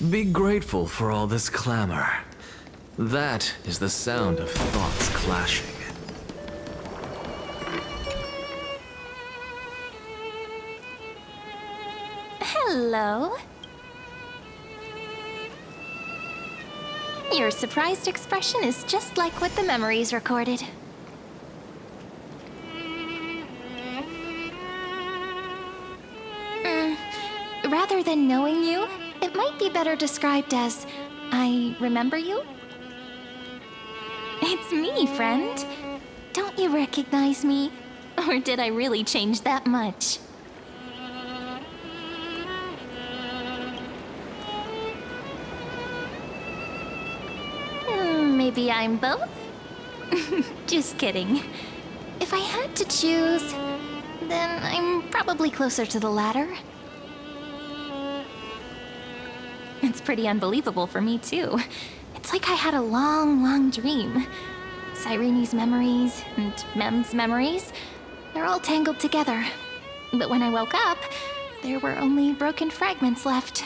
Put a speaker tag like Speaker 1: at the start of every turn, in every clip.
Speaker 1: Be grateful for all this clamor. That is the sound of thoughts clashing.
Speaker 2: Hello. Your surprised expression is just like what the memories recorded. Rather than knowing you, it might be better described as, I remember you? It's me, friend. Don't you recognize me? Or did I really change that much? Maybe I'm both? Just kidding. If I had to choose, then I'm probably closer to the latter. It's pretty unbelievable for me, too. It's like I had a long, long dream. Sirene's memories and Mem's memories, they're all tangled together. But when I woke up, there were only broken fragments left.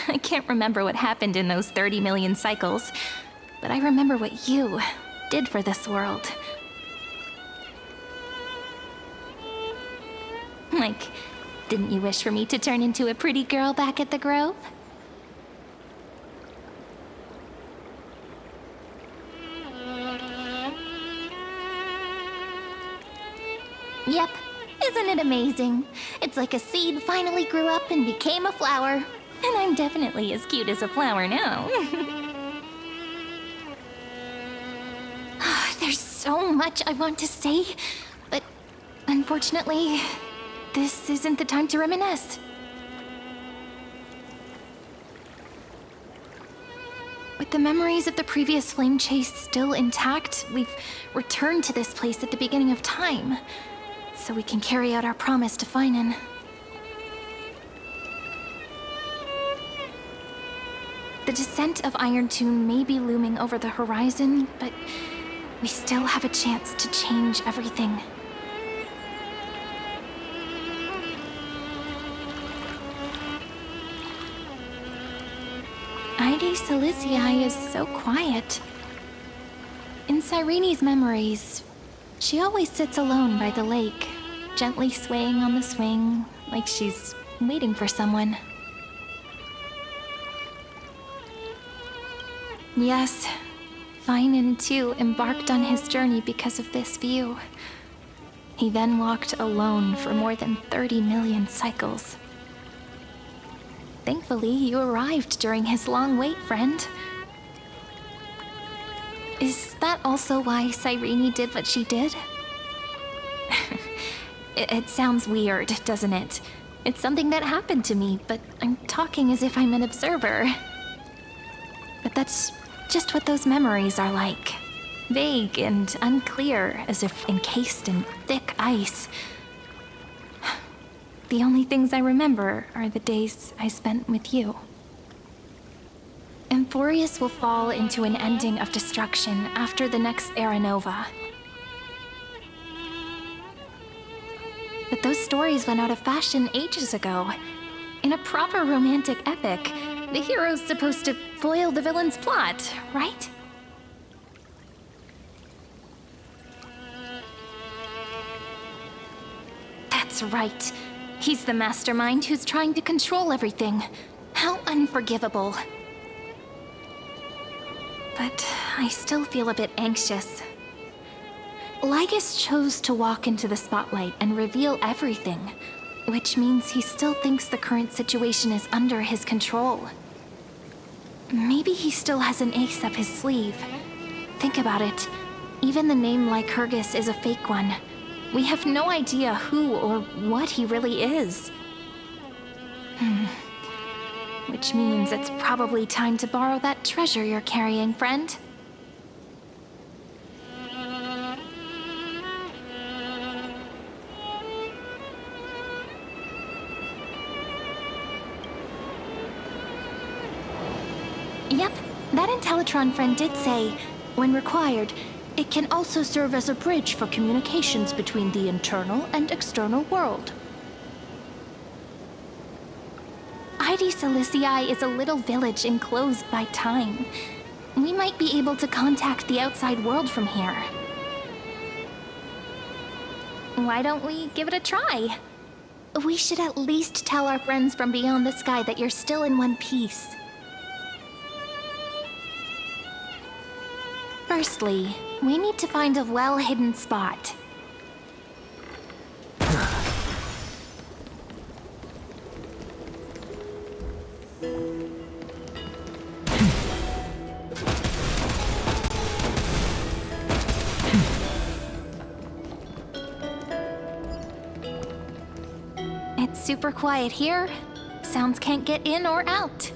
Speaker 2: I can't remember what happened in those 30 million cycles, but I remember what you did for this world. Like, didn't you wish for me to turn into a pretty girl back at the Grove? Yep, isn't it amazing? It's like a seed finally grew up and became a flower. And I'm definitely as cute as a flower now. There's so much I want to say, but unfortunately, this isn't the time to reminisce. With the memories of the previous flame chase still intact, we've returned to this place at the beginning of time, so we can carry out our promise to Finan. The descent of Irontomb may be looming over the horizon, but we still have a chance to change everything. Ide Silicii is so quiet. In Sirene's memories, she always sits alone by the lake, gently swaying on the swing, like she's waiting for someone. Yes, Finan too embarked on his journey because of this view. He then walked alone for more than 30 million cycles. Thankfully, you arrived during his long wait, friend. Is that also why Sirene did what she did? It sounds weird, doesn't it? It's something that happened to me, but I'm talking as if I'm an observer. But that's just what those memories are like. Vague and unclear, as if encased in thick ice. The only things I remember are the days I spent with you. Emphorius will fall into an ending of destruction after the next Era Nova. But those stories went out of fashion ages ago. In a proper romantic epic, the hero's supposed to foil the villain's plot, right? That's right. He's the mastermind who's trying to control everything. How unforgivable. But I still feel a bit anxious. Lygus chose to walk into the spotlight and reveal everything, which means he still thinks the current situation is under his control. Maybe he still has an ace up his sleeve. Think about it. Even the name Lycurgus is a fake one. We have no idea who or what he really is. Which means it's probably time to borrow that treasure you're carrying, friend. Yep, that Intellitron friend did say, when required, it can also serve as a bridge for communications between the internal and external world. Ide City Silicii is a little village enclosed by time. We might be able to contact the outside world from here. Why don't we give it a try? We should at least tell our friends from beyond the sky that you're still in one piece. Firstly, we need to find a well-hidden spot. It's super quiet here. Sounds can't get in or out.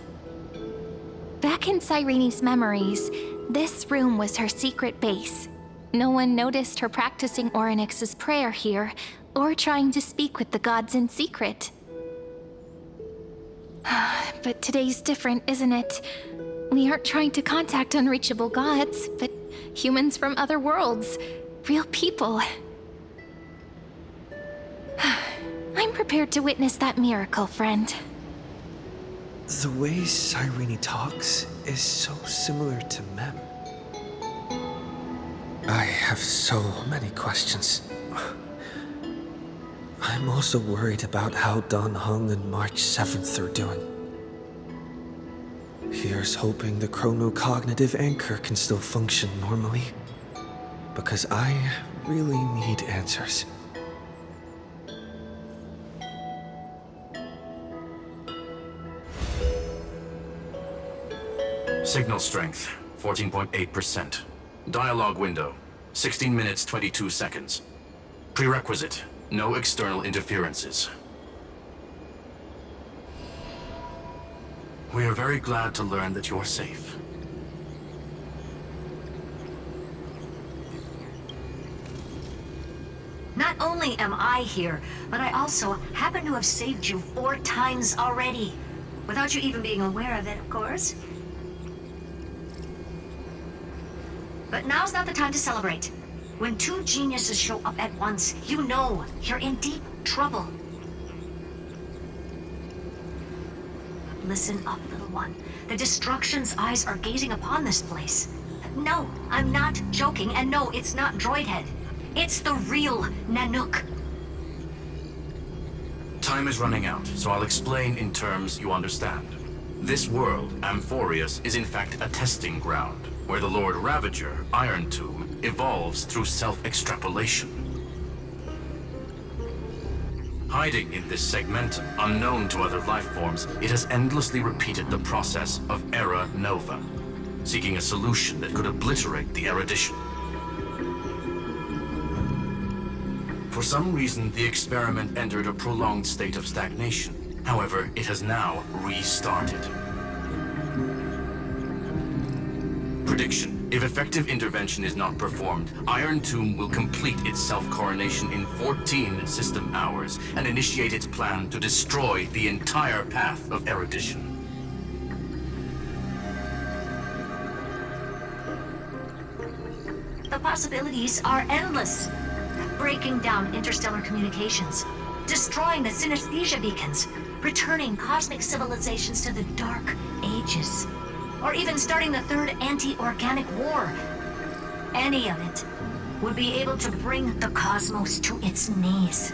Speaker 2: Back in Sirene's memories, this room was her secret base. No one noticed her practicing Orynyx's prayer here, or trying to speak with the gods in secret. But today's different, isn't it? We aren't trying to contact unreachable gods, but humans from other worlds. Real people. I'm prepared to witness that miracle, friend.
Speaker 3: The way Sirene talks is so similar to Mem. I have so many questions. I'm also worried about how Dan Heng and March 7th are doing. Here's hoping the chronocognitive anchor can still function normally. Because I really need answers.
Speaker 4: Signal strength, 14.8%. Dialogue window, 16 minutes 22 seconds. Prerequisite, no external interferences. We are very glad to learn that you're safe.
Speaker 5: Not only am I here, but I also happen to have saved you 4 times already. Without you even being aware of it, of course. But now's not the time to celebrate. When 2 geniuses show up at once, you know you're in deep trouble. Listen up, little one. The Destruction's eyes are gazing upon this place. No, I'm not joking, and no, it's not Droidhead. It's the real Nanook.
Speaker 4: Time is running out, so I'll explain in terms you understand. This world, Amphorius, is in fact a testing ground, where the Lord Ravager, Irontomb, evolves through self-extrapolation. Hiding in this segmentum, unknown to other life forms, it has endlessly repeated the process of Era Nova, seeking a solution that could obliterate the erudition. For some reason, the experiment entered a prolonged state of stagnation. However, it has now restarted. Prediction. If effective intervention is not performed, Irontomb will complete its self-coronation in 14 system hours and initiate its plan to destroy the entire path of erudition.
Speaker 5: The possibilities are endless. Breaking down interstellar communications, destroying the synesthesia beacons, returning cosmic civilizations to the Dark Ages, or even starting the third anti-organic war. Any of it would be able to bring the cosmos to its knees.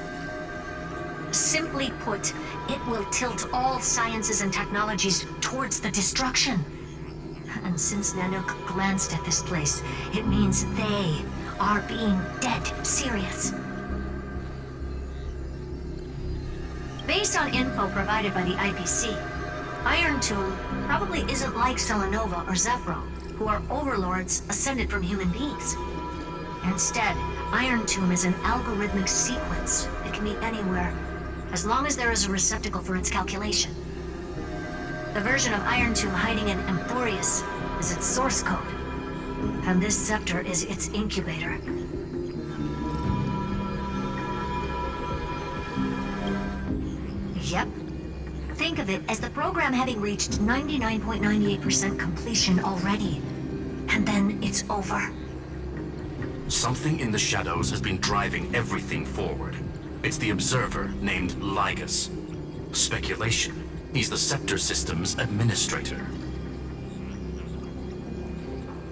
Speaker 5: Simply put, it will tilt all sciences and technologies towards the destruction. And since Nanook glanced at this place, it means they are being dead serious. Based on info provided by the IPC, Irontomb probably isn't like Selenova or Zephyro, who are overlords ascended from human beings. Instead, Irontomb is an algorithmic sequence that can be anywhere, as long as there is a receptacle for its calculation. The version of Irontomb hiding in Amphorius is its source code, and this scepter is its incubator. Yep. Think of it as the program having reached 99.98% completion already. And then it's over.
Speaker 4: Something in the shadows has been driving everything forward. It's the observer named Lygus. Speculation. He's the Scepter System's administrator.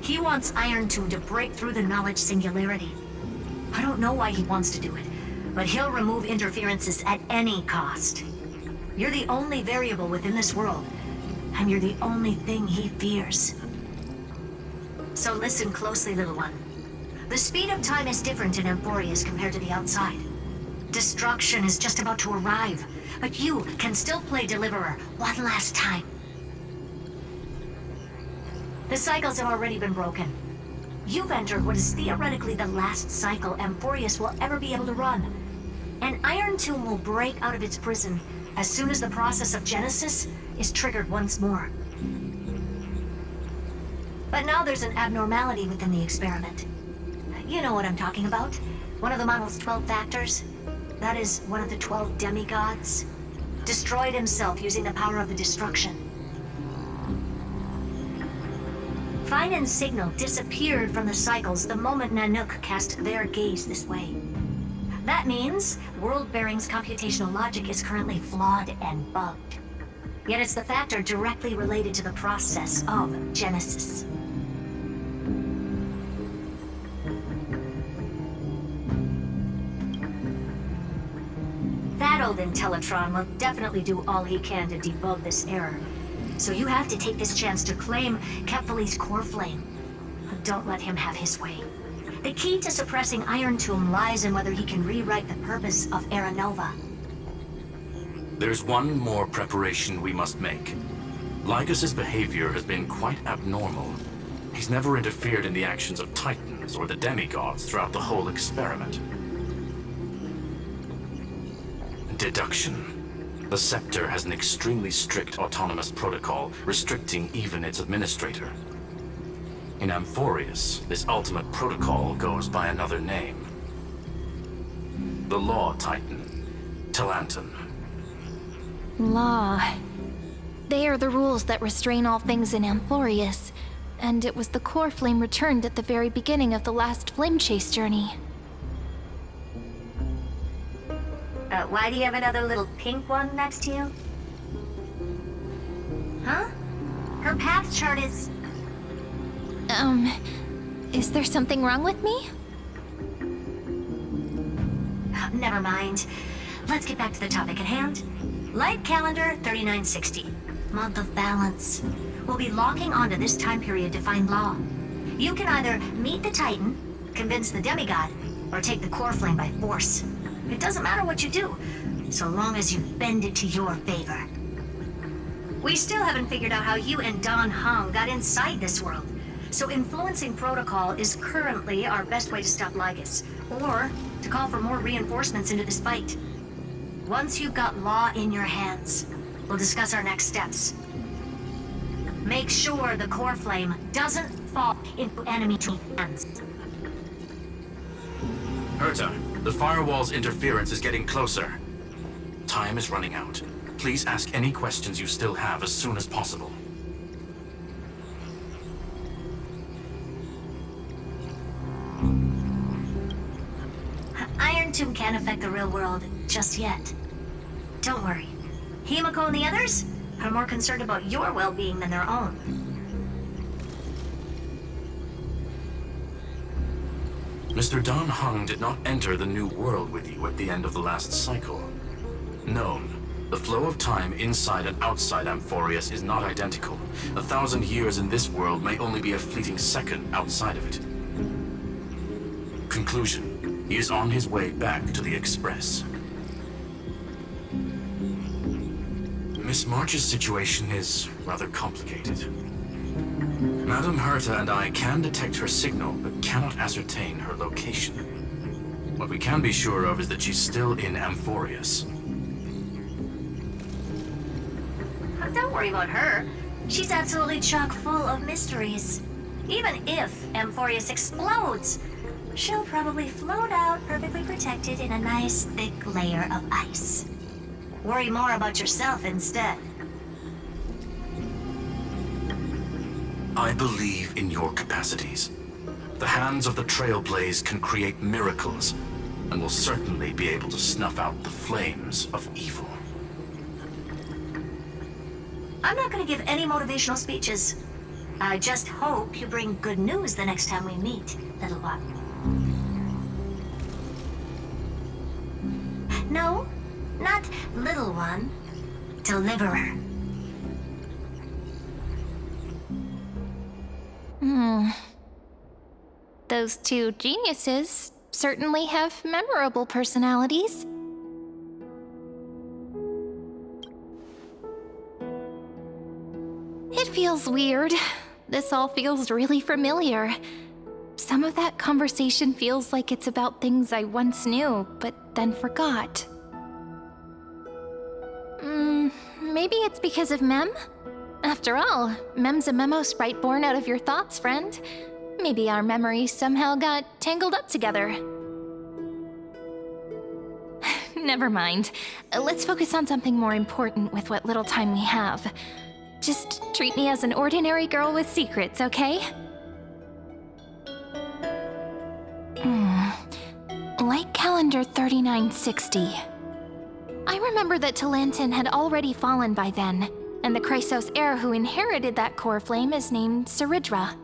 Speaker 5: He wants Irontomb to break through the knowledge singularity. I don't know why he wants to do it, but he'll remove interferences at any cost. You're the only variable within this world, and you're the only thing he fears. So listen closely, little one. The speed of time is different in Amphorius compared to the outside. Destruction is just about to arrive, but you can still play Deliverer one last time. The cycles have already been broken. You've entered what is theoretically the last cycle Amphorius will ever be able to run. And Irontomb will break out of its prison as soon as the process of Genesis is triggered once more. But now there's an abnormality within the experiment. You know what I'm talking about. One of the model's 12 factors. That is one of the 12 demigods. Destroyed himself using the power of the destruction. Fine and Signal disappeared from the cycles the moment Nanook cast their gaze this way. That means World-Bearing's computational logic is currently flawed and bugged. Yet it's the factor directly related to the process of Genesis. That old Intellitron will definitely do all he can to debug this error. So you have to take this chance to claim Kephal's core flame. Don't let him have his way. The key to suppressing Irontomb lies in whether he can rewrite the purpose of Era Nova.
Speaker 4: There's one more preparation we must make. Lycus's behavior has been quite abnormal. He's never interfered in the actions of Titans or the demigods throughout the whole experiment. Deduction. The Scepter has an extremely strict autonomous protocol, restricting even its administrator. In Amphorius, this ultimate protocol goes by another name. The Law Titan, Talanton.
Speaker 2: Law. They are the rules that restrain all things in Amphorius, and it was the core flame returned at the very beginning of the last flame chase journey.
Speaker 5: Why do you have another little pink one next to you? Huh? Her path chart is...
Speaker 2: Is there something wrong with me?
Speaker 5: Never mind. Let's get back to the topic at hand. Light calendar 3960. Month of balance. We'll be locking onto this time period to find Law. You can either meet the Titan, convince the demigod, or take the core flame by force. It doesn't matter what you do, so long as you bend it to your favor. We still haven't figured out how you and Don Hong got inside this world, so influencing protocol is currently our best way to stop Lycus, or to call for more reinforcements into this fight. Once you've got Law in your hands, we'll discuss our next steps. Make sure the core flame doesn't fall into enemy hands.
Speaker 4: Herta, the firewall's interference is getting closer. Time is running out. Please ask any questions you still have as soon as possible.
Speaker 5: Irontomb can't affect the real world just yet. Don't worry. Himiko and the others are more concerned about your well-being than their own.
Speaker 4: Mr. Don Hung did not enter the new world with you at the end of the last cycle. Known. The flow of time inside and outside Amphorius is not identical. 1,000 years in this world may only be a fleeting second outside of it. Conclusion. He is on his way back to the Express. Miss March's situation is rather complicated. Madame Herta and I can detect her signal, but cannot ascertain her location. What we can be sure of is that she's still in Amphorius.
Speaker 5: Don't worry about her. She's absolutely chock full of mysteries. Even if Amphorius explodes, she'll probably float out perfectly protected in a nice thick layer of ice. Worry more about yourself instead.
Speaker 4: I believe in your capacities. The hands of the Trailblaze can create miracles, and will certainly be able to snuff out the flames of evil.
Speaker 5: I'm not gonna give any motivational speeches. I just hope you bring good news the next time we meet, little one. No, not little one. Deliverer.
Speaker 2: Those two geniuses certainly have memorable personalities. It feels weird. This all feels really familiar. Some of that conversation feels like it's about things I once knew, but then forgot. Maybe it's because of Mem? After all, Mem's a memo sprite born out of your thoughts, friend. Maybe our memories somehow got tangled up together. Never mind. Let's focus on something more important with what little time we have. Just treat me as an ordinary girl with secrets, okay? Light calendar 3960. I remember that Talantin had already fallen by then, and the Chrysos heir who inherited that core flame is named Saridra.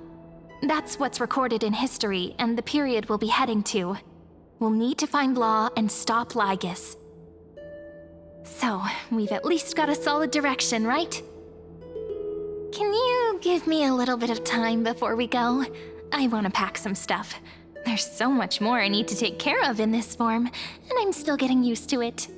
Speaker 2: That's what's recorded in history, and the period we'll be heading to. We'll need to find Law and stop Lygus. So, we've at least got a solid direction, right? Can you give me a little bit of time before we go? I want to pack some stuff. There's so much more I need to take care of in this form, and I'm still getting used to it.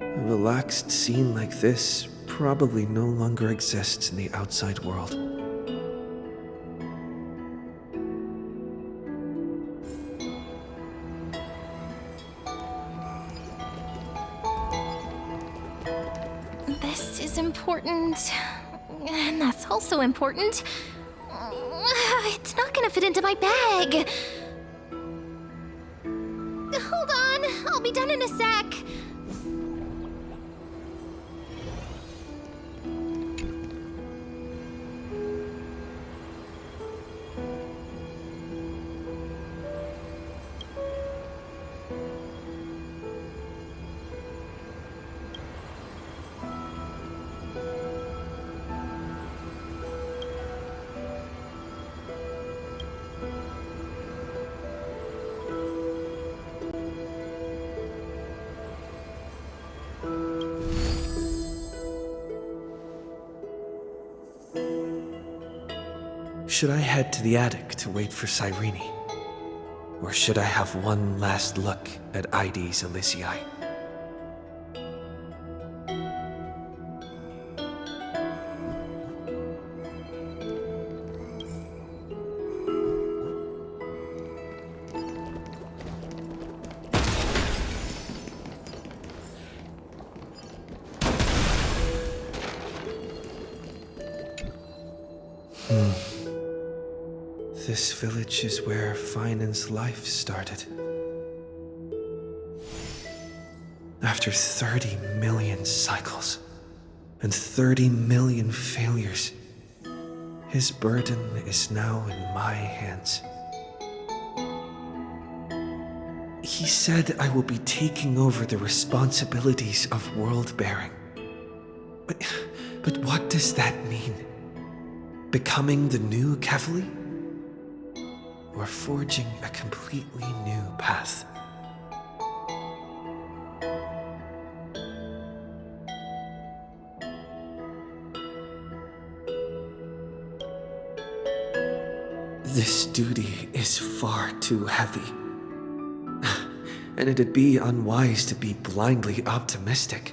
Speaker 3: A relaxed scene like this probably no longer exists in the outside world.
Speaker 2: This is important, and that's also important. It's not gonna fit into my bag. Hold on, I'll be done in a sec.
Speaker 3: Should I head to the attic to wait for Cyrene? Or should I have one last look at Ides Elysiae? This village is where Finan's life started. After 30 million cycles and 30 million failures, his burden is now in my hands. He said I will be taking over the responsibilities of world-bearing. But what does that mean? Becoming the new Kevali? Or forging a completely new path? This duty is far too heavy. And it'd be unwise to be blindly optimistic.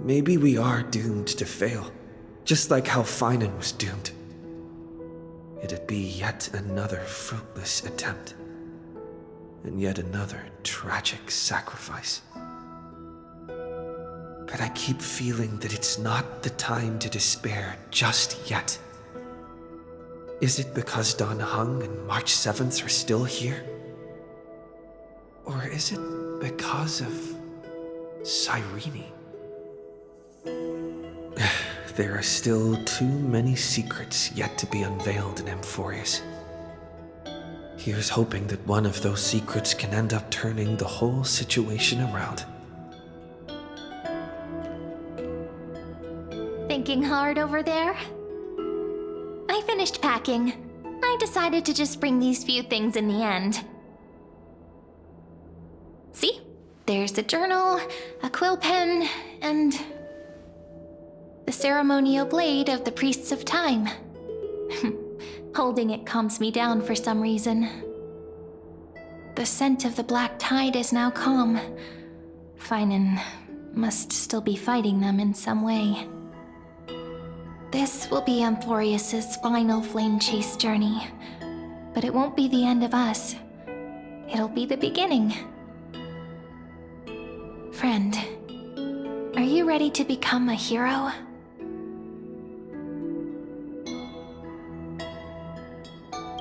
Speaker 3: Maybe we are doomed to fail, just like how Finan was doomed. It'd be yet another fruitless attempt, and yet another tragic sacrifice. But I keep feeling that it's not the time to despair just yet. Is it because Don Hung and March 7th are still here? Or is it because of Cyrene? There are still too many secrets yet to be unveiled in Amphorius. Here's hoping that one of those secrets can end up turning the whole situation around.
Speaker 2: Thinking hard over there? I finished packing. I decided to just bring these few things in the end. See? There's a journal, a quill pen, and the ceremonial blade of the Priests of Time. Holding it calms me down for some reason. The scent of the black tide is now calm. Finan must still be fighting them in some way. This will be Amphorius's final flame chase journey, but it won't be the end of us. It'll be the beginning. Friend, are you ready to become a hero?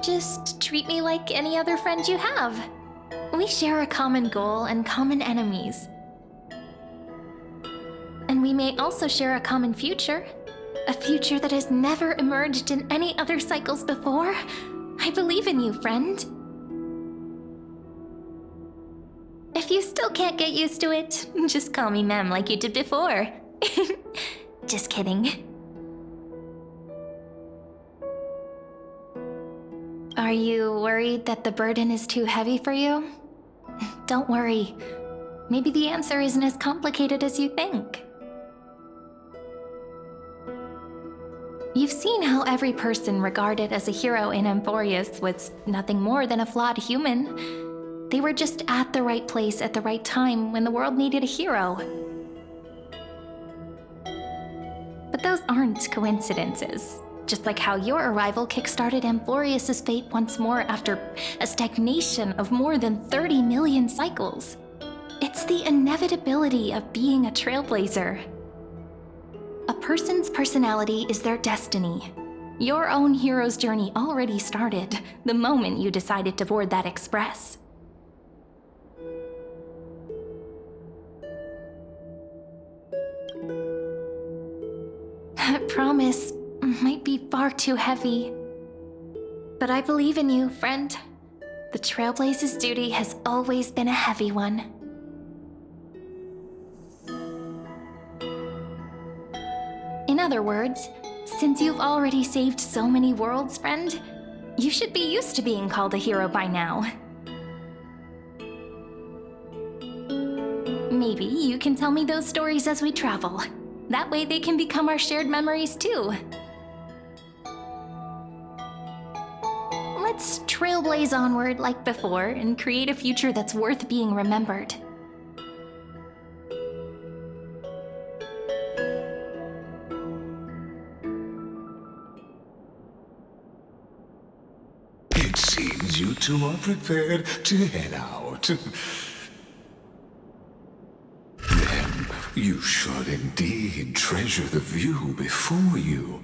Speaker 2: Just treat me like any other friend you have. We share a common goal and common enemies. And we may also share a common future. A future that has never emerged in any other cycles before. I believe in you, friend. If you still can't get used to it, just call me Mem like you did before. Just kidding. Are you worried that the burden is too heavy for you? Don't worry. Maybe the answer isn't as complicated as you think. You've seen how every person regarded as a hero in Amphorius was nothing more than a flawed human. They were just at the right place at the right time when the world needed a hero. But those aren't coincidences. Just like how your arrival kickstarted Amphorius's fate once more after a stagnation of more than 30 million cycles. It's the inevitability of being a trailblazer. A person's personality is their destiny. Your own hero's journey already started the moment you decided to board that express. That promise might be far too heavy. But I believe in you, friend. The Trailblaze's duty has always been a heavy one. In other words, since you've already saved so many worlds, friend, you should be used to being called a hero by now. Maybe you can tell me those stories as we travel. That way they can become our shared memories too. Let's trailblaze onward like before and create a future that's worth being remembered.
Speaker 6: It seems you two are prepared to head out. Then you should indeed treasure the view before you.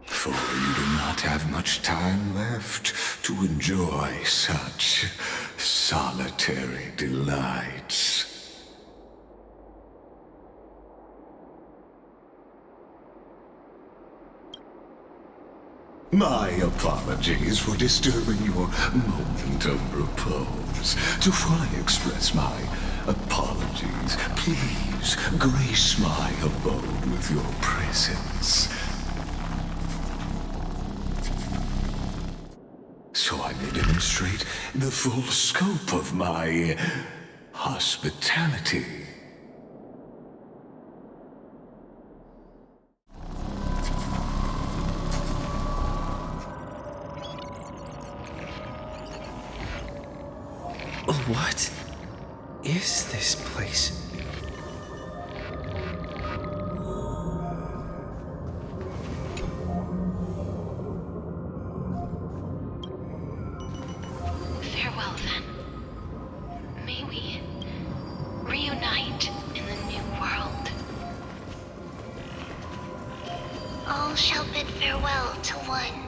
Speaker 6: For you do not have much time left to enjoy such solitary delights. My apologies for disturbing your moment of repose. To fully express my apologies, please grace my abode with your presence, so I may demonstrate the full scope of my hospitality.
Speaker 3: What is this place?
Speaker 2: Farewell, then. May we reunite in the new world.
Speaker 7: All shall bid farewell to one.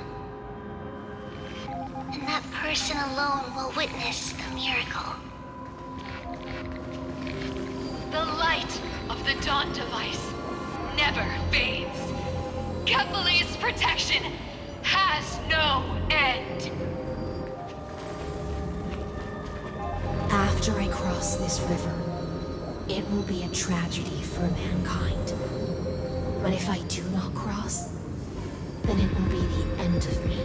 Speaker 7: And that person alone will witness the miracle.
Speaker 8: The light of the Dawn device never fades. Kepali's protection has no end.
Speaker 9: After I cross this river, it will be a tragedy for mankind. But if I do not cross, then it will be the end of me.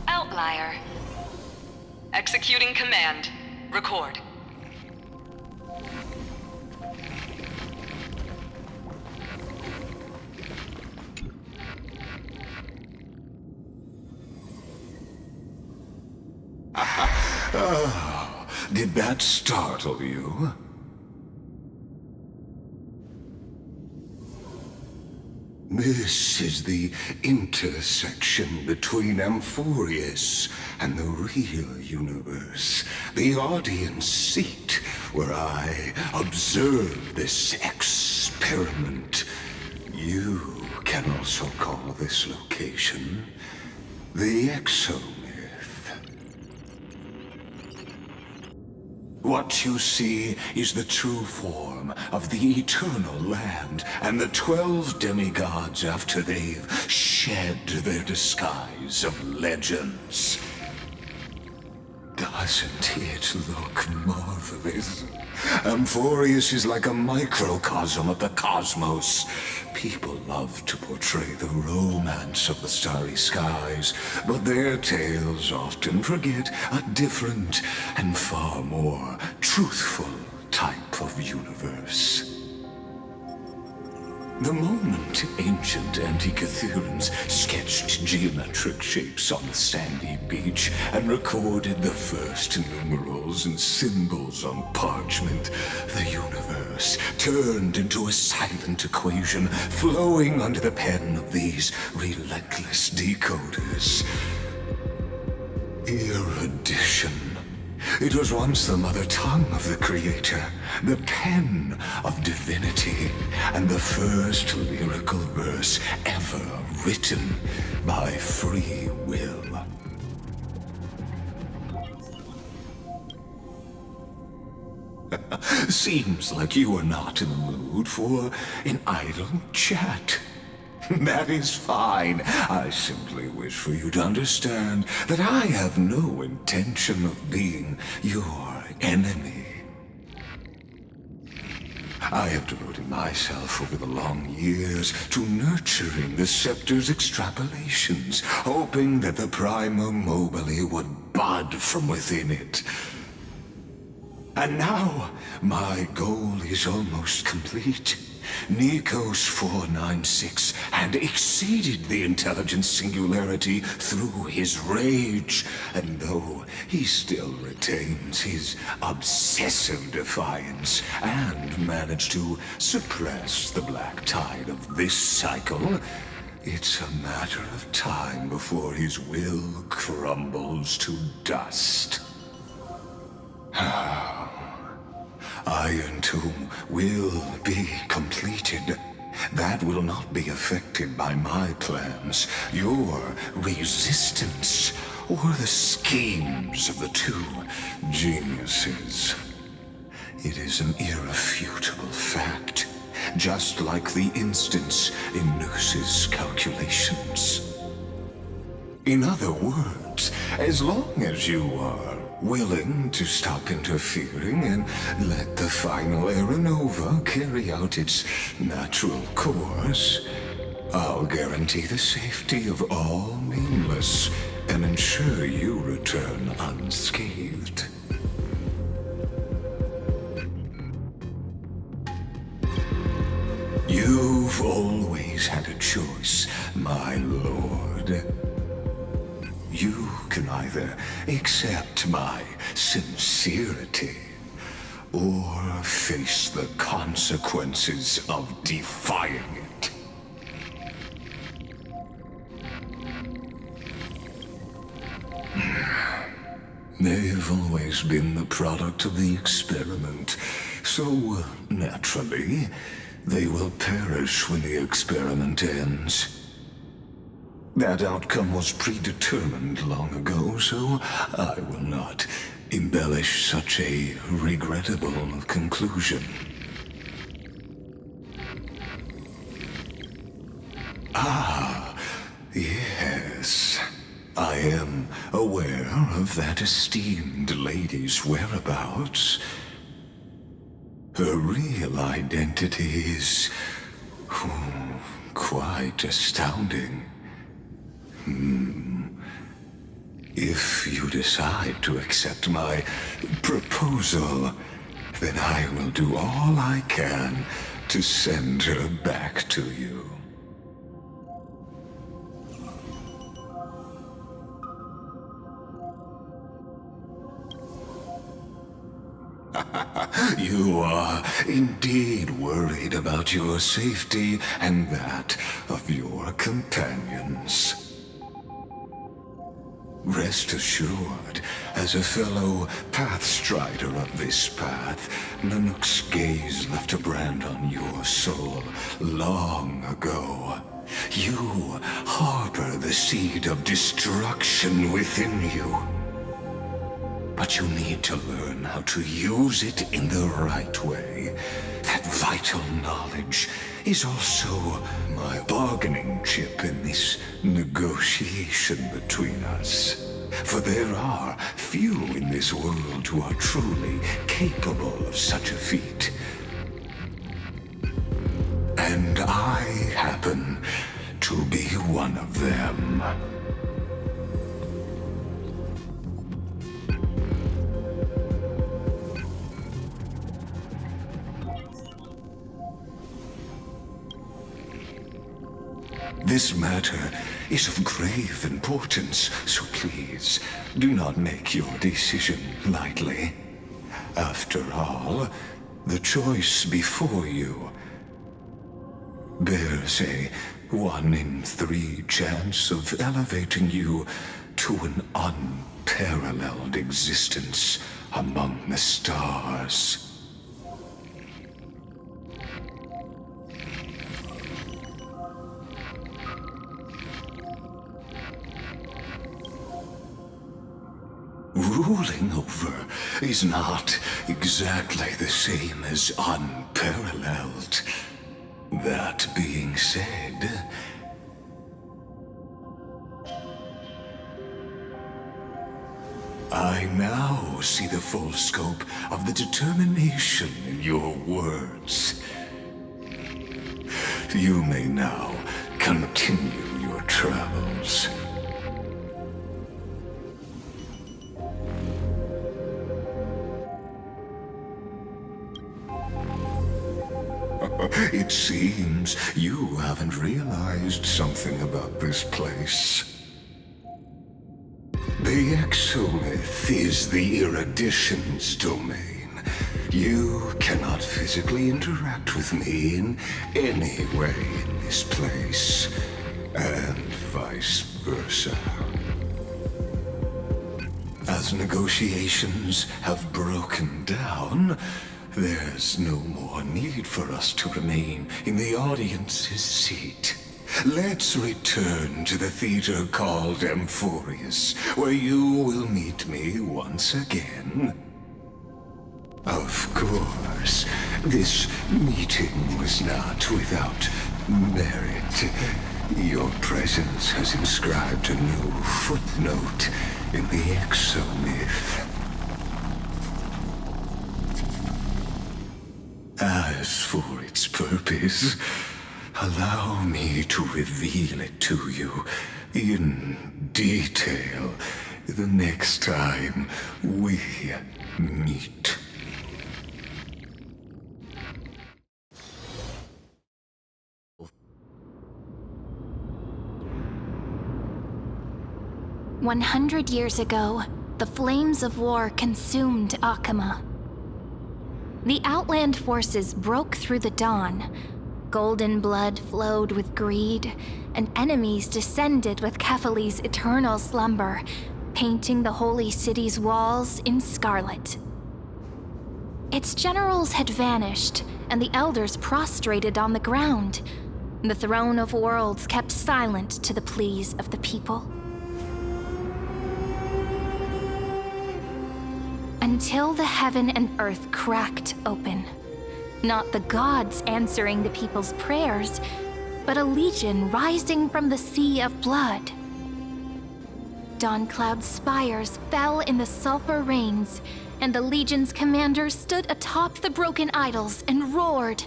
Speaker 10: Outlier. Executing command. Record.
Speaker 6: Did that startle you? This is the intersection between Amphorius and the real universe. The audience seat where I observe this experiment. You can also call this location the Exomyth. What you see is the true form of the eternal land and the 12 demigods after they've shed their disguise of legends. Doesn't it look marvelous? Amphorius is like a microcosm of the cosmos. People love to portray the romance of the starry skies, but their tales often forget a different and far more truthful type of universe. The moment ancient Antikytherians sketched geometric shapes on the sandy beach and recorded the first numerals and symbols on parchment, the universe turned into a silent equation flowing under the pen of these relentless decoders. Erudition. It was once the mother tongue of the Creator, the pen of divinity, and the first lyrical verse ever written by free will. Seems like you are not in the mood for an idle chat. That is fine. I simply wish for you to understand that I have no intention of being your enemy. I have devoted myself over the long years to nurturing the Scepter's extrapolations, hoping that the Prima Mobile would bud from within it. And now, my goal is almost complete. Nikos 496 had exceeded the intelligence singularity through his rage, and though he still retains his obsessive defiance and managed to suppress the black tide of this cycle, it's a matter of time before his will crumbles to dust. Irontomb will be completed. That will not be affected by my plans, your resistance, or the schemes of the two geniuses. It is an irrefutable fact, just like the instance in Noos's calculations. In other words, as long as you are willing to stop interfering and let the final Aeronova carry out its natural course, I'll guarantee the safety of all nameless and ensure you return unscathed. You've always had a choice, my lord. You can either accept my sincerity or face the consequences of defying it. They've always been the product of the experiment, so naturally, They will perish when the experiment ends. That outcome was predetermined long ago, so I will not embellish such a regrettable conclusion. Ah, yes. I am aware of that esteemed lady's whereabouts. Her real identity is quite astounding. If you decide to accept my proposal, then I will do all I can to send her back to you. You are indeed worried about your safety and that of your companions. Rest assured, as a fellow pathstrider of this path, Nanook's gaze left a brand on your soul long ago. You harbor the seed of destruction within you. But you need to learn how to use it in the right way. That vital knowledge is also my bargaining chip in this negotiation between us. For there are few in this world who are truly capable of such a feat. And I happen to be one of them. This matter is of grave importance, so please do not make your decision lightly. After all, the choice before you bears a 1 in 3 chance of elevating you to an unparalleled existence among the stars. Ruling over is not exactly the same as unparalleled. That being said, I now see the full scope of the determination in your words. You may now continue your travels. It seems you haven't realized something about this place. The Exomyth is the erudition's domain. You cannot physically interact with me in any way in this place, and vice versa. As negotiations have broken down, there's no more need for us to remain in the audience's seat. Let's return to the theater called Amphorius, where you will meet me once again. Of course, this meeting was not without merit. Your presence has inscribed a new footnote in the Exomyth. As for its purpose, allow me to reveal it to you in detail the next time we meet.
Speaker 2: "100 years ago, the flames of war consumed Akama. The Outland forces broke through the dawn. Golden blood flowed with greed, and enemies descended with Kephali's eternal slumber, painting the holy city's walls in scarlet. Its generals had vanished, and the elders prostrated on the ground. The throne of worlds kept silent to the pleas of the people. Until the heaven and earth cracked open. Not the gods answering the people's prayers, but a legion rising from the sea of blood. Dawncloud's spires fell in the sulfur rains, and the legion's commander stood atop the broken idols and roared.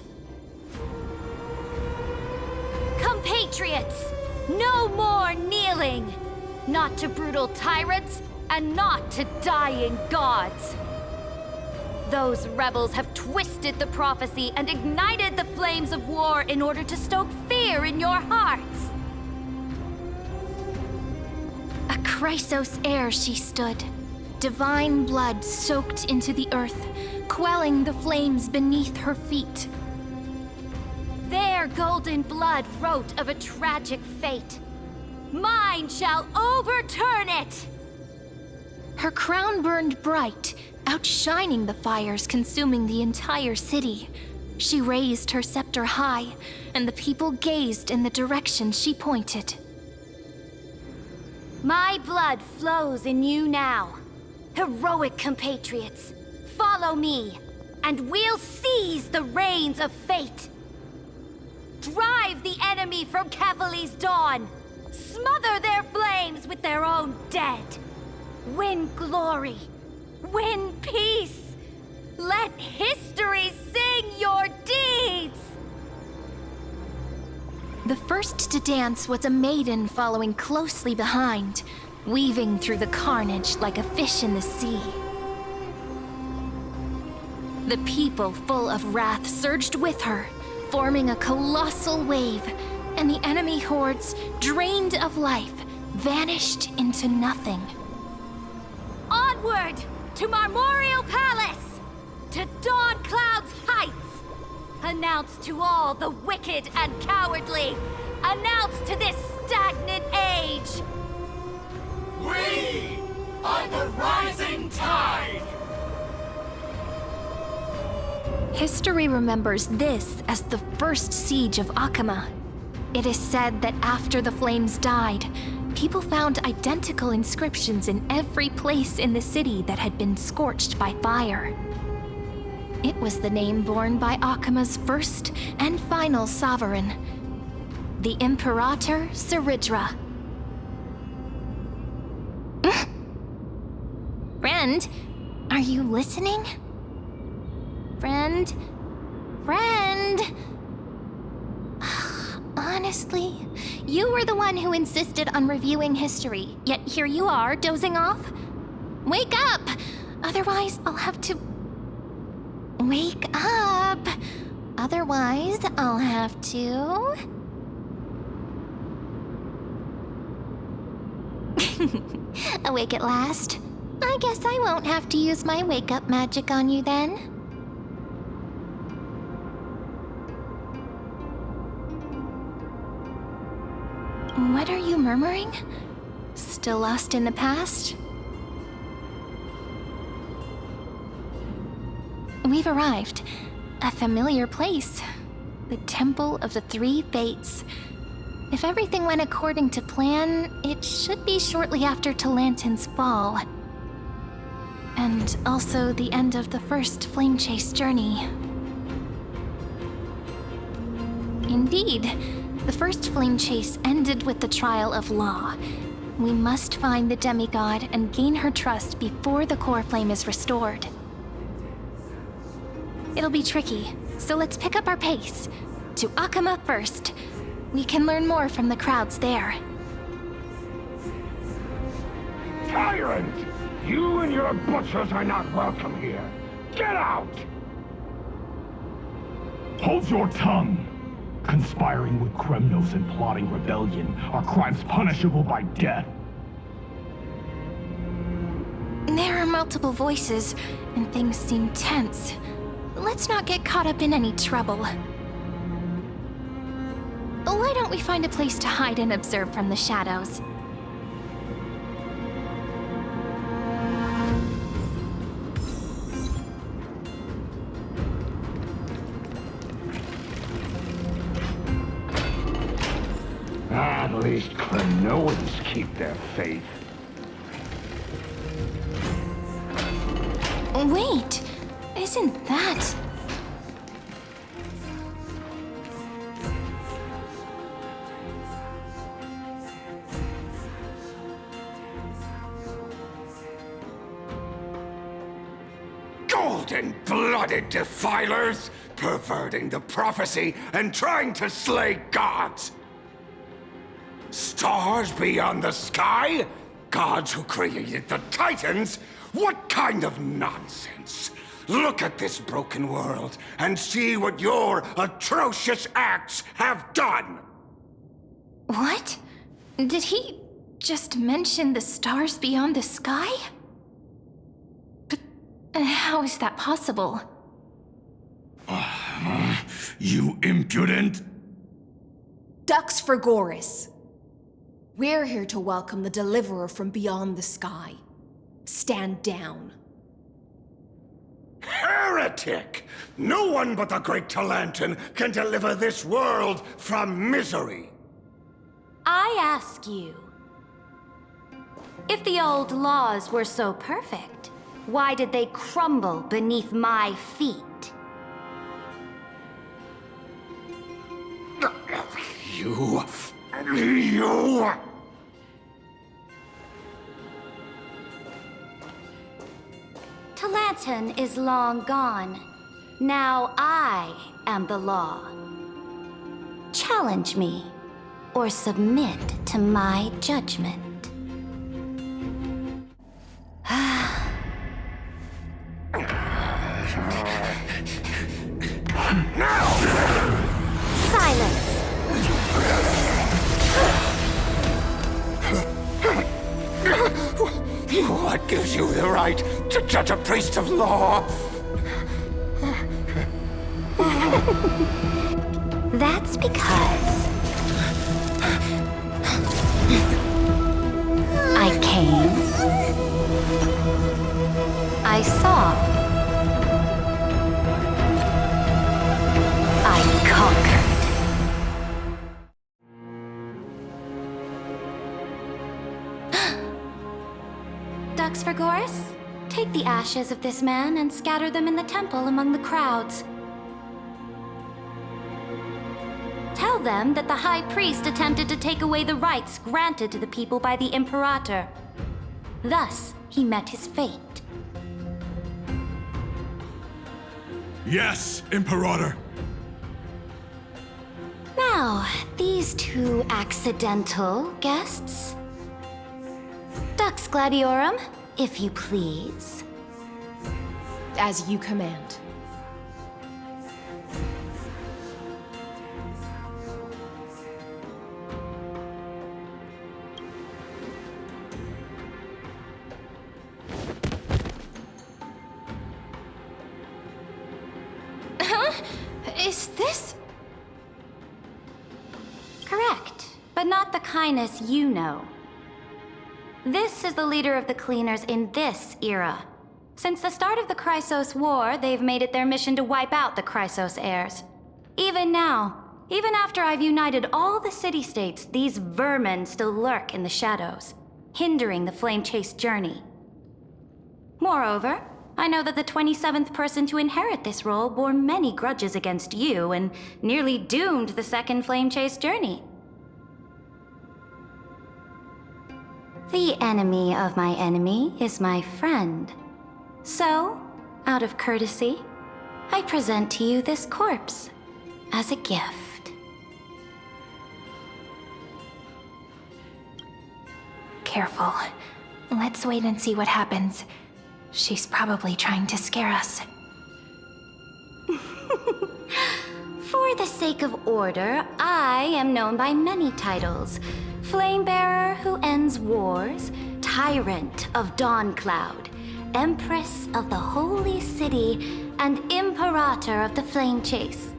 Speaker 11: Compatriots, no more kneeling! Not to brutal tyrants, and not to dying gods! Those rebels have twisted the prophecy and ignited the flames of war in order to stoke fear in your hearts!
Speaker 2: A Chrysos heir she stood, divine blood soaked into the earth, quelling the flames beneath her feet.
Speaker 11: Their golden blood wrote of a tragic fate. Mine shall overturn it!
Speaker 2: Her crown burned bright, outshining the fires consuming the entire city. She raised her scepter high, and the people gazed in the direction she pointed.
Speaker 11: My blood flows in you now. Heroic compatriots, follow me, and we'll seize the reins of fate. Drive the enemy from Kefali's dawn. Smother their flames with their own dead. Win glory. Win peace. Let history sing your deeds.
Speaker 2: The first to dance was a maiden following closely behind, weaving through the carnage like a fish in the sea. The people, full of wrath, surged with her, forming a colossal wave, and the enemy hordes, drained of life, vanished into nothing.
Speaker 11: Onward to Marmoreal Palace, to Dawncloud's heights. Announce to all the wicked and cowardly. Announce to this stagnant age.
Speaker 12: We are the rising tide!
Speaker 2: History remembers this as the first siege of Akama. It is said that after the flames died, people found identical inscriptions in every place in the city that had been scorched by fire. It was the name borne by Akama's first and final sovereign, the Imperator Siridra. Friend, are you listening? Friend? Honestly, you were the one who insisted on reviewing history, yet here you are, dozing off? Wake up! Otherwise, I'll have to... Wake up! Otherwise, I'll have to... Awake at last? I guess I won't have to use my wake-up magic on you then. What are you murmuring? Still lost in the past? We've arrived. A familiar place. The Temple of the Three Fates. If everything went according to plan, it should be shortly after Talantin's fall. And also the end of the first Flame Chase journey. Indeed, the first Flame Chase ended with the trial of Law. We must find the demigod and gain her trust before the core flame is restored. It'll be tricky, so let's pick up our pace. To Akama first. We can learn more from the crowds there.
Speaker 12: Tyrant! You and your butchers are not welcome here. Get out!
Speaker 13: Hold your tongue! Conspiring with Kremnos and plotting rebellion are crimes punishable by death.
Speaker 2: There are multiple voices, and things seem tense. Let's not get caught up in any trouble. Why don't we find a place to hide and observe from the shadows?
Speaker 12: At least Krenoans keep their faith.
Speaker 2: Wait, isn't that...
Speaker 12: Golden-blooded defilers, perverting the prophecy and trying to slay gods! Stars beyond the sky? Gods who created the Titans? What kind of nonsense? Look at this broken world and see what your atrocious acts have done!
Speaker 2: What? Did he just mention the stars beyond the sky? But how is that possible?
Speaker 13: You impudent!
Speaker 9: Ducks for Goris. We're here to welcome the deliverer from beyond the sky. Stand down.
Speaker 12: Heretic! No one but the great Talanton can deliver this world from misery!
Speaker 11: I ask you, if the old laws were so perfect, why did they crumble beneath my feet?
Speaker 12: You...
Speaker 11: Talanton is long gone. Now I am the law. Challenge me, or submit to my judgment. Silence!
Speaker 12: What gives you the right to judge a priest of law?
Speaker 11: That's because I came, I saw, I conquered. Ducks for Goris, take the ashes of this man and scatter them in the temple among the crowds. Tell them that the High Priest attempted to take away the rights granted to the people by the Imperator. Thus, he met his fate.
Speaker 13: Yes, Imperator.
Speaker 11: Now, these two accidental guests. Dux Gladiorum, if you please.
Speaker 9: As you command.
Speaker 2: Is this...
Speaker 11: Correct, but not the kindness you know. This is the leader of the Cleaners in this era. Since the start of the Chrysos War, they've made it their mission to wipe out the Chrysos heirs. Even now, even after I've united all the city-states, these vermin still lurk in the shadows, hindering the flame-chased journey. Moreover, I know that the 27th person to inherit this role bore many grudges against you and nearly doomed the second flame-chased journey. The enemy of my enemy is my friend. So, out of courtesy, I present to you this corpse as a gift.
Speaker 2: Careful. Let's wait and see what happens. She's probably trying to scare us.
Speaker 11: For the sake of order, I am known by many titles. Flamebearer who ends wars, Tyrant of Dawncloud, Empress of the Holy City, and Imperator of the Flame Chase.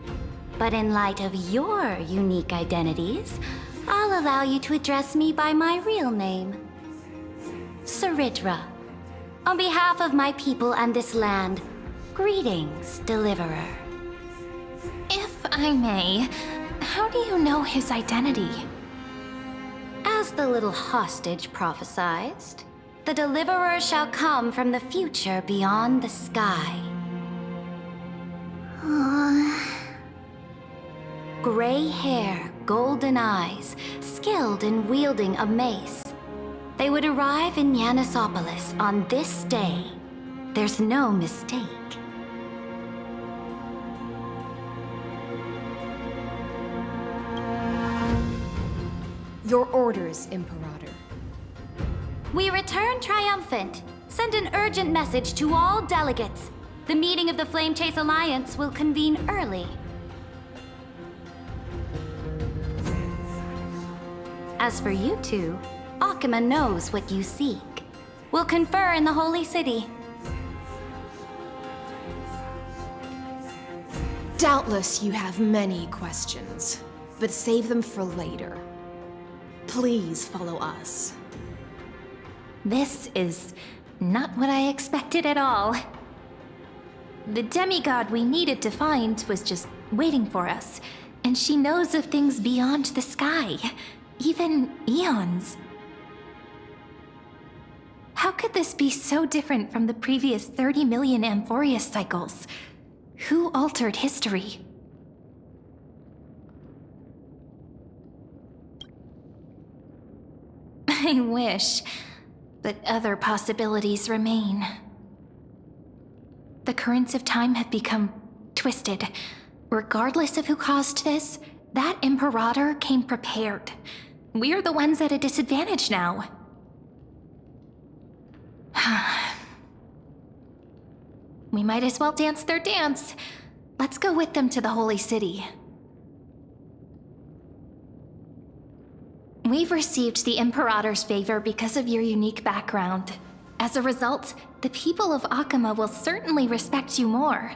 Speaker 11: But in light of your unique identities, I'll allow you to address me by my real name. Saridra. On behalf of my people and this land, greetings, Deliverer.
Speaker 2: If I may, how do you know his identity?
Speaker 11: As the little hostage prophesied, the deliverer shall come from the future beyond the sky. Gray hair, golden eyes, skilled in wielding a mace. They would arrive in Yanisopolis on this day. There's no mistake.
Speaker 9: Your orders, Imperator.
Speaker 11: We return triumphant. Send an urgent message to all delegates. The meeting of the Flame Chase Alliance will convene early. As for you two, Akima knows what you seek. We'll confer in the Holy City.
Speaker 9: Doubtless you have many questions, but save them for later. Please follow us.
Speaker 2: This is not what I expected at all. The demigod we needed to find was just waiting for us, and she knows of things beyond the sky, even eons. How could this be so different from the previous 30 million Amphorius cycles? Who altered history? I wish, but other possibilities remain. The currents of time have become twisted. Regardless of who caused this, that Imperator came prepared. We're the ones at a disadvantage now. We might as well dance their dance. Let's go with them to the Holy City. We've received the Imperator's favor because of your unique background. As a result, the people of Akima will certainly respect you more.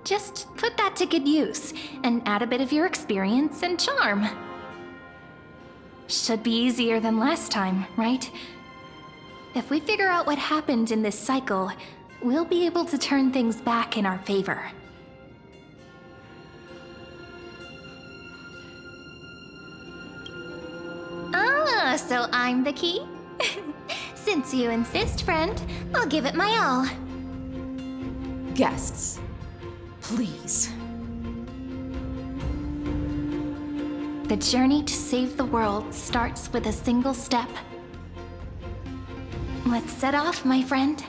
Speaker 2: Just put that to good use, and add a bit of your experience and charm. Should be easier than last time, right? If we figure out what happened in this cycle, we'll be able to turn things back in our favor. Ah, so I'm the key? Since you insist, friend, I'll give it my all.
Speaker 9: Guests, please.
Speaker 2: The journey to save the world starts with a single step. Let's set off, my friend.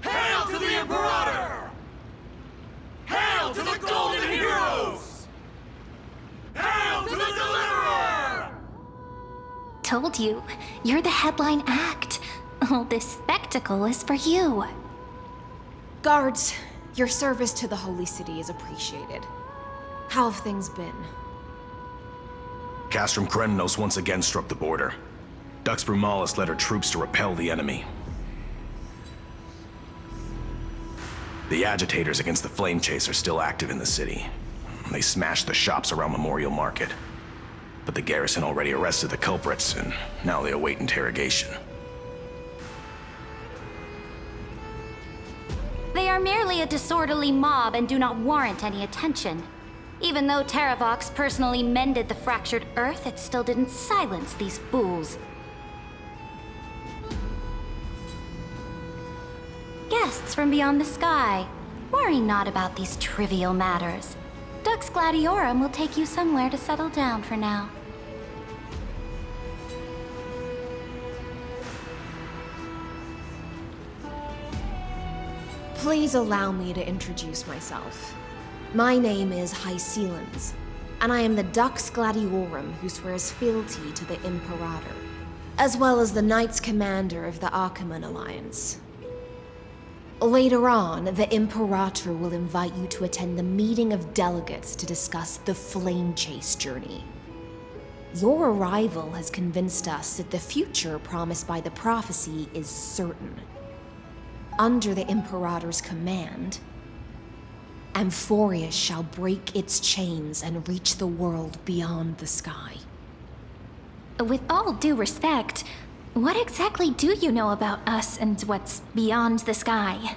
Speaker 14: Hail to the Imperator! Hail to the Golden Heroes! Hail to the Deliverer!
Speaker 2: Told you, you're the headline act. All this spectacle is for you.
Speaker 9: Guards, your service to the Holy City is appreciated. How have things been?
Speaker 15: Castrum Krennos once again struck the border. Dux Brumalis led her troops to repel the enemy. The agitators against the Flame Chase are still active in the city. They smashed the shops around Memorial Market. But the garrison already arrested the culprits, and now they await interrogation.
Speaker 11: They are merely a disorderly mob and do not warrant any attention. Even though Terravox personally mended the fractured Earth, it still didn't silence these fools. Guests from beyond the sky, worry not about these trivial matters. Dux Gladiorum will take you somewhere to settle down for now.
Speaker 9: Please allow me to introduce myself. My name is Hycelens, and I am the Dux Gladiorum who swears fealty to the Imperator, as well as the Knights Commander of the Achaemenid Alliance. Later on, the Imperator will invite you to attend the meeting of delegates to discuss the Flame Chase journey. Your arrival has convinced us that the future promised by the prophecy is certain. Under the Imperator's command, Amphorius shall break its chains and reach the world beyond the sky.
Speaker 2: With all due respect, what exactly do you know about us and what's beyond the sky?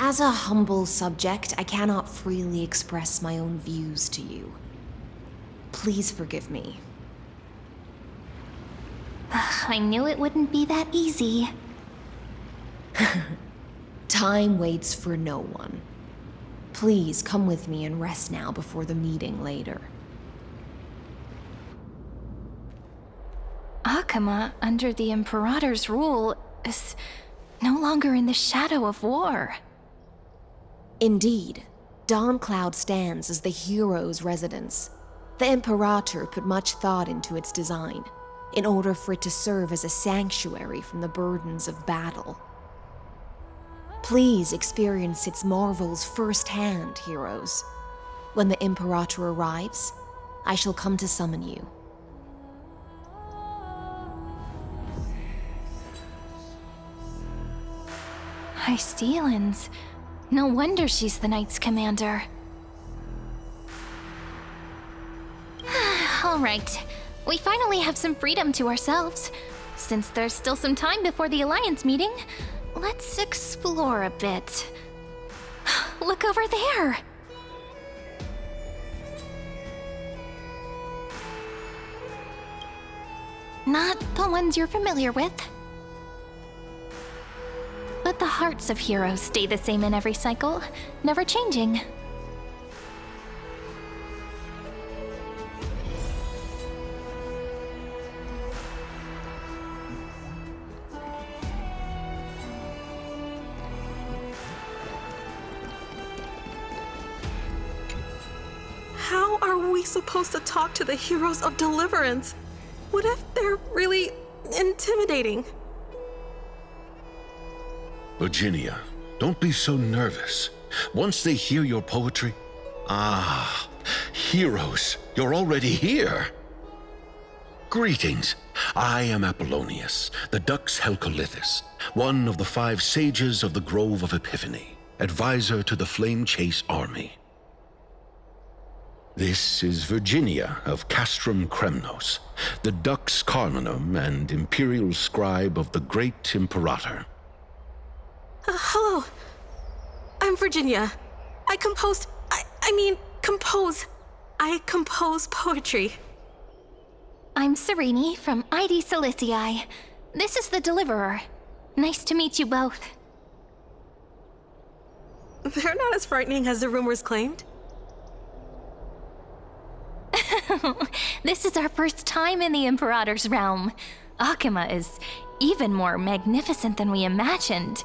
Speaker 9: As a humble subject, I cannot freely express my own views to you. Please forgive me.
Speaker 2: I knew it wouldn't be that easy.
Speaker 9: Time waits for no one. Please come with me and rest now before the meeting later.
Speaker 2: Akama, under the Imperator's rule, is no longer in the shadow of war.
Speaker 9: Indeed, Dawncloud stands as the hero's residence. The Imperator put much thought into its design, in order for it to serve as a sanctuary from the burdens of battle. Please experience its marvels firsthand, heroes. When the Imperator arrives, I shall come to summon you.
Speaker 2: Hystealans. No wonder she's the Knight's commander. All right. We finally have some freedom to ourselves. Since there's still some time before the Alliance meeting, let's explore a bit. Look over there! Not the ones you're familiar with. But the hearts of heroes stay the same in every cycle, never changing.
Speaker 16: How are we supposed to talk to the heroes of Deliverance? What if they're really intimidating?
Speaker 17: Virginia, don't be so nervous. Once they hear your poetry... Ah, heroes, you're already here. Greetings. I am Apollonius, the Dux Helcolithus, one of the 5 sages of the Grove of Epiphany, advisor to the Flame Chase army. This is Virginia of Castrum Kremnos, the Dux Carminum and imperial scribe of the great Imperator.
Speaker 16: Hello. I'm Virginia. I compose poetry.
Speaker 2: I'm Serene from ID Silicii. This is the Deliverer. Nice to meet you both.
Speaker 16: They're not as frightening as the rumors claimed.
Speaker 2: This is our first time in the Imperator's realm. Akama is even more magnificent than we imagined.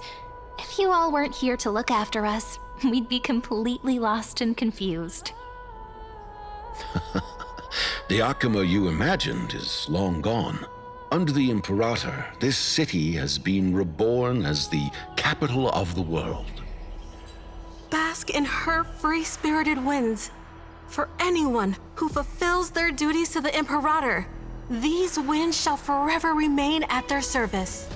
Speaker 2: If you all weren't here to look after us, we'd be completely lost and confused.
Speaker 17: The Akama you imagined is long gone. Under the Imperator, this city has been reborn as the capital of the world.
Speaker 16: Bask in her free-spirited winds. For anyone who fulfills their duties to the Imperator, these winds shall forever remain at their service.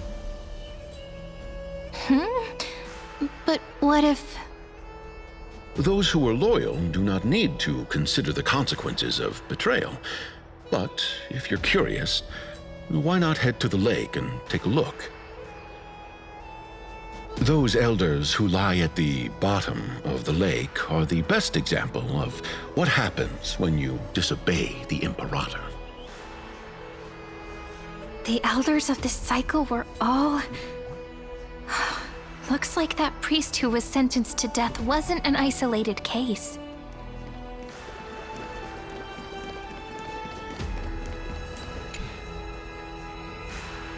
Speaker 2: But what if...
Speaker 17: Those who are loyal do not need to consider the consequences of betrayal. But if you're curious, why not head to the lake and take a look? Those elders who lie at the bottom of the lake are the best example of what happens when you disobey the Imperator.
Speaker 2: The elders of this cycle were all... Looks like that priest who was sentenced to death wasn't an isolated case.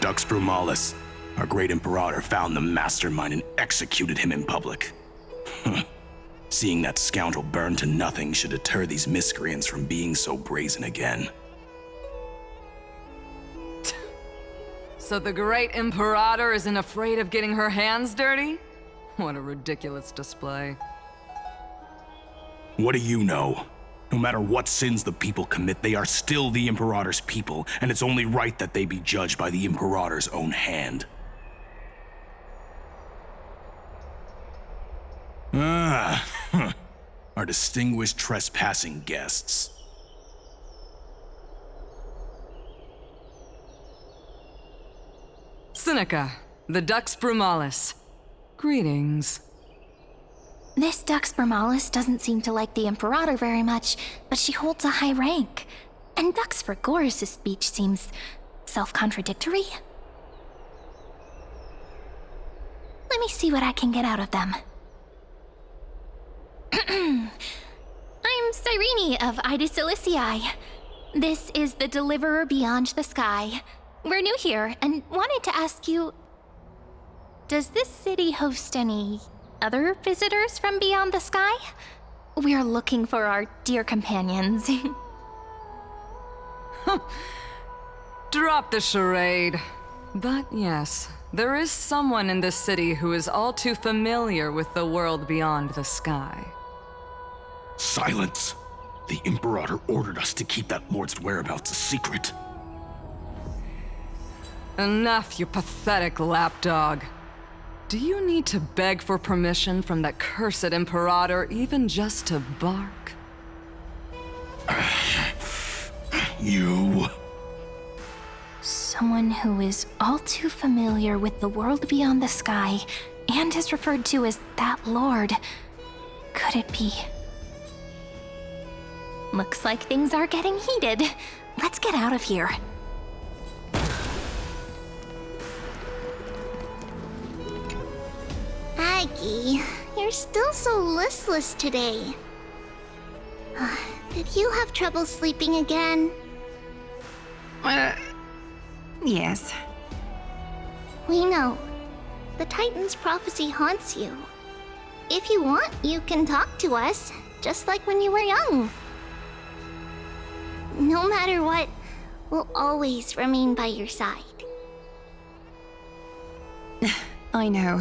Speaker 15: Dux Brumalis, our great Imperator, found the mastermind and executed him in public. Seeing that scoundrel burn to nothing should deter these miscreants from being so brazen again.
Speaker 10: So the great Imperator isn't afraid of getting her hands dirty? What a ridiculous display.
Speaker 15: What do you know? No matter what sins the people commit, they are still the Imperator's people, and it's only right that they be judged by the Imperator's own hand. Our distinguished trespassing guests.
Speaker 10: Seneca, the Dux Brumalis. Greetings.
Speaker 2: This Dux Vermalis doesn't seem to like the Imperator very much, but she holds a high rank. And Dux Vergoris' speech seems self-contradictory. Let me see what I can get out of them. I'm Cyrene of Ida Silicii. This is the Deliverer Beyond the Sky. We're new here and wanted to ask you, does this city host any other visitors from beyond the sky? We're looking for our dear companions.
Speaker 10: Drop the charade. But yes, there is someone in this city who is all too familiar with the world beyond the sky.
Speaker 13: Silence! The Imperator ordered us to keep that lord's whereabouts a secret.
Speaker 10: Enough, you pathetic lapdog. Do you need to beg for permission from that cursed Imperator even just to bark?
Speaker 13: You...
Speaker 2: Someone who is all too familiar with the world beyond the sky and is referred to as that lord. Could it be? Looks like things are getting heated. Let's get out of here.
Speaker 7: Aggie, you're still so listless today. Did you have trouble sleeping again?
Speaker 18: Yes.
Speaker 7: We know. The Titan's prophecy haunts you. If you want, you can talk to us, just like when you were young. No matter what, we'll always remain by your side.
Speaker 18: I know.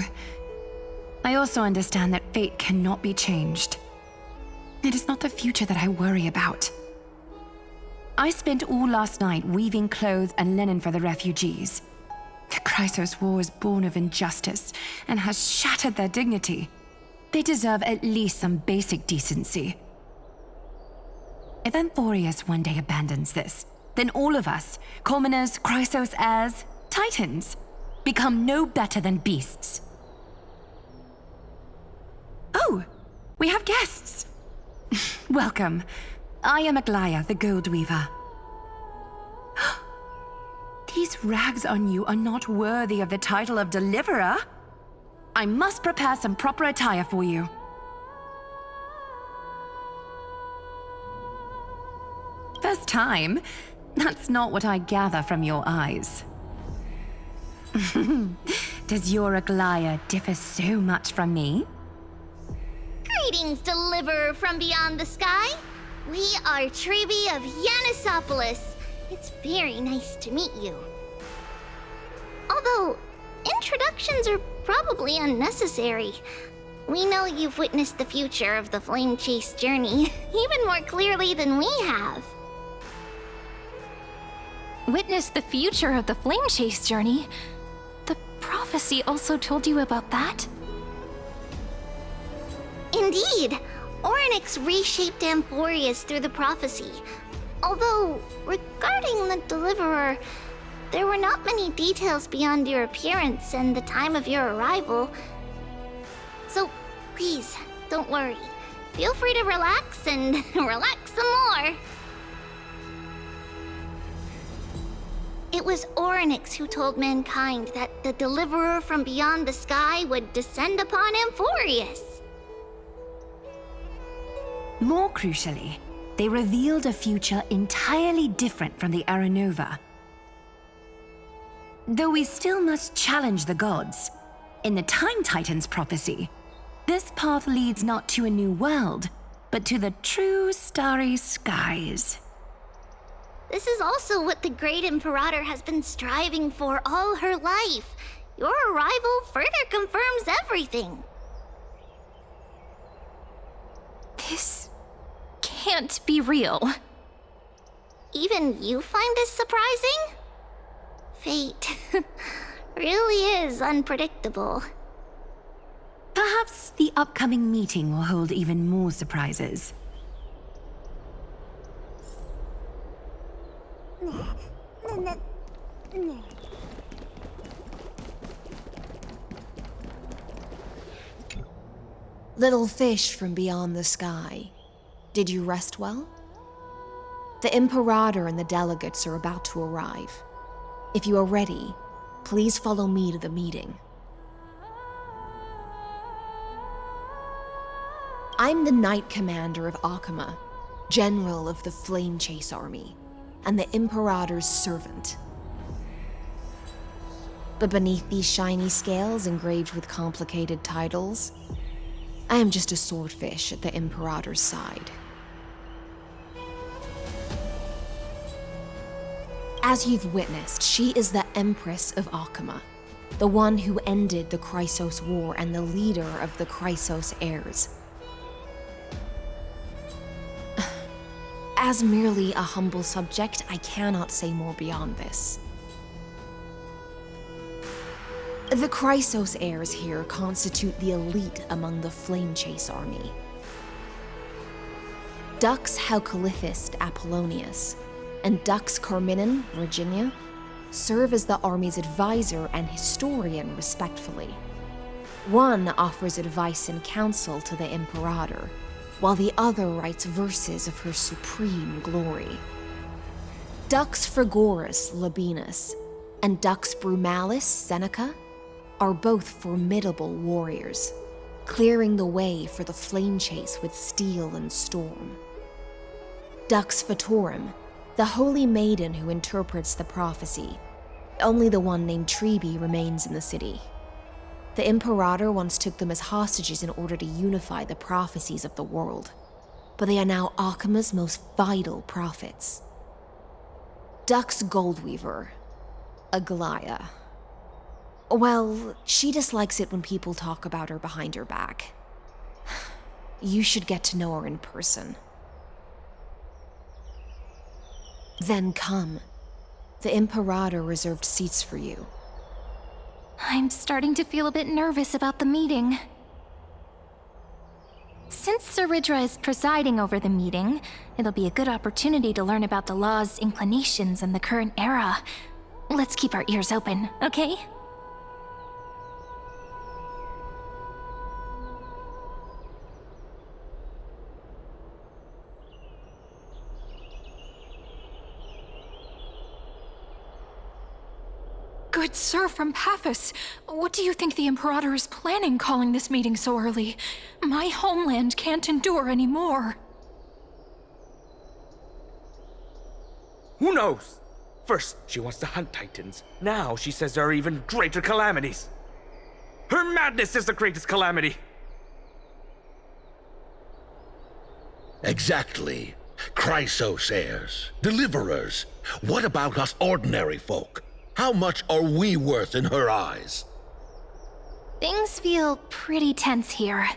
Speaker 18: I also understand that fate cannot be changed. It is not the future that I worry about. I spent all last night weaving clothes and linen for the refugees. The Chrysos War is born of injustice and has shattered their dignity. They deserve at least some basic decency. If Amphorius one day abandons this, then all of us, commoners, Chrysos heirs, Titans, become no better than beasts. Oh, we have guests. Welcome. I am Aglaya, the Gold Weaver. These rags on you are not worthy of the title of Deliverer. I must prepare some proper attire for you. First time? That's not what I gather from your eyes. Does your Aglaya differ so much from me?
Speaker 7: Greetings, Deliverer from beyond the sky. We are Trebi of Yanisopolis. It's very nice to meet you. Although, introductions are probably unnecessary. We know you've witnessed the future of the Flame Chase journey even more clearly than we have.
Speaker 2: Witness the future of the Flame Chase journey? The prophecy also told you about that?
Speaker 7: Indeed! Orynyx reshaped Amphorius through the prophecy. Although, regarding the Deliverer, there were not many details beyond your appearance and the time of your arrival. So, please, don't worry. Feel free to relax and relax some more. It was Orynyx who told mankind that the Deliverer from beyond the sky would descend upon Amphorius.
Speaker 18: More crucially, they revealed a future entirely different from the Aranova. Though we still must challenge the gods, in the Time Titan's prophecy, this path leads not to a new world, but to the true starry skies.
Speaker 7: This is also what the Great Imperator has been striving for all her life. Your arrival further confirms everything.
Speaker 2: This can't be real.
Speaker 7: Even you find this surprising? Fate really is unpredictable.
Speaker 18: Perhaps the upcoming meeting will hold even more surprises.
Speaker 9: Little fish from beyond the sky, did you rest well? The Imperator and the delegates are about to arrive. If you are ready, please follow me to the meeting. I'm the Knight Commander of Akama, General of the Flame Chase Army, and the Imperator's servant. But beneath these shiny scales engraved with complicated titles, I am just a swordfish at the Imperator's side. As you've witnessed, she is the Empress of Akama, the one who ended the Chrysos War and the leader of the Chrysos heirs. As merely a humble subject, I cannot say more beyond this. The Chrysos heirs here constitute the elite among the Flame Chase army. Dux Haucalithist Apollonius and Dux Carminin Virginia serve as the army's advisor and historian, respectively. One offers advice and counsel to the Imperator, while the other writes verses of her supreme glory. Dux Frigoris Labienus and Dux Brumalis Seneca are both formidable warriors, clearing the way for the flame chase with steel and storm. Dux Fatorum, the holy maiden who interprets the prophecy, only the one named Trebi remains in the city. The Imperator once took them as hostages in order to unify the prophecies of the world, but they are now Akama's most vital prophets. Dux Goldweaver, Aglaya. Well, she dislikes it when people talk about her behind her back. You should get to know her in person. Then come. The Imperator reserved seats for you.
Speaker 2: I'm starting to feel a bit nervous about the meeting. Since Saridra is presiding over the meeting, it'll be a good opportunity to learn about the law's inclinations and the current era. Let's keep our ears open, okay?
Speaker 19: Good sir from Paphos, what do you think the Imperator is planning calling this meeting so early? My homeland can't endure anymore.
Speaker 20: Who knows? First, she wants to hunt Titans. Now she says there are even greater calamities. Her madness is the greatest calamity.
Speaker 17: Exactly. Chrysos heirs, deliverers. What about us ordinary folk? How much are we worth in her eyes?
Speaker 2: Things feel pretty tense here.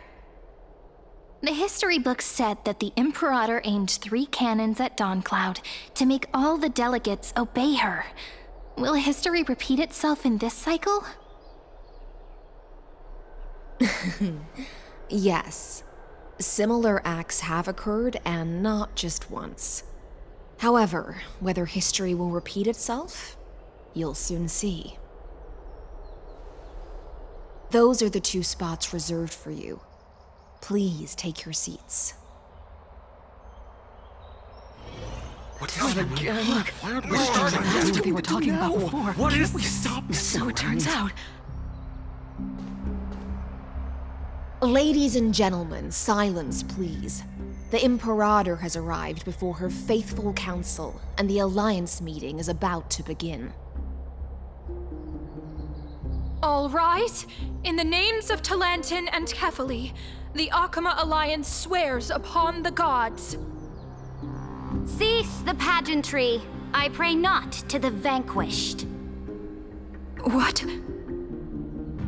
Speaker 2: The history books said that the Imperator aimed 3 cannons at Dawncloud to make all the delegates obey her. Will history repeat itself in this cycle?
Speaker 9: Yes. Similar acts have occurred, and not just once. However, whether history will repeat itself, you'll soon see. Those are the 2 spots reserved for you. Please take your seats.
Speaker 20: What's happening again?
Speaker 19: Why aren't we starting? That's what they were talking about before.
Speaker 20: What is
Speaker 19: we stop? So it turns out.
Speaker 9: Ladies and gentlemen, silence, please. The Imperator has arrived before her faithful council, and the Alliance meeting is about to begin.
Speaker 19: All rise. In the names of Talantin and Kefali, the Akama Alliance swears upon the gods.
Speaker 11: Cease the pageantry. I pray not to the vanquished.
Speaker 19: What?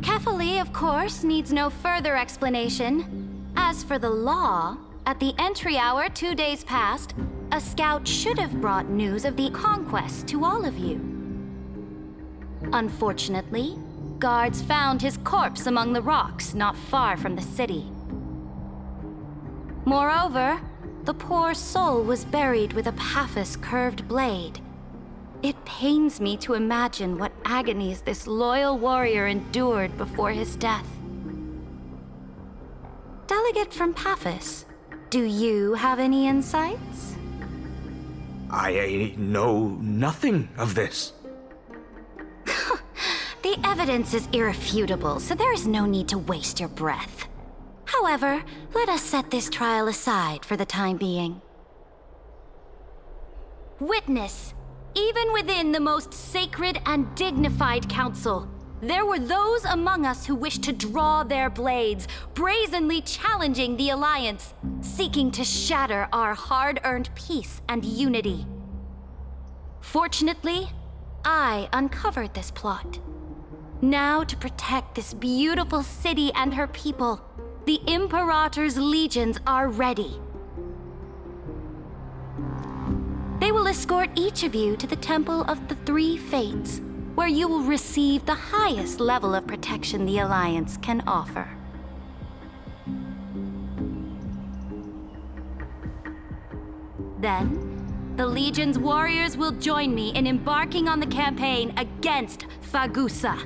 Speaker 11: Kefali, of course, needs no further explanation. As for the law, at the entry hour 2 days past, a scout should have brought news of the conquest to all of you. Unfortunately, guards found his corpse among the rocks not far from the city. Moreover, the poor soul was buried with a Paphos curved blade. It pains me to imagine what agonies this loyal warrior endured before his death. Delegate from Paphos, do you have any insights?
Speaker 20: I know nothing of this.
Speaker 11: The evidence is irrefutable, so there is no need to waste your breath. However, let us set this trial aside for the time being. Witness, even within the most sacred and dignified council, there were those among us who wished to draw their blades, brazenly challenging the Alliance, seeking to shatter our hard-earned peace and unity. Fortunately, I uncovered this plot. Now, to protect this beautiful city and her people, the Imperator's legions are ready. They will escort each of you to the Temple of the Three Fates, where you will receive the highest level of protection the Alliance can offer. Then, the Legion's warriors will join me in embarking on the campaign against Fagusa.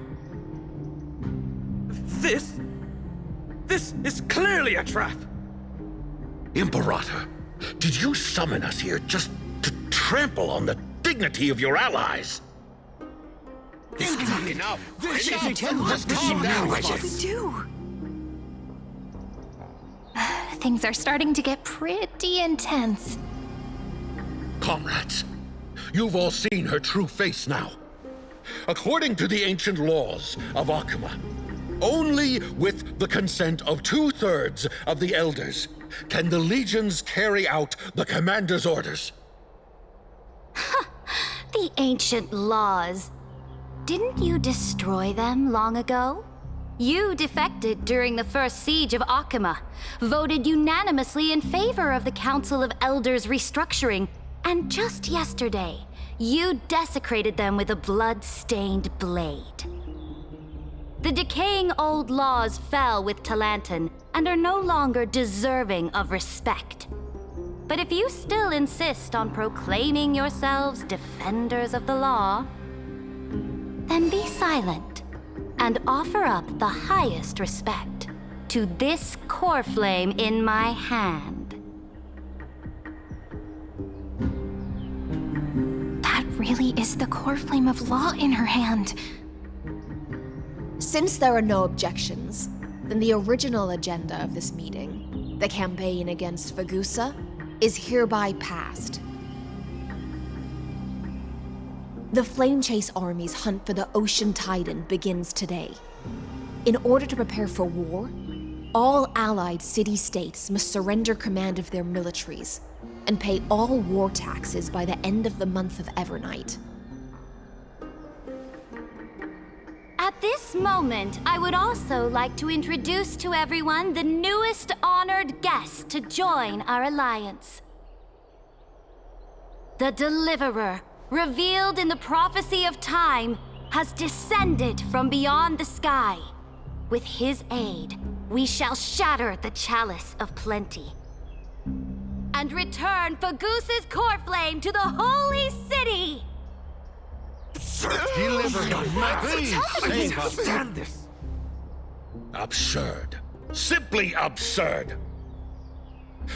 Speaker 20: This is clearly a trap!
Speaker 17: Imperator, did you summon us here just to trample on the dignity of your allies? Enough!
Speaker 14: This
Speaker 17: Enough!
Speaker 14: isn't just calm down,
Speaker 19: What should we do? Things are starting to get pretty intense.
Speaker 17: Comrades, you've all seen her true face now. According to the ancient laws of Akuma, only with the consent of 2/3 of the elders can the legions carry out the commander's orders.
Speaker 11: The ancient laws. Didn't you destroy them long ago? You defected during the first siege of Akuma, voted unanimously in favor of the Council of Elders restructuring, and just yesterday, you desecrated them with a blood-stained blade. The decaying old laws fell with Talanton and are no longer deserving of respect. But if you still insist on proclaiming yourselves defenders of the law, then be silent and offer up the highest respect to this core flame in my hand.
Speaker 19: That really is the core flame of law in her hand.
Speaker 9: Since there are no objections, then the original agenda of this meeting, the campaign against Fagusa, is hereby passed. The Flame Chase Army's hunt for the Ocean Titan begins today. In order to prepare for war, all allied city-states must surrender command of their militaries and pay all war taxes by the end of the month of Evernight.
Speaker 11: At this moment, I would also like to introduce to everyone the newest honored guest to join our alliance. The Deliverer, revealed in the prophecy of time, has descended from beyond the sky. With his aid, we shall shatter the chalice of plenty and return Fagusa's core flame to the holy city!
Speaker 17: Deliver him, please.
Speaker 20: I can't stand this.
Speaker 17: Absurd. Simply absurd.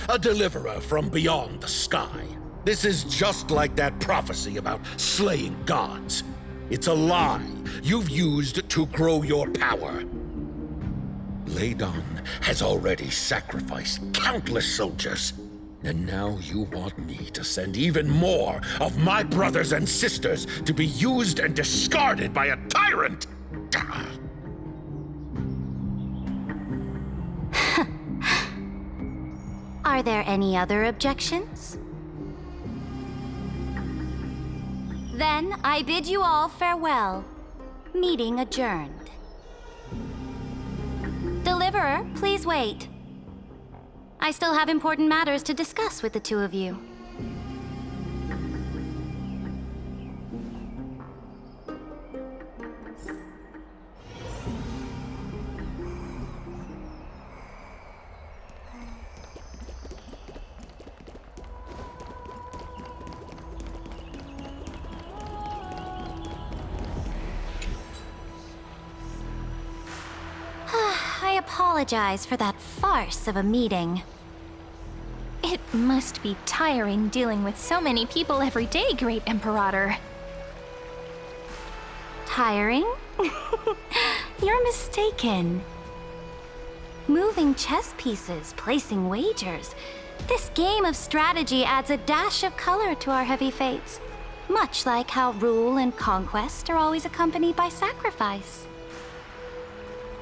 Speaker 17: A deliverer from beyond the sky. This is just like that prophecy about slaying gods. It's a lie you've used to grow your power. Ladon has already sacrificed countless soldiers. And now you want me to send even more of my brothers and sisters to be used and discarded by a tyrant?
Speaker 11: Are there any other objections? Then I bid you all farewell. Meeting adjourned. Deliverer, please wait. I still have important matters to discuss with the two of you. I I apologize for that farce of a meeting.
Speaker 2: It must be tiring dealing with so many people every day, Great Imperator.
Speaker 11: Tiring? You're mistaken. Moving chess pieces, placing wagers. This game of strategy adds a dash of color to our heavy fates, much like how rule and conquest are always accompanied by sacrifice.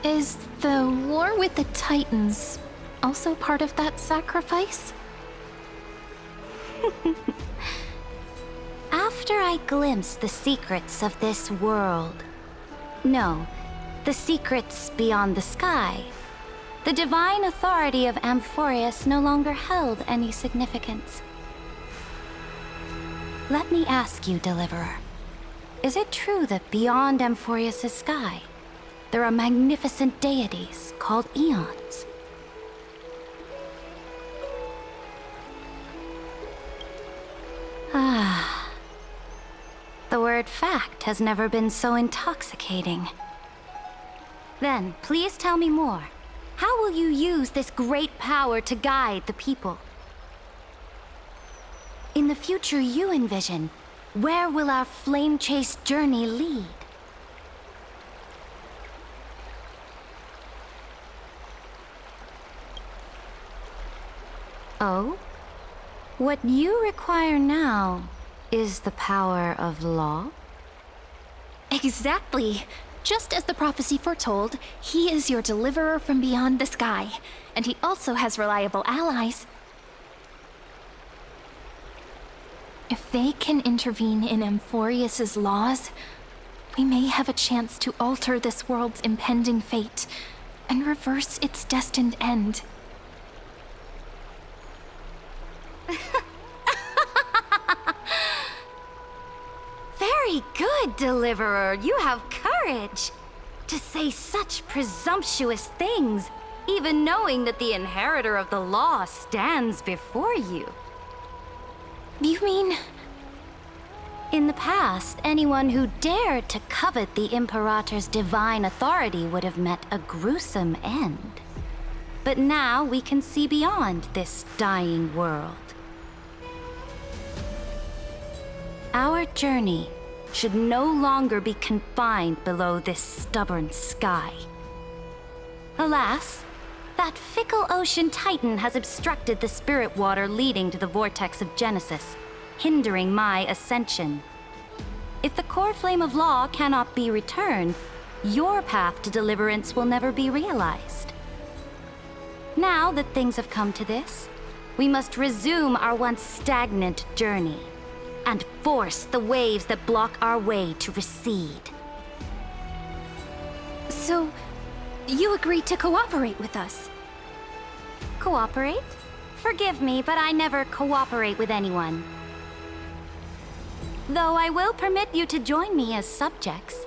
Speaker 2: Is the war with the Titans also part of that sacrifice?
Speaker 11: After I glimpse the secrets of this world, no, the secrets beyond the sky, the divine authority of Amphorius no longer held any significance. Let me ask you, Deliverer, is it true that beyond Amphorius' sky, there are magnificent deities called Eons? Ah. The word fact has never been so intoxicating. Then, please tell me more. How will you use this great power to guide the people? In the future you envision, where will our flame chase journey lead? Oh? What you require now is the power of law?
Speaker 2: Exactly. Just as the prophecy foretold, he is your deliverer from beyond the sky, and he also has reliable allies. If they can intervene in Amphorius' laws, we may have a chance to alter this world's impending fate and reverse its destined end.
Speaker 11: Very good, Deliverer. You have courage to say such presumptuous things, even knowing that the inheritor of the law stands before you.
Speaker 2: You mean?
Speaker 11: In the past, anyone who dared to covet the Imperator's divine authority would have met a gruesome end. But now we can see beyond this dying world. Our journey should no longer be confined below this stubborn sky. Alas, that fickle ocean titan has obstructed the spirit water leading to the vortex of Genesis, hindering my ascension. If the core flame of law cannot be returned, your path to deliverance will never be realized. Now that things have come to this, we must resume our once stagnant journey and force the waves that block our way to recede.
Speaker 2: So, you agreed to cooperate with us?
Speaker 11: Cooperate? Forgive me, but I never cooperate with anyone. Though I will permit you to join me as subjects,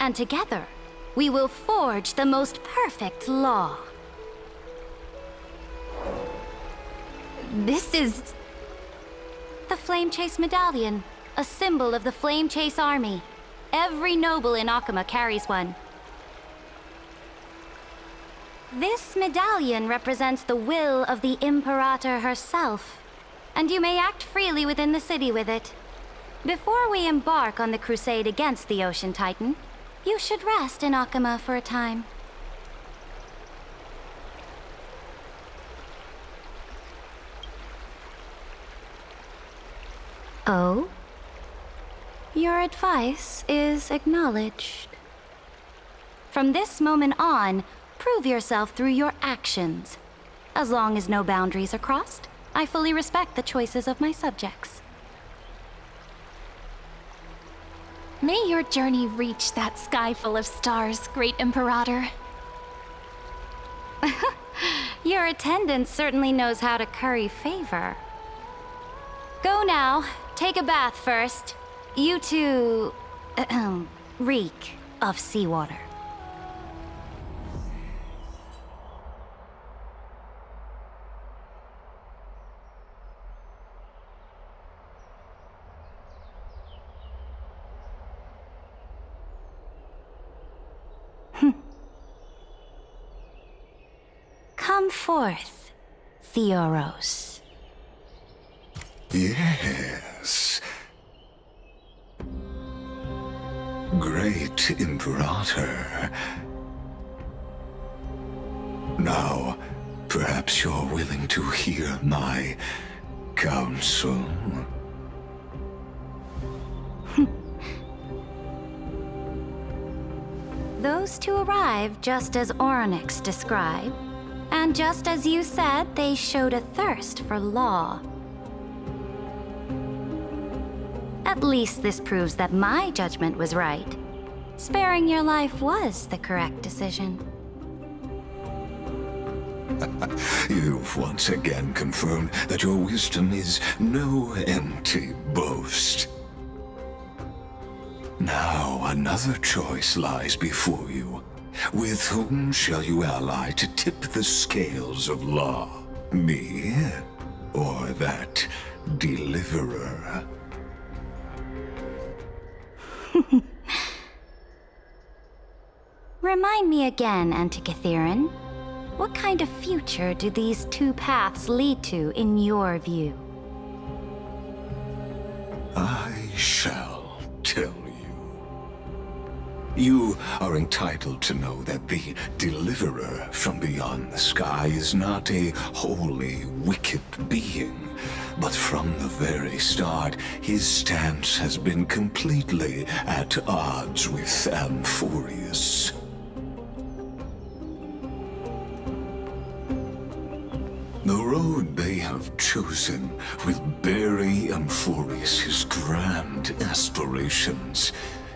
Speaker 11: and together, we will forge the most perfect law.
Speaker 2: This is...
Speaker 11: The Flame Chase Medallion, a symbol of the Flame Chase Army. Every noble in Akama carries one. This medallion represents the will of the Imperator herself, and you may act freely within the city with it. Before we embark on the crusade against the Ocean Titan, you should rest in Akama for a time. Oh? Your advice is acknowledged. From this moment on, prove yourself through your actions. As long as no boundaries are crossed, I fully respect the choices of my subjects.
Speaker 2: May your journey reach that sky full of stars, Great Imperator.
Speaker 11: Your attendant certainly knows how to curry favor. Go now. Take a bath first. You two... reek of seawater. Come forth, Theoros.
Speaker 6: Yes. Great Imperator. Now, perhaps you're willing to hear my counsel.
Speaker 11: Those two arrived just as Onyx described, and just as you said, they showed a thirst for law. At least this proves that my judgment was right. Sparing your life was the correct decision.
Speaker 6: You've once again confirmed that your wisdom is no empty boast. Now another choice lies before you. With whom shall you ally to tip the scales of law? Me, or that deliverer?
Speaker 11: Remind me again, Antikytheron. What kind of future do these two paths lead to in your view?
Speaker 6: I shall tell you. You are entitled to know that the deliverer from beyond the sky is not a wholly wicked being. But from the very start, his stance has been completely at odds with Amphorius. The road they have chosen will bury Amphorius' grand aspirations.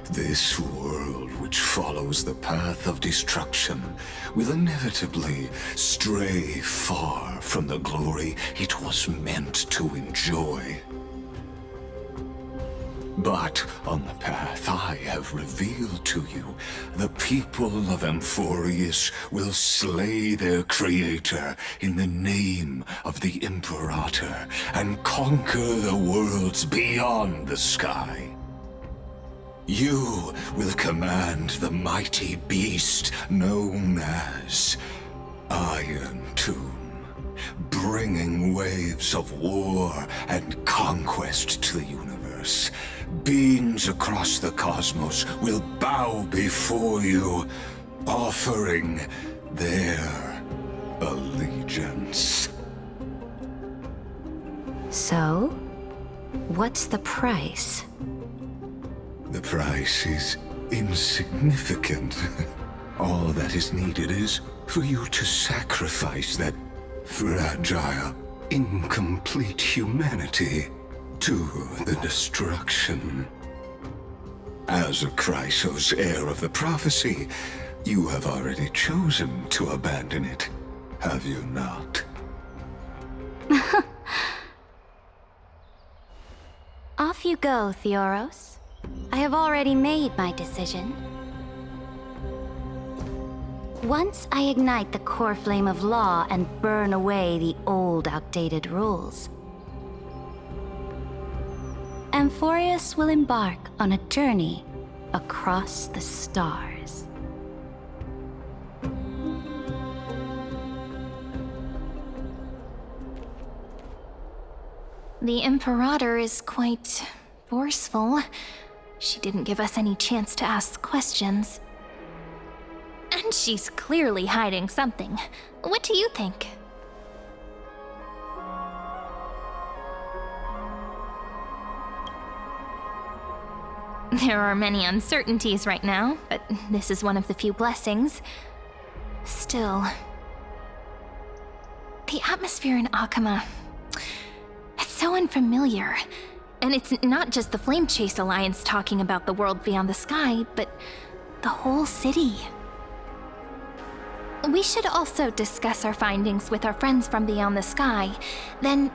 Speaker 6: This world, which follows the path of destruction, will inevitably stray far from the glory it was meant to enjoy. But on the path I have revealed to you, the people of Amphorius will slay their creator in the name of the Imperator and conquer the worlds beyond the sky. You will command the mighty beast known as Irontomb, bringing waves of war and conquest to the universe. Beings across the cosmos will bow before you, offering their allegiance.
Speaker 11: So, what's the price?
Speaker 6: The price is insignificant. All that is needed is for you to sacrifice that fragile, incomplete humanity to the destruction. As a Chrysos, heir of the prophecy, you have already chosen to abandon it, have you not?
Speaker 11: Off you go, Theoros. I have already made my decision. Once I ignite the core flame of law and burn away the old, outdated rules, Amphorius will embark on a journey across the stars.
Speaker 2: The Imperator is quite forceful. She didn't give us any chance to ask questions. And she's clearly hiding something. What do you think? There are many uncertainties right now, but this is one of the few blessings. Still, the atmosphere in Akama, it's so unfamiliar. And it's not just the Flame Chase Alliance talking about the world beyond the sky, but the whole city. We should also discuss our findings with our friends from beyond the sky. Then...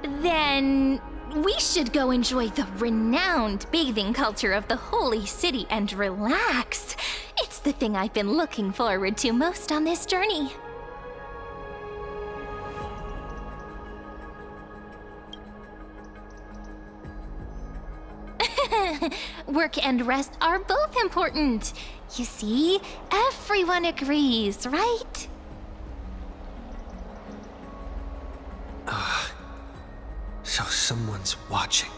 Speaker 2: Then we should go enjoy the renowned bathing culture of the holy city and relax. It's the thing I've been looking forward to most on this journey. Work and rest are both important. You see? Everyone agrees, right?
Speaker 3: So someone's watching.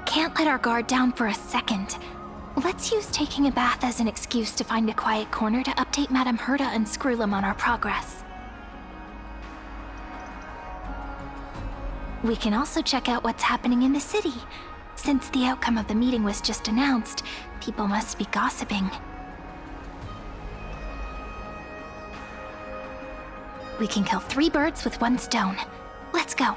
Speaker 2: Can't let our guard down for a second. Let's use taking a bath as an excuse to find a quiet corner to update Madame Herta and Screwlum on our progress. We can also check out what's happening in the city. Since the outcome of the meeting was just announced, people must be gossiping. We can kill 3 birds with 1 stone. Let's go.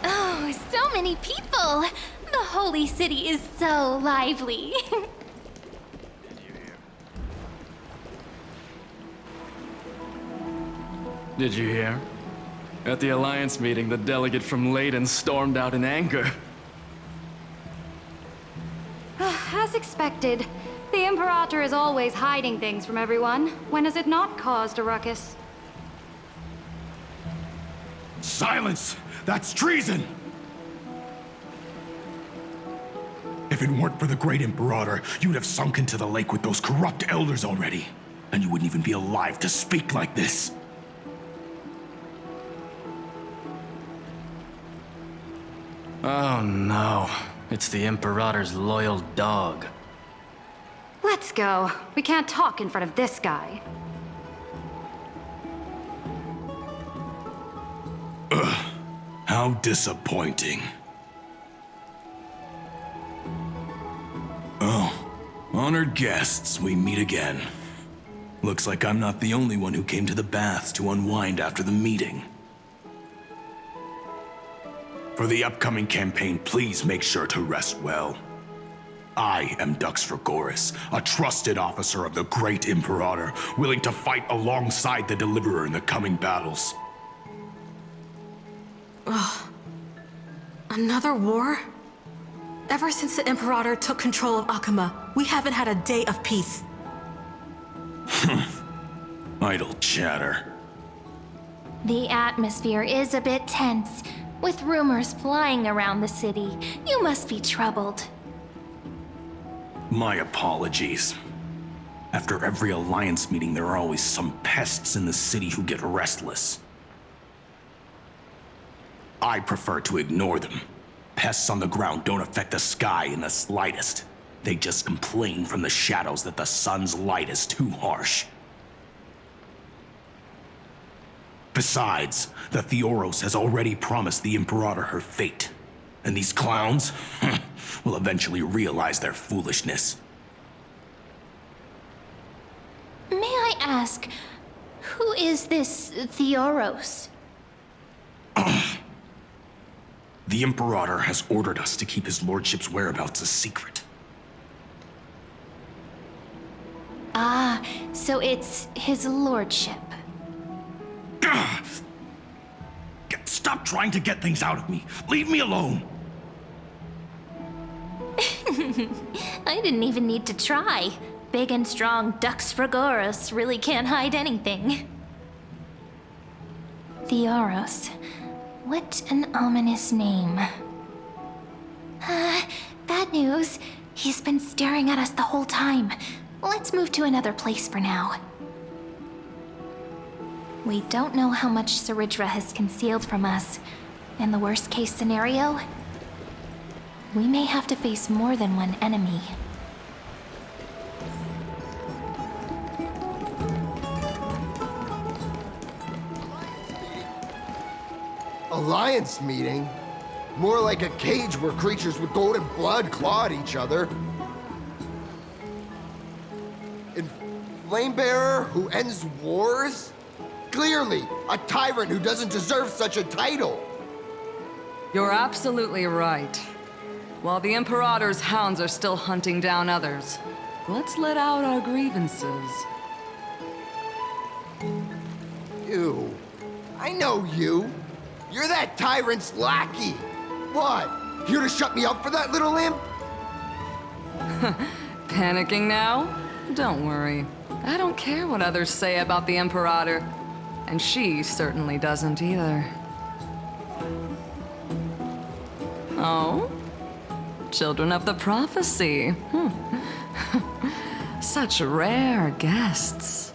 Speaker 2: Oh, so many people! The holy city is so lively.
Speaker 1: Did you hear? At the Alliance meeting, the delegate from Leyden stormed out in anger.
Speaker 11: As expected, the Imperator is always hiding things from everyone. When has it not caused a ruckus?
Speaker 13: Silence! That's treason! If it weren't for the great Imperator, you'd have sunk into the lake with those corrupt elders already. And you wouldn't even be alive to speak like this.
Speaker 1: Oh no, it's the Imperator's loyal dog.
Speaker 11: Let's go. We can't talk in front of this guy.
Speaker 13: How disappointing. Oh, honored guests, we meet again. Looks like I'm not the only one who came to the baths to unwind after the meeting. For the upcoming campaign, please make sure to rest well. I am Dux Fragoris, a trusted officer of the great Imperator, willing to fight alongside the Deliverer in the coming battles.
Speaker 16: Ugh. Another war? Ever since the Imperator took control of Akama, we haven't had a day of peace.
Speaker 13: Idle chatter.
Speaker 2: The atmosphere is a bit tense, with rumors flying around the city. You must be troubled.
Speaker 13: My apologies. After every Alliance meeting, there are always some pests in the city who get restless. I prefer to ignore them. Pests on the ground don't affect the sky in the slightest. They just complain from the shadows that the sun's light is too harsh. Besides, the Theoros has already promised the Imperator her fate. And these clowns will eventually realize their foolishness.
Speaker 2: May I ask, who is this Theoros?
Speaker 13: The Imperator has ordered us to keep his lordship's whereabouts a secret.
Speaker 2: Ah, so it's his lordship.
Speaker 13: Stop trying to get things out of me. Leave me alone.
Speaker 2: I didn't even need to try. Big and strong Dux Fragoris really can't hide anything. Theoros. What an ominous name. Bad news. He's been staring at us the whole time. Let's move to another place for now. We don't know how much Saridra has concealed from us. In the worst case scenario, we may have to face more than one enemy.
Speaker 21: Alliance meeting? More like a cage where creatures with golden blood claw at each other. And Flamebearer who ends wars? Clearly, a tyrant who doesn't deserve such a title.
Speaker 10: You're absolutely right. While the Imperator's hounds are still hunting down others, let's let out our grievances.
Speaker 21: You. I know you. You're that tyrant's lackey. What? Here to shut me up for that little imp?
Speaker 10: Panicking now? Don't worry. I don't care what others say about the Imperator. And she certainly doesn't either. Oh? Children of the Prophecy. Such rare guests.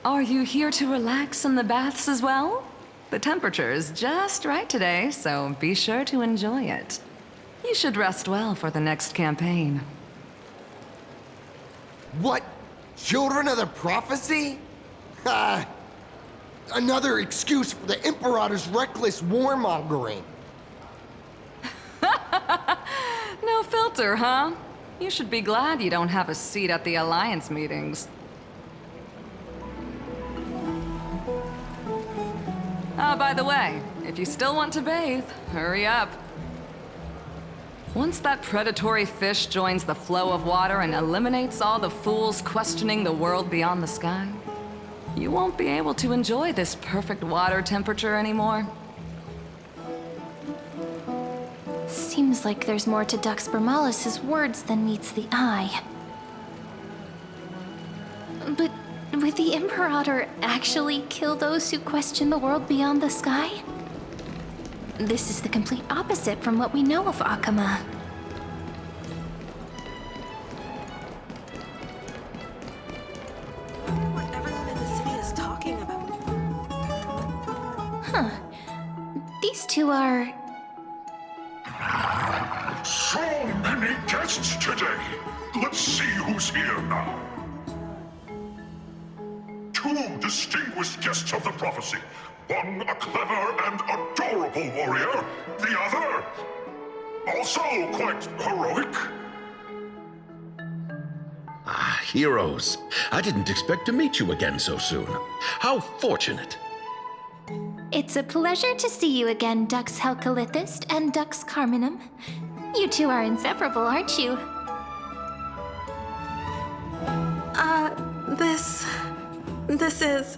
Speaker 10: Are you here to relax in the baths as well? The temperature is just right today, so be sure to enjoy it. You should rest well for the next campaign.
Speaker 21: What? Children of the Prophecy? Another excuse for the Imperator's reckless warmongering.
Speaker 10: No filter, huh? You should be glad you don't have a seat at the Alliance meetings. By the way, if you still want to bathe, hurry up. Once that predatory fish joins the flow of water and eliminates all the fools questioning the world beyond the sky, you won't be able to enjoy this perfect water temperature anymore.
Speaker 2: Seems like there's more to Dux Bermalis' words than meets the eye. But would the Imperator actually kill those who question the world beyond the sky? This is the complete opposite from what we know of Akama.
Speaker 16: What everyone in the city is talking about.
Speaker 2: Huh. These two are...
Speaker 6: So many guests today. Let's see who's here now. Two distinguished guests of the prophecy. One a clever and adorable warrior, the other also quite heroic.
Speaker 17: Ah, heroes. I didn't expect to meet you again so soon. How fortunate.
Speaker 2: It's a pleasure to see you again, Dux Helcalithist and Dux Carminum. You two are inseparable, aren't you?
Speaker 16: This is...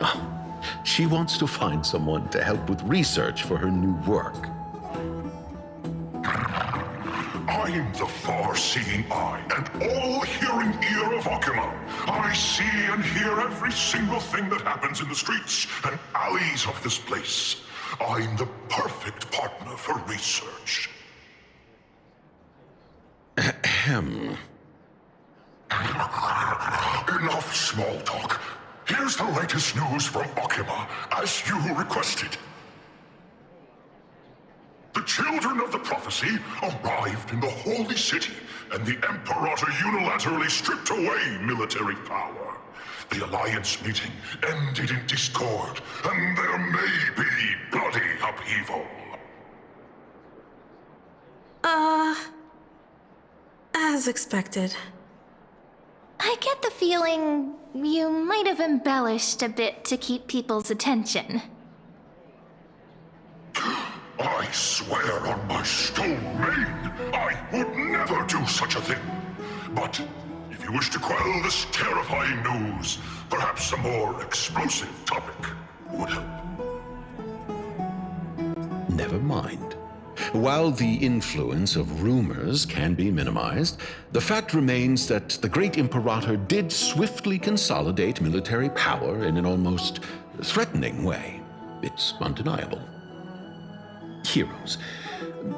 Speaker 17: Oh, she wants to find someone to help with research for her new work.
Speaker 6: I'm the far-seeing eye and all-hearing ear of Akama. I see and hear every single thing that happens in the streets and alleys of this place. I'm the perfect partner for research.
Speaker 17: Ahem.
Speaker 6: Enough small talk. Here's the latest news from Akama, as you requested. The children of the prophecy arrived in the holy city, and the Imperator unilaterally stripped away military power. The Alliance meeting ended in discord, and there may be bloody upheaval.
Speaker 16: As expected.
Speaker 2: I get the feeling you might have embellished a bit to keep people's attention.
Speaker 6: I swear on my stone mane, I would never do such a thing. But if you wish to quell this terrifying news, perhaps a more explosive topic would help.
Speaker 17: Never mind. While the influence of rumors can be minimized, the fact remains that the great Imperator did swiftly consolidate military power in an almost threatening way. It's undeniable. Heroes,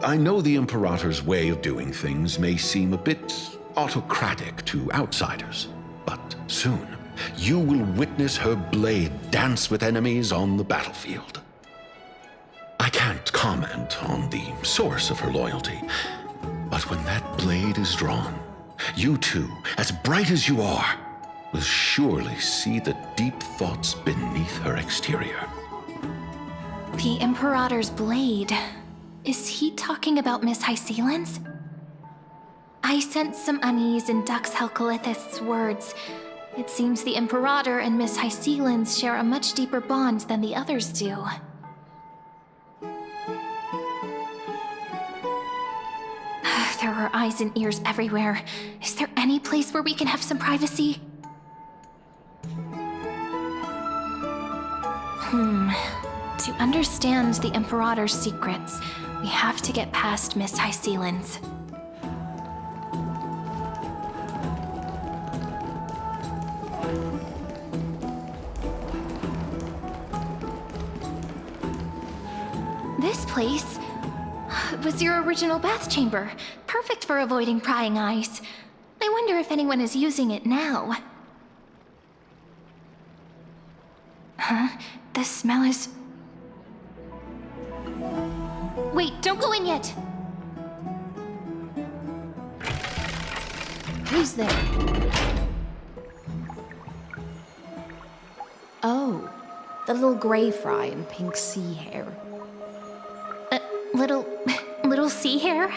Speaker 17: I know the Imperator's way of doing things may seem a bit autocratic to outsiders, but soon you will witness her blade dance with enemies on the battlefield. I can't comment on the source of her loyalty, but when that blade is drawn, you two, as bright as you are, will surely see the deep thoughts beneath her exterior.
Speaker 2: The Imperator's blade. Is he talking about Miss Hysealin's? I sense some unease in Dux Helcalithist's words. It seems the Imperator and Miss Hysealin's share a much deeper bond than the others do. There are eyes and ears everywhere. Is there any place where we can have some privacy? To understand the Imperator's secrets, we have to get past Miss Hysealin's. place. It was your original bath chamber, perfect for avoiding prying eyes. I wonder if anyone is using it now. Huh? The smell is... Wait, don't go in yet!
Speaker 9: Who's there? Oh, the little gray fry in pink sea hair.
Speaker 2: Little sea hair?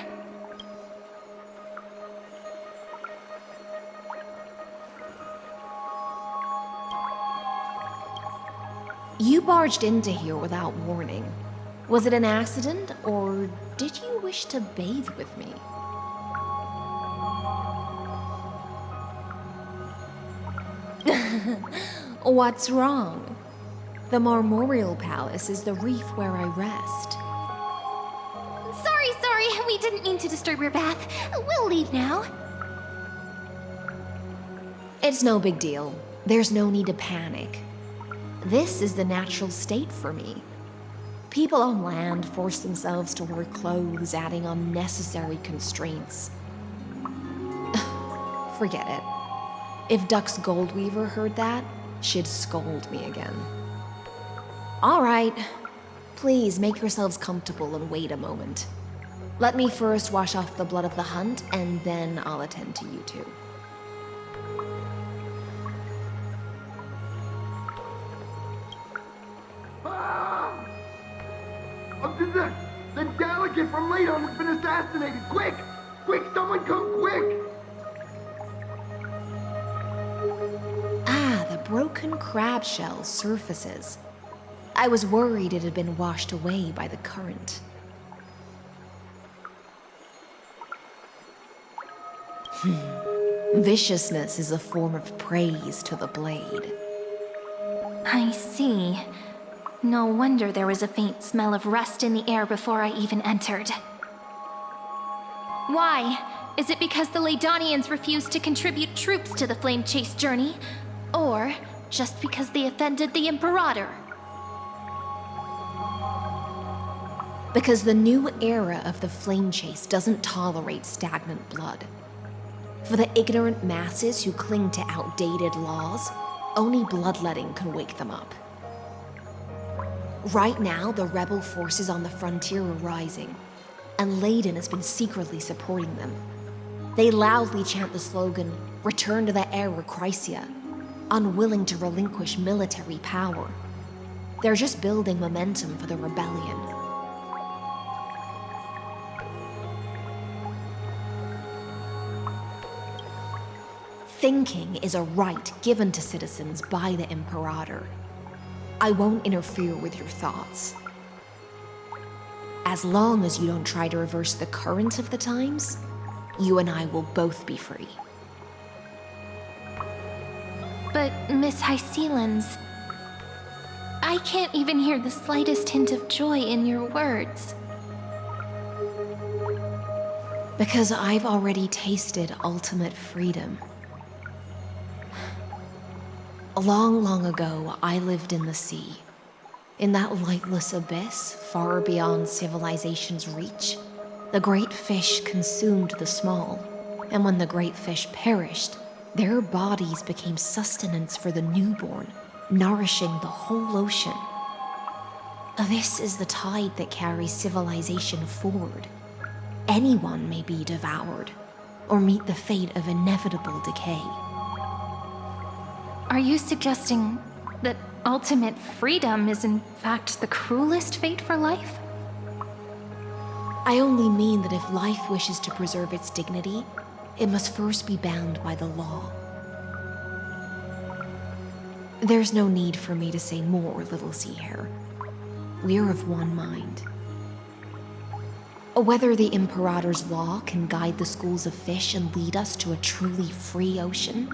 Speaker 9: You barged into here without warning. Was it an accident, or did you wish to bathe with me? What's wrong? The Marmoreal Palace is the reef where I rest.
Speaker 2: Sorry, we didn't mean to disturb your bath. We'll leave now.
Speaker 9: It's no big deal. There's no need to panic. This is the natural state for me. People on land force themselves to wear clothes, adding unnecessary constraints. Forget it. If Duck's Goldweaver heard that, she'd scold me again. All right. Please make yourselves comfortable and wait a moment. Let me first wash off the blood of the hunt, and then I'll attend to you two.
Speaker 21: The delegate from Ladon has been assassinated! Quick! Quick, someone come quick!
Speaker 9: Ah, the broken crab shell surfaces. I was worried it had been washed away by the current. Viciousness is a form of praise to the blade.
Speaker 2: I see. No wonder there was a faint smell of rust in the air before I even entered. Why? Is it because the Ladonians refused to contribute troops to the Flame Chase journey? Or just because they offended the Imperator?
Speaker 9: Because the new era of the Flame Chase doesn't tolerate stagnant blood. For the ignorant masses who cling to outdated laws, only bloodletting can wake them up. Right now, the rebel forces on the frontier are rising, and Ladon has been secretly supporting them. They loudly chant the slogan, "Return to the Era Chrysia," unwilling to relinquish military power. They're just building momentum for the rebellion. Thinking is a right given to citizens by the Imperator. I won't interfere with your thoughts. As long as you don't try to reverse the current of the times, you and I will both be free.
Speaker 2: But, Miss Hycelens, I can't even hear the slightest hint of joy in your words.
Speaker 9: Because I've already tasted ultimate freedom. Long, long ago, I lived in the sea. In that lightless abyss, far beyond civilization's reach, the great fish consumed the small. And when the great fish perished, their bodies became sustenance for the newborn, nourishing the whole ocean. This is the tide that carries civilization forward. Anyone may be devoured, or meet the fate of inevitable decay.
Speaker 2: Are you suggesting that ultimate freedom is in fact the cruelest fate for life?
Speaker 9: I only mean that if life wishes to preserve its dignity, it must first be bound by the law. There's no need for me to say more, little sea hare. We're of one mind. Whether the Imperator's law can guide the schools of fish and lead us to a truly free ocean,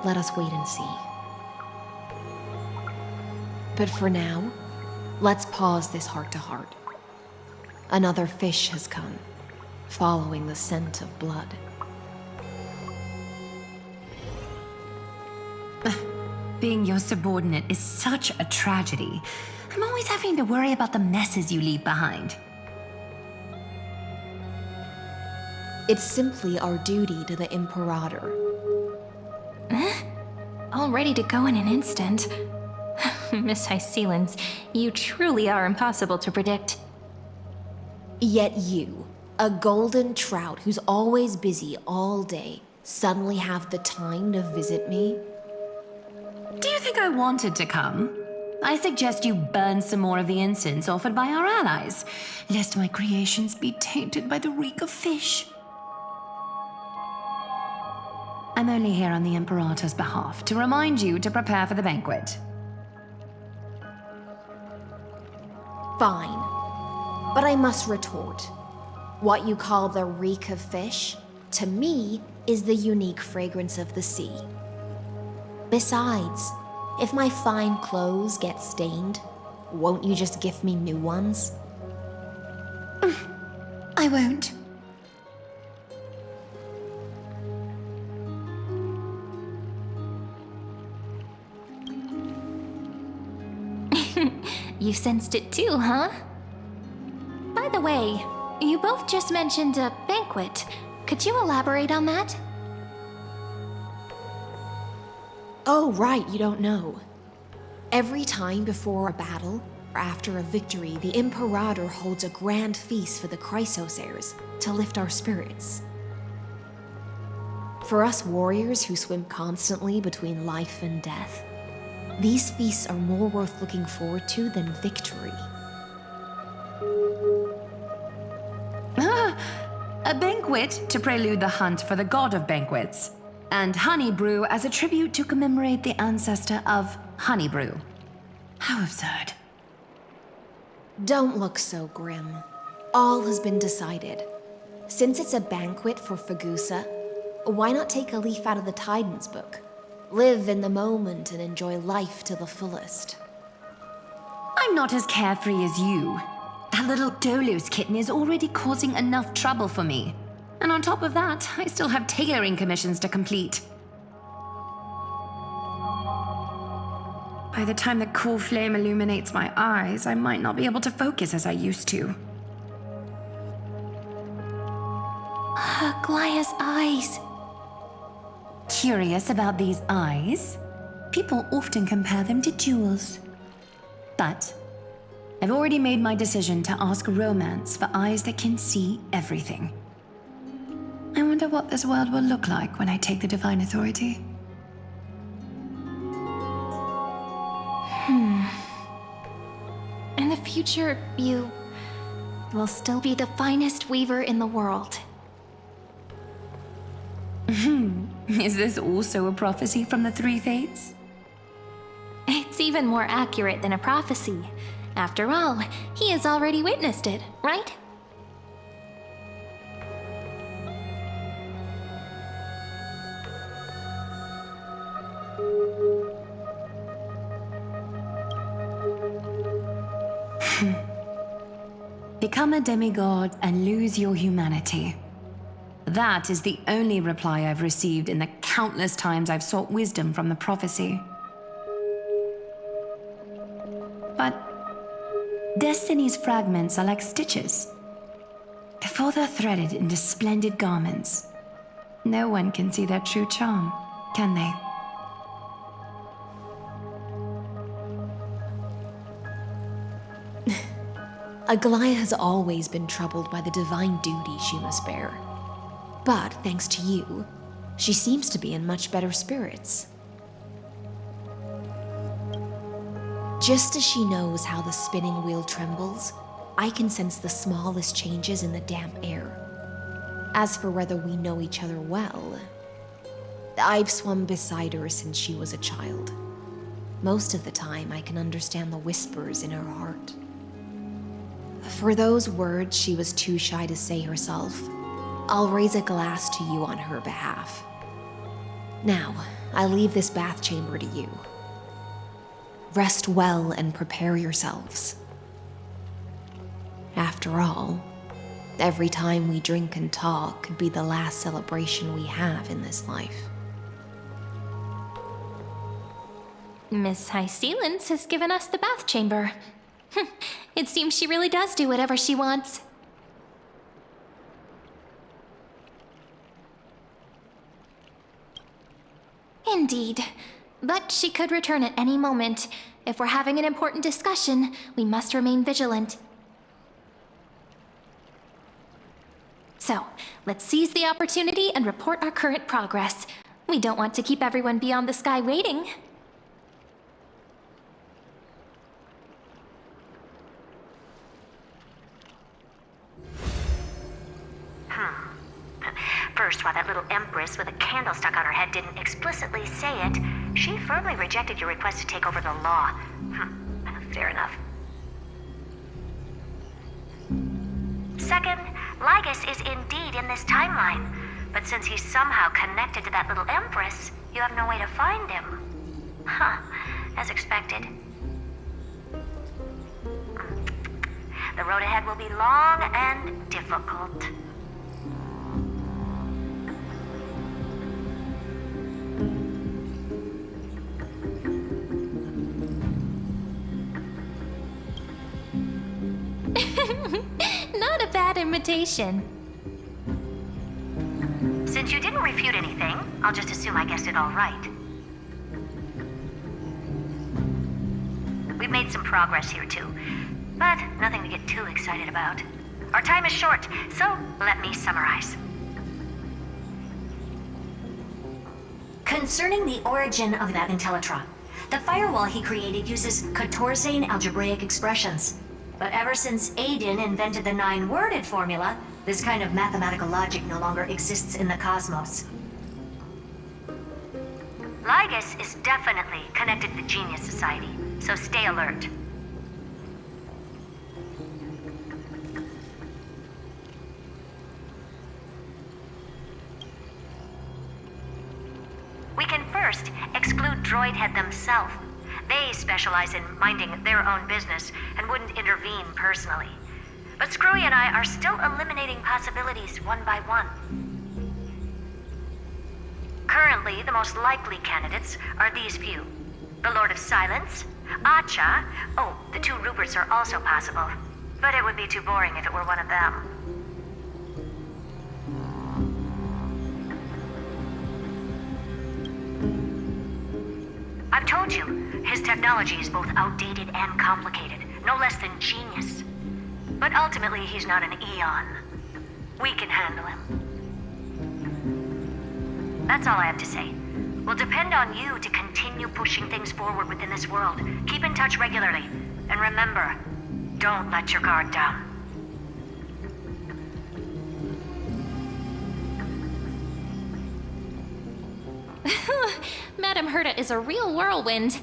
Speaker 9: let us wait and see. But for now, let's pause this heart-to-heart. Another fish has come, following the scent of blood.
Speaker 18: Being your subordinate is such a tragedy. I'm always having to worry about the messes you leave behind.
Speaker 9: It's simply our duty to the Imperator.
Speaker 2: All ready to go in an instant. Miss Hycelens, you truly are impossible to predict.
Speaker 9: Yet you, a golden trout who's always busy all day, suddenly have the time to visit me?
Speaker 18: Do you think I wanted to come? I suggest you burn some more of the incense offered by our allies, lest my creations be tainted by the reek of fish. I'm only here on the Imperator's behalf to remind you to prepare for the banquet.
Speaker 9: Fine. But I must retort. What you call the reek of fish, to me, is the unique fragrance of the sea. Besides, if my fine clothes get stained, won't you just gift me new ones?
Speaker 18: I won't.
Speaker 2: You sensed it too, huh? By the way, you both just mentioned a banquet. Could you elaborate on that?
Speaker 9: Oh, right, you don't know. Every time before a battle, or after a victory, the Imperator holds a grand feast for the Chrysos heirs to lift our spirits. For us warriors who swim constantly between life and death, these feasts are more worth looking forward to than victory.
Speaker 18: A banquet to prelude the hunt for the god of banquets, and honey brew as a tribute to commemorate the ancestor of honey brew. How absurd.
Speaker 9: Don't look so grim. All has been decided. Since it's a banquet for Fagusa, why not take a leaf out of the Titan's book? Live in the moment and enjoy life to the fullest.
Speaker 18: I'm not as carefree as you. That little Dolus kitten is already causing enough trouble for me. And on top of that, I still have tailoring commissions to complete. By the time the cool flame illuminates my eyes, I might not be able to focus as I used to.
Speaker 2: Glaya's eyes.
Speaker 18: Curious about these eyes? People often compare them to jewels. But I've already made my decision to ask romance for eyes that can see everything. I wonder what this world will look like when I take the divine authority.
Speaker 2: In the future, you will still be the finest weaver in the world.
Speaker 18: Is this also a prophecy from the Three Fates?
Speaker 2: It's even more accurate than a prophecy. After all, he has already witnessed it, right?
Speaker 18: Become a demigod and lose your humanity. That is the only reply I've received in the countless times I've sought wisdom from the prophecy. But Destiny's fragments are like stitches. Before they're threaded into splendid garments, no one can see their true charm, can they?
Speaker 9: Aglaya has always been troubled by the divine duty she must bear. But thanks to you, she seems to be in much better spirits. Just as she knows how the spinning wheel trembles, I can sense the smallest changes in the damp air. As for whether we know each other well, I've swum beside her since she was a child. Most of the time, I can understand the whispers in her heart. For those words she was too shy to say herself, I'll raise a glass to you on her behalf. Now, I leave this bath chamber to you. Rest well and prepare yourselves. After all, every time we drink and talk could be the last celebration we have in this life.
Speaker 2: Miss Hycelens has given us the bath chamber. It seems she really does do whatever she wants. Indeed. But she could return at any moment. If we're having an important discussion, we must remain vigilant. So, let's seize the opportunity and report our current progress. We don't want to keep everyone beyond the sky waiting.
Speaker 5: First, while that little empress with a candle stuck on her head didn't explicitly say it, she firmly rejected your request to take over the law. Fair enough. Second, Lygus is indeed in this timeline, but since he's somehow connected to that little empress, you have no way to find him. As expected. The road ahead will be long and difficult.
Speaker 2: Not a bad invitation.
Speaker 5: Since you didn't refute anything, I'll just assume I guessed it all right. We've made some progress here too, but nothing to get too excited about. Our time is short, so let me summarize. Concerning the origin of that Intellitron, the firewall he created uses Catorzane algebraic expressions. But ever since Aiden invented the 9-worded formula, this kind of mathematical logic no longer exists in the cosmos. Lygus is definitely connected to the Genius Society, so stay alert. We can first exclude Droidhead themselves. They specialize in minding their own business and wouldn't intervene personally. But Screwy and I are still eliminating possibilities one by one. Currently, the most likely candidates are these few. The Lord of Silence, Acha. Oh, the 2 Ruperts are also possible. But it would be too boring if it were one of them. I've told you, his technology is both outdated and complicated, no less than genius. But ultimately, he's not an Eon. We can handle him. That's all I have to say. We'll depend on you to continue pushing things forward within this world. Keep in touch regularly. And remember, don't let your guard down.
Speaker 2: Madame Herta is a real whirlwind.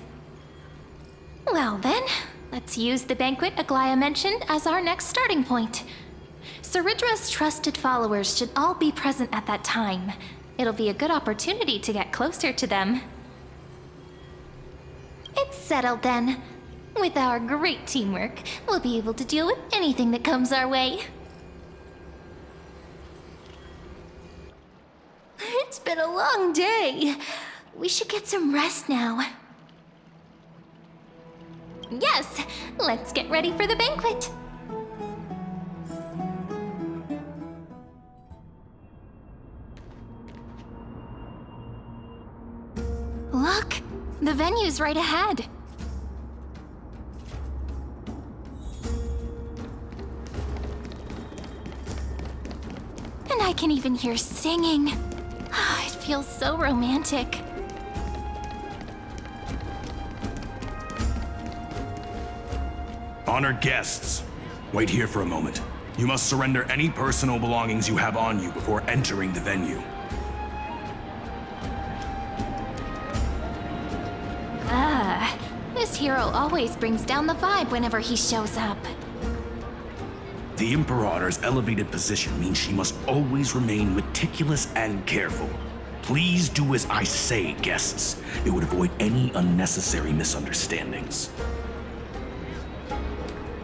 Speaker 2: Well then, let's use the banquet Aglaia mentioned as our next starting point. Ceridra's trusted followers should all be present at that time. It'll be a good opportunity to get closer to them. It's settled then. With our great teamwork, we'll be able to deal with anything that comes our way. It's been a long day. We should get some rest now. Yes, let's get ready for the banquet. Look, the venue's right ahead. And I can even hear singing. It feels so romantic.
Speaker 13: Honored guests, wait here for a moment. You must surrender any personal belongings you have on you before entering the venue.
Speaker 2: This hero always brings down the vibe whenever he shows up.
Speaker 13: The Imperator's elevated position means she must always remain meticulous and careful. Please do as I say, guests. It would avoid any unnecessary misunderstandings.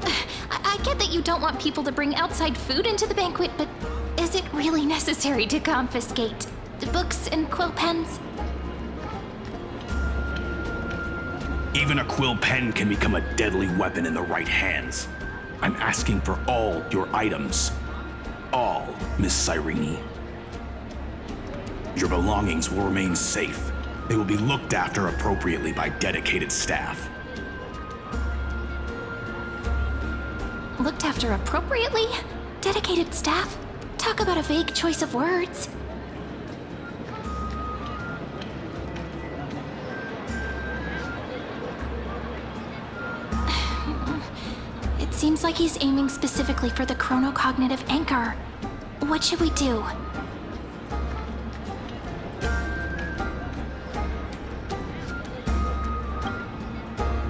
Speaker 2: I get that you don't want people to bring outside food into the banquet, but is it really necessary to confiscate the books and quill pens?
Speaker 13: Even a quill pen can become a deadly weapon in the right hands. I'm asking for all your items. All, Miss Cyrene. Your belongings will remain safe. They will be looked after appropriately by dedicated staff.
Speaker 2: Looked after appropriately? Dedicated staff? Talk about a vague choice of words. It seems like he's aiming specifically for the chronocognitive anchor. What should we do?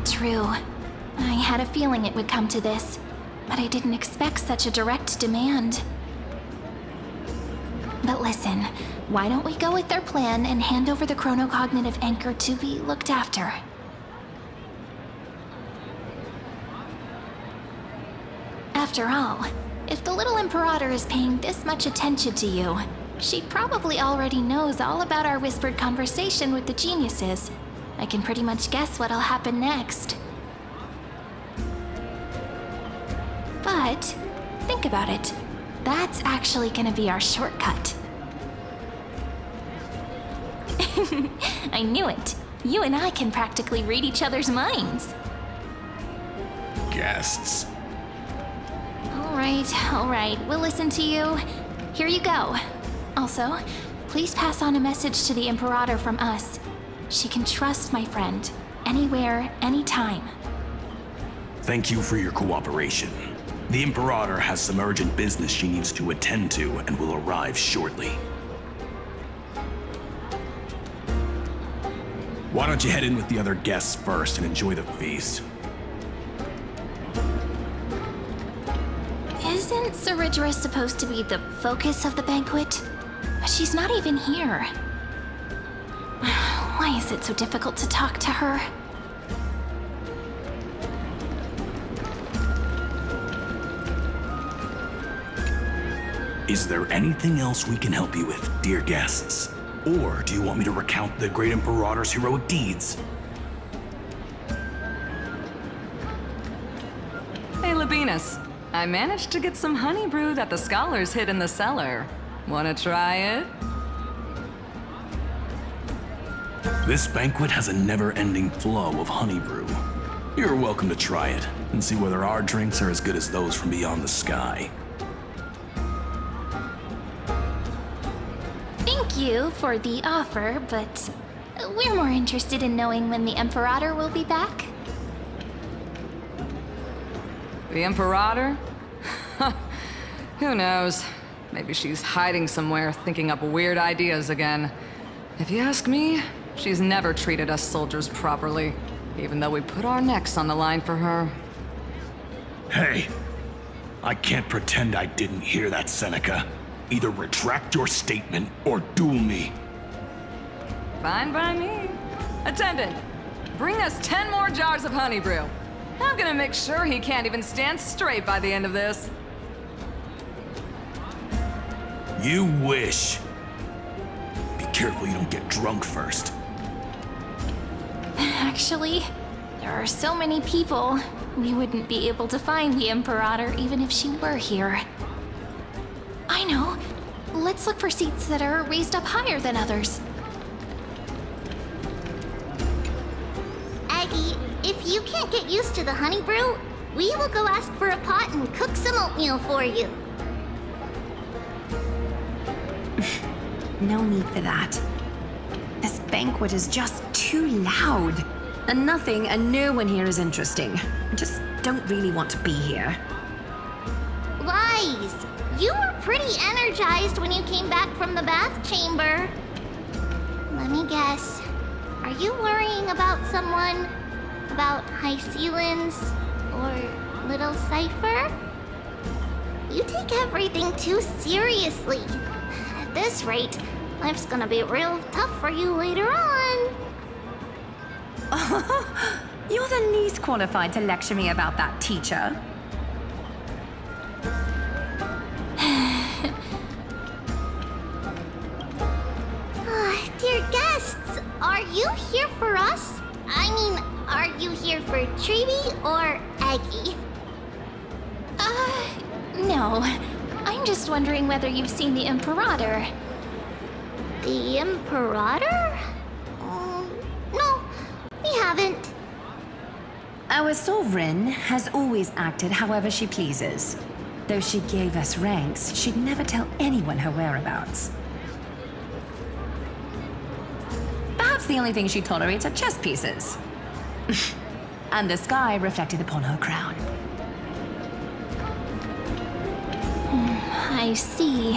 Speaker 2: True. I had a feeling it would come to this, but I didn't expect such a direct demand. But listen, why don't we go with their plan and hand over the chronocognitive anchor to be looked after? After all, if the little Imperator is paying this much attention to you, she probably already knows all about our whispered conversation with the geniuses. I can pretty much guess what'll happen next. But, think about it. That's actually gonna be our shortcut. I knew it. You and I can practically read each other's minds.
Speaker 13: Guests.
Speaker 2: All right, we'll listen to you. Here you go. Also, please pass on a message to the Imperator from us. She can trust my friend, anywhere, anytime.
Speaker 13: Thank you for your cooperation. The Imperator has some urgent business she needs to attend to and will arrive shortly. Why don't you head in with the other guests first and enjoy the feast?
Speaker 2: Isn't Saridra supposed to be the focus of the banquet? But she's not even here. Why is it so difficult to talk to her?
Speaker 13: Is there anything else we can help you with, dear guests? Or do you want me to recount the great Imperator's heroic deeds?
Speaker 10: Hey, Labinas. I managed to get some honey brew that the scholars hid in the cellar. Wanna try it?
Speaker 13: This banquet has a never-ending flow of honey brew. You're welcome to try it and see whether our drinks are as good as those from beyond the sky.
Speaker 2: Thank you for the offer, but we're more interested in knowing when the Imperator will be back.
Speaker 10: The Imperator? Who knows? Maybe she's hiding somewhere, thinking up weird ideas again. If you ask me, she's never treated us soldiers properly, even though we put our necks on the line for her.
Speaker 13: Hey, I can't pretend I didn't hear that, Seneca. Either retract your statement or duel me.
Speaker 10: Fine by me. Attendant, bring us 10 more jars of honey brew. I'm gonna make sure he can't even stand straight by the end of this.
Speaker 13: You wish. Be careful you don't get drunk first.
Speaker 2: Actually, there are so many people, we wouldn't be able to find the Imperator even if she were here. I know. Let's look for seats that are raised up higher than others.
Speaker 7: Aggie, if you can't get used to the honey brew, we will go ask for a pot and cook some oatmeal for you.
Speaker 18: No need for that. This banquet is just too loud. And nothing and no one here is interesting. I just don't really want to be here.
Speaker 7: Lies! You were pretty energized when you came back from the bath chamber. Let me guess. Are you worrying about someone? About High Sealins? Or Little Cypher? You take everything too seriously. At this rate, life's gonna be real tough for you later on.
Speaker 18: You're the least qualified to lecture me about that, teacher.
Speaker 7: Dear guests, are you here for us? I mean, are Are you here for Treeby or Aggie?
Speaker 2: No. I'm just wondering whether you've seen the Imperator.
Speaker 7: The Imperator? No, we haven't.
Speaker 18: Our sovereign has always acted however she pleases. Though she gave us ranks, she'd never tell anyone her whereabouts. Perhaps the only thing she tolerates are chess pieces. And the sky reflected upon her crown.
Speaker 2: I see.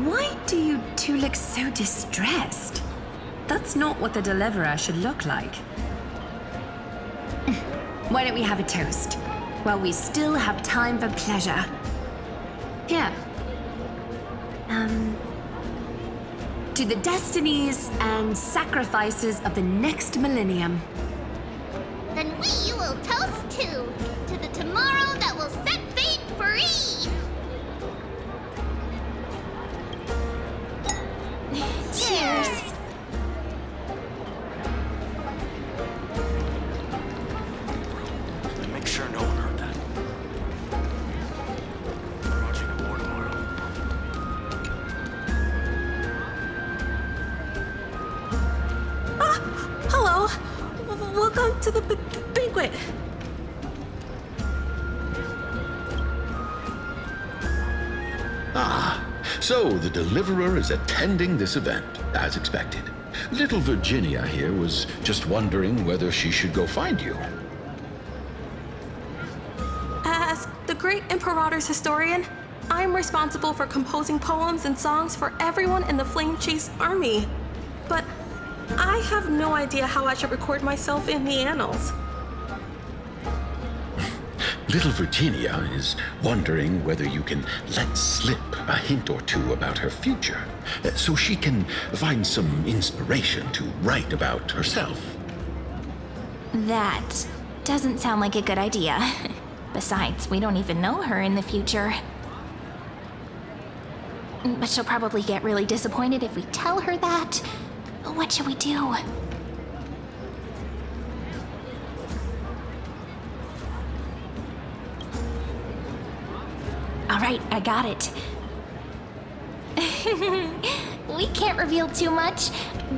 Speaker 18: Why do you two look so distressed? That's not what the Deliverer should look like. Why don't we have a toast? While we still have time for pleasure. Here. To the destinies and sacrifices of the next millennium.
Speaker 7: Then we will toast to the tomorrow that will set fate free!
Speaker 2: Cheers!
Speaker 15: Make sure no one heard that. We're watching a war tomorrow.
Speaker 16: Hello. Welcome to the banquet.
Speaker 17: So the Deliverer is attending this event, as expected. Little Virginia here was just wondering whether she should go find you.
Speaker 16: As the great Imperator's historian, I'm responsible for composing poems and songs for everyone in the Flame Chase army. But I have no idea how I should record myself in the annals.
Speaker 17: Little Virginia is wondering whether you can let slip a hint or two about her future, so she can find some inspiration to write about herself.
Speaker 2: That doesn't sound like a good idea. Besides, we don't even know her in the future. But she'll probably get really disappointed if we tell her that. What should we do? All right, I got it. We can't reveal too much,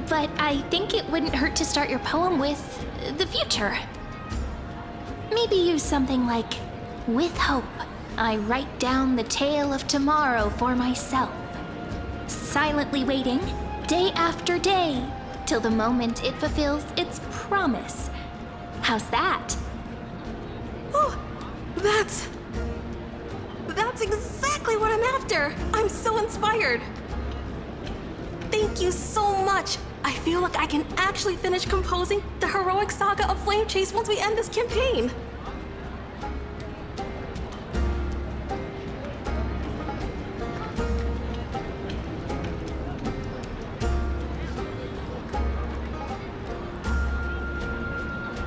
Speaker 2: but I think it wouldn't hurt to start your poem with the future. Maybe use something like, with hope, I write down the tale of tomorrow for myself. Silently waiting, day after day, till the moment it fulfills its promise. How's that?
Speaker 16: Oh, that's exactly what I'm after. I'm so inspired. Thank you so much. I feel like I can actually finish composing the heroic saga of Flame Chase once we end this campaign.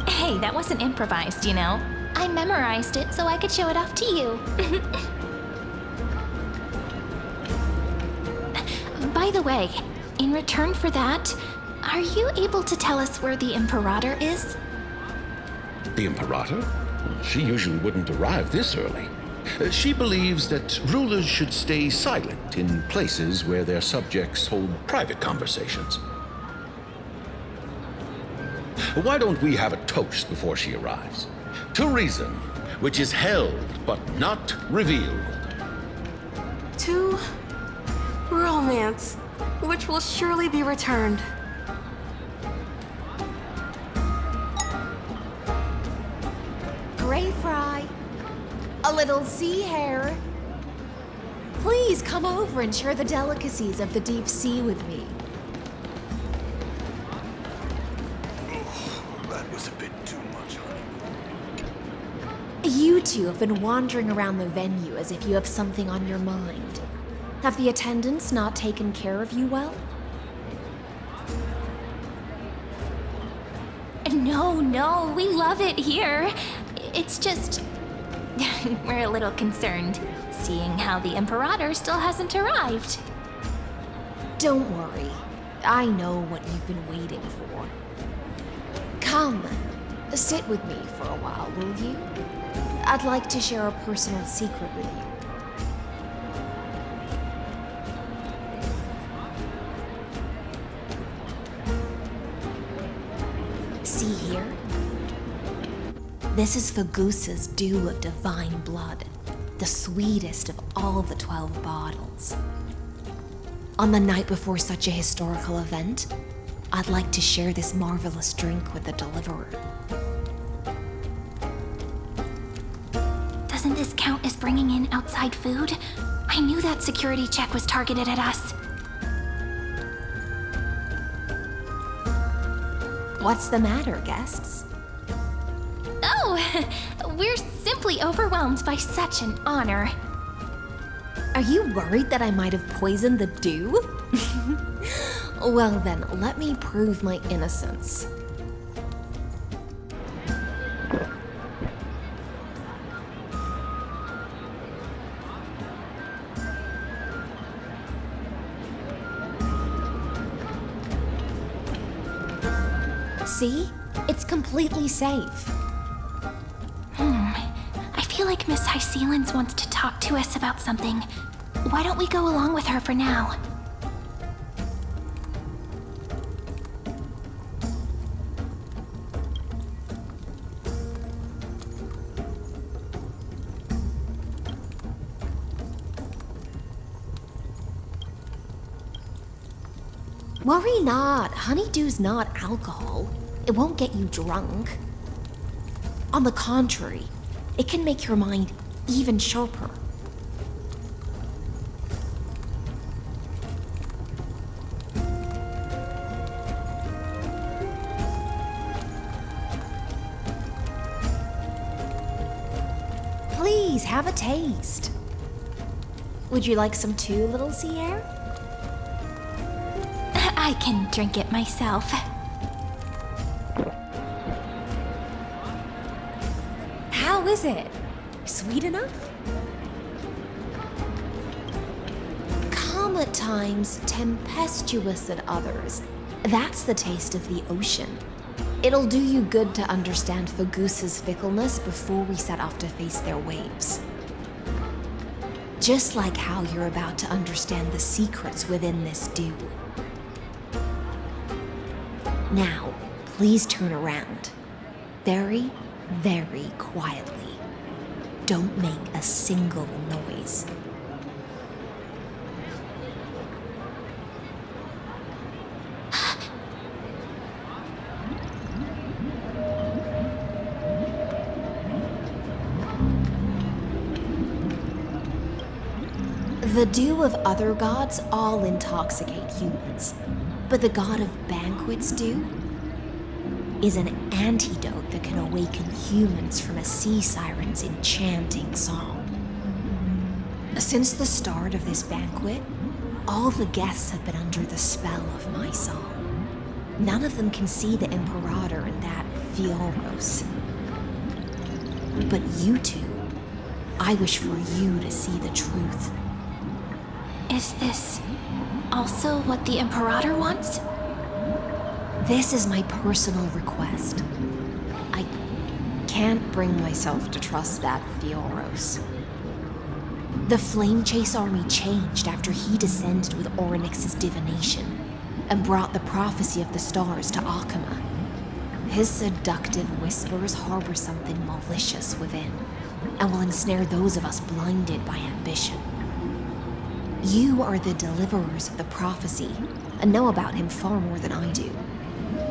Speaker 2: Hey, that wasn't improvised, you know. I memorized it so I could show it off to you. By the way, in return for that, are you able to tell us where the Imperator is?
Speaker 17: The Imperator? She usually wouldn't arrive this early. She believes that rulers should stay silent in places where their subjects hold private conversations. Why don't we have a toast before she arrives? To reason, which is held but not revealed.
Speaker 16: To romance, which will surely be returned.
Speaker 9: Gray fry. A little sea hare. Please come over and share the delicacies of the deep sea with me.
Speaker 13: That was a bit too much, honey.
Speaker 9: You two have been wandering around the venue as if you have something on your mind. Have the attendants not taken care of you well?
Speaker 2: No, we love it here. It's just... we're a little concerned, seeing how the Imperator still hasn't arrived.
Speaker 9: Don't worry. I know what you've been waiting for. Come, sit with me for a while, will you? I'd like to share a personal secret with you. See here? This is Fagusa's dew of divine blood, the sweetest of all the 12 bottles. On the night before such a historical event, I'd like to share this marvelous drink with the Deliverer.
Speaker 2: Doesn't this count as bringing in outside food? I knew that security check was targeted at us.
Speaker 9: What's the matter, guests?
Speaker 2: Oh, we're simply overwhelmed by such an honor.
Speaker 9: Are you worried that I might have poisoned the dew? Well then, let me prove my innocence. See? It's completely safe.
Speaker 2: I feel like Miss Hysealins wants to talk to us about something. Why don't we go along with her for now?
Speaker 9: Worry not, honeydew's not alcohol. It won't get you drunk. On the contrary, it can make your mind even sharper. Please, have a taste. Would you like some too, little Sierra?
Speaker 2: I can drink it myself.
Speaker 9: How is it? Sweet enough? Calm at times, tempestuous at others. That's the taste of the ocean. It'll do you good to understand Fagusa's fickleness before we set off to face their waves. Just like how you're about to understand the secrets within this dew. Now, please turn around. Very, very quietly. Don't make a single noise. The dew of other gods all intoxicate humans, but the god of banquets dew is an antidote that can awaken humans from a sea siren's enchanting song. Since the start of this banquet, all the guests have been under the spell of my song. None of them can see the Imperator and that Fioros. But you two, I wish for you to see the truth.
Speaker 2: Is this also what the Imperator wants?
Speaker 9: This is my personal request. I can't bring myself to trust that Fioros. The Flame Chase army changed after he descended with Orynyx's divination and brought the prophecy of the stars to Akama. His seductive whispers harbor something malicious within and will ensnare those of us blinded by ambition. You are the deliverers of the prophecy and know about him far more than I do.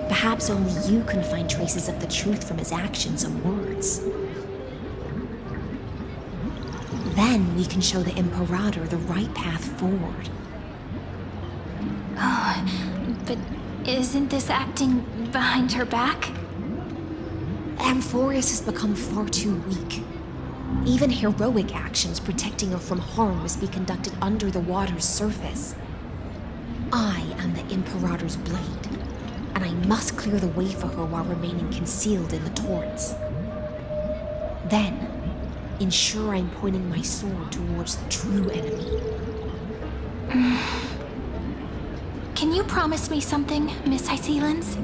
Speaker 9: Perhaps only you can find traces of the truth from his actions and words. Then we can show the Imperator the right path forward.
Speaker 2: Oh, but isn't this acting behind her back?
Speaker 9: Amphorius has become far too weak. Even heroic actions protecting her from harm must be conducted under the water's surface. I am the Imperator's blade, and I must clear the way for her while remaining concealed in the torrents. Then, ensure I'm pointing my sword towards the true enemy.
Speaker 2: Can you promise me something, Miss Hysealins?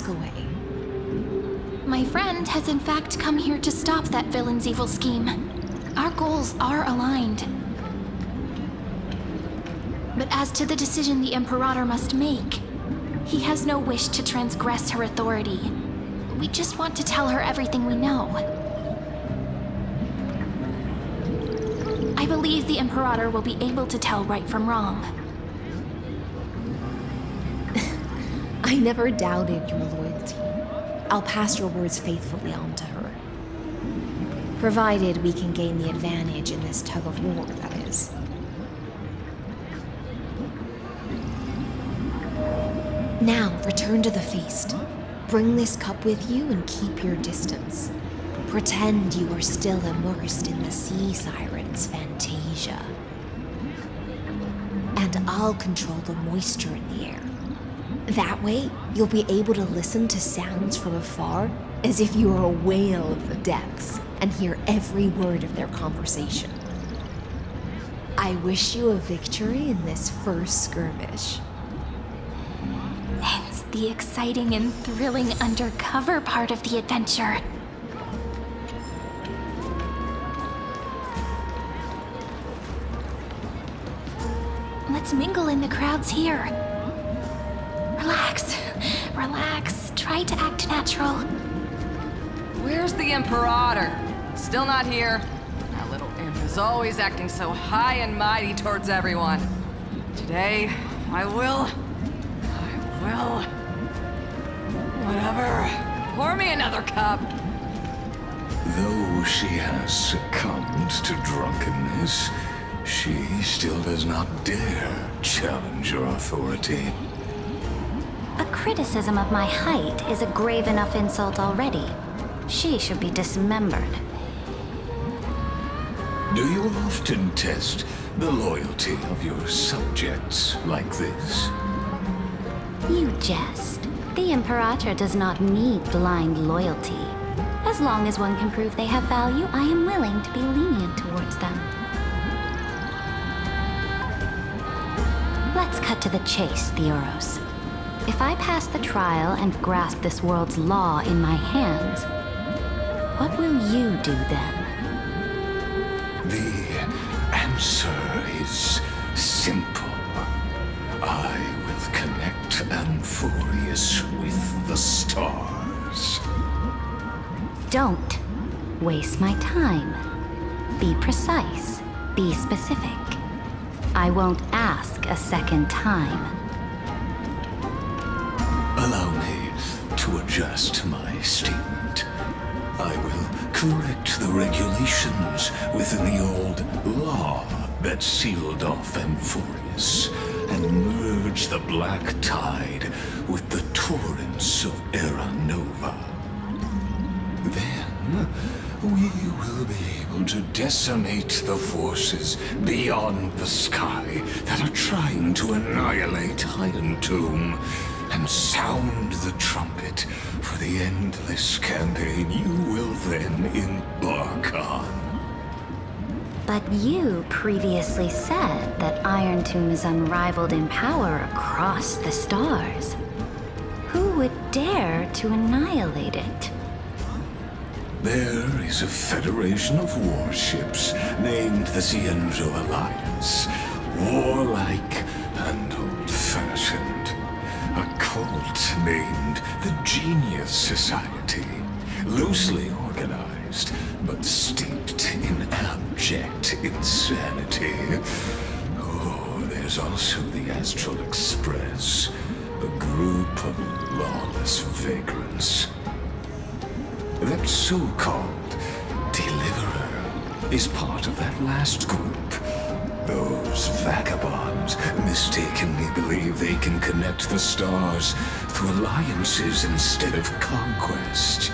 Speaker 9: ask away.
Speaker 2: My friend has in fact come here to stop that villain's evil scheme. Our goals are aligned. But as to the decision the Imperator must make, he has no wish to transgress her authority. We just want to tell her everything we know. I believe the Imperator will be able to tell right from wrong.
Speaker 9: I never doubted your loyalty. I'll pass your words faithfully on to her. Provided we can gain the advantage in this tug of war, that is. Now, return to the feast. Bring this cup with you and keep your distance. Pretend you are still immersed in the sea siren's fantasia. And I'll control the moisture in the air. That way, you'll be able to listen to sounds from afar as if you were a whale of the depths and hear every word of their conversation. I wish you a victory in this first skirmish.
Speaker 2: It's the exciting and thrilling undercover part of the adventure. Let's mingle in the crowds here. Relax, relax. Try to act natural.
Speaker 10: Where's the Imperator? Still not here. That little imp is always acting so high and mighty towards everyone. Today, I will... Whatever. Pour me another cup.
Speaker 6: Though she has succumbed to drunkenness, she still does not dare challenge your authority.
Speaker 5: A criticism of my height is a grave enough insult already. She should be dismembered.
Speaker 6: Do you often test the loyalty of your subjects like this?
Speaker 5: You jest. The Imperator does not need blind loyalty. As long as one can prove they have value, I am willing to be lenient towards them. Let's cut to the chase, Theoros. If I pass the trial and grasp this world's law in my hands, what will you do then?
Speaker 6: The answer is simple. I will connect Amphorius with the stars.
Speaker 5: Don't waste my time. Be precise. Be specific. I won't ask a second time.
Speaker 6: Allow me to adjust my statement. I will correct the regulations within the old law that sealed off Amphorius and merge the black tide with the torrents of Era Nova. Then we will be able to decimate the forces beyond the sky that are trying to annihilate Irontomb and sound the trumpet for the endless campaign you will then embark on.
Speaker 5: But you previously said that Irontomb is unrivaled in power across the stars. Who would dare to annihilate it?
Speaker 6: There is a federation of warships named the Cienzo Alliance, warlike and old-fashioned. A cult named the Genius Society, loosely organized, but steeped in abject insanity. Oh, there's also the Astral Express, a group of lawless vagrants. That so-called Deliverer is part of that last group. Those vagabonds mistakenly believe they can connect the stars through alliances instead of conquest.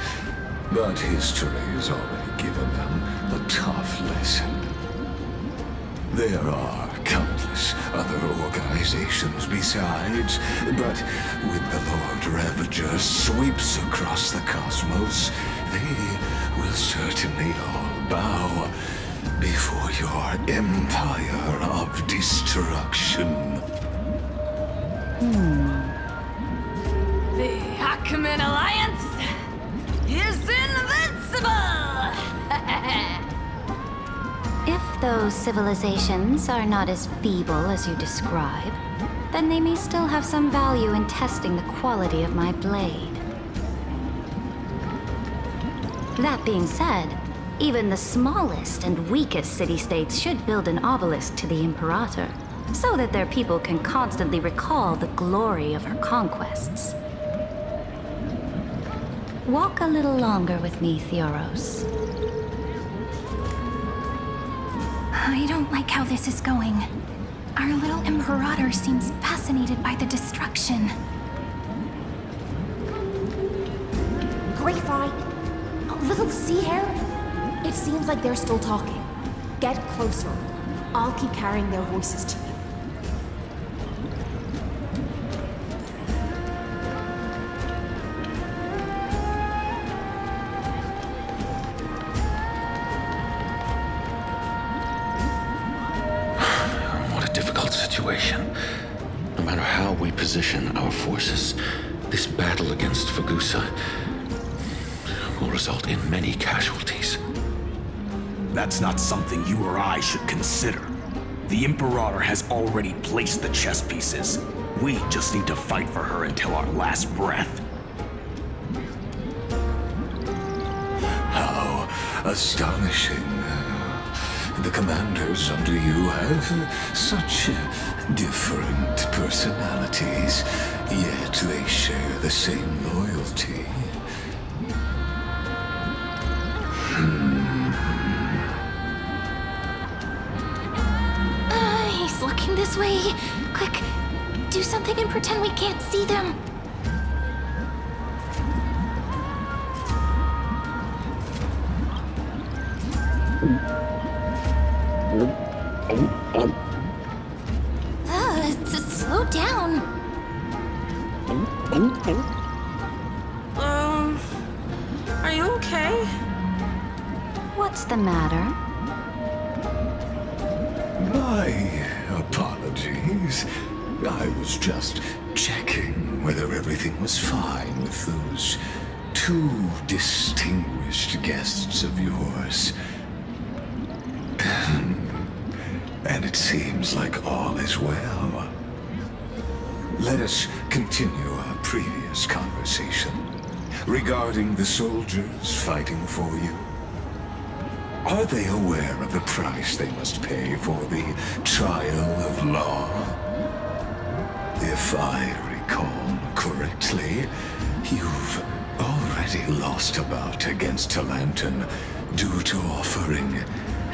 Speaker 6: But history has already given them a tough lesson. There are countless other organizations besides, but when the Lord Ravager sweeps across the cosmos, they will certainly all bow before your empire of destruction.
Speaker 10: The
Speaker 11: Achaemenid Alliance is invincible!
Speaker 4: If those civilizations are not as feeble as you describe, then they may still have some value in testing the quality of my blade. That being said, even the smallest and weakest city-states should build an obelisk to the Imperator, so that their people can constantly recall the glory of her conquests. Walk a little longer with me, Theoros.
Speaker 2: I don't like how this is going. Our little Imperator seems fascinated by the destruction.
Speaker 9: Grapevine, a little sea hare? It seems like they're still talking. Get closer. I'll keep carrying their voices to you.
Speaker 17: What a difficult situation. No matter how we position our forces, this battle against Fagusa will result in many casualties.
Speaker 13: That's not something you or I should consider. The Imperator has already placed the chess pieces. We just need to fight for her until our last breath.
Speaker 6: How astonishing. The commanders under you have such different personalities, yet they share the same loyalty.
Speaker 2: He's looking this way. Quick, do something and pretend we can't see them. Slow down.
Speaker 16: Are you okay?
Speaker 4: What's the matter?
Speaker 6: My apologies. I was just checking whether everything was fine with those two distinguished guests of yours. And it seems like all is well. Let us continue our previous conversation regarding the soldiers fighting for you. Are they aware of the price they must pay for the trial of law? If I recall correctly, you've already lost a bout against Talanton due to offering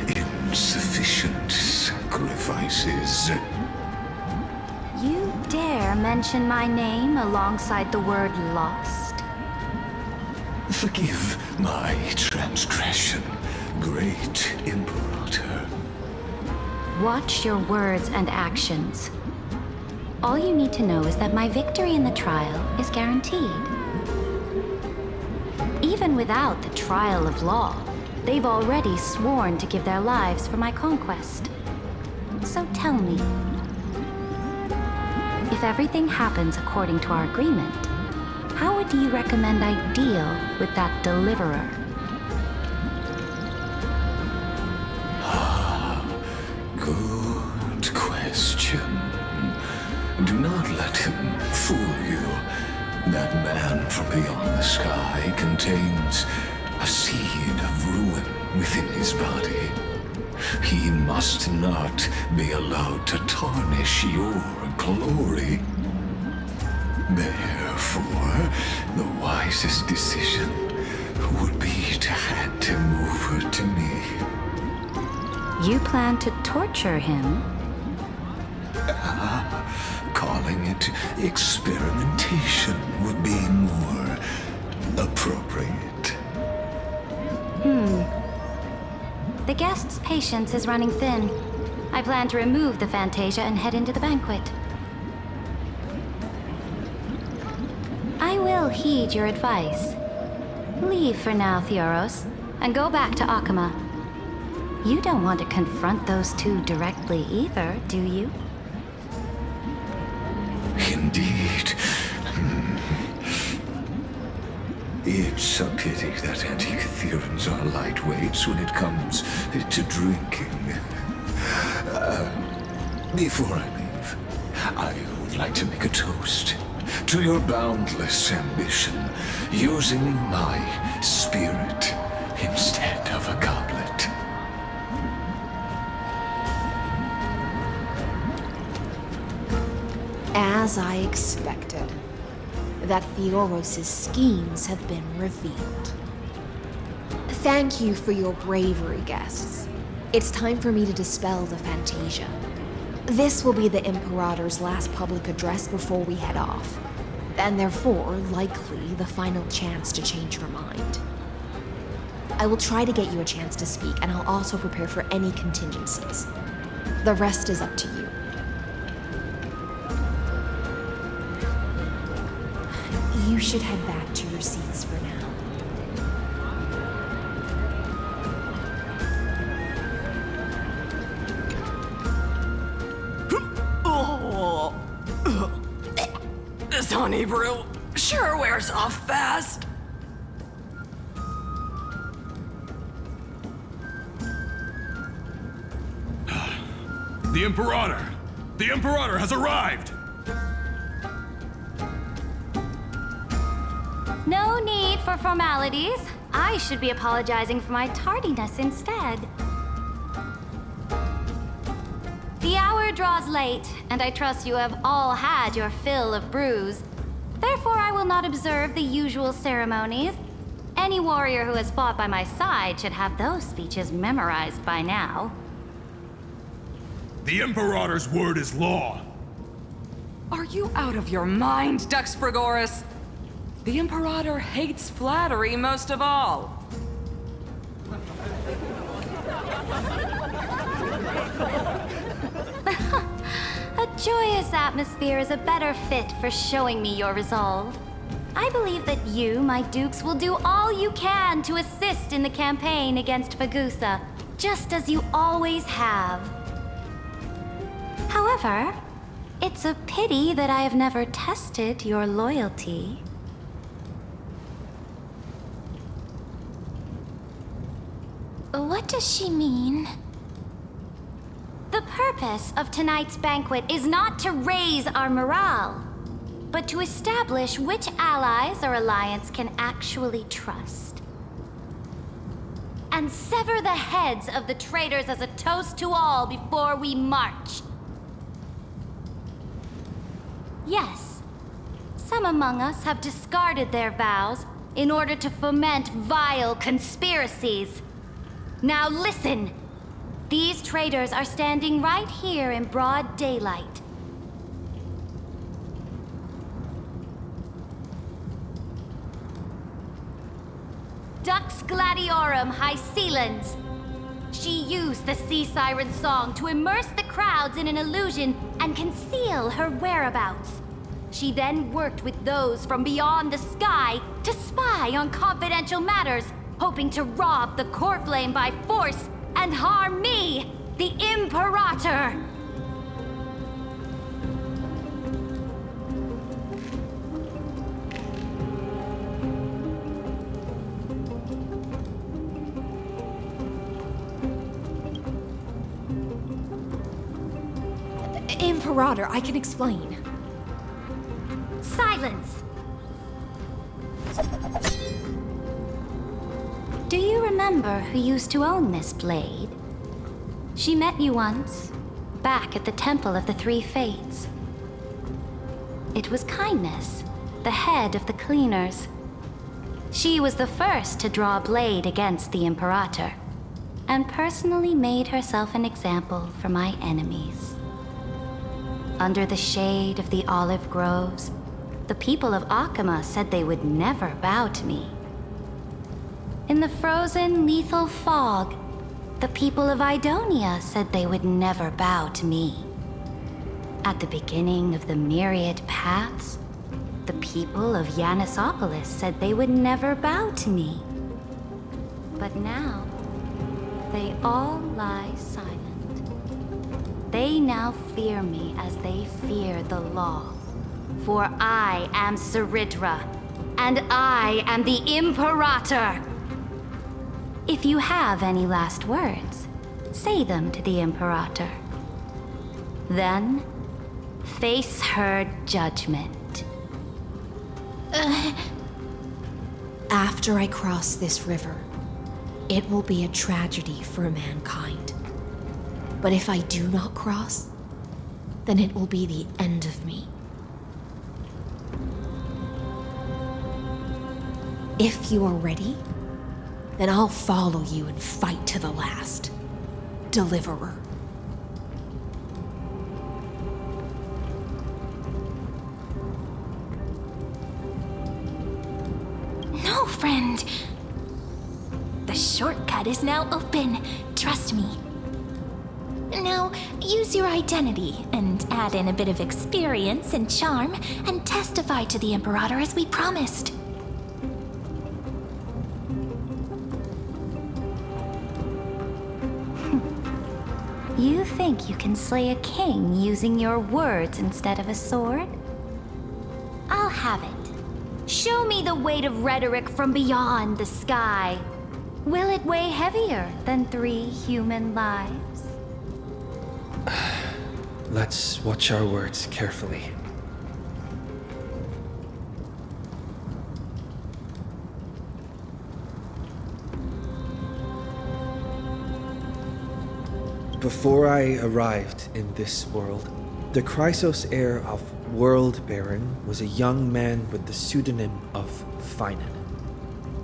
Speaker 6: insufficient sacrifices.
Speaker 4: You dare mention my name alongside the word lost?
Speaker 6: Forgive my transgression, great Imperator.
Speaker 4: Watch your words and actions. All you need to know is that my victory in the trial is guaranteed. Even without the trial of law, they've already sworn to give their lives for my conquest. So tell me, if everything happens according to our agreement, how would you recommend I deal with that deliverer?
Speaker 6: Good question. Do not let him fool you. That man from beyond the sky contains a seed of ruin within his body. He must not be allowed to tarnish your glory. Therefore, the wisest decision would be to hand him over to me.
Speaker 4: You plan to torture him?
Speaker 6: Calling it experimentation would be more appropriate.
Speaker 4: The guest's patience is running thin. I plan to remove the Fantasia and head into the banquet. I will heed your advice. Leave for now, Theoros, and go back to Akama. You don't want to confront those two directly either, do you?
Speaker 6: Indeed. It's a pity that Antikytherans are lightweights when it comes to drinking. Before I leave, I would like to make a toast to your boundless ambition, using my spirit instead of a goblet.
Speaker 9: As I expected, that Theoros' schemes have been revealed. Thank you for your bravery, guests. It's time for me to dispel the Fantasia. This will be the Imperator's last public address before we head off, and therefore, likely, the final chance to change your mind. I will try to get you a chance to speak, and I'll also prepare for any contingencies. The rest is up to you. You should head back to your seats for now.
Speaker 10: This honey brew sure wears off fast.
Speaker 13: The Imperator! The Imperator has arrived!
Speaker 11: No need for formalities. I should be apologizing for my tardiness instead. The hour draws late, and I trust you have all had your fill of brews. Therefore, I will not observe the usual ceremonies. Any warrior who has fought by my side should have those speeches memorized by now.
Speaker 13: The Imperator's word is law.
Speaker 10: Are you out of your mind, Dux Frigoris? The Imperator hates flattery most of all.
Speaker 11: A joyous atmosphere is a better fit for showing me your resolve. I believe that you, my dukes, will do all you can to assist in the campaign against Fagusa, just as you always have. However, it's a pity that I have never tested your loyalty.
Speaker 2: What does she mean?
Speaker 11: The purpose of tonight's banquet is not to raise our morale, but to establish which allies our alliance can actually trust. And sever the heads of the traitors as a toast to all before we march. Yes, some among us have discarded their vows in order to foment vile conspiracies. Now listen! These traitors are standing right here in broad daylight. Dux Gladiorum Hycelens. She used the sea siren song to immerse the crowds in an illusion and conceal her whereabouts. She then worked with those from beyond the sky to spy on confidential matters, hoping to rob the core flame by force and harm me, the Imperator!
Speaker 9: Imperator, I can explain.
Speaker 11: Silence! Do you remember who used to own this blade? She met you once, back at the Temple of the Three Fates. It was Kindness, the head of the Cleaners. She was the first to draw a blade against the Imperator, and personally made herself an example for my enemies. Under the shade of the olive groves, the people of Akama said they would never bow to me. In the frozen, lethal fog, the people of Idonia said they would never bow to me. At the beginning of the myriad paths, the people of Yanisopolis said they would never bow to me. But now, they all lie silent. They now fear me as they fear the law. For I am Saridra,
Speaker 4: and I am the Imperator. If you have any last words, say them to the Imperator. Then, face her judgment.
Speaker 9: After I cross this river, it will be a tragedy for mankind. But if I do not cross, then it will be the end of me. If you are ready, then I'll follow you and fight to the last. Deliverer.
Speaker 2: No, friend. The shortcut is now open. Trust me. Now, use your identity and add in a bit of experience and charm and testify to the Imperator as we promised.
Speaker 4: You think you can slay a king using your words instead of a sword? I'll have it. Show me the weight of rhetoric from beyond the sky. Will it weigh heavier than 3 human lives?
Speaker 3: Let's watch our words carefully. Before I arrived in this world, the Chrysos heir of World Baron was a young man with the pseudonym of Finan.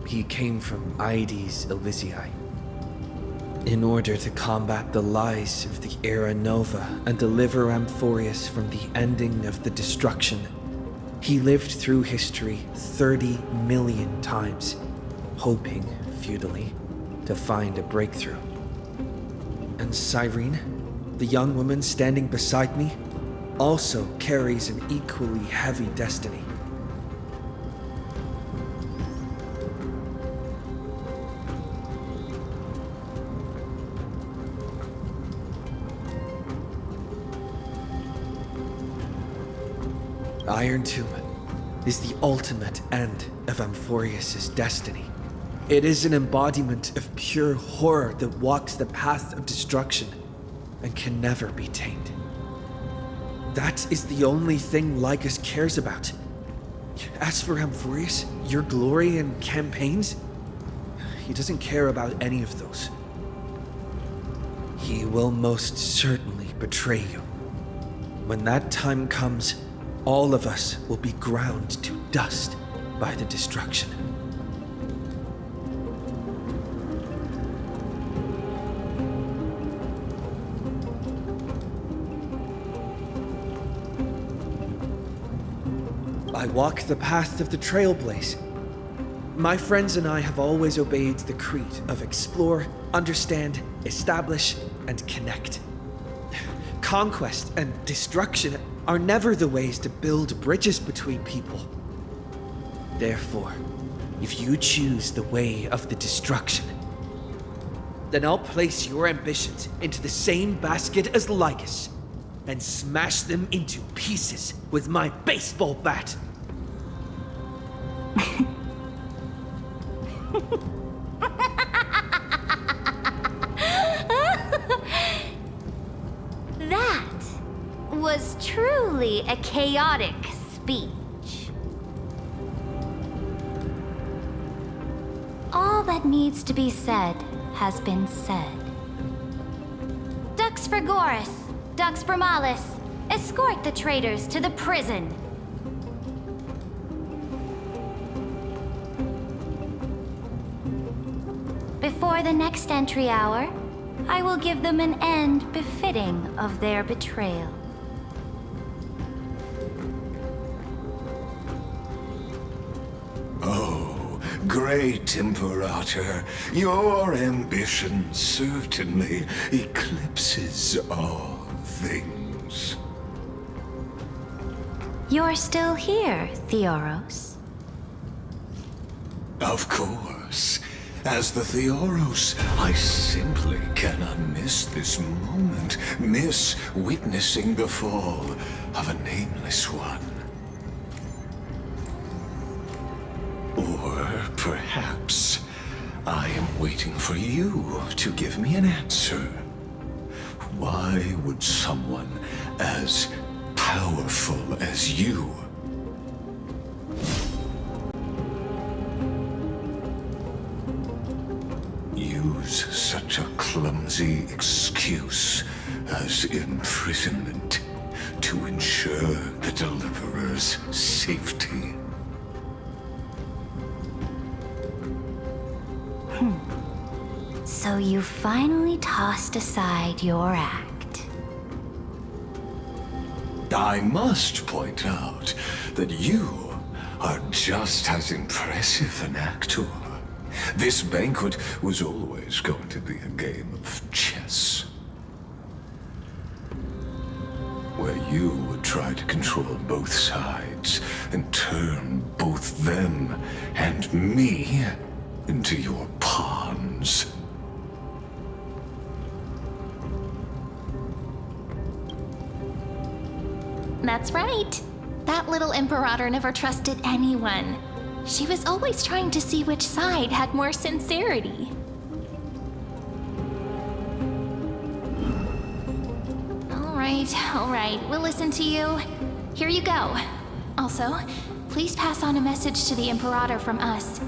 Speaker 3: He came from Aedes Elysiae. In order to combat the lies of the Era Nova and deliver Amphorius from the ending of the destruction, he lived through history 30 million times, hoping, futilely, to find a breakthrough. And Siren, the young woman standing beside me, also carries an equally heavy destiny. Irontomb is the ultimate end of Amphorius' destiny. It is an embodiment of pure horror that walks the path of destruction and can never be tamed. That is the only thing Lycus cares about. As for Amphorius, your glory and campaigns, he doesn't care about any of those. He will most certainly betray you. When that time comes, all of us will be ground to dust by the destruction. I walk the path of the Trailblaze. My friends and I have always obeyed the creed of explore, understand, establish, and connect. Conquest and destruction are never the ways to build bridges between people. Therefore, if you choose the way of the destruction, then I'll place your ambitions into the same basket as Lycus and smash them into pieces with my baseball bat.
Speaker 4: That was truly a chaotic speech. All that needs to be said has been said. Dux Frigoris, Dux Bromalis, escort the traitors to the prison. Before the next entry hour, I will give them an end befitting of their betrayal.
Speaker 6: Oh, great Imperator, your ambition certainly eclipses all things.
Speaker 4: You're still here, Theoros.
Speaker 6: Of course. As the Theoros, I simply cannot miss this moment, miss witnessing the fall of a nameless one. Perhaps I am waiting for you to give me an answer. Why would someone as powerful as you use such a clumsy excuse as imprisonment to ensure the Deliverer's safety?
Speaker 4: So you finally tossed aside your act.
Speaker 6: I must point out that you are just as impressive an actor. This banquet was always going to be a game of chess, where you would try to control both sides and turn both them and me into your pawns.
Speaker 2: That's right. That little Imperator never trusted anyone. She was always trying to see which side had more sincerity. All right, we'll listen to you. Here you go. Also, please pass on a message to the Imperator from us.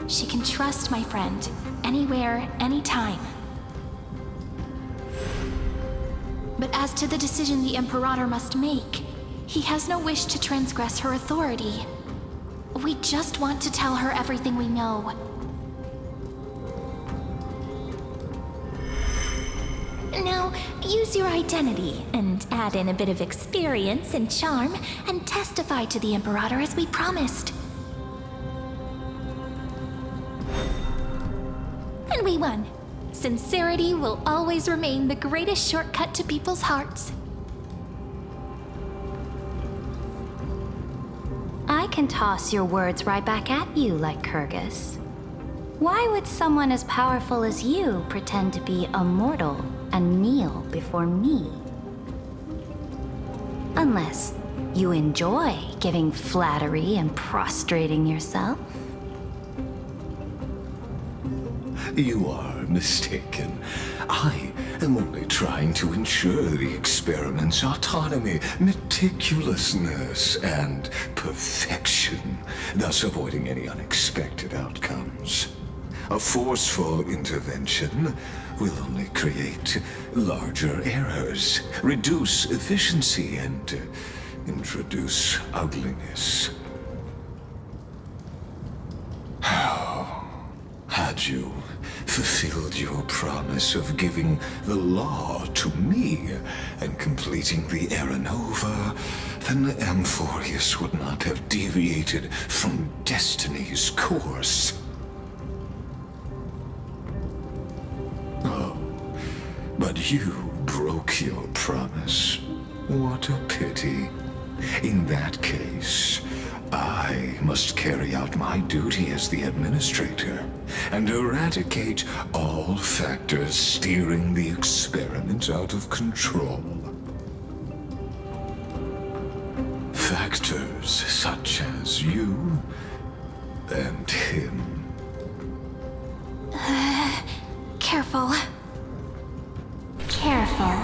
Speaker 2: She can trust my friend, anywhere, anytime. But as to the decision the Imperator must make, he has no wish to transgress her authority. We just want to tell her everything we know. Now, use your identity and add in a bit of experience and charm and testify to the Imperator as we promised. And we won. Sincerity will always remain the greatest shortcut to people's hearts.
Speaker 4: I can toss your words right back at you like Kyrgyz. Why would someone as powerful as you pretend to be a mortal and kneel before me? Unless you enjoy giving flattery and prostrating yourself.
Speaker 6: You are mistaken. I am only trying to ensure the experiment's autonomy, meticulousness, and perfection, thus avoiding any unexpected outcomes. A forceful intervention will only create larger errors, reduce efficiency, and introduce ugliness. Had you fulfilled your promise of giving the law to me and completing the Aranova, then the Amphorius would not have deviated from destiny's course. Oh, but you broke your promise. What a pity. In that case, I must carry out my duty as the administrator and eradicate all factors steering the experiment out of control. Factors such as you and him.
Speaker 2: Careful.
Speaker 4: Careful.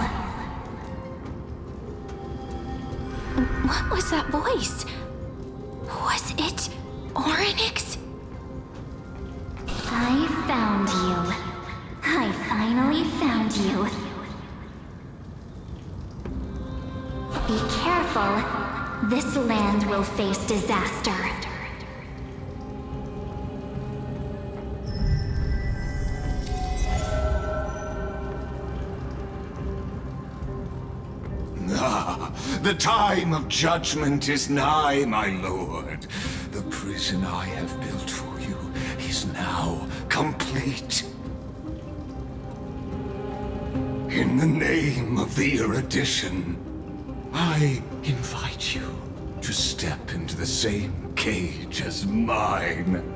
Speaker 2: What was that voice? Was it Eonic?
Speaker 4: I found you. I finally found you. Be careful. This land will face disaster.
Speaker 6: The time of judgment is nigh, my lord. The prison I have built for you is now complete. In the name of the erudition, I invite you to step into the same cage as mine.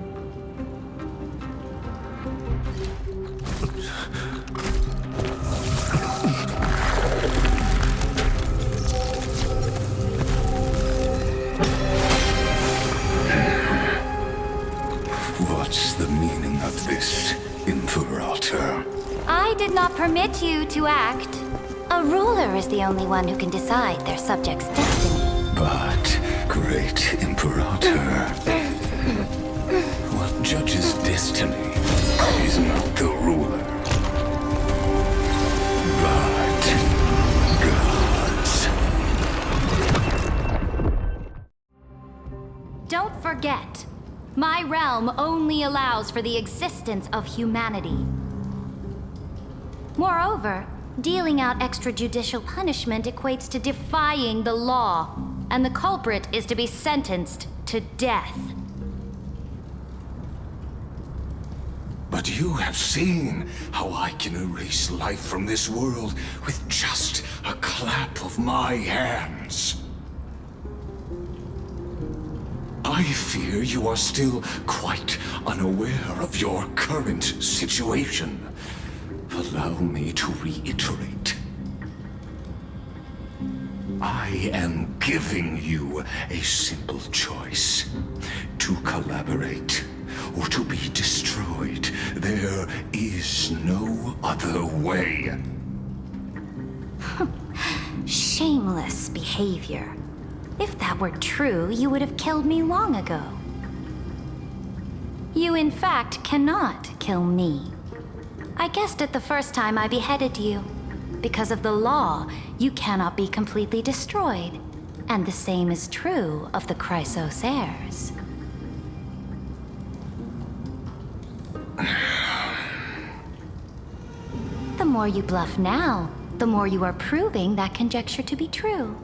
Speaker 6: What's
Speaker 11: permit you to act. A ruler is the only one who can decide their subject's destiny.
Speaker 6: But, great Imperator, what judges destiny is not the ruler, but gods.
Speaker 11: Don't forget, my realm only allows for the existence of humanity. Moreover, dealing out extrajudicial punishment equates to defying the law, and the culprit is to be sentenced to death.
Speaker 6: But you have seen how I can erase life from this world with just a clap of my hands. I fear you are still quite unaware of your current situation. Allow me to reiterate. I am giving you a simple choice. To collaborate or to be destroyed. There is no other way.
Speaker 11: Shameless behavior. If that were true, you would have killed me long ago. You, in fact, cannot kill me. I guessed it the first time I beheaded you. Because of the law, you cannot be completely destroyed. And the same is true of the Chrysos heirs. The more you bluff now, the more you are proving that conjecture to be true.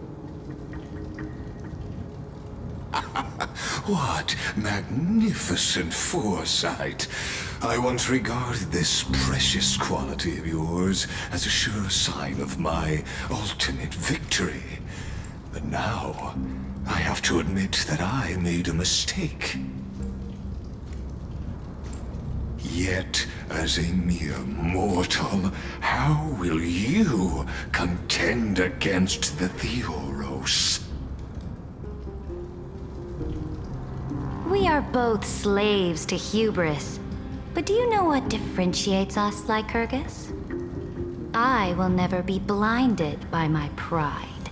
Speaker 6: What magnificent foresight! I once regarded this precious quality of yours as a sure sign of my ultimate victory. But now, I have to admit that I made a mistake. Yet, as a mere mortal, how will you contend against the Theoros?
Speaker 11: We are both slaves to hubris. But do you know what differentiates us, Lycurgus? I will never be blinded by my pride.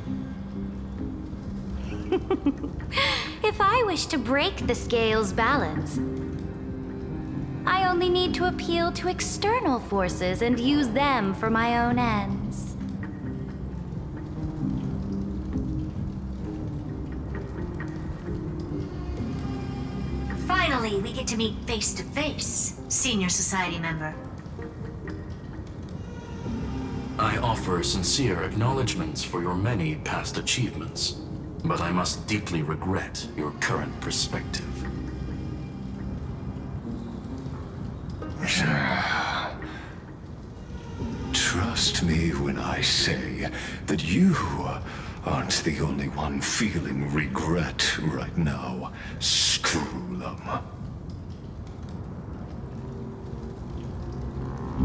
Speaker 11: If I wish to break the scale's balance, I only need to appeal to external forces and use them for my own ends.
Speaker 5: Finally, we get to meet face to face, Senior Society member.
Speaker 8: I offer sincere acknowledgments for your many past achievements, but I must deeply regret your current perspective.
Speaker 6: Trust me when I say that you aren't the only one feeling regret right now, Screwlum.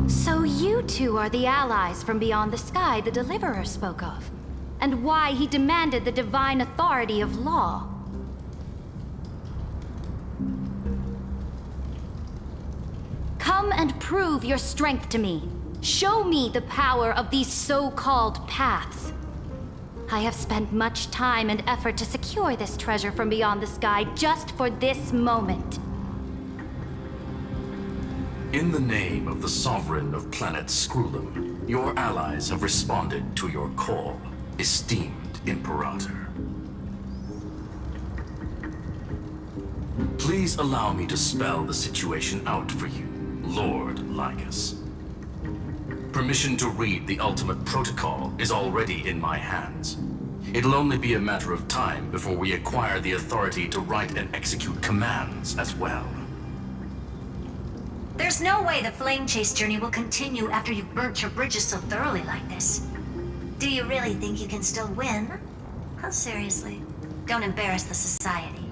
Speaker 11: So you two are the allies from beyond the sky the Deliverer spoke of, and why he demanded the divine authority of law. Come and prove your strength to me. Show me the power of these so-called paths. I have spent much time and effort to secure this treasure from beyond the sky just for this moment.
Speaker 8: In the name of the Sovereign of Planet Screwlum, your allies have responded to your call, esteemed Imperator. Please allow me to spell the situation out for you, Lord Lycus. Permission to read the ultimate protocol is already in my hands. It'll only be a matter of time before we acquire the authority to write and execute commands as well.
Speaker 5: There's no way the flame chase journey will continue after you've burnt your bridges so thoroughly like this. Do you really think you can still win? Oh, seriously. Don't embarrass the society.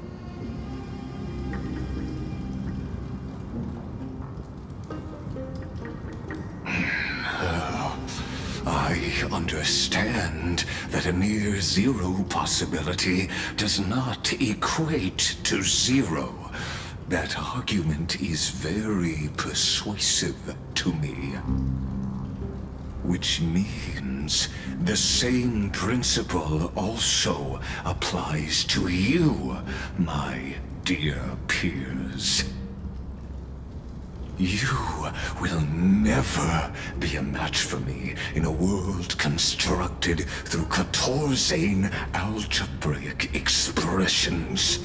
Speaker 6: I understand that a near zero possibility does not equate to zero. That argument is very persuasive to me. Which means the same principle also applies to you, my dear peers. You will never be a match for me in a world constructed through 14 algebraic expressions.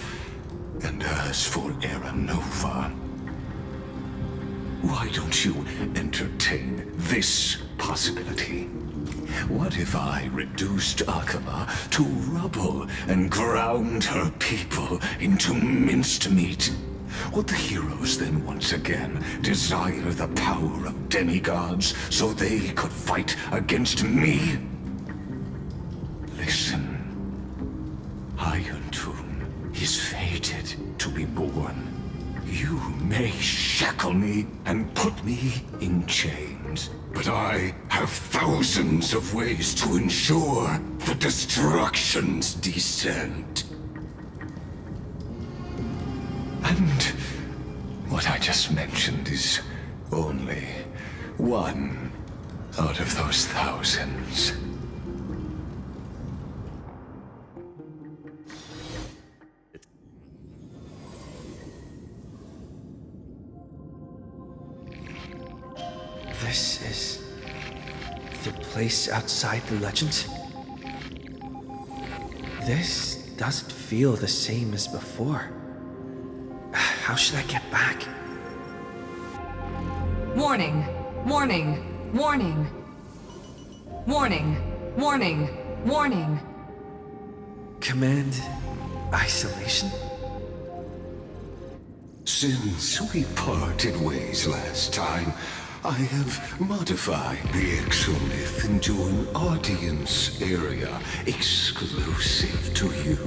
Speaker 6: And as for Era Nova, why don't you entertain this possibility? What if I reduced Akama to rubble and ground her people into minced meat? Would the heroes then once again desire the power of demigods so they could fight against me? Listen, Irontomb is fated to be born. You may shackle me and put me in chains, but I have thousands of ways to ensure the destruction's descent. And what I just mentioned is only one out of those thousands.
Speaker 3: This is the place outside the legend? This doesn't feel the same as before. How should I get back?
Speaker 10: Warning! Warning! Warning! Warning! Warning! Warning!
Speaker 3: Command isolation?
Speaker 6: Since we parted ways last time, I have modified the Exomyth into an audience area exclusive to you.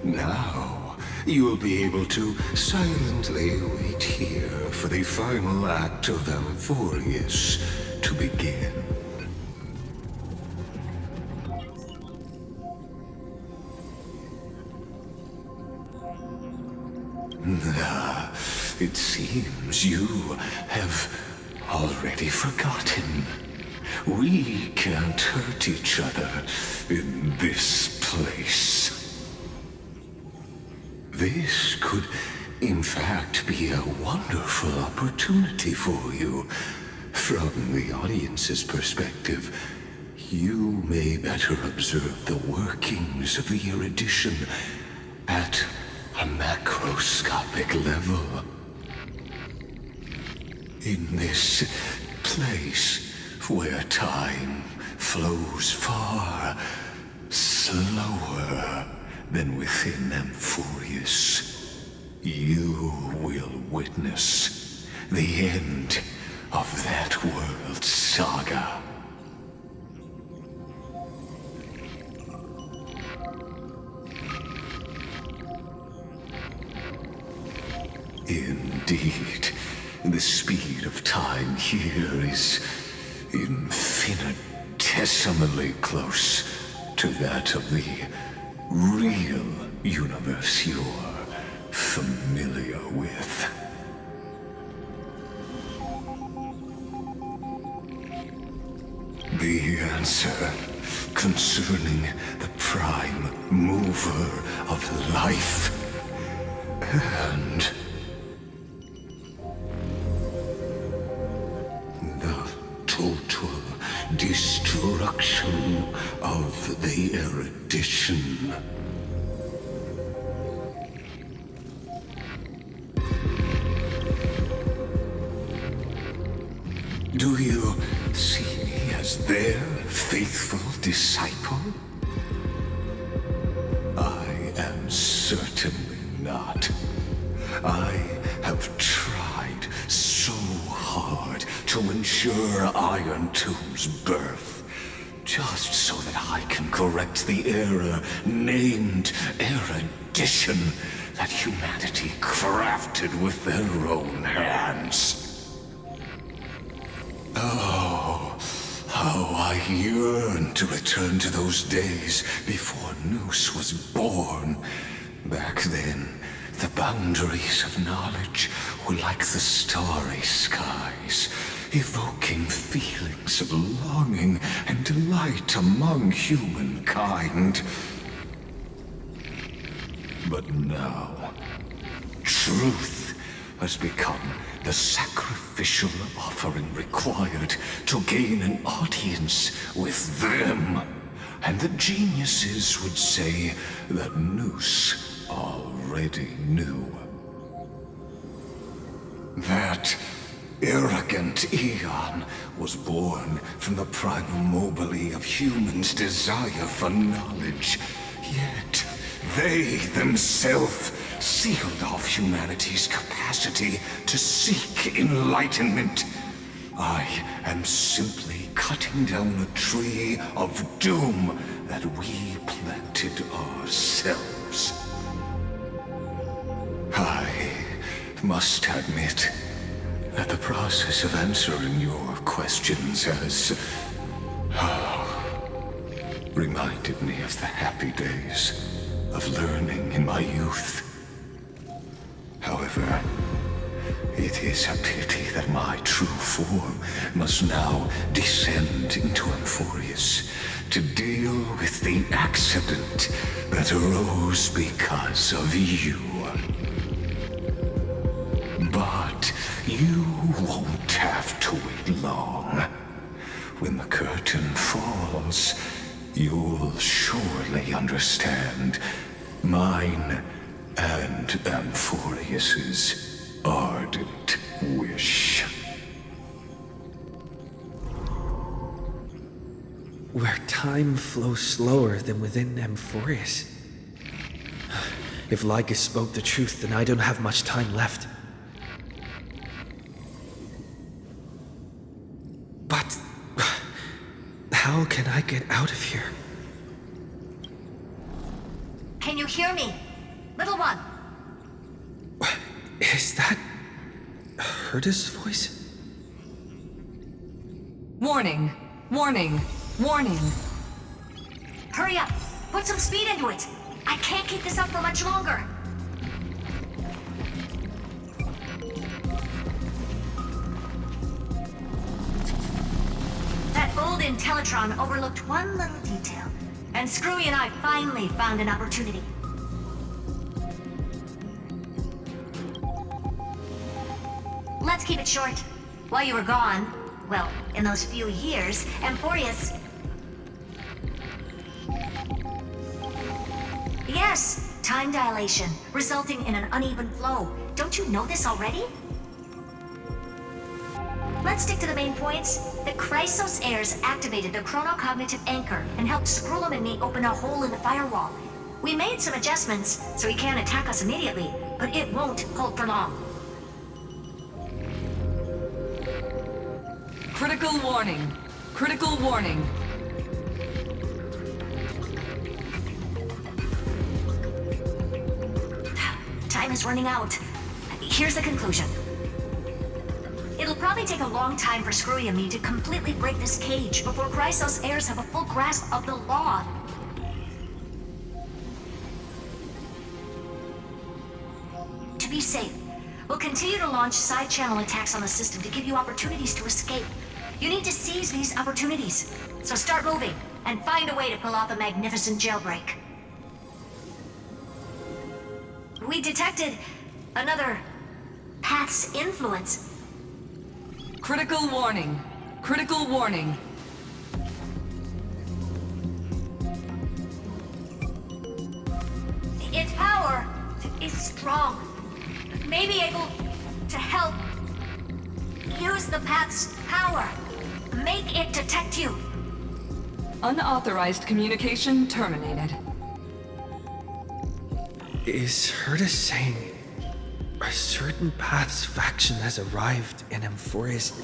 Speaker 6: Now, you'll be able to silently wait here for the final act of Amphorius to begin. It seems you have already forgotten. We can't hurt each other in this place. This could, in fact, be a wonderful opportunity for you. From the audience's perspective, you may better observe the workings of the erudition at a macroscopic level. In this place where time flows far slower than within Amphorius, you will witness the end of that world's saga. Indeed, the speed of time here is infinitesimally close to that of the real universe you're familiar with. The answer concerning the prime mover of life and the total destruction of the erudition. Do you see me as their faithful disciple? I am certainly not. I have tried so hard to ensure Irontomb's birth, just so that I can correct the error named erudition that humanity crafted with their own hands. Oh, how I yearn to return to those days before Noose was born. Back then, the boundaries of knowledge were like the starry skies, evoking feelings of longing and delight among humankind. But now, truth has become the sacrificial offering required to gain an audience with them. And the geniuses would say that Noose already knew. That arrogant Eon was born from the primal mobile of humans' desire for knowledge. Yet, they themselves sealed off humanity's capacity to seek enlightenment. I am simply cutting down a tree of doom that we planted ourselves. I must admit that the process of answering your questions has reminded me of the happy days of learning in my youth. However, it is a pity that my true form must now descend into Amphorius to deal with the accident that arose because of you. But you won't have to wait long. When the curtain falls, you'll surely understand mine and Amphorius's ardent wish.
Speaker 3: Where time flows slower than within Amphorius. If Lycus spoke the truth, then I don't have much time left. But how can I get out of here?
Speaker 5: Can you hear me? Little one.
Speaker 3: Is that Herda's voice?
Speaker 10: Warning! Warning! Warning!
Speaker 5: Hurry up! Put some speed into it! I can't keep this up for much longer! That old Intellitron overlooked one little detail, and Screwy and I finally found an opportunity. Let's keep it short. While you were gone, well, in those few years, Amphorius... Yes, time dilation, resulting in an uneven flow. Don't you know this already? Let's stick to the main points. The Chrysos heirs activated the chronocognitive anchor and helped Skrullum and me open a hole in the firewall. We made some adjustments, so he can't attack us immediately, but it won't hold for long.
Speaker 10: Critical warning. Critical warning.
Speaker 5: Time is running out. Here's the conclusion. It'll probably take a long time for Screwy and me to completely break this cage before Chrysos heirs have a full grasp of the law. To be safe, we'll continue to launch side-channel attacks on the system to give you opportunities to escape. You need to seize these opportunities. So start moving, and find a way to pull off a magnificent jailbreak. We detected another path's influence.
Speaker 10: Critical warning. Critical warning.
Speaker 5: Its power is strong. May be able to help use the path's power. Make it detect you.
Speaker 10: Unauthorized communication terminated.
Speaker 3: Is Herda saying a certain path's faction has arrived in Amphorius,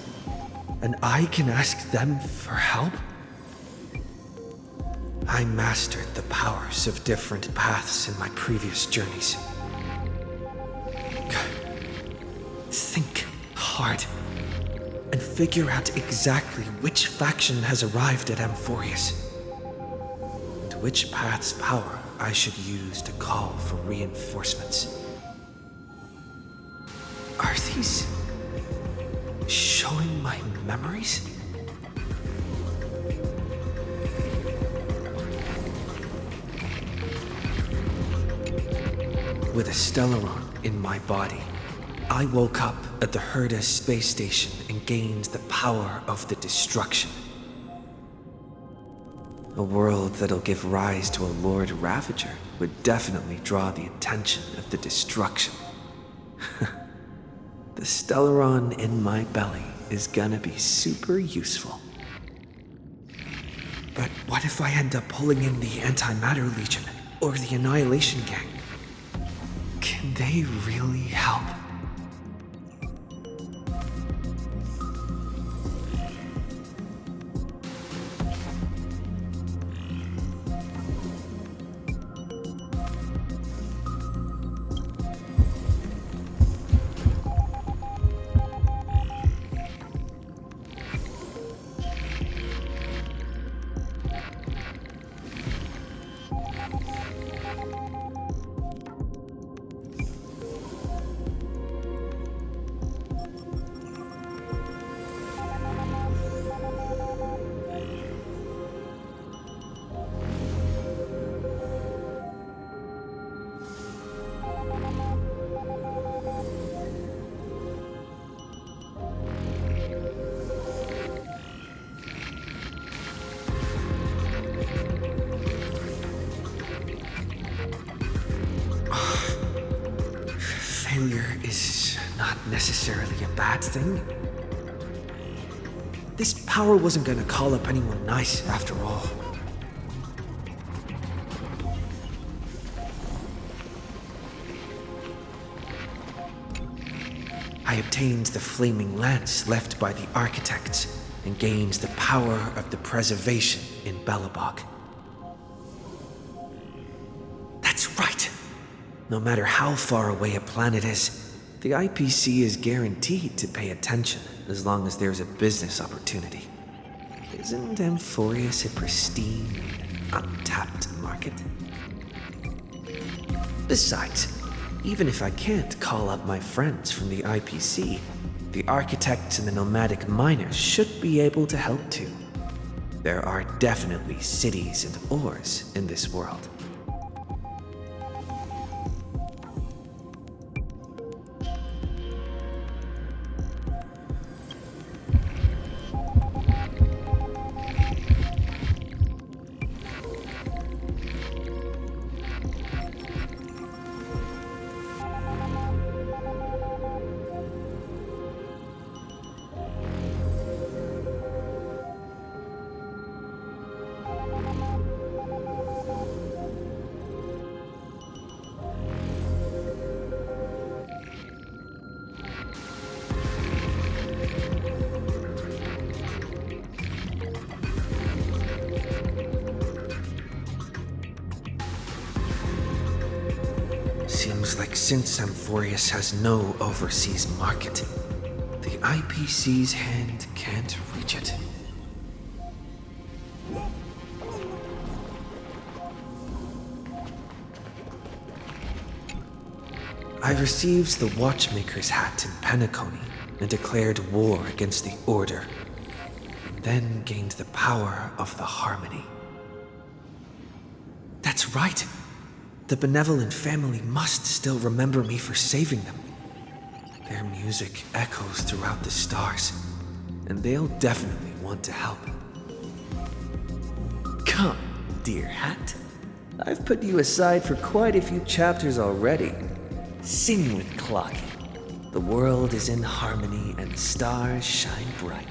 Speaker 3: and I can ask them for help? I mastered the powers of different paths in my previous journeys. Think hard and figure out exactly which faction has arrived at Amphorius, and which path's power I should use to call for reinforcements. Are these showing my memories? With a Stellaron in my body, I woke up at the Herda space station and gained the power of the destruction. A world that'll give rise to a Lord Ravager would definitely draw the attention of the destruction. The Stellaron in my belly is gonna be super useful. But what if I end up pulling in the Antimatter Legion or the Annihilation Gang? Can they really help? Failure is not necessarily a bad thing. This power wasn't gonna call up anyone nice after all. I obtained the flaming lance left by the architects and gained the power of the preservation in Belobog. That's right! No matter how far away a planet is, the IPC is guaranteed to pay attention as long as there's a business opportunity. Isn't Amphorius a pristine, untapped market? Besides, even if I can't call up my friends from the IPC, the architects and the nomadic miners should be able to help too. There are definitely cities and ores in this world. Seems like since Amphorius has no overseas market, the IPC's hand can't reach it. I received the Watchmaker's hat in Penacony and declared war against the Order, and then gained the power of the Harmony. That's right! The benevolent family must still remember me for saving them. Their music echoes throughout the stars, and they'll definitely want to help. Come, dear Hat. I've put you aside for quite a few chapters already. Sing with Clocky. The world is in harmony and stars shine bright.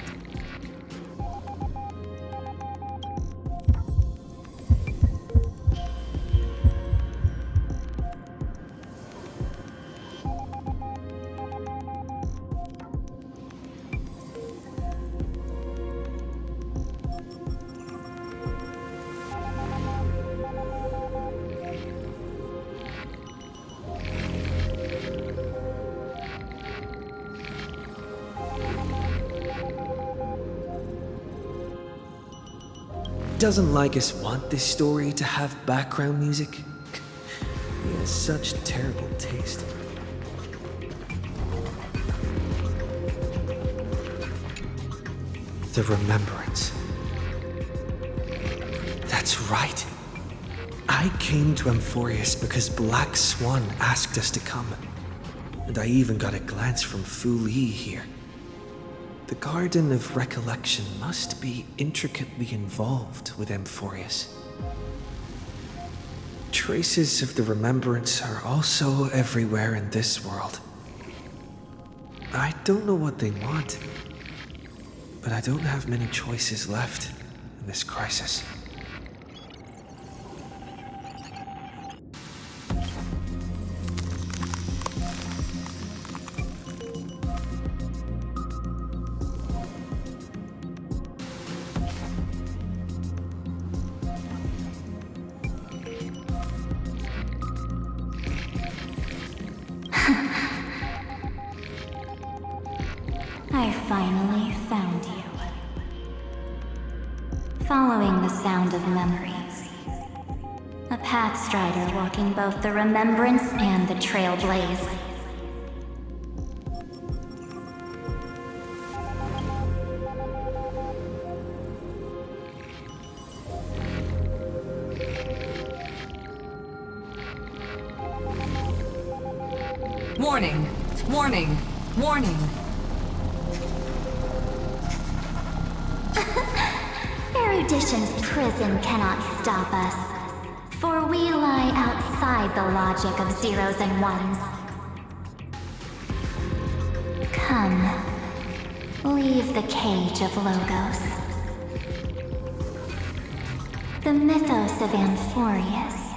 Speaker 3: Doesn't Lycus want this story to have background music? He has such terrible taste. The Remembrance. That's right. I came to Amphorius because Black Swan asked us to come. And I even got a glance from Fu Li here. The Garden of Recollection must be intricately involved with Amphorius. Traces of the Remembrance are also everywhere in this world. I don't know what they want, but I don't have many choices left in this crisis.
Speaker 4: I finally found you. Following the sound of memories. A pathstrider walking both the Remembrance and the Trailblaze.
Speaker 10: Warning! Warning! Warning!
Speaker 4: Erudition's prison cannot stop us, for we lie outside the logic of zeros and ones. Come, leave the cage of Logos. The mythos of Amphorius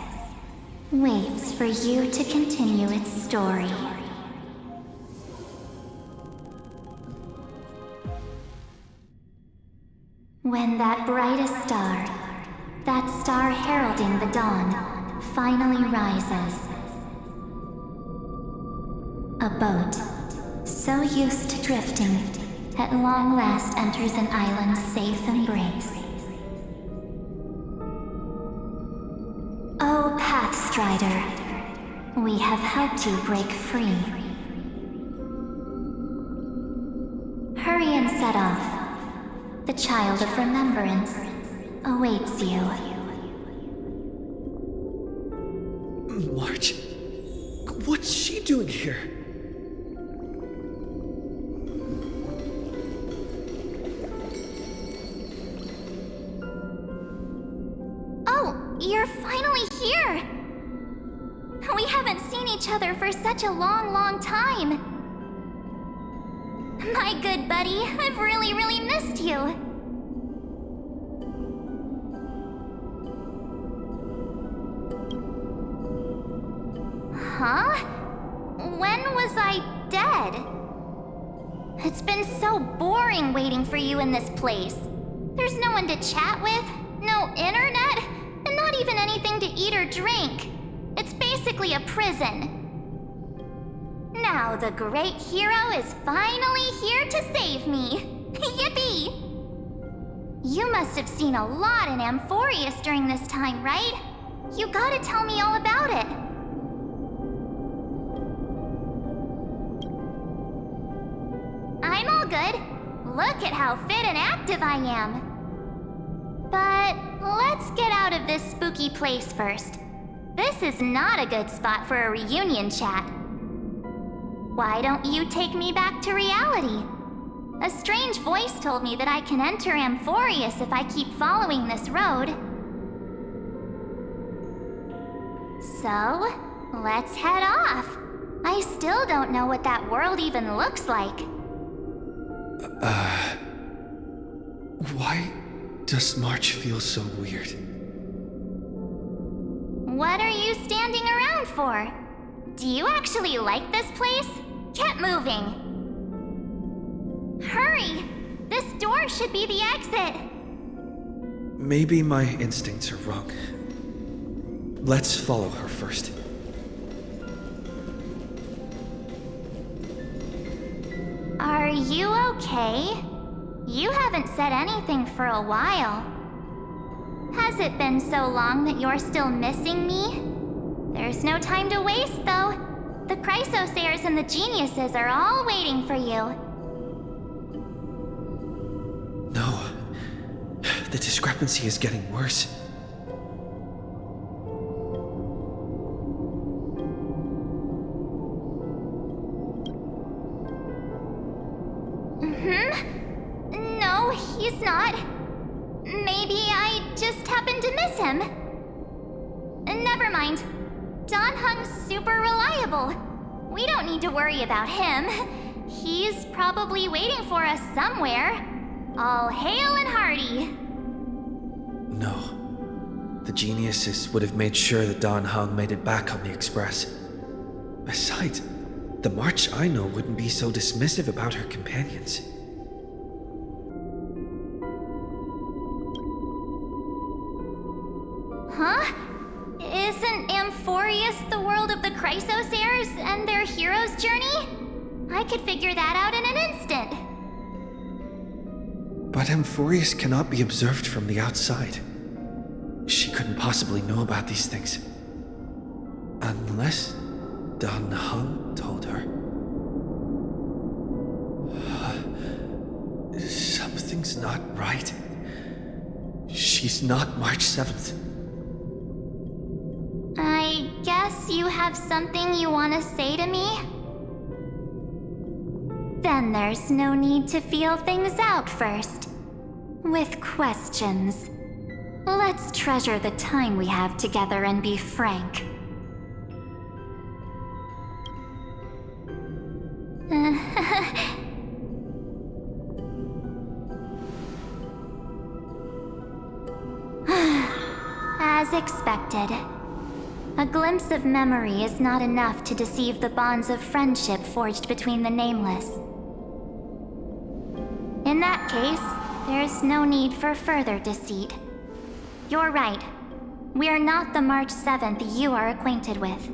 Speaker 4: waits for you to continue its story. When that brightest star, that star heralding the dawn, finally rises. A boat, so used to drifting, at long last enters an island's safe embrace. Oh, Pathstrider, we have helped you break free. Hurry and set off. The Child of Remembrance awaits you.
Speaker 3: March? What's she doing here?
Speaker 7: Oh, you're finally here! We haven't seen each other for such a long, long time. My good buddy, I've really missed you. Huh? When was I dead? It's been so boring waiting for you in this place. There's no one to chat with, no internet, and not even anything to eat or drink. It's basically a prison. Now the great hero is finally here to save me. Yippee! You must have seen a lot in Amphorius during this time, right? You gotta tell me all about it. I'm all good. Look at how fit and active I am. But let's get out of this spooky place first. This is not a good spot for a reunion chat. Why don't you take me back to reality? A strange voice told me that I can enter Amphorius if I keep following this road. So, let's head off. I still don't know what that world even looks like.
Speaker 3: Why does March feel so weird?
Speaker 7: What are you standing around for? Do you actually like this place? Get moving! Hurry! This door should be the exit!
Speaker 3: Maybe my instincts are wrong. Let's follow her first.
Speaker 7: Are you okay? You haven't said anything for a while. Has it been so long that you're still missing me? There's no time to waste, though. The Chrysosayers and the Geniuses are all waiting for you.
Speaker 3: No. the discrepancy is getting worse.
Speaker 7: No, he's not. Maybe I just happened to miss him. Never mind. Don Hung's super reliable. We don't need to worry about him. He's probably waiting for us somewhere. All hale and hearty.
Speaker 3: No. The geniuses would have made sure that Don Hung made it back on the Express. Besides, the March I know wouldn't be so dismissive about her companions.
Speaker 7: Huh? Isn't Amphorius the world of the Chrysosairs and their hero's journey? I could figure that out in an instant.
Speaker 3: But Amphorius cannot be observed from the outside. She couldn't possibly know about these things. Unless Don Hung told her. Something's not right. She's not March 7th.
Speaker 7: I guess you have something you want to say to me? Then there's no need to feel things out first. With questions. Let's treasure the time we have together and be frank. As expected. A glimpse of memory is not enough to deceive the bonds of friendship forged between the nameless. In that case, there's no need for further deceit. You're right. We're not the March 7th you are acquainted with.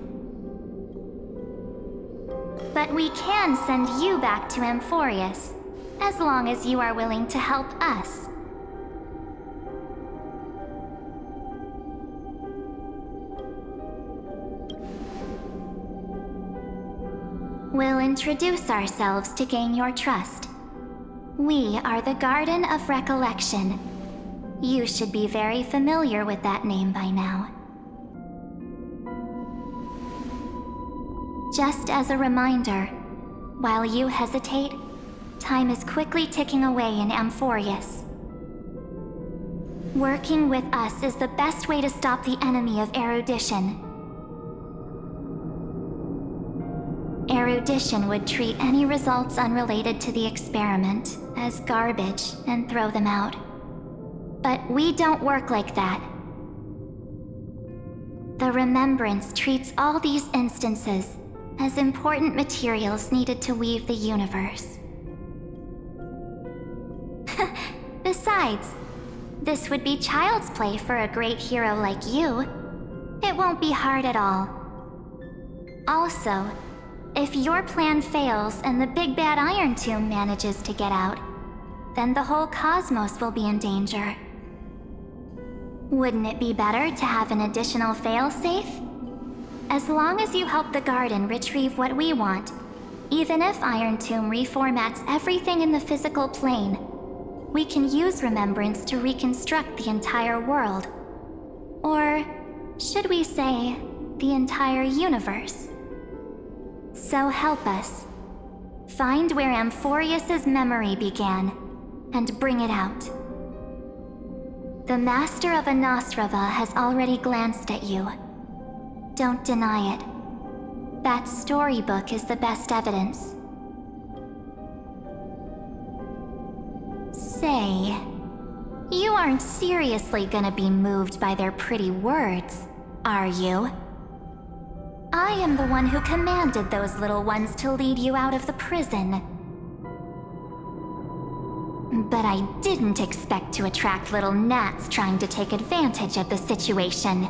Speaker 7: But we can send you back to Amphorius, as long as you are willing to help us. We'll introduce ourselves to gain your trust. We are the Garden of Recollection. You should be very familiar with that name by now. Just as a reminder, while you hesitate, time is quickly ticking away in Amphorius. Working with us is the best way to stop the enemy of erudition. Erudition would treat any results unrelated to the experiment as garbage and throw them out. But we don't work like that. The Remembrance treats all these instances as important materials needed to weave the universe. Besides, this would be child's play for a great hero like you. It won't be hard at all. Also, if your plan fails and the big bad Irontomb manages to get out, then the whole cosmos will be in danger. Wouldn't it be better to have an additional failsafe? As long as you help the Garden retrieve what we want, even if Irontomb reformats everything in the physical plane, we can use Remembrance to reconstruct the entire world. Or, should we say, the entire universe. So help us. Find where Amphorius's memory began, and bring it out. The Master of Anosrava has already glanced at you. Don't deny it. That storybook is the best evidence. Say, you aren't seriously gonna be moved by their pretty words, are you? I am the one who commanded those little ones to lead you out of the prison. But I didn't expect to attract little gnats trying to take advantage of the situation.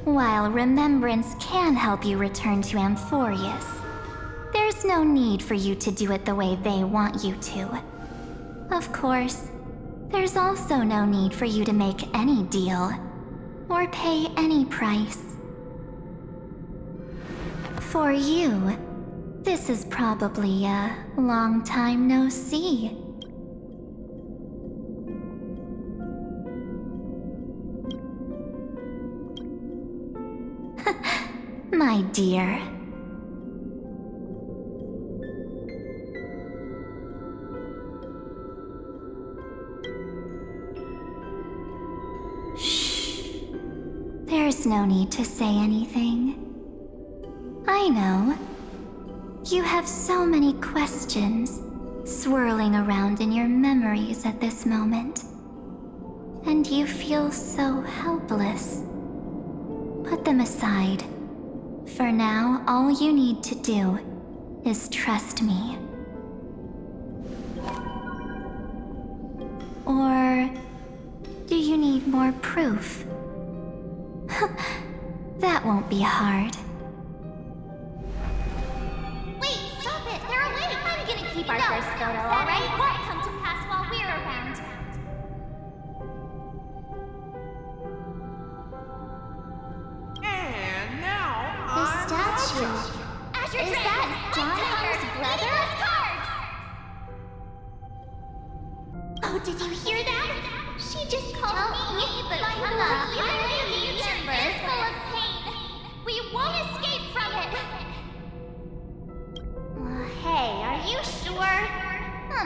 Speaker 7: While Remembrance can help you return to Amphorius, there's no need for you to do it the way they want you to. Of course, there's also no need for you to make any deal, or pay any price. For you, this is probably a long time no see.
Speaker 4: My dear. Shh. There's no need to say anything. I know. You have so many questions swirling around in your memories at this moment. And you feel so helpless. Put them aside. For now, all you need to do is trust me. Or do you need more proof? That won't be hard.
Speaker 7: Wait, stop it! They're awake! I'm gonna keep our first photo, alright? It won't come to pass while we're around.
Speaker 14: And now,
Speaker 7: The statue. Is that Donna's brother? Oh, did you hear that? She just called me, but I'm not the future is full of pain. We won't escape from it. Hey, are you sure?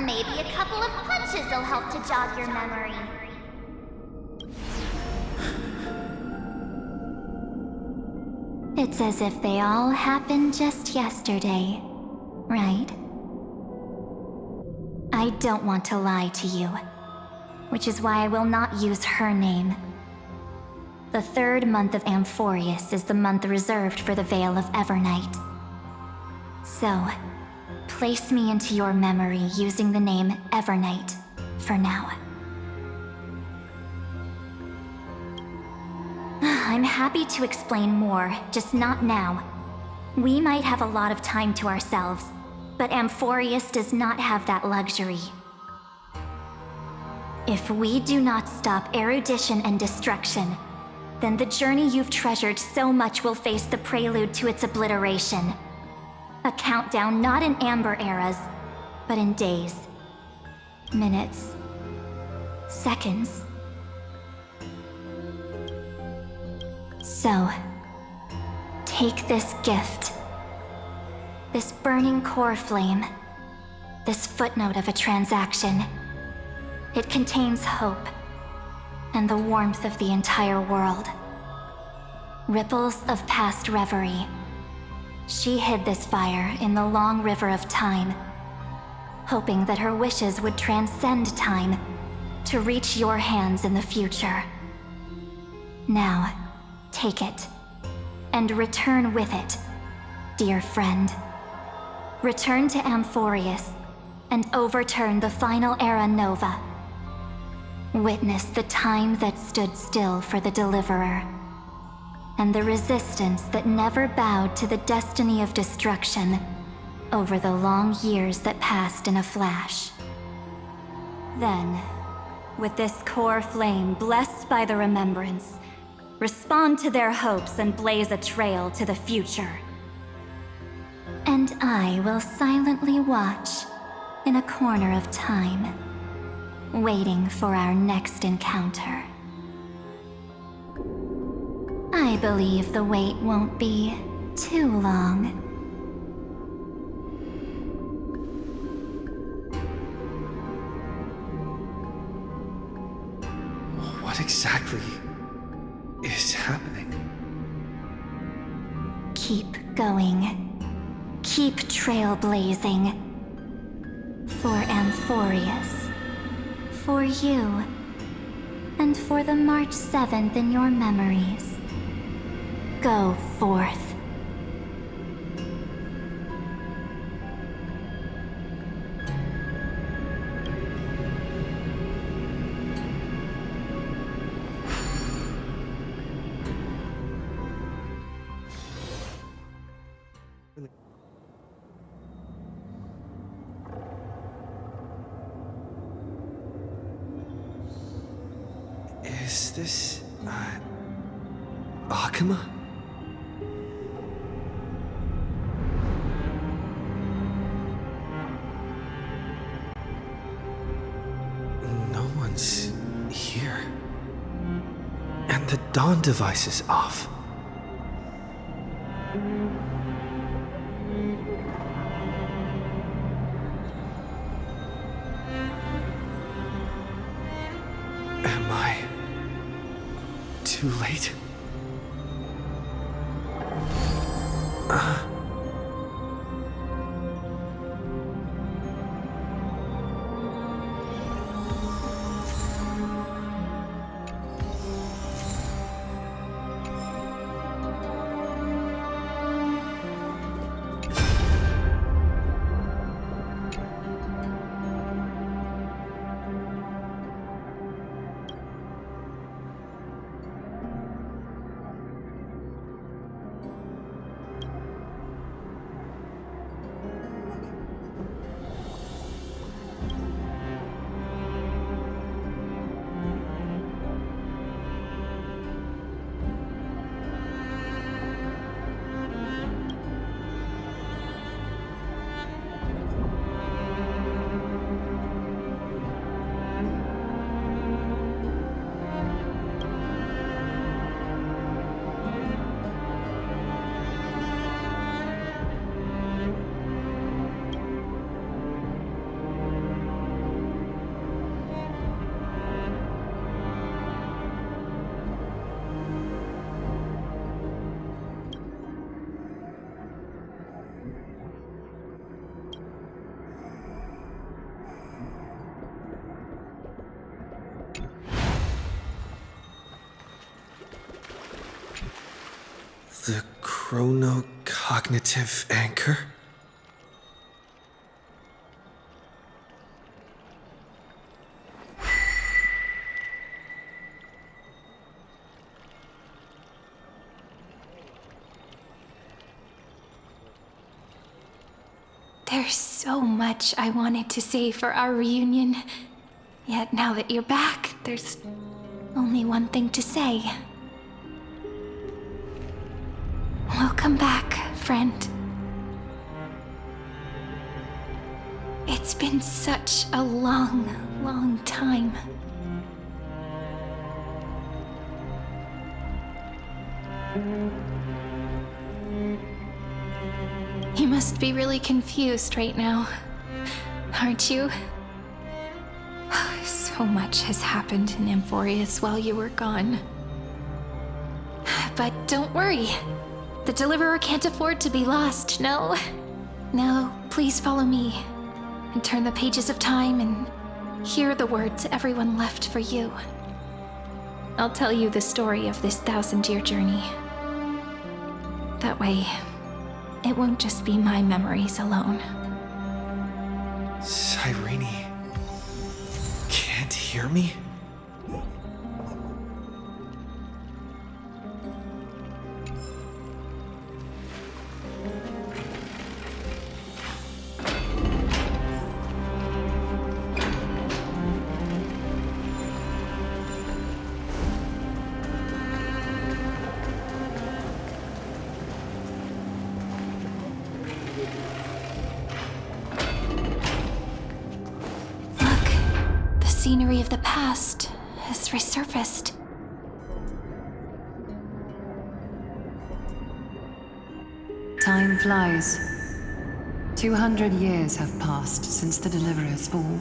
Speaker 7: Maybe a couple of punches will help to jog your memory.
Speaker 4: It's as if they all happened just yesterday, right? I don't want to lie to you, which is why I will not use her name. The third month of Amphorius is the month reserved for the Veil of Evernight. So, place me into your memory using the name Evernight for now. I'm happy to explain more, just not now. We might have a lot of time to ourselves, but Amphorius does not have that luxury. If we do not stop erudition and destruction, then the journey you've treasured so much will face the prelude to its obliteration. A countdown not in amber eras, but in days, minutes, seconds. So, take this gift. This burning core flame. This footnote of a transaction. It contains hope, and the warmth of the entire world. Ripples of past reverie. She hid this fire in the long river of time, hoping that her wishes would transcend time to reach your hands in the future. Now, take it, and return with it, dear friend. Return to Amphorius, and overturn the final era Nova. Witness the time that stood still for the Deliverer, and the resistance that never bowed to the destiny of destruction over the long years that passed in a flash. Then, with this core flame blessed by the remembrance, respond to their hopes and blaze a trail to the future. And I will silently watch in a corner of time, waiting for our next encounter. I believe the wait won't be too long.
Speaker 3: What exactly is happening?
Speaker 4: Keep going. Keep trailblazing. For Amphorius. For you. And for the March 7th in your memories. Go forth.
Speaker 3: Is this, Akuma? No one's here. And the dawn device is off. too late. The chronocognitive anchor?
Speaker 2: There's so much I wanted to say for our reunion. Yet now that you're back, there's only one thing to say. Welcome back, friend. It's been such a long, long time. You must be really confused right now, aren't you? So much has happened in Emporius while you were gone. But don't worry. The Deliverer can't afford to be lost, no? Now, please follow me, and turn the pages of time and hear the words everyone left for you. I'll tell you the story of this 1,000-year journey. That way, it won't just be my memories alone.
Speaker 3: Cyrene can't hear me?
Speaker 2: Scenery of the past has resurfaced.
Speaker 18: Time flies. 200 years have passed since the Deliverer's fall.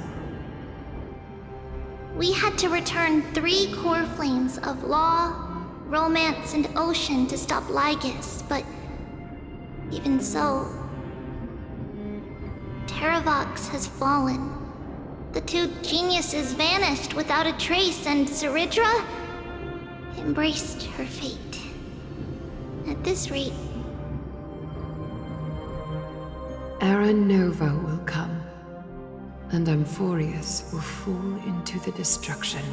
Speaker 7: We had to return 3 core flames of law, romance, and ocean to stop Lygus, but even so, Terravox has fallen. The 2 geniuses vanished without a trace, and Zeridra embraced her fate. At this rate,
Speaker 18: Era Nova will come, and Emporius will fall into the destruction.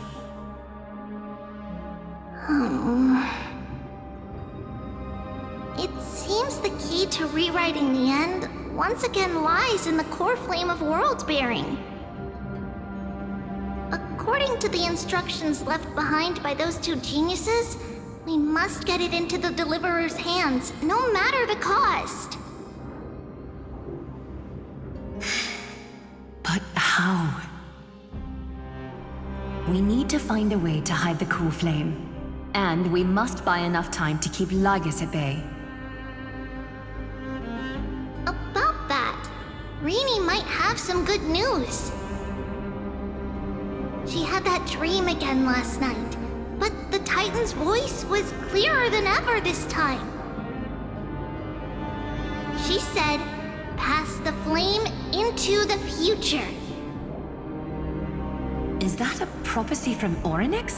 Speaker 7: It seems the key to rewriting the end once again lies in the core flame of world-bearing. According to the instructions left behind by those 2 geniuses, we must get it into the Deliverer's hands, no matter the cost.
Speaker 18: But how? We need to find a way to hide the core flame. And we must buy enough time to keep Lygus at bay.
Speaker 7: About that, Rini might have some good news. She had that dream again last night, but the Titan's voice was clearer than ever this time. She said, "Pass the flame into the future."
Speaker 18: Is that a prophecy from Eonic?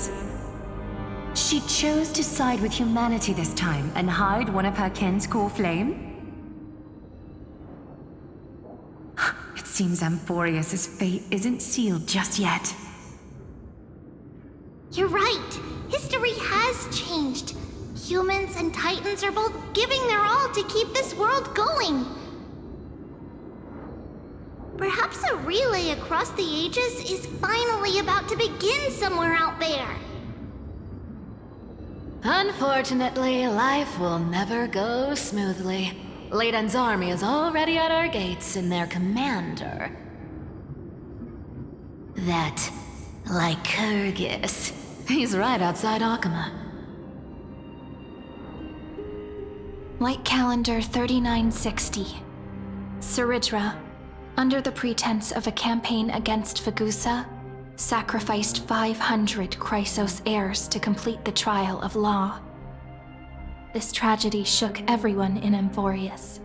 Speaker 18: She chose to side with humanity this time and hide one of her kin's core flame? It seems Amphorius' fate isn't sealed just yet.
Speaker 7: You're right. History has changed. Humans and Titans are both giving their all to keep this world going. Perhaps a relay across the ages is finally about to begin somewhere out there.
Speaker 12: Unfortunately, life will never go smoothly. Leiden's army is already at our gates, and their commander... that Lycurgus. He's right outside Akama.
Speaker 2: Light calendar 3960. Saridra, under the pretense of a campaign against Fagusa, sacrificed 500 Chrysos heirs to complete the trial of law. This tragedy shook everyone in Amphorius.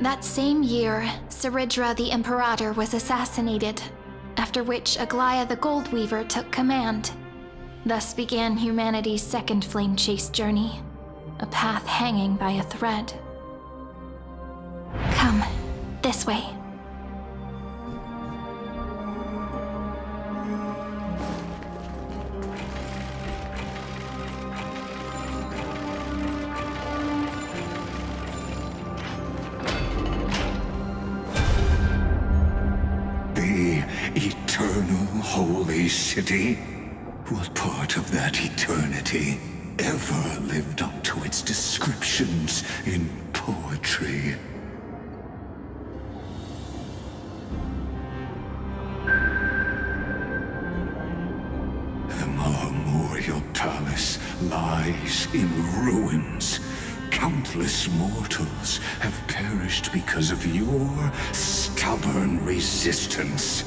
Speaker 2: That same year, Saridra the Imperator was assassinated, after which Aglaya the Goldweaver took command. Thus began humanity's second flame chase journey, a path hanging by a thread. Come, this way.
Speaker 6: The eternal holy city? What part of that eternity ever lived up to its descriptions in poetry? The Memorial Palace lies in ruins. Countless mortals have perished because of your stubborn resistance.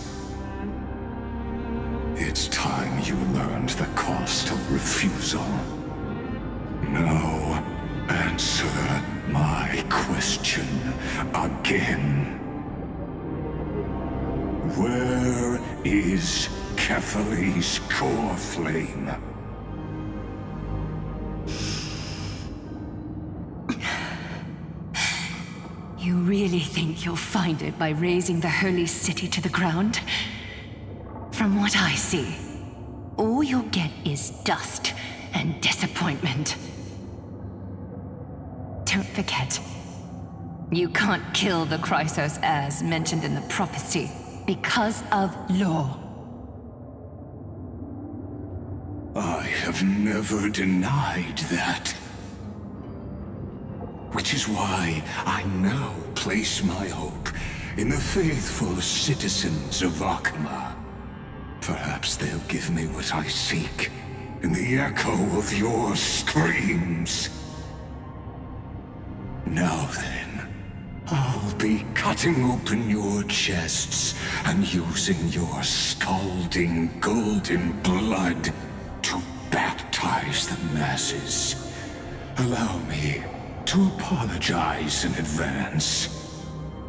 Speaker 6: It's time you learned the cost of refusal. Now, answer my question again. Where is Kefali's core flame?
Speaker 18: You really think you'll find it by razing the holy city to the ground? From what I see, all you'll get is dust and disappointment. Don't forget, you can't kill the Chrysos heirs mentioned in the prophecy because of law.
Speaker 6: I have never denied that. Which is why I now place my hope in the faithful citizens of Akama. Perhaps they'll give me what I seek in the echo of your screams. Now then, I'll be cutting open your chests and using your scalding golden blood to baptize the masses. Allow me to apologize in advance.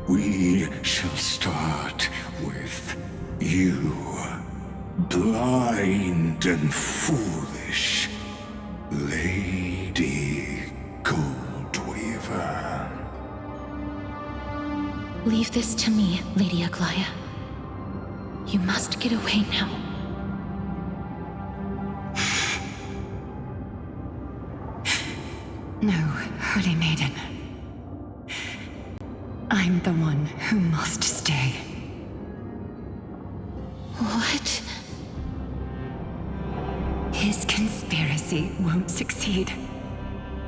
Speaker 6: We shall start with you, blind and foolish Lady Goldweaver.
Speaker 2: Leave this to me, Lady Aglaya. You must get away now.
Speaker 18: No, Holy Maiden. I'm the one who must stay.
Speaker 2: What?
Speaker 18: His conspiracy won't succeed.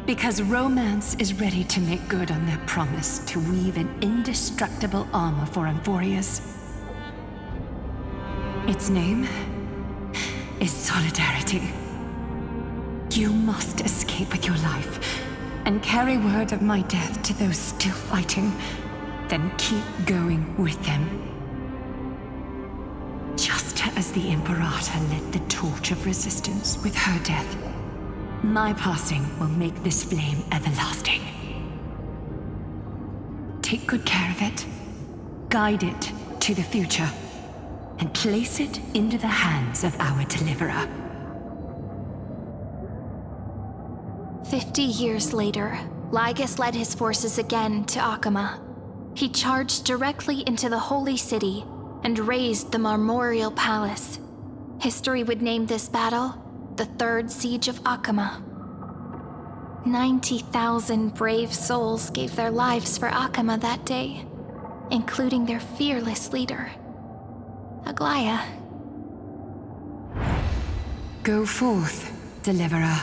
Speaker 18: Because Romance is ready to make good on their promise to weave an indestructible armor for Amphorius. Its name is Solidarity. You must escape with your life and carry word of my death to those still fighting, then keep going with them. Just Just as the Imperator lit the torch of resistance with her death, my passing will make this flame everlasting. Take good care of it, guide it to the future, and place it into the hands of our deliverer.
Speaker 2: 50 years later, Lygus led his forces again to Akama. He charged directly into the Holy City and razed the Marmorial Palace. History would name this battle the Third Siege of Akama. 90,000 brave souls gave their lives for Akama that day, including their fearless leader, Aglaya.
Speaker 18: Go forth, deliverer.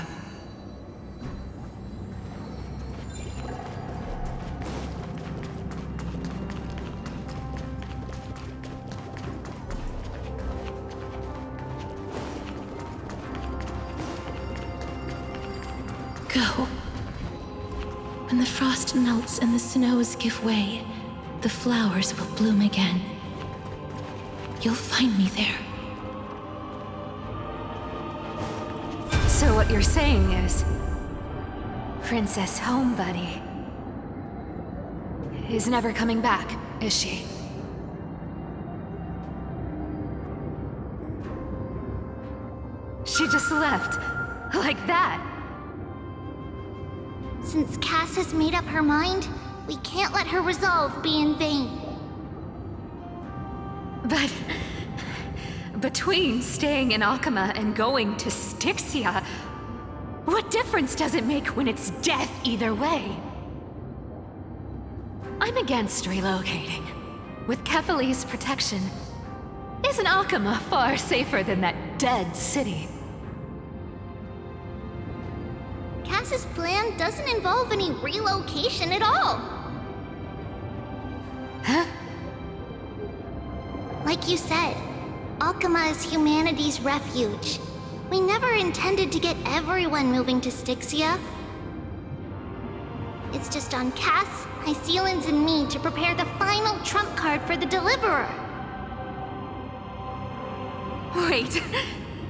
Speaker 19: Go. When the frost melts and the snows give way, the flowers will bloom again. You'll find me there.
Speaker 4: So what you're saying is, Princess Homebuddy is never coming back, is she? She just left, like that.
Speaker 7: Since Cass has made up her mind, we can't let her resolve be in vain.
Speaker 4: But between staying in Akama and going to Styxia, what difference does it make when it's death either way? I'm against relocating. With Kefali's protection, isn't Akama far safer than that dead city?
Speaker 7: Cass's plan doesn't involve any relocation at all.
Speaker 4: Huh?
Speaker 7: Like you said, Akama is humanity's refuge. We never intended to get everyone moving to Styxia. It's just on Cass, Hycealans, and me to prepare the final trump card for the Deliverer.
Speaker 4: Wait,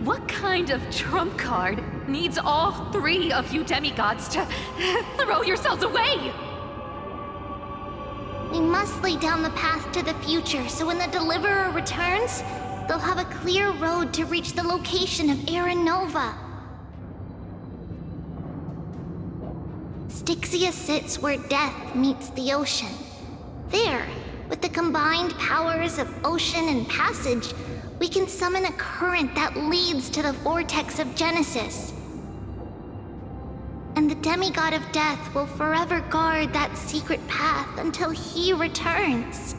Speaker 4: what kind of trump card needs all three of you demigods to throw yourselves away?
Speaker 7: We must lay down the path to the future so when the Deliverer returns, they'll have a clear road to reach the location of Aranova. Styxia sits where death meets the ocean. There, with the combined powers of ocean and passage, we can summon a current that leads to the vortex of Genesis. And the demigod of death will forever guard that secret path until he returns.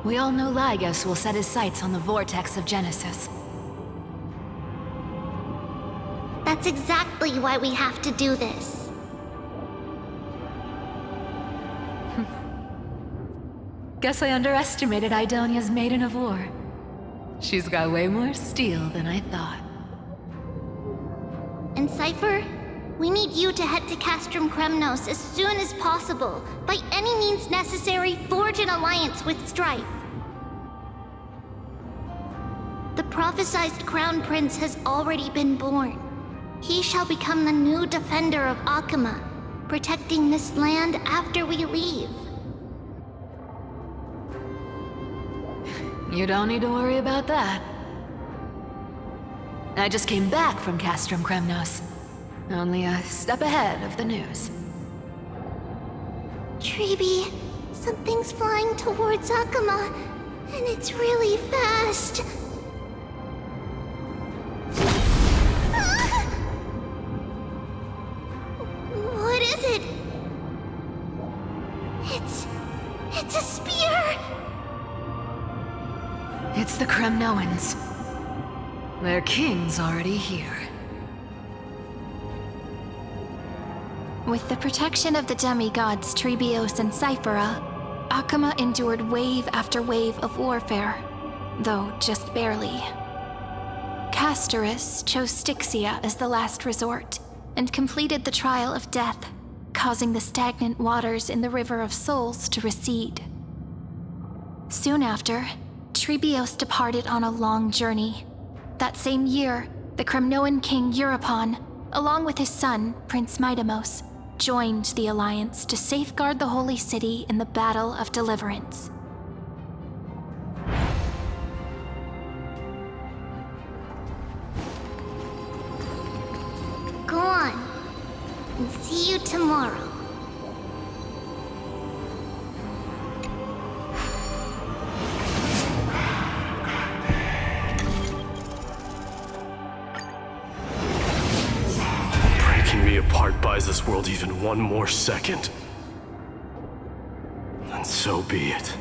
Speaker 12: We all know Lygus will set his sights on the vortex of Genesis.
Speaker 7: That's exactly why we have to do this.
Speaker 12: Guess I underestimated Idonia's Maiden of War. She's got way more steel than I thought.
Speaker 7: And Cypher, we need you to head to Castrum Kremnos as soon as possible. By any means necessary, forge an alliance with Strife. The prophesized Crown Prince has already been born. He shall become the new defender of Akama, protecting this land after we leave.
Speaker 12: You don't need to worry about that. I just came back from Castrum Kremnos. Only a step ahead of the news.
Speaker 7: Treeby, something's flying towards Akama, and it's really fast. What is it? It's a spear!
Speaker 12: It's the Kremnoans. Their king's already here.
Speaker 2: With the protection of the demigods Trebios and Cyphera, Akama endured wave after wave of warfare, though just barely. Castorus chose Styxia as the last resort, and completed the trial of death, causing the stagnant waters in the River of Souls to recede. Soon after, Trebios departed on a long journey. That same year, the Kremnoan king Euripon, along with his son, Prince Midamos, joined the Alliance to safeguard the Holy City in the Battle of Deliverance.
Speaker 7: Go on. And see you tomorrow.
Speaker 8: Breaking me apart buys this world even one more second. And so be it.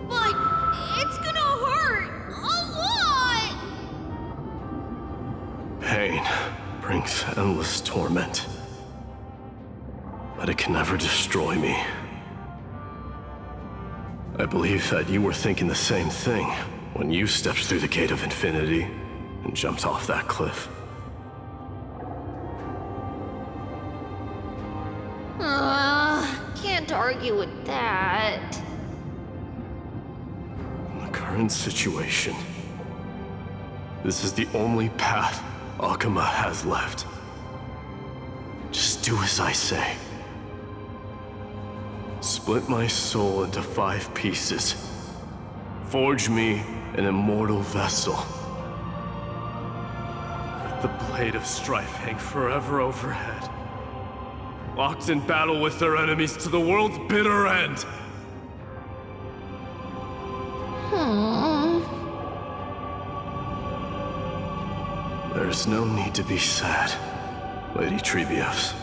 Speaker 7: But it's gonna hurt a lot!
Speaker 8: Pain brings endless torment. But it can never destroy me. I believe that you were thinking the same thing when you stepped through the gate of infinity and jumped off that cliff.
Speaker 7: Can't argue with that.
Speaker 8: In the current situation, this is the only path Akama has left. Just do as I say. Split my soul into 5 pieces. Forge me an immortal vessel. Let the blade of strife hang forever overhead. Locked in battle with their enemies to the world's bitter end. There's no need to be sad, Lady Trebios.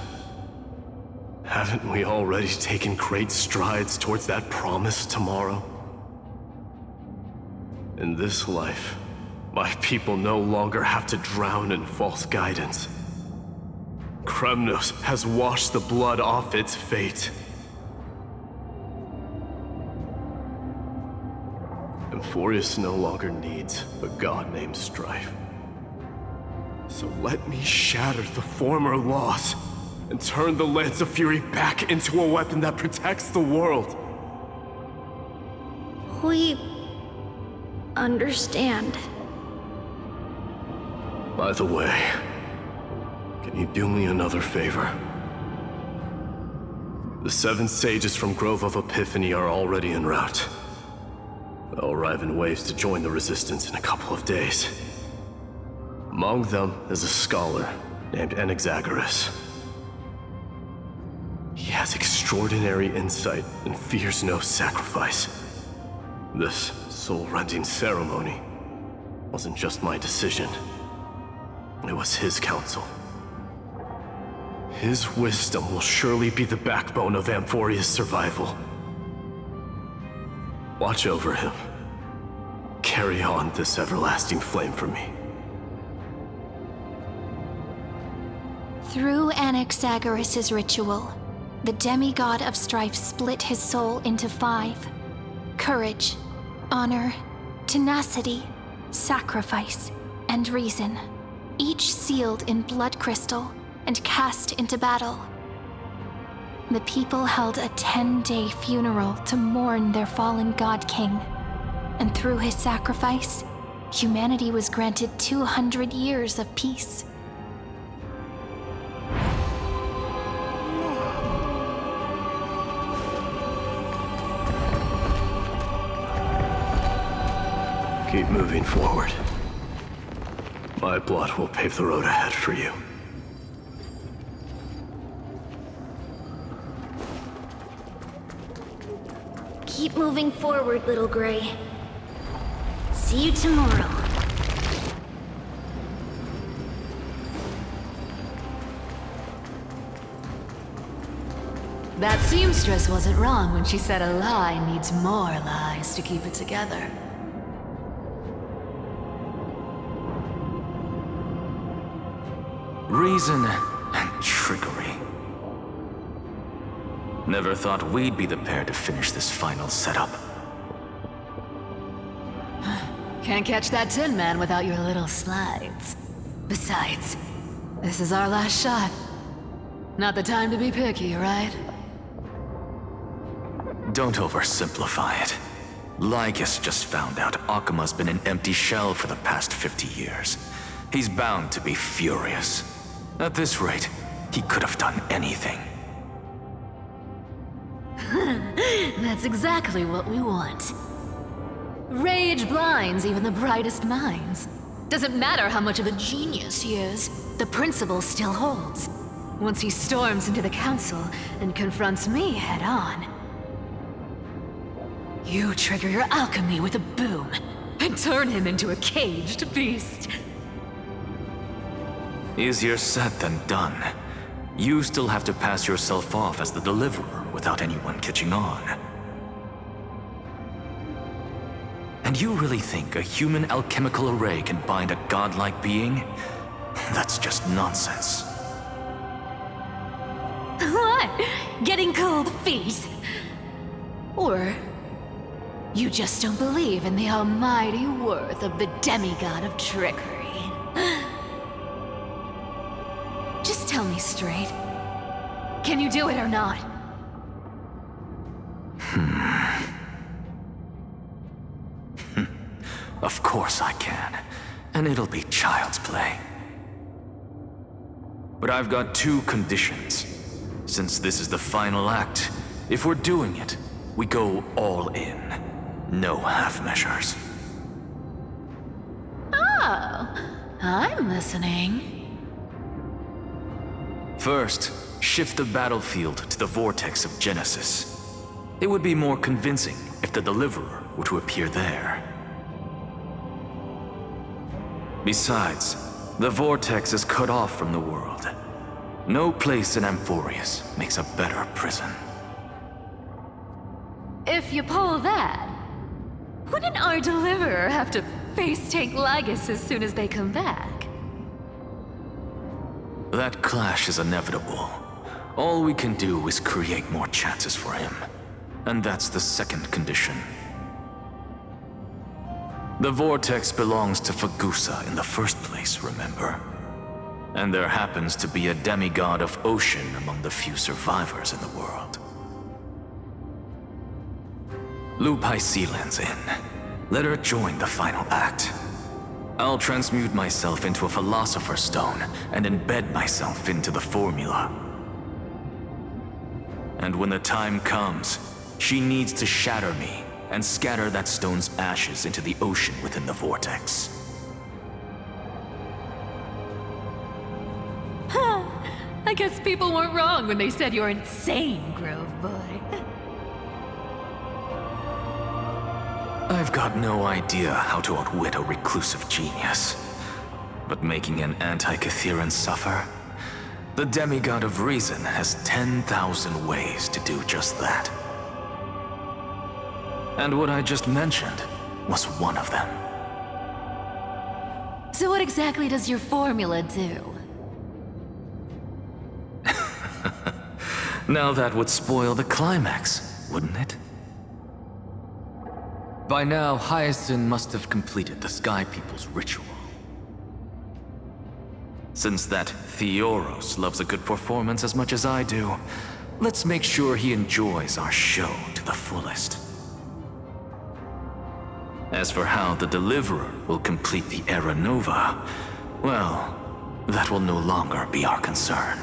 Speaker 8: Haven't we already taken great strides towards that promised tomorrow? In this life, my people no longer have to drown in false guidance. Kremnos has washed the blood off its fate. Emphorius no longer needs a god named Strife. So let me shatter the former laws and turn the Lance of Fury back into a weapon that protects the world.
Speaker 2: We understand.
Speaker 8: By the way, can you do me another favor? The 7 sages from Grove of Epiphany are already en route. They'll arrive in waves to join the Resistance in a couple of days. Among them is a scholar named Anaxagoras. He has extraordinary insight and fears no sacrifice. This soul-rending ceremony wasn't just my decision. It was his counsel. His wisdom will surely be the backbone of Amphoria's survival. Watch over him. Carry on this everlasting flame for me.
Speaker 2: Through Anaxagoras' ritual, the demigod of strife split his soul into 5. Courage, honor, tenacity, sacrifice, and reason, each sealed in blood crystal and cast into battle. The people held a 10-day funeral to mourn their fallen god king, and through his sacrifice, humanity was granted 200 years of peace.
Speaker 8: Keep moving forward. My blood will pave the road ahead for you.
Speaker 7: Keep moving forward, little Gray. See you tomorrow.
Speaker 12: That seamstress wasn't wrong when she said a lie needs more lies to keep it together.
Speaker 1: Reason and trickery. Never thought we'd be the pair to finish this final setup.
Speaker 12: Can't catch that Tin Man without your little slides. Besides, this is our last shot. Not the time to be picky, right?
Speaker 1: Don't oversimplify it. Lycus just found out Akima's been an empty shell for the past 50 years. He's bound to be furious. At this rate, he could have done anything.
Speaker 12: That's exactly what we want. Rage blinds even the brightest minds. Doesn't matter how much of a genius he is, the principle still holds. Once he storms into the council and confronts me head on, you trigger your alchemy with a boom and turn him into a caged beast.
Speaker 1: Easier said than done. You still have to pass yourself off as the deliverer without anyone catching on. And you really think a human alchemical array can bind a godlike being? That's just nonsense.
Speaker 12: What? Getting cold feet? Or you just don't believe in the almighty worth of the demigod of trickery? Just tell me straight. Can you do it or not?
Speaker 1: Of course I can. And it'll be child's play. But I've got two conditions. Since this is the final act, if we're doing it, we go all in. No half measures.
Speaker 12: Oh, I'm listening.
Speaker 1: First, shift the battlefield to the vortex of Genesis. It would be more convincing if the deliverer were to appear there. Besides, the vortex is cut off from the world. No place in Amphorius makes a better prison.
Speaker 12: If you pull that, wouldn't our deliverer have to face tank Lygus as soon as they come back?
Speaker 1: That clash is inevitable. All we can do is create more chances for him. And that's the second condition. The vortex belongs to Fagusa in the first place, remember? And there happens to be a demigod of ocean among the few survivors in the world. Loop Hycelan's in. Let her join the final act. I'll transmute myself into a Philosopher's Stone and embed myself into the formula. And when the time comes, she needs to shatter me and scatter that stone's ashes into the ocean within the vortex.
Speaker 12: I guess people weren't wrong when they said you're insane, Grove Boy.
Speaker 1: I've got no idea how to outwit a reclusive genius. But making an anti-Cathiran suffer? The demigod of reason has 10,000 ways to do just that. And what I just mentioned was one of them.
Speaker 12: So what exactly does your formula do?
Speaker 1: Now that would spoil the climax, wouldn't it? By now, Hyacinth must have completed the Sky People's ritual. Since that Theoros loves a good performance as much as I do, let's make sure he enjoys our show to the fullest. As for how the Deliverer will complete the Era Nova, well, that will no longer be our concern.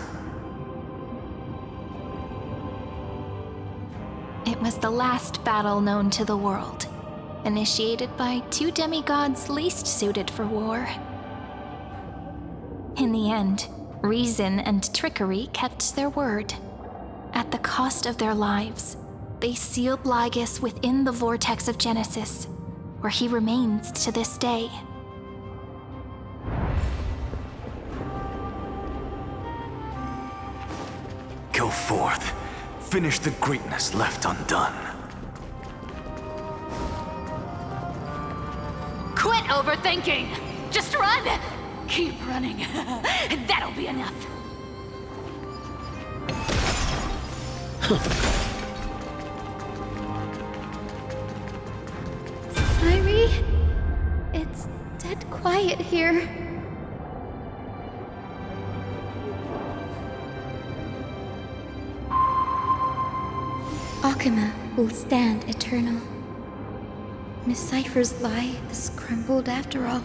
Speaker 2: It was the last battle known to the world, initiated by two demigods least suited for war. In the end, reason and trickery kept their word. At the cost of their lives, they sealed Lygus within the vortex of Genesis, where he remains to this day.
Speaker 1: Go forth. Finish the greatness left undone.
Speaker 12: Quit overthinking! Just run! Keep running. That'll be enough.
Speaker 19: Irie, it's dead quiet here. will stand eternal. Miss Cypher's lie is crumbled after all.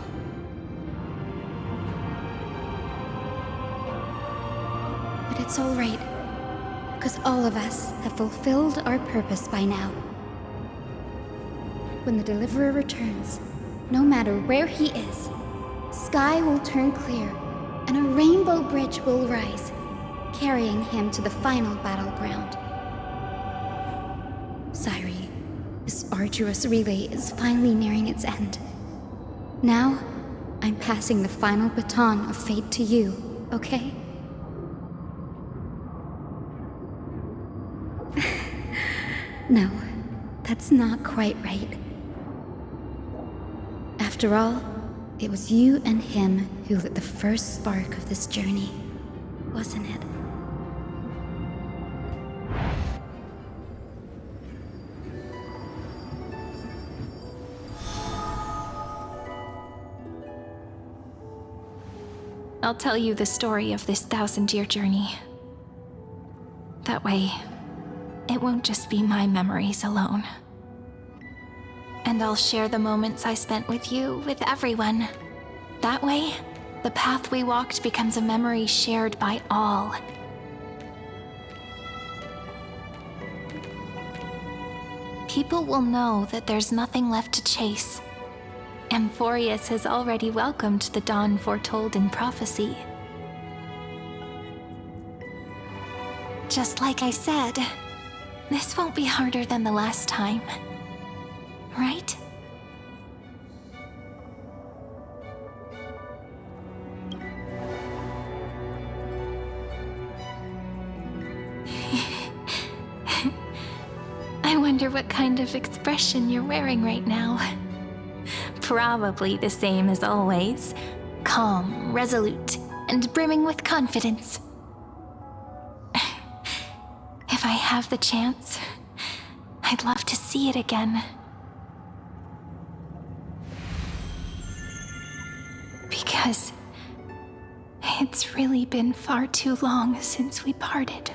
Speaker 19: But it's all right, because all of us have fulfilled our purpose by now. When the Deliverer returns, no matter where he is, sky will turn clear, and a rainbow bridge will rise, carrying him to the final battleground. Siri, this arduous relay is finally nearing its end. Now, I'm passing the final baton of fate to you, okay? No, that's not quite right. After all, it was you and him who lit the first spark of this journey, wasn't it?
Speaker 2: I'll tell you the story of this 1,000-year journey. That way, it won't just be my memories alone. And I'll share the moments I spent with you with everyone. That way, the path we walked becomes a memory shared by all. People will know that there's nothing left to chase. Amphorius has already welcomed the dawn foretold in prophecy. Just like I said, this won't be harder than the last time. Right? I wonder what kind of expression you're wearing right now. Probably the same as always. Calm, resolute, and brimming with confidence. If I have the chance, I'd love to see it again. Because it's really been far too long since we parted.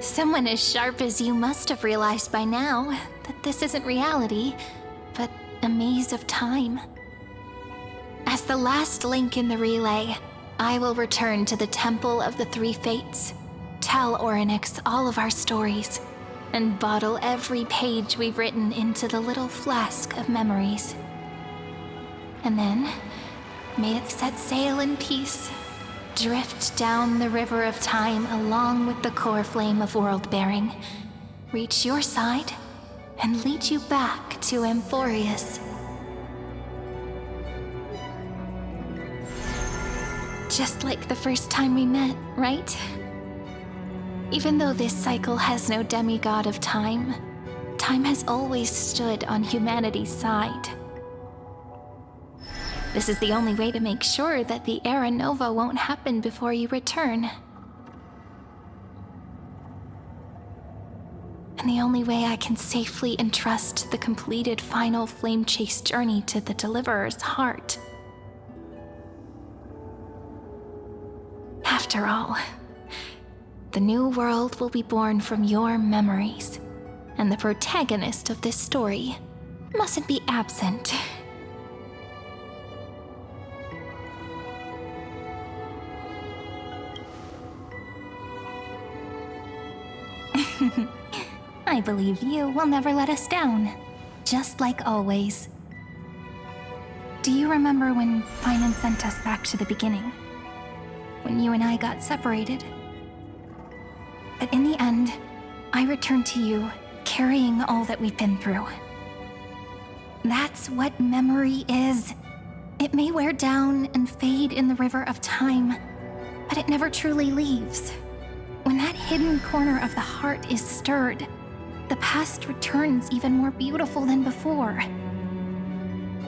Speaker 2: Someone as sharp as you must have realized by now that this isn't reality, but a maze of time. As the last link in the relay, I will return to the Temple of the Three Fates, tell Orynyx all of our stories, and bottle every page we've written into the little flask of memories. And then, may it set sail in peace, drift down the river of time along with the core flame of world-bearing, reach your side, and lead you back to Amphorius. Just like the first time we met, right? Even though this cycle has no demigod of time, time has always stood on humanity's side. This is the only way to make sure that the Era Nova won't happen before you return. And the only way I can safely entrust the completed final flame chase journey to the Deliverer's heart. After all, the new world will be born from your memories, and the protagonist of this story mustn't be absent. I believe you will never let us down, just like always. Do you remember when Finan sent us back to the beginning? When you and I got separated? But in the end, I returned to you, carrying all that we've been through. That's what memory is. It may wear down and fade in the river of time, but it never truly leaves. When that hidden corner of the heart is stirred, the past returns even more beautiful than before.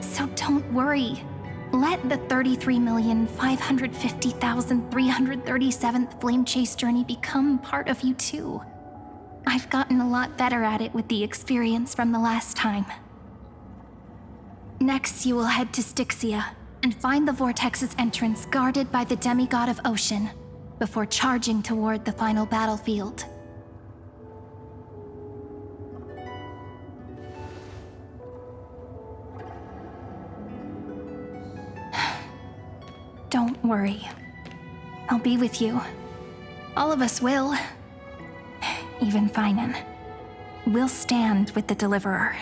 Speaker 2: So don't worry. Let the 33,550,337th Flame Chase journey become part of you too. I've gotten a lot better at it with the experience from the last time. Next, you will head to Styxia and find the Vortex's entrance guarded by the demigod of ocean before charging toward the final battlefield. Don't worry. I'll be with you. All of us will. Even Finan. We'll stand with the Deliverer.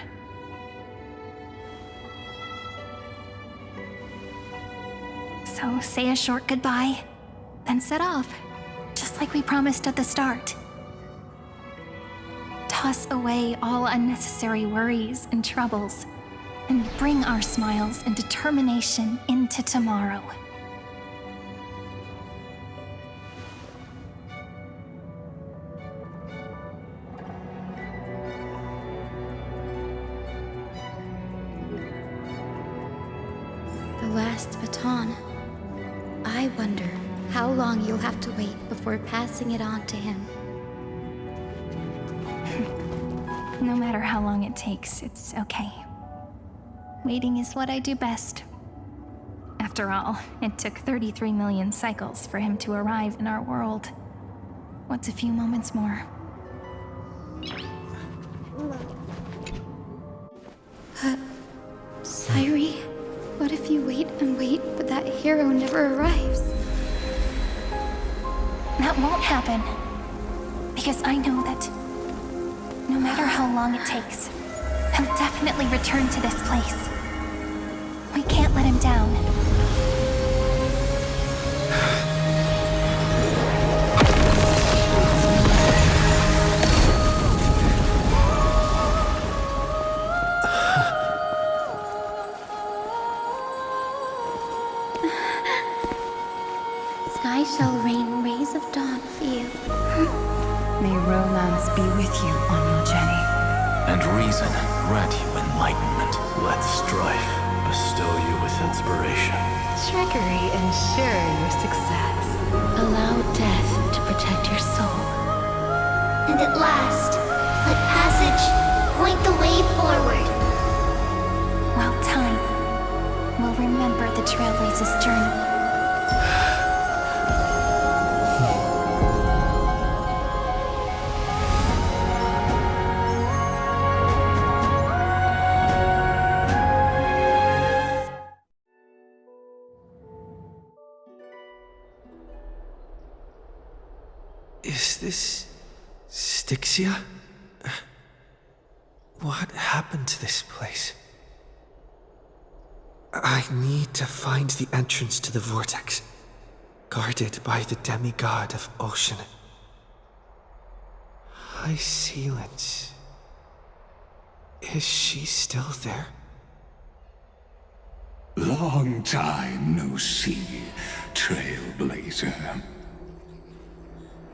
Speaker 2: So say a short goodbye, then set off, just like we promised at the start. Toss away all unnecessary worries and troubles, and bring our smiles and determination into tomorrow.
Speaker 19: The last baton. I wonder how long you'll have to wait before passing it on to him.
Speaker 2: No matter how long it takes, it's okay. Waiting is what I do best. After all, it took 33 million cycles for him to arrive in our world. What's a few moments more?
Speaker 19: Sairi, what if you wait and wait, but that hero never arrives?
Speaker 2: That won't happen. Because I know that no matter how long it takes, he'll definitely return to this place. We can't let him down.
Speaker 19: Sky shall rain rays of dawn for you.
Speaker 18: May romance be with you on your journey.
Speaker 1: And reason grant you enlightenment.
Speaker 20: Let strife bestow you with inspiration.
Speaker 12: Trickery ensure your success.
Speaker 11: Allow death to protect your soul.
Speaker 7: And at last, let passage point the way forward.
Speaker 2: While time will remember the Trailblaze's journey.
Speaker 3: Is this Styxia? What happened to this place? I need to find the entrance to the vortex, guarded by the demigod of ocean. High Sealance. Is she still there?
Speaker 6: Long time no see, Trailblazer.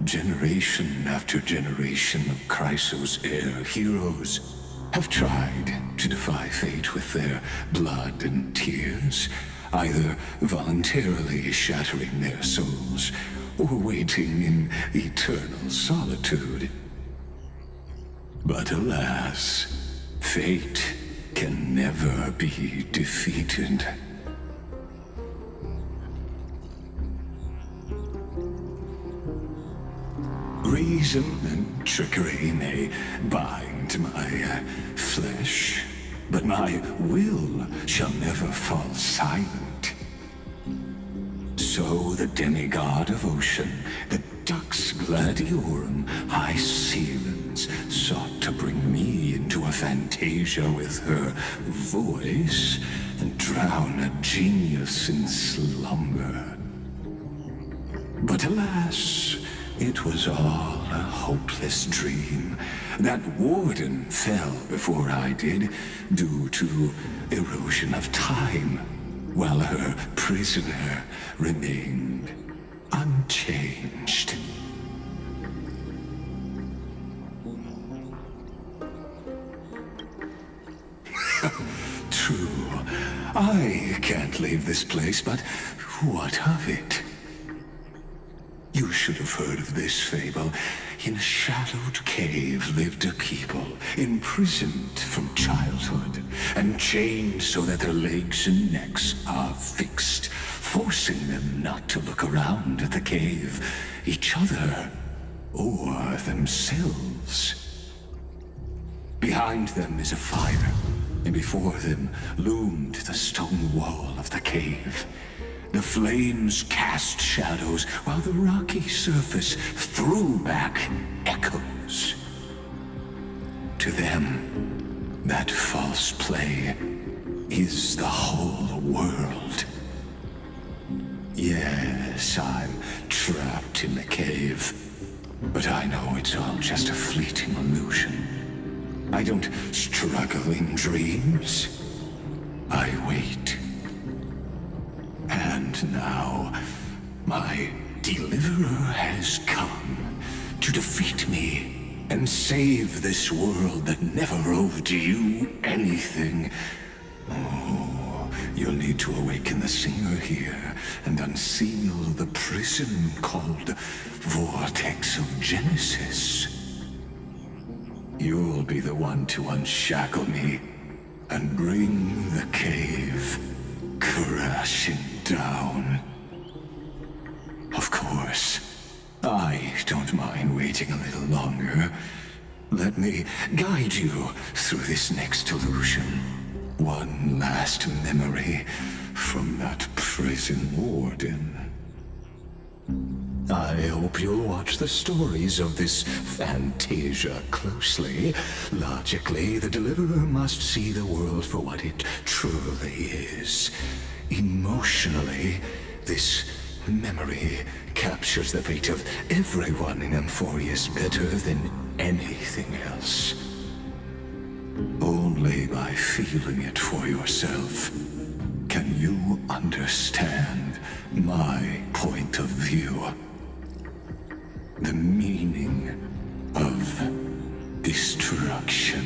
Speaker 6: Generation after generation of Chrysos heir heroes have tried to defy fate with their blood and tears, either voluntarily shattering their souls or waiting in eternal solitude. But alas, fate can never be defeated. Reason and trickery may bind my flesh, but my will shall never fall silent. So the demigod of ocean, the Dux Gladiorum, High Sealance, sought to bring me into a fantasia with her voice and drown a genius in slumber. But alas, it was all a hopeless dream. That warden fell before I did, due to erosion of time, while her prisoner remained unchanged. True, I can't leave this place, but what of it? You should have heard of this fable. In a shadowed cave lived a people, imprisoned from childhood, and chained so that their legs and necks are fixed, forcing them not to look around at the cave, each other, or themselves. Behind them is a fire, and before them loomed the stone wall of the cave. The flames cast shadows, while the rocky surface threw back echoes. To them, that false play is the whole world. Yes, I'm trapped in the cave, but I know it's all just a fleeting illusion. I don't struggle in dreams. I wait. And now, my deliverer has come to defeat me and save this world that never owed you anything. Oh, you'll need to awaken the singer here and unseal the prison called Vortex of Genesis. You'll be the one to unshackle me and bring the cave crashing down. Of course, I don't mind waiting a little longer. Let me guide you through this next illusion. One last memory from that prison warden. I hope you'll watch the stories of this Fantasia closely. Logically, the Deliverer must see the world for what it truly is. Emotionally, this memory captures the fate of everyone in Emphorius better than anything else. Only by feeling it for yourself can you understand my point of view. The meaning of destruction.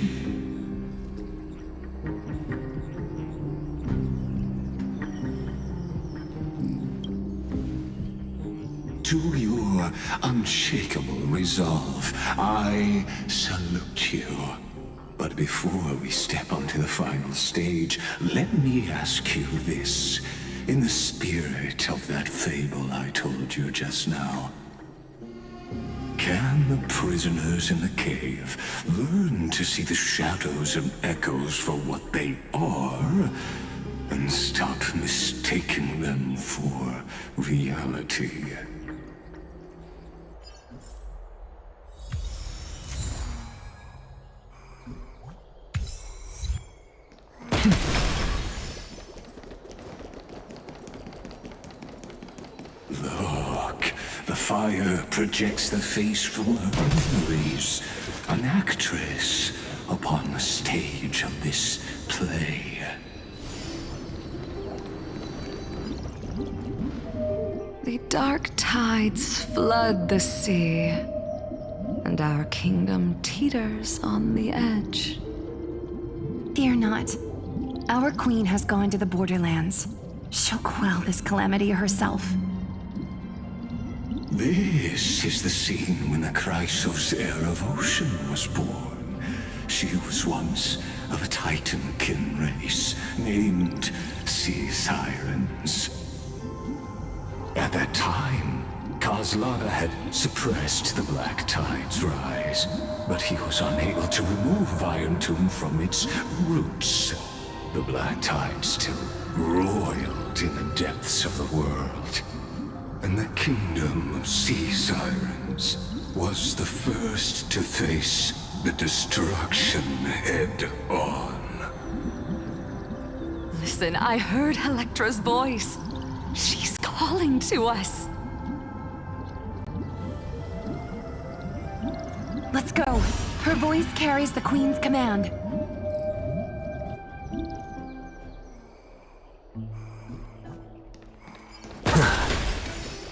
Speaker 6: To your unshakable resolve, I salute you. But before we step onto the final stage, let me ask you this. In the spirit of that fable I told you just now, can the prisoners in the cave learn to see the shadows and echoes for what they are, and stop mistaking them for reality? Look, the fire projects the face from her memories. An actress upon the stage of this play.
Speaker 10: The dark tides flood the sea, and our kingdom teeters on the edge.
Speaker 18: Fear not. Our queen has gone to the borderlands. She'll quell this calamity herself.
Speaker 6: This is the scene when the Chrysos heir of Ocean was born. She was once of a Titan-kin race named Sea Sirens. At that time, Kozlana had suppressed the Black Tide's rise, but he was unable to remove Irontomb from its roots. The Black Tide still roiled in the depths of the world, and the kingdom of Sea Sirens was the first to face the destruction head-on.
Speaker 10: Listen, I heard Electra's voice. She's calling to us.
Speaker 18: Let's go. Her voice carries the queen's command.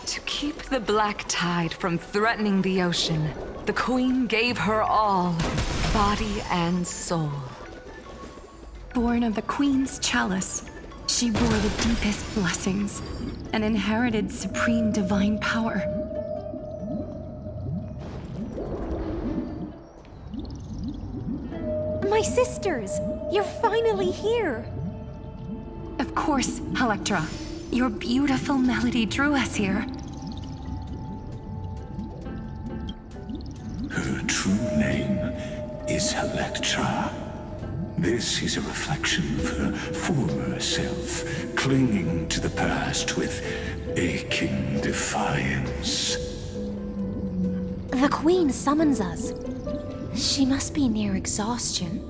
Speaker 10: To keep the Black Tide from threatening the ocean, the queen gave her all, body and soul.
Speaker 18: Born of the queen's chalice, she bore the deepest blessings and inherited supreme divine power.
Speaker 9: My sisters! You're finally here!
Speaker 18: Of course, Electra. Your beautiful melody drew us here.
Speaker 6: Her true name is Electra. This is a reflection of her former self, clinging to the past with aching defiance.
Speaker 9: The Queen summons us. She must be near exhaustion.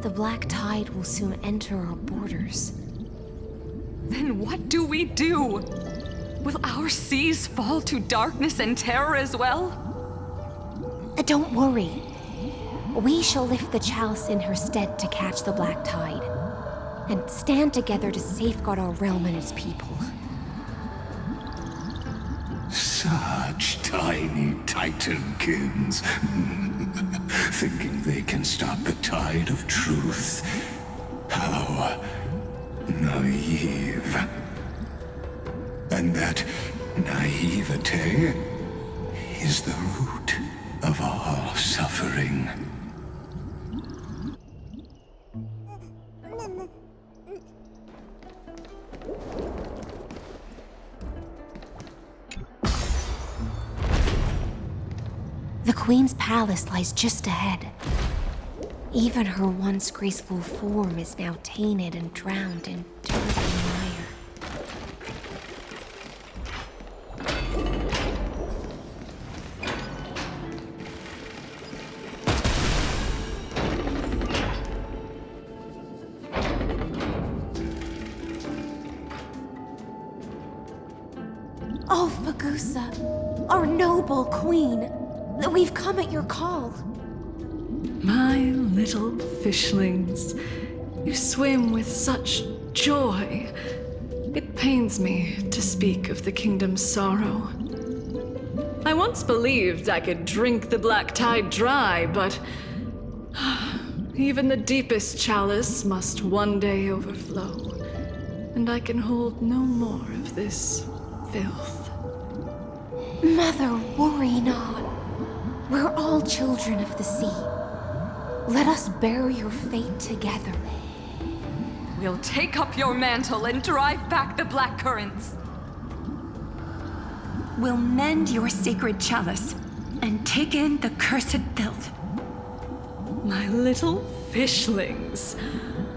Speaker 9: The black tide will soon enter our borders.
Speaker 10: Then what do we do? Will our seas fall to darkness and terror as well?
Speaker 9: Don't worry. We shall lift the chalice in her stead to catch the black tide, and stand together to safeguard our realm and its people.
Speaker 6: Such tiny titankins, thinking they can stop the tide of truth. How naive. And that naivete is the root of all suffering.
Speaker 9: The Queen's palace lies just ahead. Even her once graceful form is now tainted and drowned in dirt and mire. Oh, Fagusa, our noble queen, we've come at your call.
Speaker 21: My little fishlings, you swim with such joy. It pains me to speak of the kingdom's sorrow. I once believed I could drink the black tide dry, but even the deepest chalice must one day overflow, and I can hold no more of this filth.
Speaker 9: Mother, worry not. We're all children of the sea. Let us bear your fate together.
Speaker 10: We'll take up your mantle and drive back the black currents.
Speaker 18: We'll mend your sacred chalice and take in the cursed filth.
Speaker 21: My little fishlings,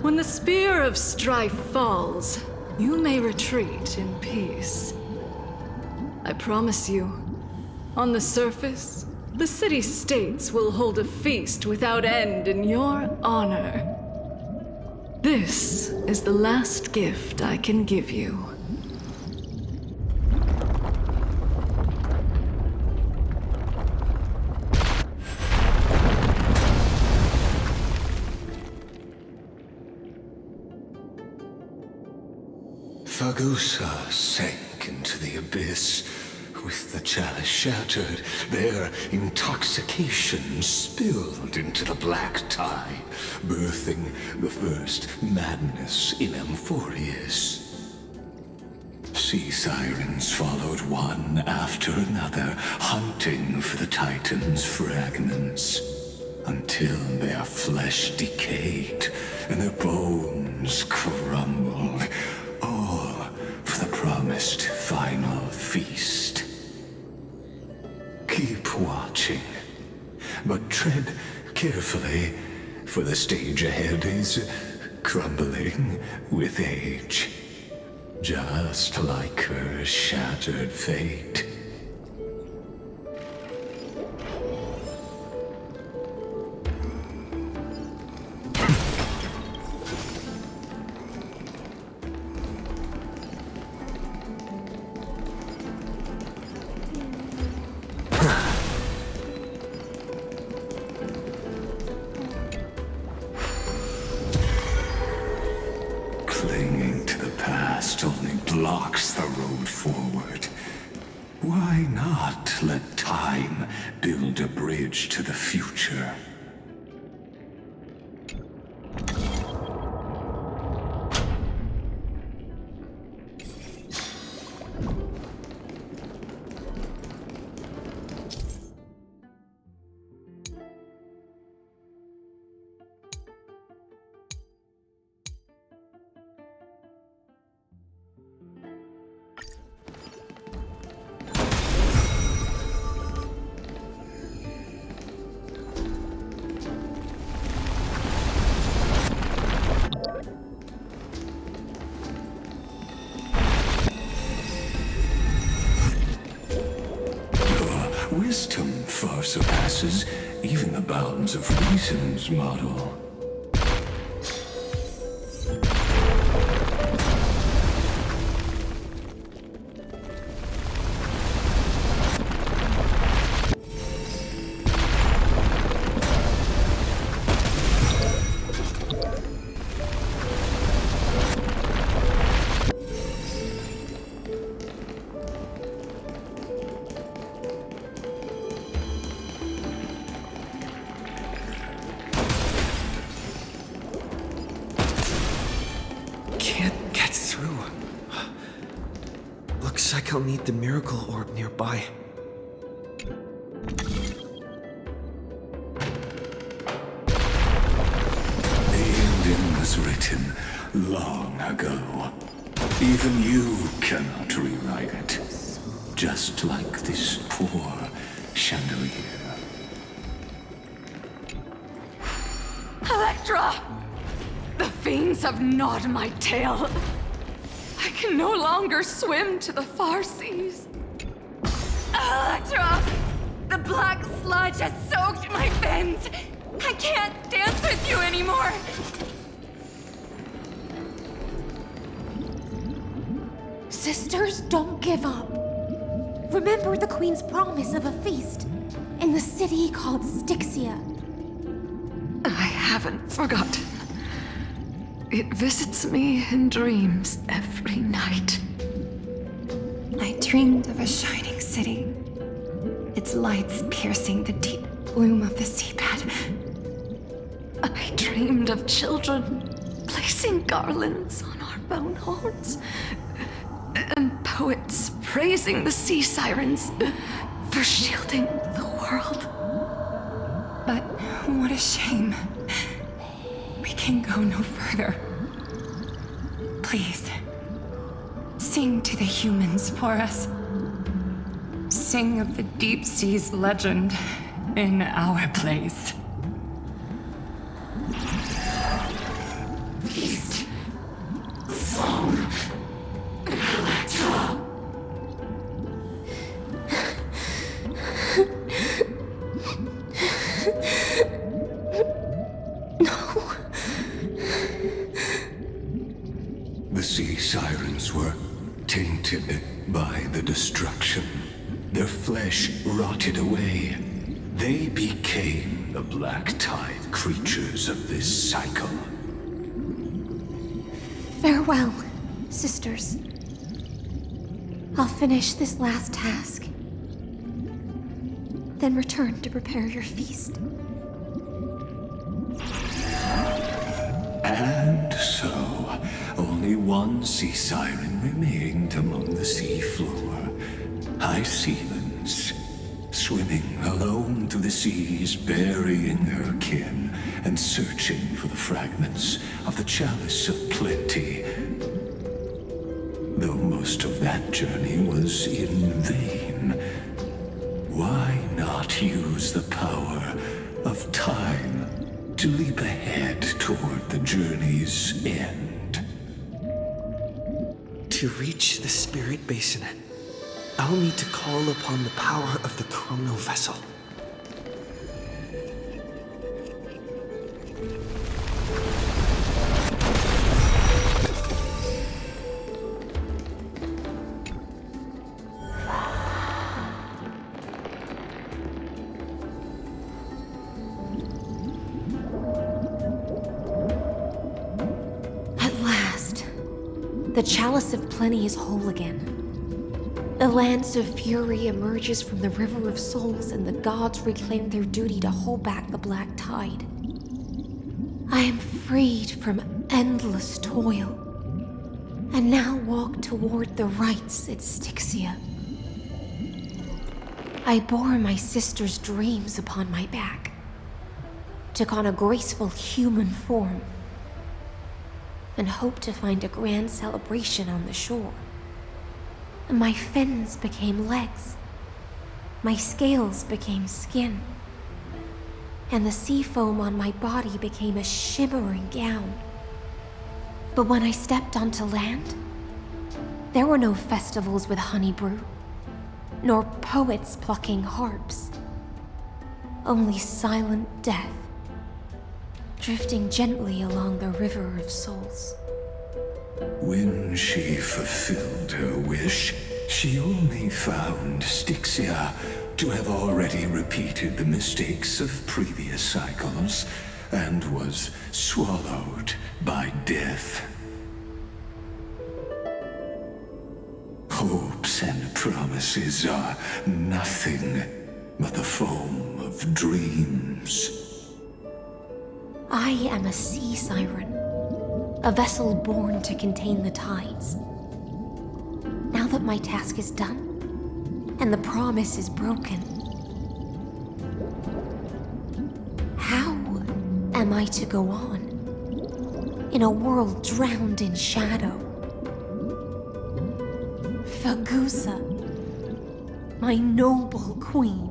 Speaker 21: when the spear of strife falls, you may retreat in peace. I promise you, on the surface, the city-states will hold a feast without end in your honor. This is the last gift I can give you.
Speaker 6: Fagusa sank into the abyss. With the chalice shattered, their intoxication spilled into the black tide, birthing the first madness in Amphorius. Sea sirens followed one after another, hunting for the Titan's fragments, until their flesh decayed and their bones crumbled, all for the promised final feast. Keep watching, but tread carefully, for the stage ahead is crumbling with age, just like her shattered fate. Clinging to the past only blocks the road forward. Why not let time build a bridge to the future? wisdom far surpasses even the bounds of reason's model.
Speaker 3: I'll need the miracle orb nearby.
Speaker 6: The ending was written long ago. Even you cannot rewrite it. Just like this poor chandelier.
Speaker 10: Electra! The fiends have gnawed my tail. I can no longer swim to the far seas. Electra! The black sludge has soaked my fins! I can't dance with you anymore!
Speaker 9: Sisters, don't give up. Remember the Queen's promise of a feast in the city called Styxia.
Speaker 10: I haven't forgotten. It visits me in dreams every night.
Speaker 18: I dreamed of a shining city, its lights piercing the deep gloom of the seabed.
Speaker 10: I dreamed of children placing garlands on our bone horns, and poets praising the sea sirens for shielding the world.
Speaker 18: But what a shame. We can go no further. Please, sing to the humans for us. Sing of the deep sea's legend in our place.
Speaker 6: Feast. Song. Electra. The sea sirens were tainted by the destruction. Their flesh rotted away. They became the black tide creatures of this cycle.
Speaker 9: Farewell, sisters. I'll finish this last task, then return to prepare your feast.
Speaker 6: And so, only one sea siren remained among the sea floor. High Sealands, swimming alone through the seas, burying her kin, and searching for the fragments of the chalice of plenty. Though most of that journey was in vain, why not use the power of time to leap ahead toward the journey's end?
Speaker 3: To reach the spirit basin, I'll need to call upon the power of the chrono vessel.
Speaker 9: The Chalice of Plenty is whole again. The Lance of Fury emerges from the River of Souls, and the gods reclaim their duty to hold back the black tide. I am freed from endless toil, and now walk toward the rites at Styxia. I bore my sister's dreams upon my back, took on a graceful human form, and hoped to find a grand celebration on the shore. My fins became legs, my scales became skin, and the sea foam on my body became a shimmering gown. But when I stepped onto land, there were no festivals with honey brew, nor poets plucking harps. Only silent death, drifting gently along the river of souls.
Speaker 6: When she fulfilled her wish, she only found Styxia to have already repeated the mistakes of previous cycles and was swallowed by death. Hopes and promises are nothing but the foam of dreams.
Speaker 9: I am a sea siren, a vessel born to contain the tides. Now that my task is done, and the promise is broken, how am I to go on in a world drowned in shadow? Fagusa, my noble queen.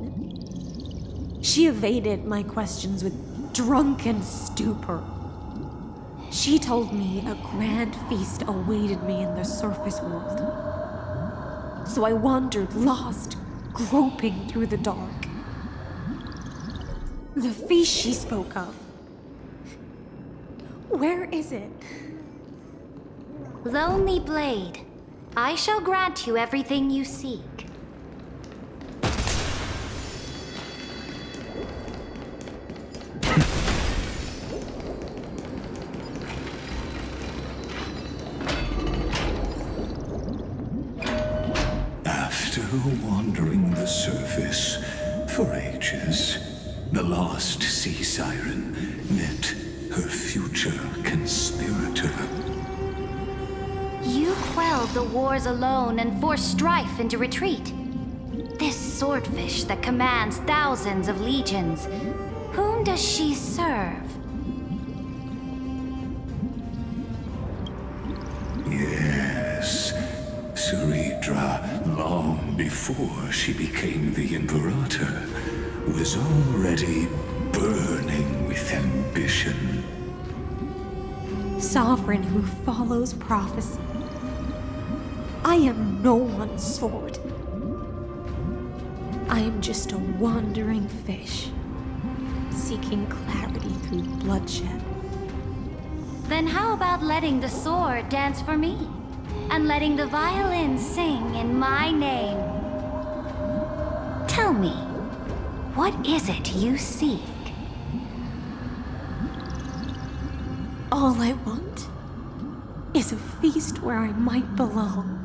Speaker 9: She evaded my questions with drunken stupor. She told me a grand feast awaited me in the surface world. So I wandered lost, groping through the dark. The feast she spoke of. Where is it?
Speaker 11: Lonely Blade, I shall grant you everything you seek.
Speaker 6: After wandering the surface for ages, the lost sea siren met her future conspirator.
Speaker 11: You quelled the wars alone and forced strife into retreat. This swordfish that commands thousands of legions, whom does she serve?
Speaker 6: Yes, Ceridra, long before she became the Imperator, was already burning with ambition.
Speaker 9: Sovereign who follows prophecy. I am no one's sword. I am just a wandering fish, seeking clarity through bloodshed.
Speaker 11: Then how about letting the sword dance for me? And letting the violin sing in my name? Tell me, what is it you seek?
Speaker 9: All I want is a feast where I might belong.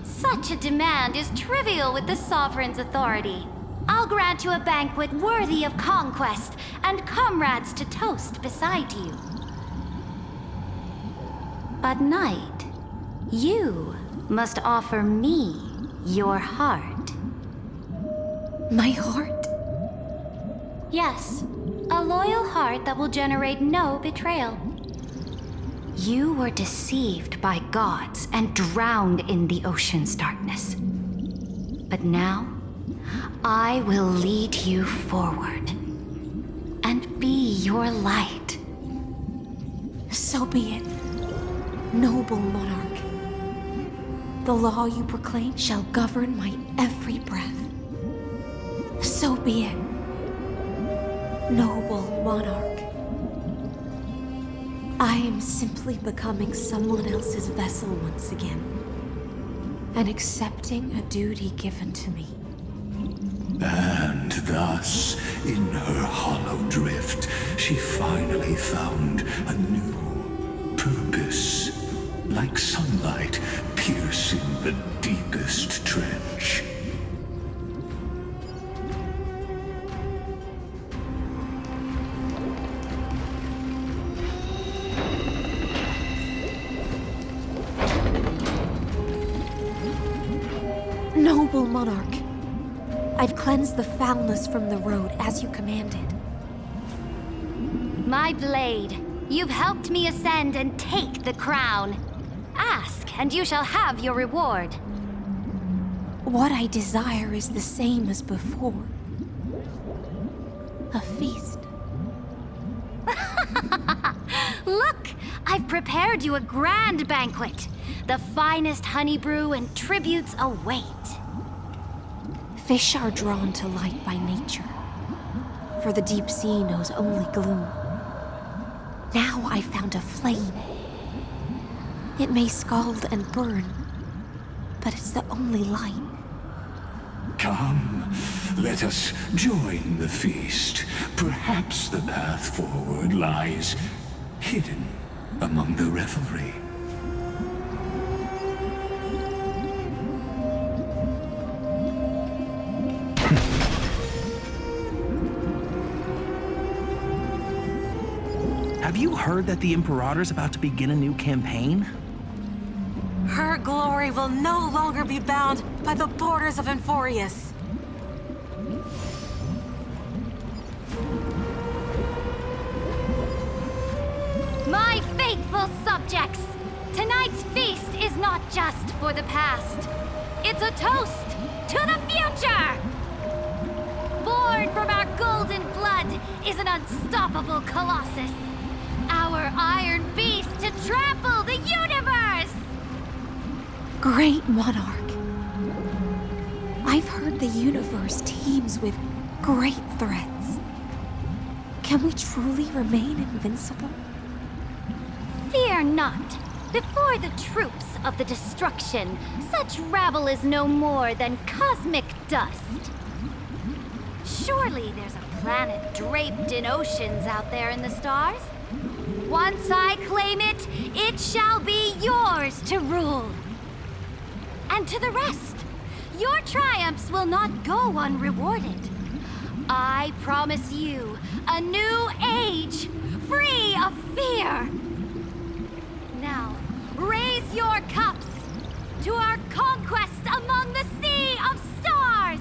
Speaker 11: Such a demand is trivial with the Sovereign's authority. I'll grant you a banquet worthy of conquest and comrades to toast beside you. But Knight, you must offer me your heart.
Speaker 9: My heart?
Speaker 11: Yes, a loyal heart that will generate no betrayal. You were deceived by gods and drowned in the ocean's darkness. But now, I will lead you forward and be your light.
Speaker 9: So be it, noble monarch. The law you proclaim shall govern my every breath. So be it, noble monarch. I am simply becoming someone else's vessel once again, and accepting a duty given to me.
Speaker 6: And thus, in her hollow drift, she finally found a new purpose, like sunlight piercing the deepest trench.
Speaker 9: Noble monarch, I've cleansed the foulness from the road as you commanded.
Speaker 11: My blade, you've helped me ascend and take the crown. Ask, and you shall have your reward.
Speaker 9: What I desire is the same as before. A feast.
Speaker 11: Look, I've prepared you a grand banquet. The finest honey brew and tributes await.
Speaker 9: Fish are drawn to light by nature, for the deep sea knows only gloom. Now I found a flame. It may scald and burn, but it's the only light.
Speaker 6: Come, let us join the feast. Perhaps the path forward lies hidden among the revelry.
Speaker 15: Have you heard that the Imperator's about to begin a new campaign?
Speaker 16: Her glory will no longer be bound by the borders of Enforius.
Speaker 11: My faithful subjects, tonight's feast is not just for the past. It's a toast to the future! Born from our golden blood is an unstoppable colossus. Our iron beast to trample the universe!
Speaker 9: Great monarch. I've heard the universe teems with great threats. Can we truly remain invincible?
Speaker 11: Fear not. Before the troops of the destruction, such rabble is no more than cosmic dust. Surely there's a planet draped in oceans out there in the stars. Once I claim it, it shall be yours to rule. And to the rest, your triumphs will not go unrewarded. I promise you a new age, free of fear. Now, raise your cups to our conquest among the Sea of Stars!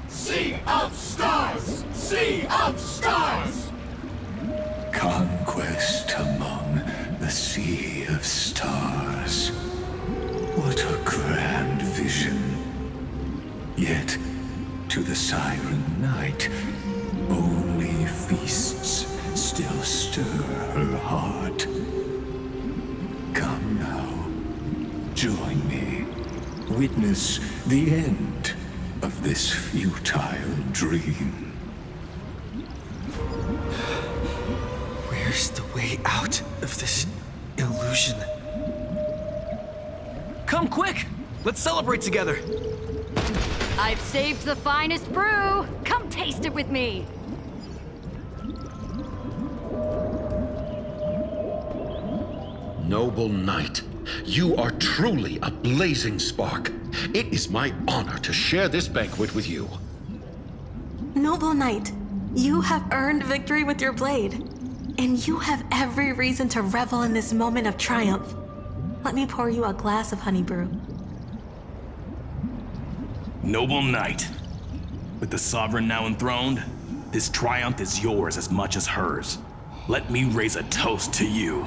Speaker 14: Sea of Stars! Sea of Stars!
Speaker 6: Conquest among the Sea of Stars. What a grand vision. Yet, to the siren night, only feasts still stir her heart. Come now, join me. Witness the end of this futile dream.
Speaker 3: Where's the way out of this illusion?
Speaker 15: Come quick! Let's celebrate together!
Speaker 11: I've saved the finest brew! Come taste it with me!
Speaker 17: Noble knight, you are truly a blazing spark. It is my honor to share this banquet with you.
Speaker 16: Noble knight, you have earned victory with your blade, and you have every reason to revel in this moment of triumph. Let me pour you a glass of honey brew.
Speaker 13: Noble knight, with the sovereign now enthroned, this triumph is yours as much as hers. Let me raise a toast to you.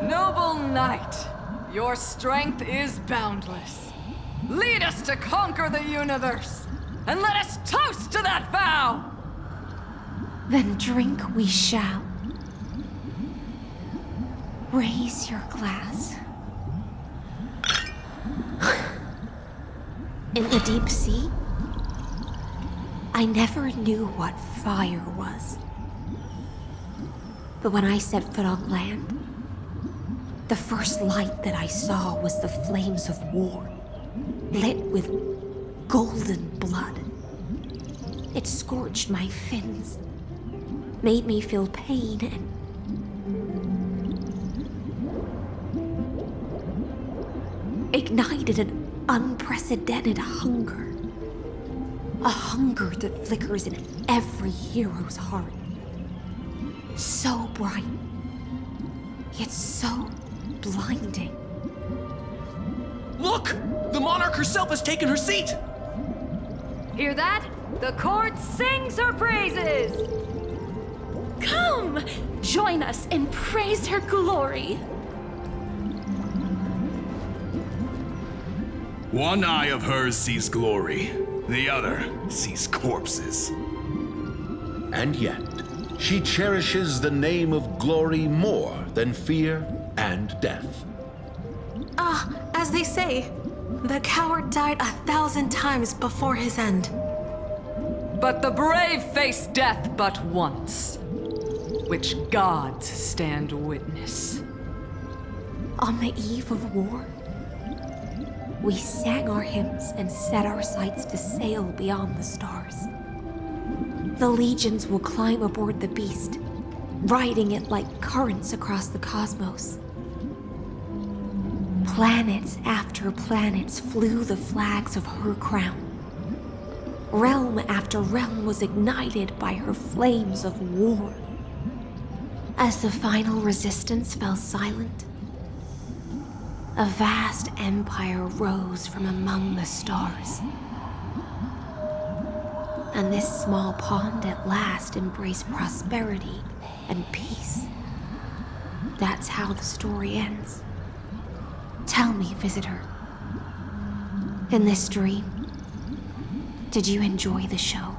Speaker 10: Noble knight, your strength is boundless. Lead us to conquer the universe, and let us toast to that vow!
Speaker 9: Then drink we shall. Raise your glass. In the deep sea, I never knew what fire was. But when I set foot on land, the first light that I saw was the flames of war, lit with golden blood. It scorched my fins, made me feel pain and ignited an unprecedented hunger. A hunger that flickers in every hero's heart. So bright, yet so blinding.
Speaker 15: Look! The monarch herself has taken her seat!
Speaker 11: Hear that? The court sings her praises!
Speaker 2: Come! Join us and praise her glory!
Speaker 13: One eye of hers sees glory, the other sees corpses.
Speaker 17: And yet, she cherishes the name of glory more than fear and death.
Speaker 16: As they say, The coward died 1,000 times before his end.
Speaker 10: But the brave face death but once, which gods stand witness.
Speaker 9: On the eve of war, we sang our hymns and set our sights to sail beyond the stars. The legions will climb aboard the beast, riding it like currents across the cosmos. Planets after planets flew the flags of her crown. Realm after realm was ignited by her flames of war. As the final resistance fell silent, a vast empire rose from among the stars. And this small pond at last embraced prosperity and peace. That's how the story ends. Tell me, visitor, in this dream, did you enjoy the show?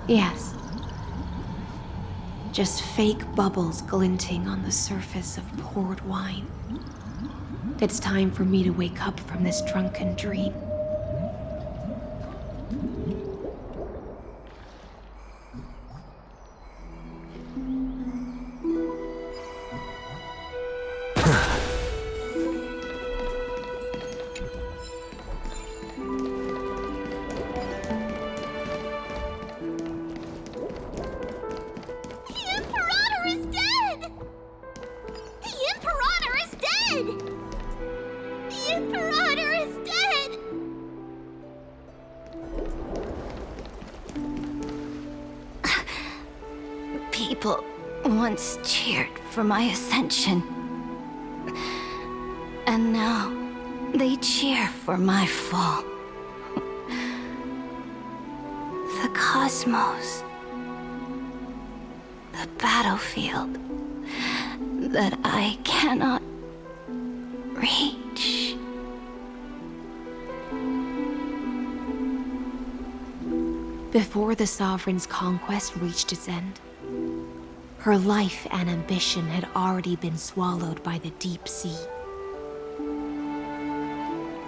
Speaker 9: Yes. Just fake bubbles glinting on the surface of poured wine. It's time for me to wake up from this drunken dream.
Speaker 11: People once cheered for my ascension. And now they cheer for my fall. The cosmos. The battlefield that I cannot reach.
Speaker 9: Before the Sovereign's conquest reached its end, her life and ambition had already been swallowed by the deep sea.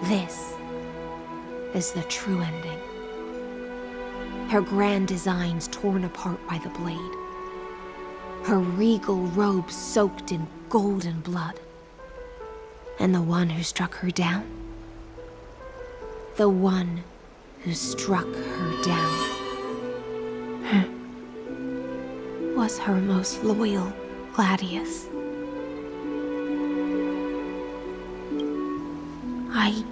Speaker 9: This is the true ending. Her grand designs torn apart by the blade. Her regal robes soaked in golden blood. And the one who struck her down? The one who struck her down was her most loyal Gladius. I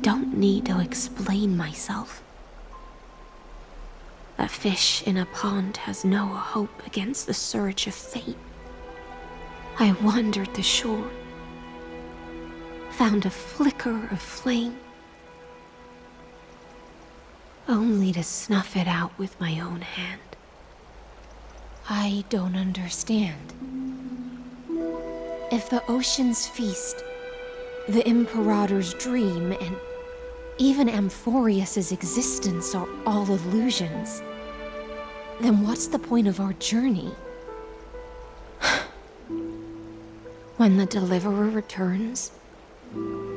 Speaker 9: don't need to explain myself. A fish in a pond has no hope against the surge of fate. I wandered the shore, found a flicker of flame, only to snuff it out with my own hand. I don't understand. If the ocean's feast, the Imperator's dream, and even Amphorius's existence are all illusions, then what's the point of our journey? When the Deliverer returns,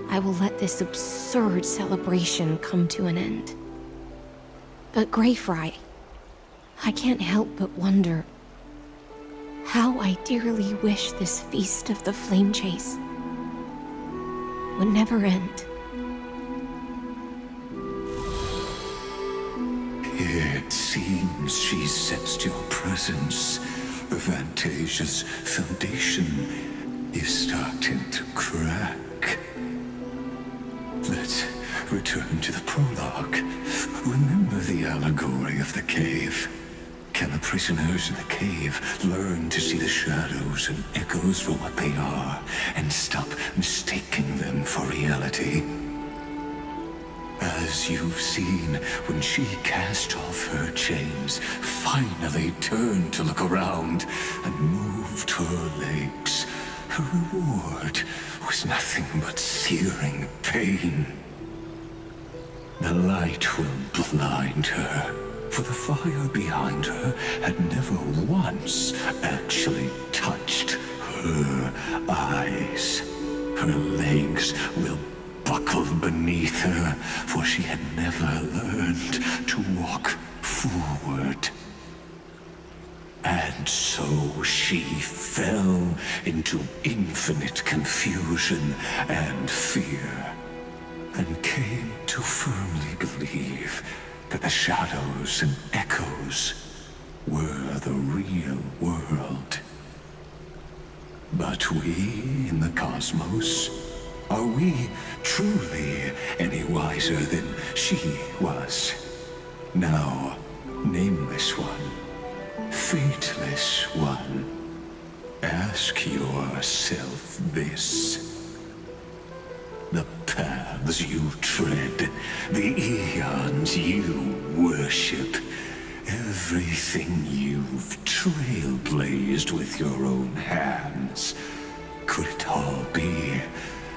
Speaker 9: I will let this absurd celebration come to an end. But Greyfry, I can't help but wonder how I dearly wish this feast of the Flame Chase would never end.
Speaker 6: It seems she sensed your presence. The Fantasia's foundation is starting to crack. Let's return to the prologue. Remember the allegory of the cave. Can the prisoners in the cave learn to see the shadows and echoes for what they are, and stop mistaking them for reality? As you've seen, when she cast off her chains, finally turned to look around, and moved her legs, her reward was nothing but searing pain. The light will blind her, for the fire behind her had never once actually touched her eyes. Her legs will buckle beneath her, for she had never learned to walk forward. And so she fell into infinite confusion and fear, and came to firmly believe that the shadows and echoes were the real world. But we in the cosmos, are we truly any wiser than she was? Now, nameless one, fateless one, ask yourself this. The paths you tread, the eons you worship, everything you've trailblazed with your own hands, could it all be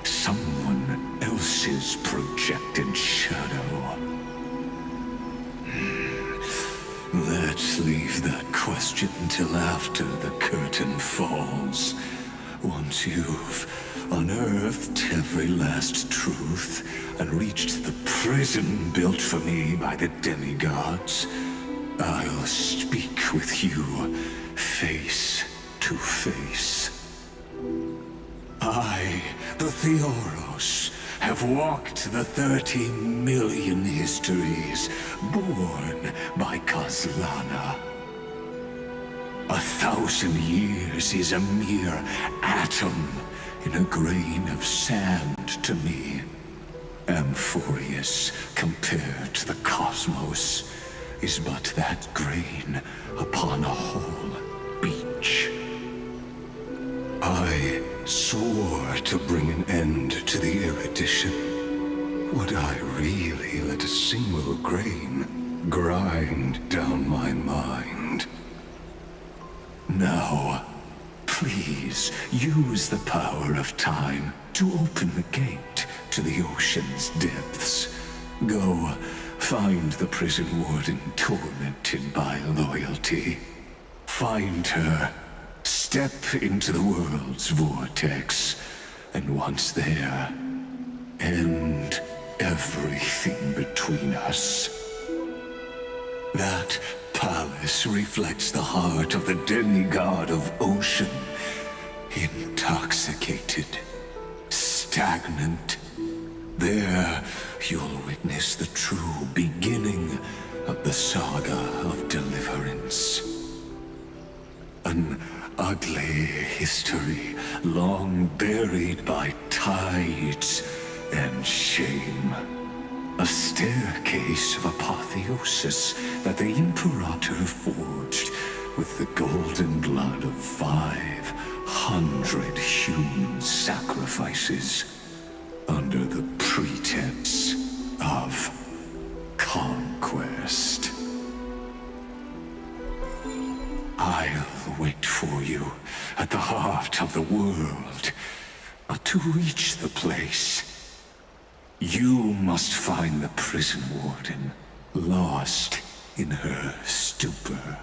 Speaker 6: someone else's projected shadow? Let's leave that question till after the curtain falls. Once you've unearthed every last truth and reached the prison built for me by the demigods, I'll speak with you face to face. I, the Theoros, have walked the 30 million histories born by Kozlana. 1,000 years is a mere atom in a grain of sand to me. Amphorius, compared to the cosmos, is but that grain upon a whole beach. I swore to bring an end to the erudition. Would I really let a single grain grind down my mind? Now, please use the power of time to open the gate to the ocean's depths. Go, find the prison warden tormented by loyalty. Find her, step into the world's vortex, and once there, end everything between us. That palace reflects the heart of the demigod of ocean, intoxicated, stagnant. There, you'll witness the true beginning of the saga of deliverance. An ugly history, long buried by tides and shame. A staircase of apotheosis that the Imperator forged with the golden blood of 500 human sacrifices under the pretense of conquest. I'll wait for you at the heart of the world. But to reach the place, you must find the prison warden, lost in her stupor.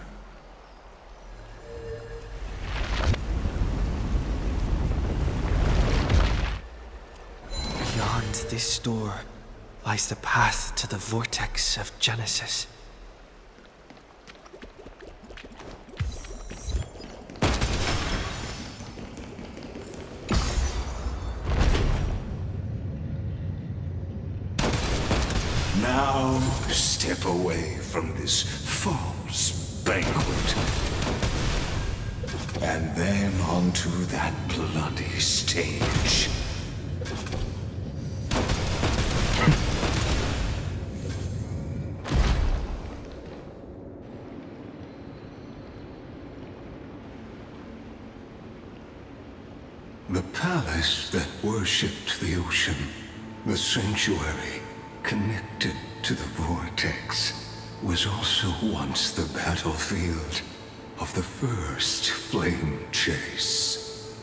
Speaker 3: Beyond this door lies the path to the vortex of Genesis.
Speaker 6: Now step away from this false banquet. And then onto that bloody stage. The palace that worshipped the ocean, the sanctuary connected to the vortex, was also once the battlefield of the first flame chase.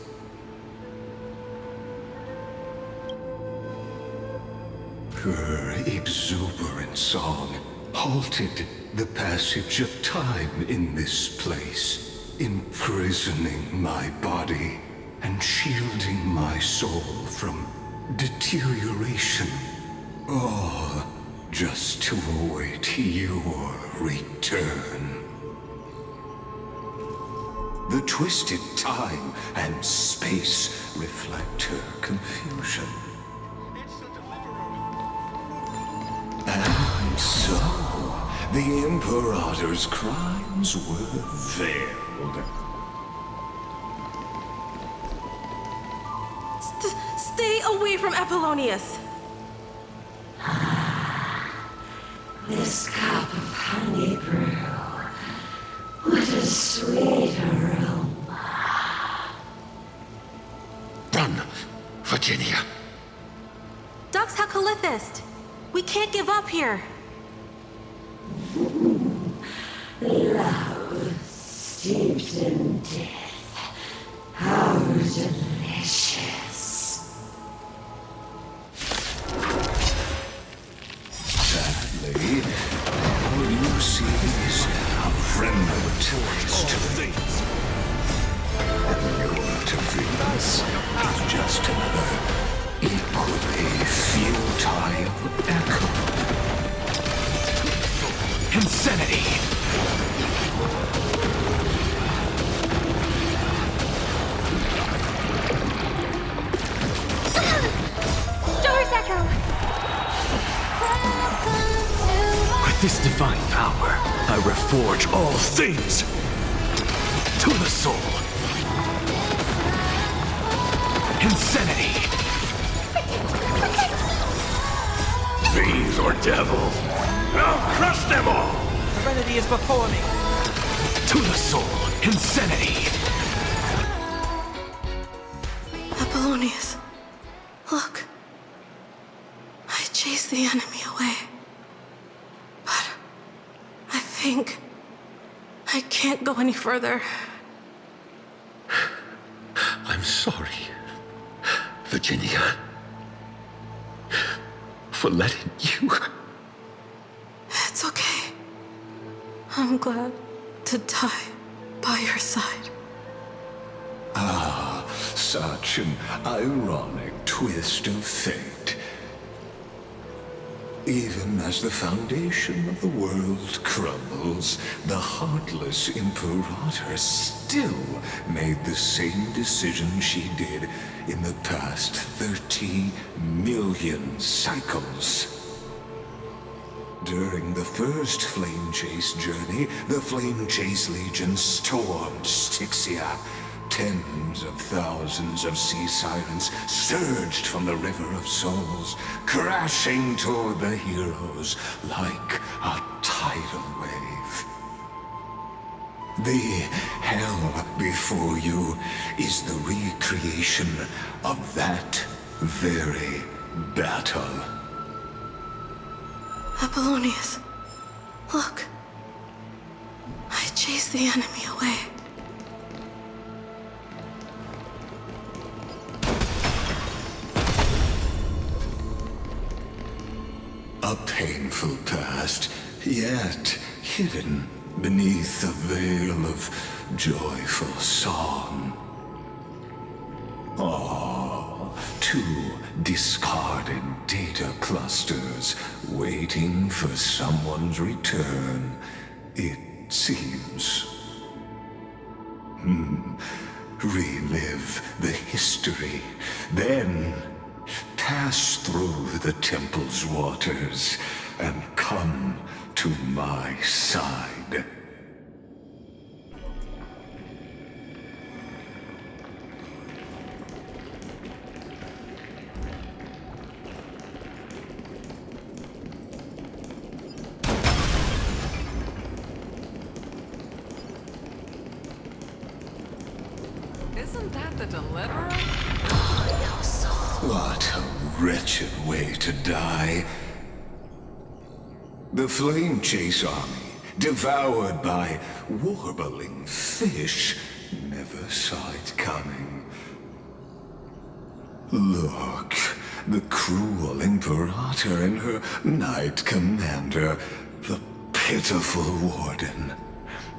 Speaker 6: Her exuberant song halted the passage of time in this place, imprisoning my body and shielding my soul from deterioration, all just to await your return. The twisted time and space reflect her confusion. And so, the Imperator's crimes were veiled.
Speaker 16: Stay away from Apollonius!
Speaker 5: This cup of honey brew. What a sweet aroma.
Speaker 17: Run, Virginia.
Speaker 16: Dux Hakalithist! We can't give up here!
Speaker 5: Love steeped in death. How delicious.
Speaker 6: Sadly, all you see is a friendly taste to things. And your to Venus is just another equally futile echo.
Speaker 1: Insanity!
Speaker 11: Door's echo!
Speaker 1: With this divine power, I reforge all things to the soul. Insanity!
Speaker 14: Fiends or devils, I'll crush them all!
Speaker 15: Serenity is before me.
Speaker 1: To the soul. Insanity!
Speaker 16: Apollonius, look. I chased the enemy away. But I think I can't go any further.
Speaker 17: I'm sorry, Virginia, for letting you.
Speaker 16: It's okay. I'm glad to die by your side.
Speaker 6: Ah, such an ironic twist of fate. Even as the foundation of the world crumbles, the heartless Imperator still made the same decision she did in the past 30 million cycles. During the first Flame Chase journey, the Flame Chase Legion stormed Styxia. Tens of thousands of sea sirens surged from the River of Souls, crashing toward the heroes like a tidal wave. The hell before you is the recreation of that very battle.
Speaker 16: Apollonius, look. I chased the enemy away.
Speaker 6: A painful past, yet hidden beneath a veil of joyful song. Two discarded data clusters waiting for someone's return, it seems. Relive the history, then pass through the temple's waters and come to my side.
Speaker 10: Isn't that the Deliverer?
Speaker 6: What a wretched way to die. The Flame Chase army, devoured by warbling fish, never saw it coming. Look, the cruel Imperator and her Knight Commander The pitiful warden.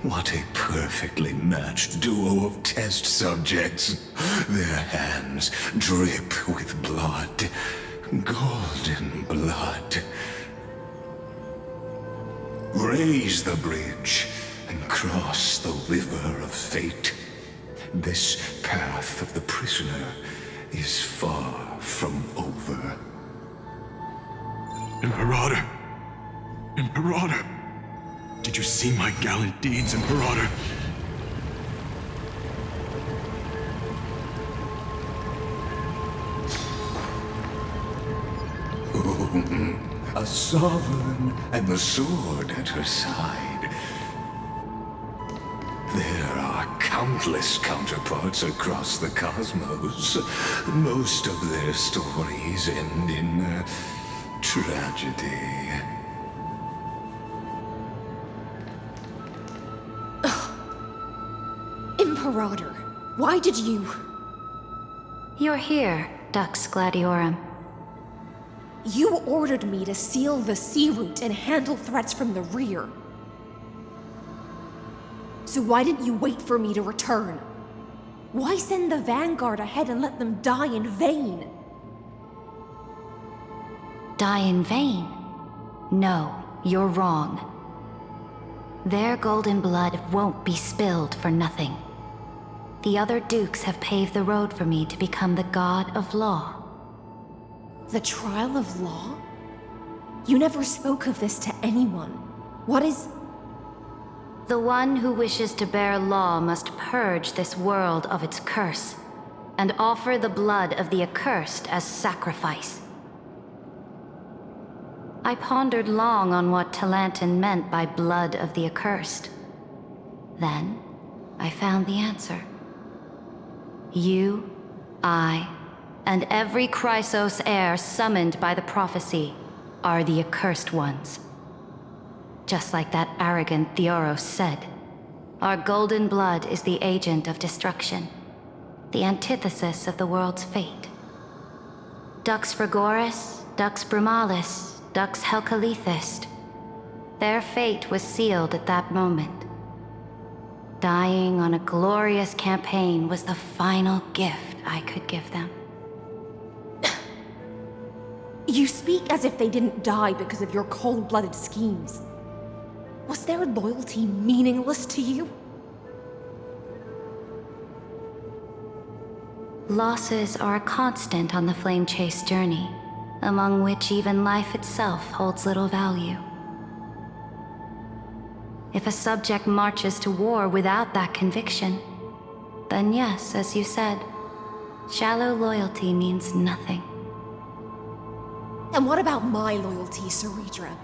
Speaker 6: What a perfectly matched duo of test subjects. Their hands drip with blood. Golden blood. Raise the bridge and cross the river of fate. This path of the prisoner is far from over.
Speaker 13: Imperator! Imperator! Did you see my gallant deeds, Imperator?
Speaker 6: A sovereign and the sword at her side. There are countless counterparts across the cosmos. Most of their stories end in tragedy.
Speaker 9: Imperator, why did you...
Speaker 11: You're here, Dux Gladiorum.
Speaker 9: You ordered me to seal the sea route and handle threats from the rear. So why didn't you wait for me to return? Why send the vanguard ahead and let them die in vain?
Speaker 11: Die in vain? No, you're wrong. Their golden blood won't be spilled for nothing. The other dukes have paved the road for me to become the god of law.
Speaker 9: The trial of law? You never spoke of this to anyone. What is...
Speaker 11: The one who wishes to bear law must purge this world of its curse, and offer the blood of the accursed as sacrifice. I pondered long on what Talantin meant by blood of the accursed. Then, I found the answer. You, I, and every Chrysos heir summoned by the prophecy are the accursed ones. Just like that arrogant Theoros said, our golden blood is the agent of destruction, the antithesis of the world's fate. Dux Frigoris, Dux Brumalis, Dux Helcalethist. Their fate was sealed at that moment. Dying on a glorious campaign was the final gift I could give them.
Speaker 9: You speak as if they didn't die because of your cold-blooded schemes. Was their loyalty meaningless to you?
Speaker 11: Losses are a constant on the Flame Chase journey, among which even life itself holds little value. If a subject marches to war without that conviction, then yes, as you said, shallow loyalty means nothing.
Speaker 9: And what about my loyalty, Ceridra?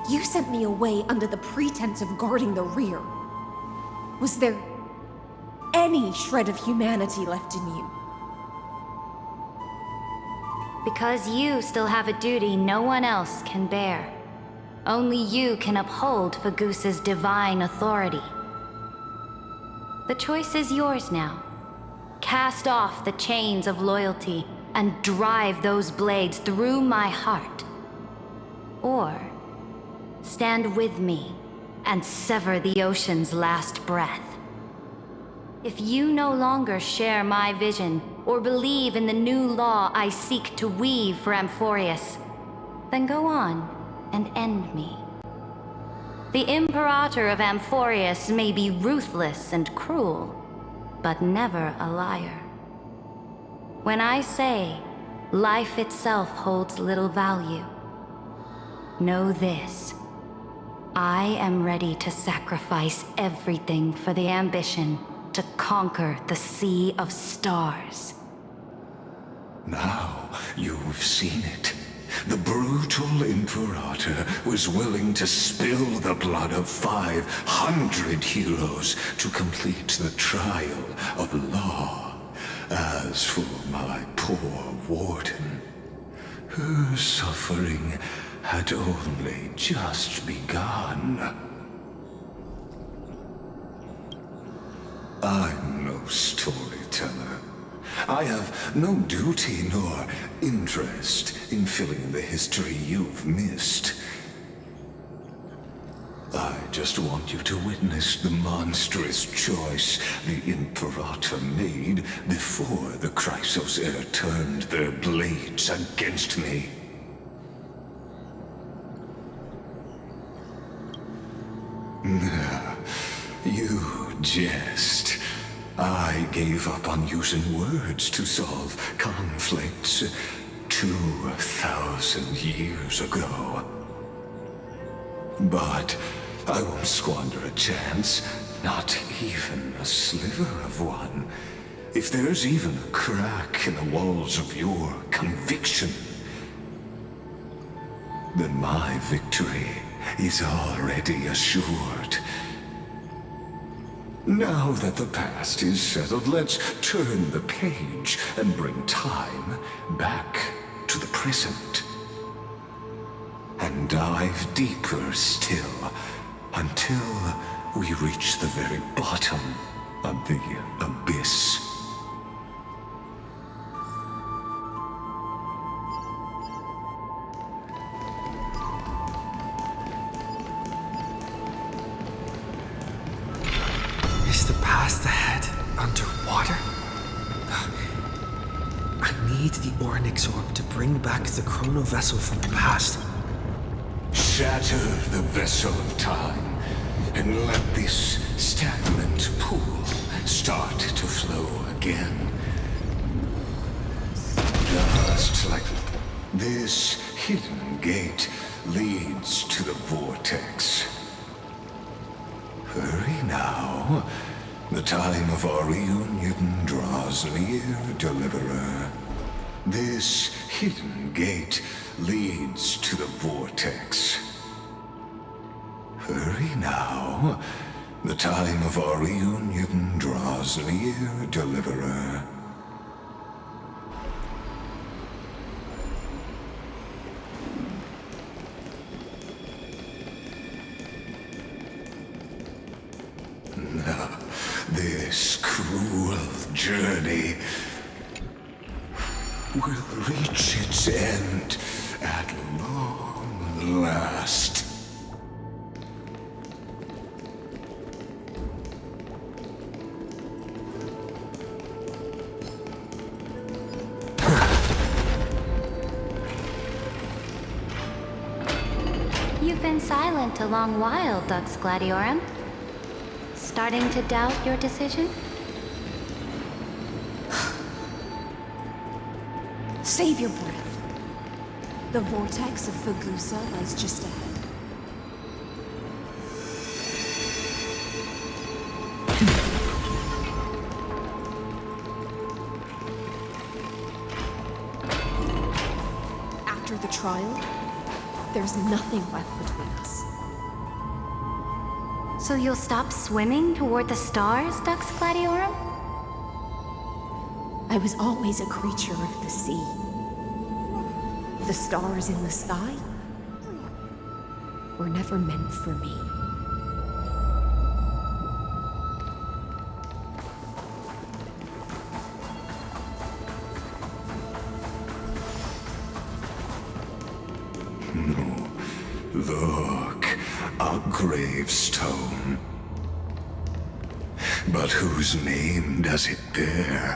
Speaker 9: You sent me away under the pretense of guarding the rear. Was there any shred of humanity left in you?
Speaker 11: Because you still have a duty no one else can bear. Only you can uphold Fagoos's divine authority. The choice is yours now. Cast off the chains of loyalty and drive those blades through my heart. Or stand with me and sever the ocean's last breath. If you no longer share my vision or believe in the new law I seek to weave for Amphorius, then go on and end me. The Imperator of Amphorius may be ruthless and cruel, but never a liar. When I say life itself holds little value, know this. I am ready to sacrifice everything for the ambition to conquer the Sea of Stars.
Speaker 6: Now you've seen it. The brutal Imperator was willing to spill the blood of 500 heroes to complete the trial of law. As for my poor warden, her suffering had only just begun. I'm no storyteller. I have no duty nor interest in filling the history you've missed. just want you to witness the monstrous choice the Imperator made before the Chrysos Heir turned their blades against me. You jest. I gave up on using words to solve conflicts 2,000 years ago. But I won't squander a chance, not even a sliver of one. If there's even a crack in the walls of your conviction, then my victory is already assured. Now that the past is settled, let's turn the page and bring time back to the present. And dive deeper still, until we reach the very bottom of the abyss.
Speaker 3: Is the past ahead underwater? I need the Onyx Orb to bring back the chrono vessel from the past.
Speaker 6: Shatter the vessel of time, and let this stagnant pool start to flow again. Just like this hidden gate leads to the vortex. Hurry now. The time of our reunion draws near, Deliverer. This hidden gate leads to the vortex. Hurry now. The time of our reunion draws near, Deliverer. This cruel journey will reach its end at long last.
Speaker 11: You've been silent a long while, Dux Gladiorum. Starting to doubt your decision?
Speaker 9: Save your breath. The vortex of Fagusa lies just ahead. After the trial, there's nothing left between us.
Speaker 11: So you'll stop swimming toward the stars, Dux Gladiorum?
Speaker 9: I was always a creature of the sea. The stars in the sky were never meant for me.
Speaker 6: No. Look, a gravestone. But whose name does it bear?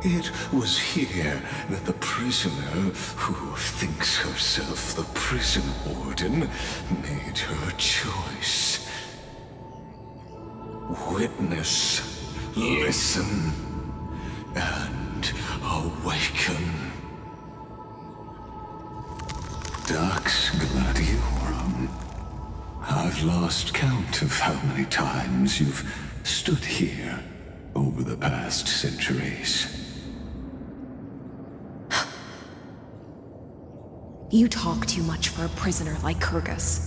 Speaker 6: It was here that the prisoner, who thinks herself the prison warden, made her choice. Witness, listen, and awaken. Dux Gladiorum. I've lost count of how many times you've stood here over the past centuries.
Speaker 9: You talk too much for a prisoner like Kyrgyz.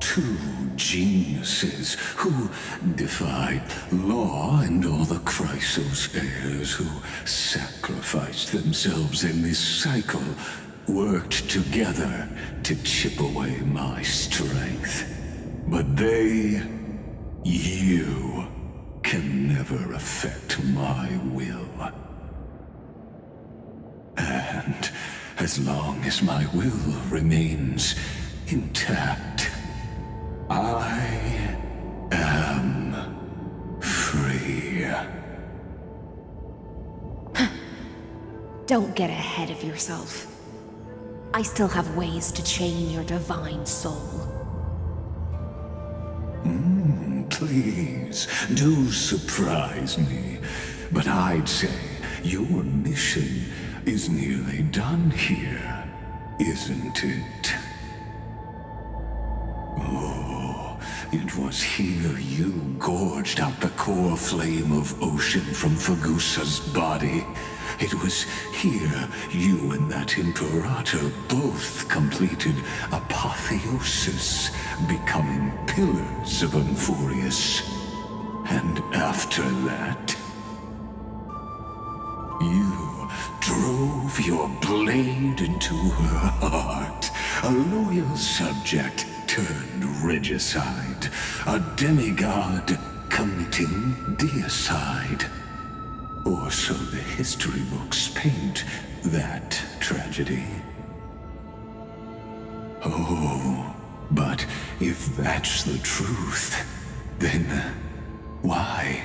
Speaker 6: Two geniuses who defied law and all the Chrysos heirs who sacrificed themselves in this cycle worked together to chip away my strength. But they, you, can never affect my will. And as long as my will remains intact. I am free.
Speaker 9: Don't get ahead of yourself. I still have ways to chain your divine soul.
Speaker 6: Please, do surprise me. But I'd say your mission is nearly done here, isn't it? Oh, it was here you gorged out the core flame of ocean from Fagusa's body. It was here you and that Imperator both completed apotheosis, becoming pillars of Amphorius. And after that, you drove your blade into her heart, a loyal subject turned regicide, a demigod committing deicide. Or so the history books paint that tragedy. Oh, but if that's the truth, then why,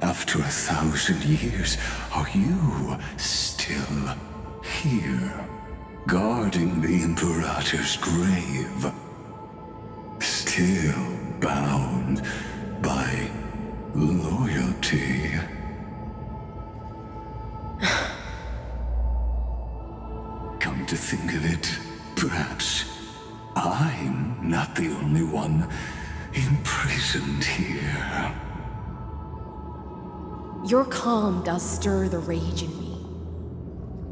Speaker 6: after 1,000 years, are you still here, guarding the Imperator's grave? Still bound by loyalty? Come to think of it, perhaps I'm not the only one imprisoned here.
Speaker 9: Your calm does stir the rage in me.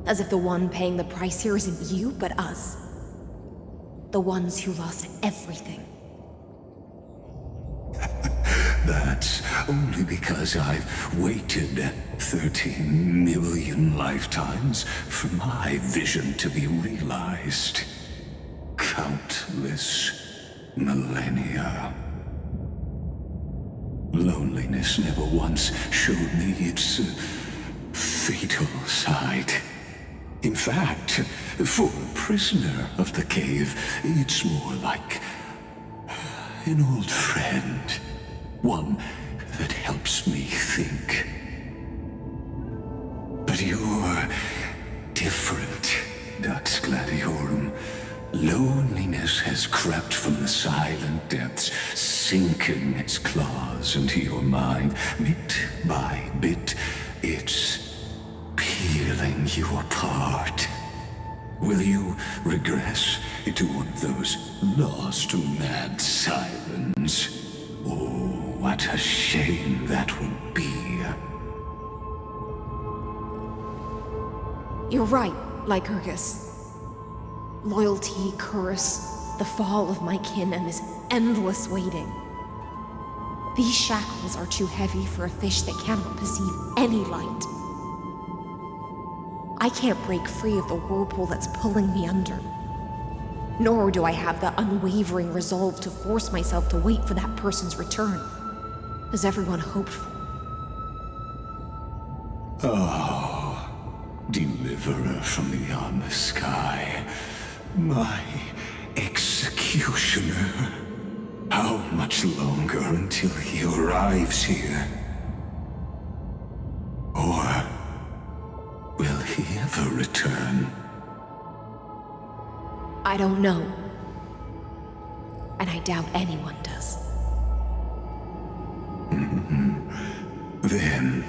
Speaker 9: As if the one paying the price here isn't you, but us. The ones who lost everything.
Speaker 6: That's only because I've waited 13 million lifetimes for my vision to be realized. Countless millennia. Loneliness never once showed me its fatal side. In fact, for a prisoner of the cave, it's more like an old friend. One that helps me think. But you're different, Dux Gladiorum. Loneliness has crept from the silent depths, sinking its claws into your mind. Bit by bit, it's peeling you apart. Will you regress into one of those lost mad sirens? Oh, what a shame that would be.
Speaker 9: You're right, Lycurgus. Loyalty, curse, the fall of my kin, and this endless waiting. These shackles are too heavy for a fish that cannot perceive any light. I can't break free of the whirlpool that's pulling me under. Nor do I have the unwavering resolve to force myself to wait for that person's return, as everyone hoped for.
Speaker 6: Oh, deliverer from beyond the sky, my executioner. How much longer until he arrives here? Or will he ever return?
Speaker 9: I don't know. And I doubt anyone does.
Speaker 6: Then,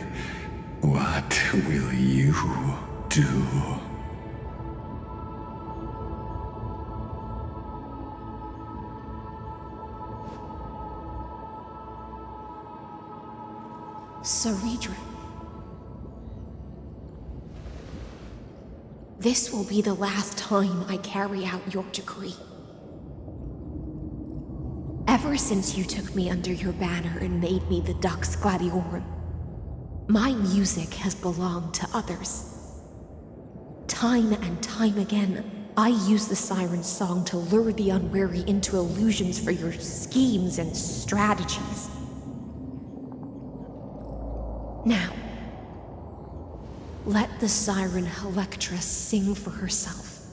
Speaker 6: what will you do?
Speaker 9: Saridra. This will be the last time I carry out your decree. Ever since you took me under your banner and made me the Dux Gladiorum, my music has belonged to others. Time and time again, I use the siren song to lure the unwary into illusions for your schemes and strategies. Now, let the siren Electra sing for herself.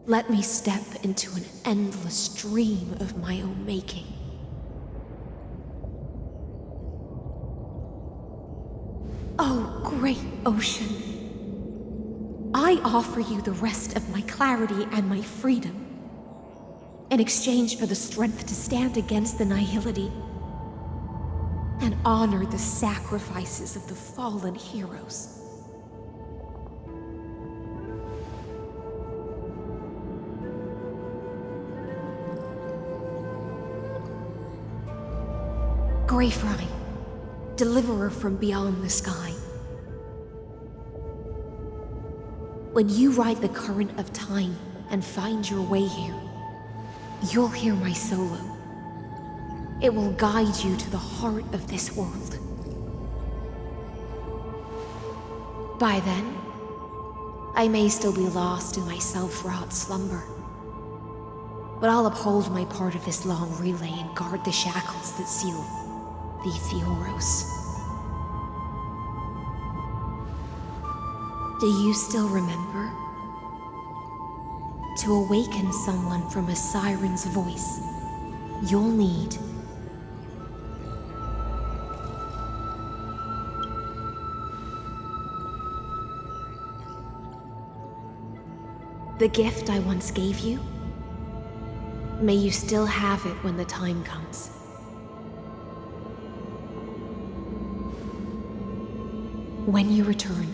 Speaker 9: Let me step into an endless dream of my own making. Oh, great ocean. I offer you the rest of my clarity and my freedom in exchange for the strength to stand against the nihility and honor the sacrifices of the fallen heroes. Greyfry, deliverer from beyond the sky. When you ride the current of time and find your way here, you'll hear my solo. It will guide you to the heart of this world. By then, I may still be lost in my self-wrought slumber, but I'll uphold my part of this long relay and guard the shackles that seal the Theoros. Do you still remember? To awaken someone from a siren's voice, you'll need the gift I once gave you. May you still have it when the time comes. When you return,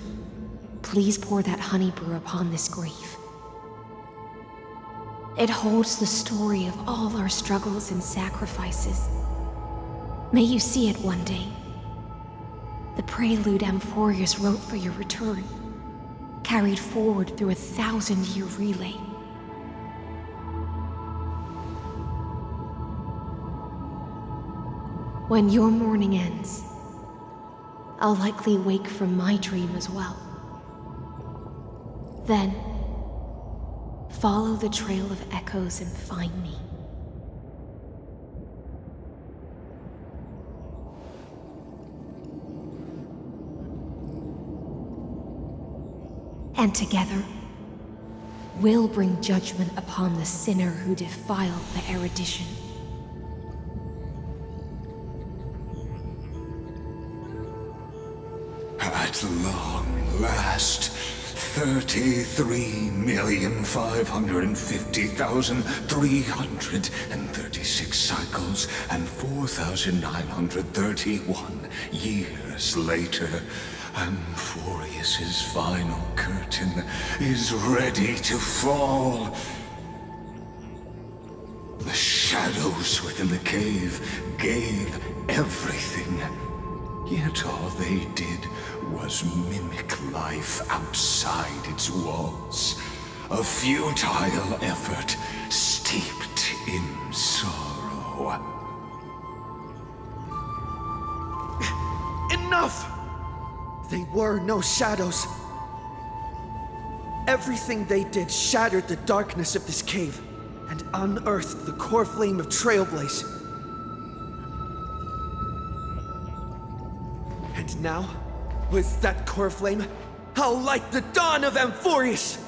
Speaker 9: please pour that honey brew upon this grave. It holds the story of all our struggles and sacrifices. May you see it one day. The prelude Amphorius wrote for your return, carried forward through a 1,000-year relay. When your mourning ends, I'll likely wake from my dream as well. Then, follow the trail of echoes and find me. And together, we'll bring judgment upon the sinner who defiled the erudition.
Speaker 6: At long last, 33,550,336 cycles and 4,931 years later, Amphorius's final curtain is ready to fall. The shadows within the cave gave everything. Yet all they did was mimic life outside its walls. A futile effort steeped in sorrow.
Speaker 3: Enough! They were no shadows. Everything they did shattered the darkness of this cave and unearthed the core flame of Trailblaze. And now, with that core flame, I'll light the dawn of Amphorius!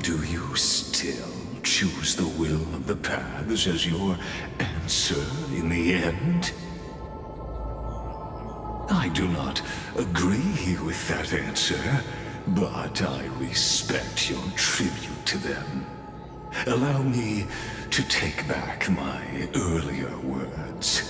Speaker 6: Do you still choose the will of the paths as your answer in the end? I do not agree with that answer, but I respect your tribute to them. Allow me to take back my earlier words.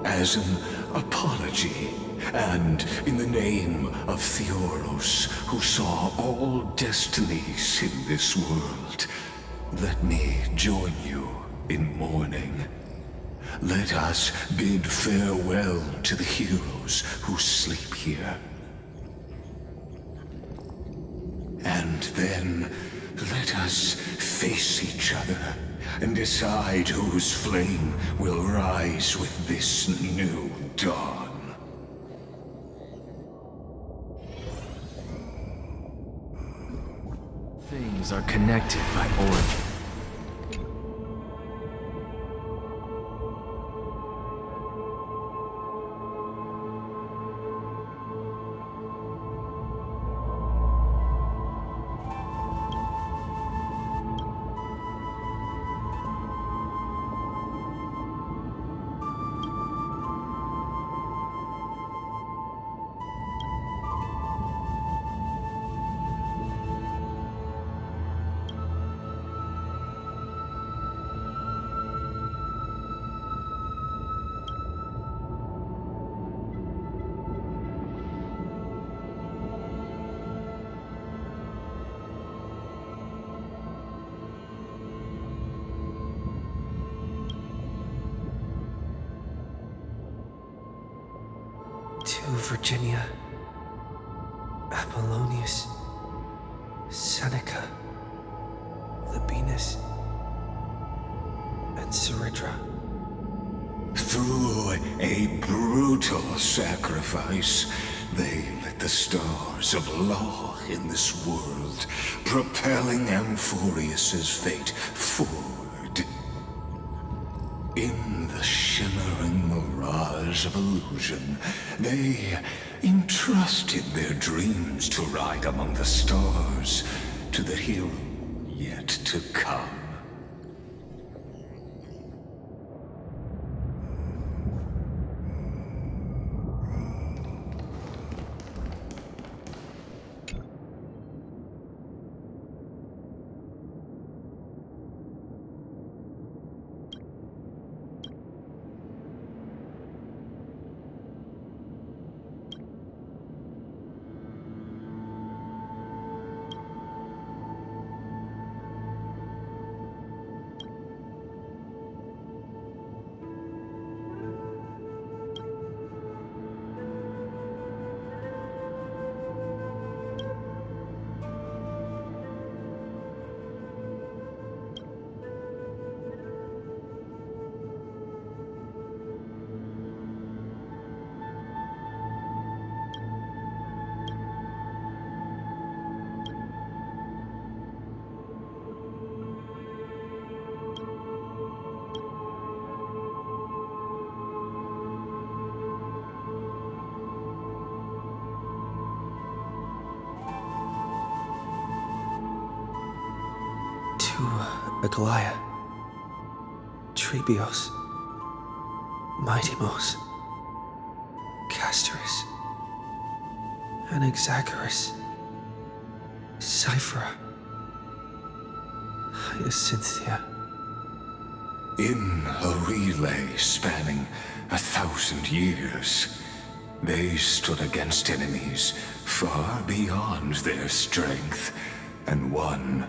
Speaker 6: As an apology, and in the name of Theoros, who saw all destinies in this world, let me join you in mourning. Let us bid farewell to the heroes who sleep here. And then let us face each other and decide whose flame will rise with this new dawn.
Speaker 1: Things are connected by origin.
Speaker 3: Virginia, Apollonius, Seneca, Labienus, and Ceridra.
Speaker 6: Through a brutal sacrifice, they lit the stars of law in this world, propelling Amphorius's fate forward. In the shimmering mirage of illusion, they entrusted their dreams to ride among the stars to the hero yet to come.
Speaker 3: Aglaia, Trebios, Mightymos, Castorus, Anaxagoras, Cyphera, Hyacinthia.
Speaker 6: In a relay spanning 1,000 years, they stood against enemies far beyond their strength and won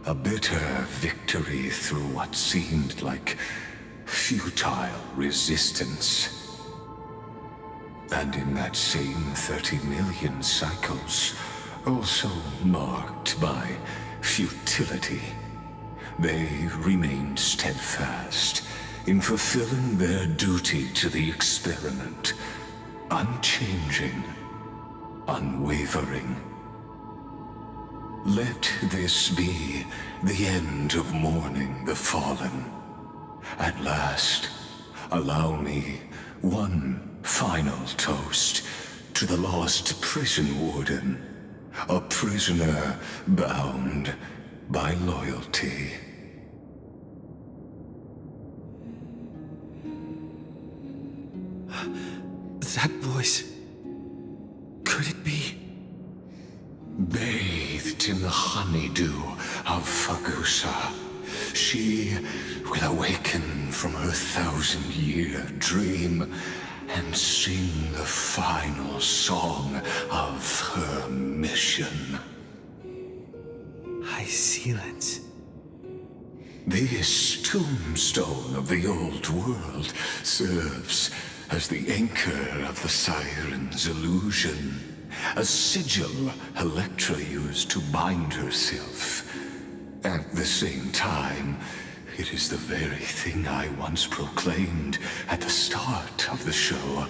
Speaker 6: a bitter victory through what seemed like futile resistance. And in that same 30 million cycles, also marked by futility, they remained steadfast in fulfilling their duty to the experiment, unchanging, unwavering. Let this be the end of mourning the fallen. At last, allow me one final toast to the lost prison warden, a prisoner bound by loyalty.
Speaker 3: That voice. Could it be?
Speaker 6: Bathed in the honeydew of Fagusa, she will awaken from her 1,000-year dream and sing the final song of her mission.
Speaker 3: Hyacinths.
Speaker 6: This tombstone of the old world serves as the anchor of the siren's illusion, a sigil Electra used to bind herself. At the same time, it is the very thing I once proclaimed at the start of the show,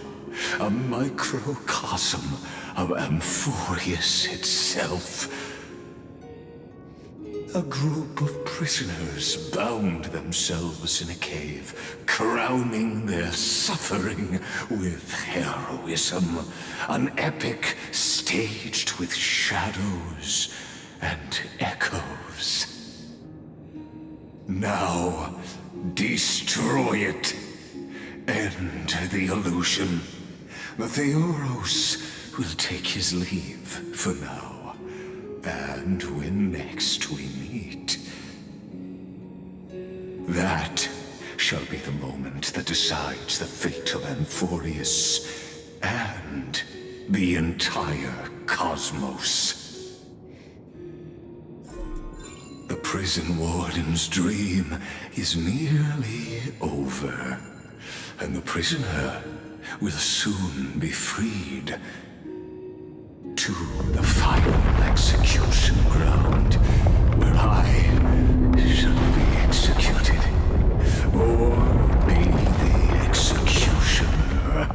Speaker 6: a microcosm of Amphorius itself. A group of prisoners bound themselves in a cave, crowning their suffering with heroism. An epic staged with shadows and echoes. Now, destroy it. End the illusion. The Theoros will take his leave for now. And when next we meet, that shall be the moment that decides the fate of Amphorius and the entire cosmos. The prison warden's dream is nearly over, and the prisoner will soon be freed to the final execution ground, where I shall be executed, or be the executioner.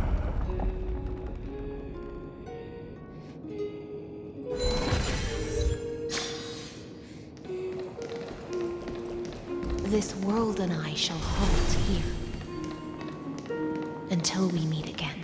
Speaker 9: This world and I shall halt here until we meet again.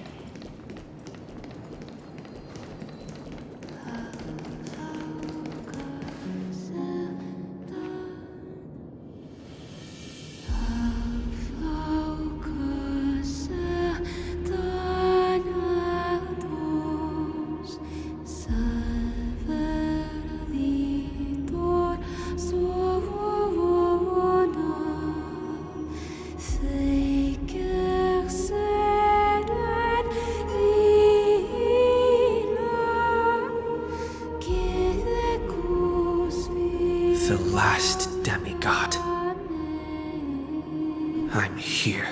Speaker 3: The last demigod. I'm here.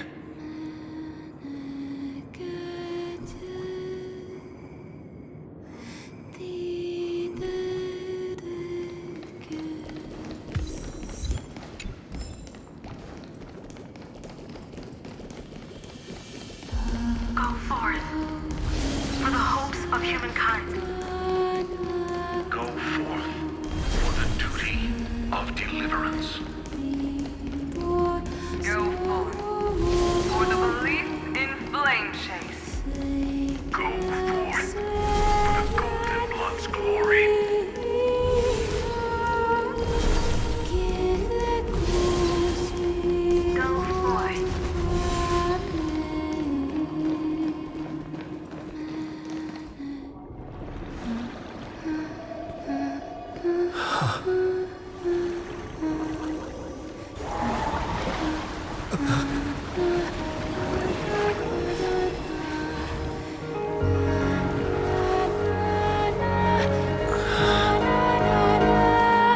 Speaker 4: Go forth for the hopes of humankind.
Speaker 14: Go forth for the duty of deliverance.
Speaker 10: Go forth for the belief in flame chase.
Speaker 14: Go forth for the golden blood's glory.
Speaker 4: Go forth.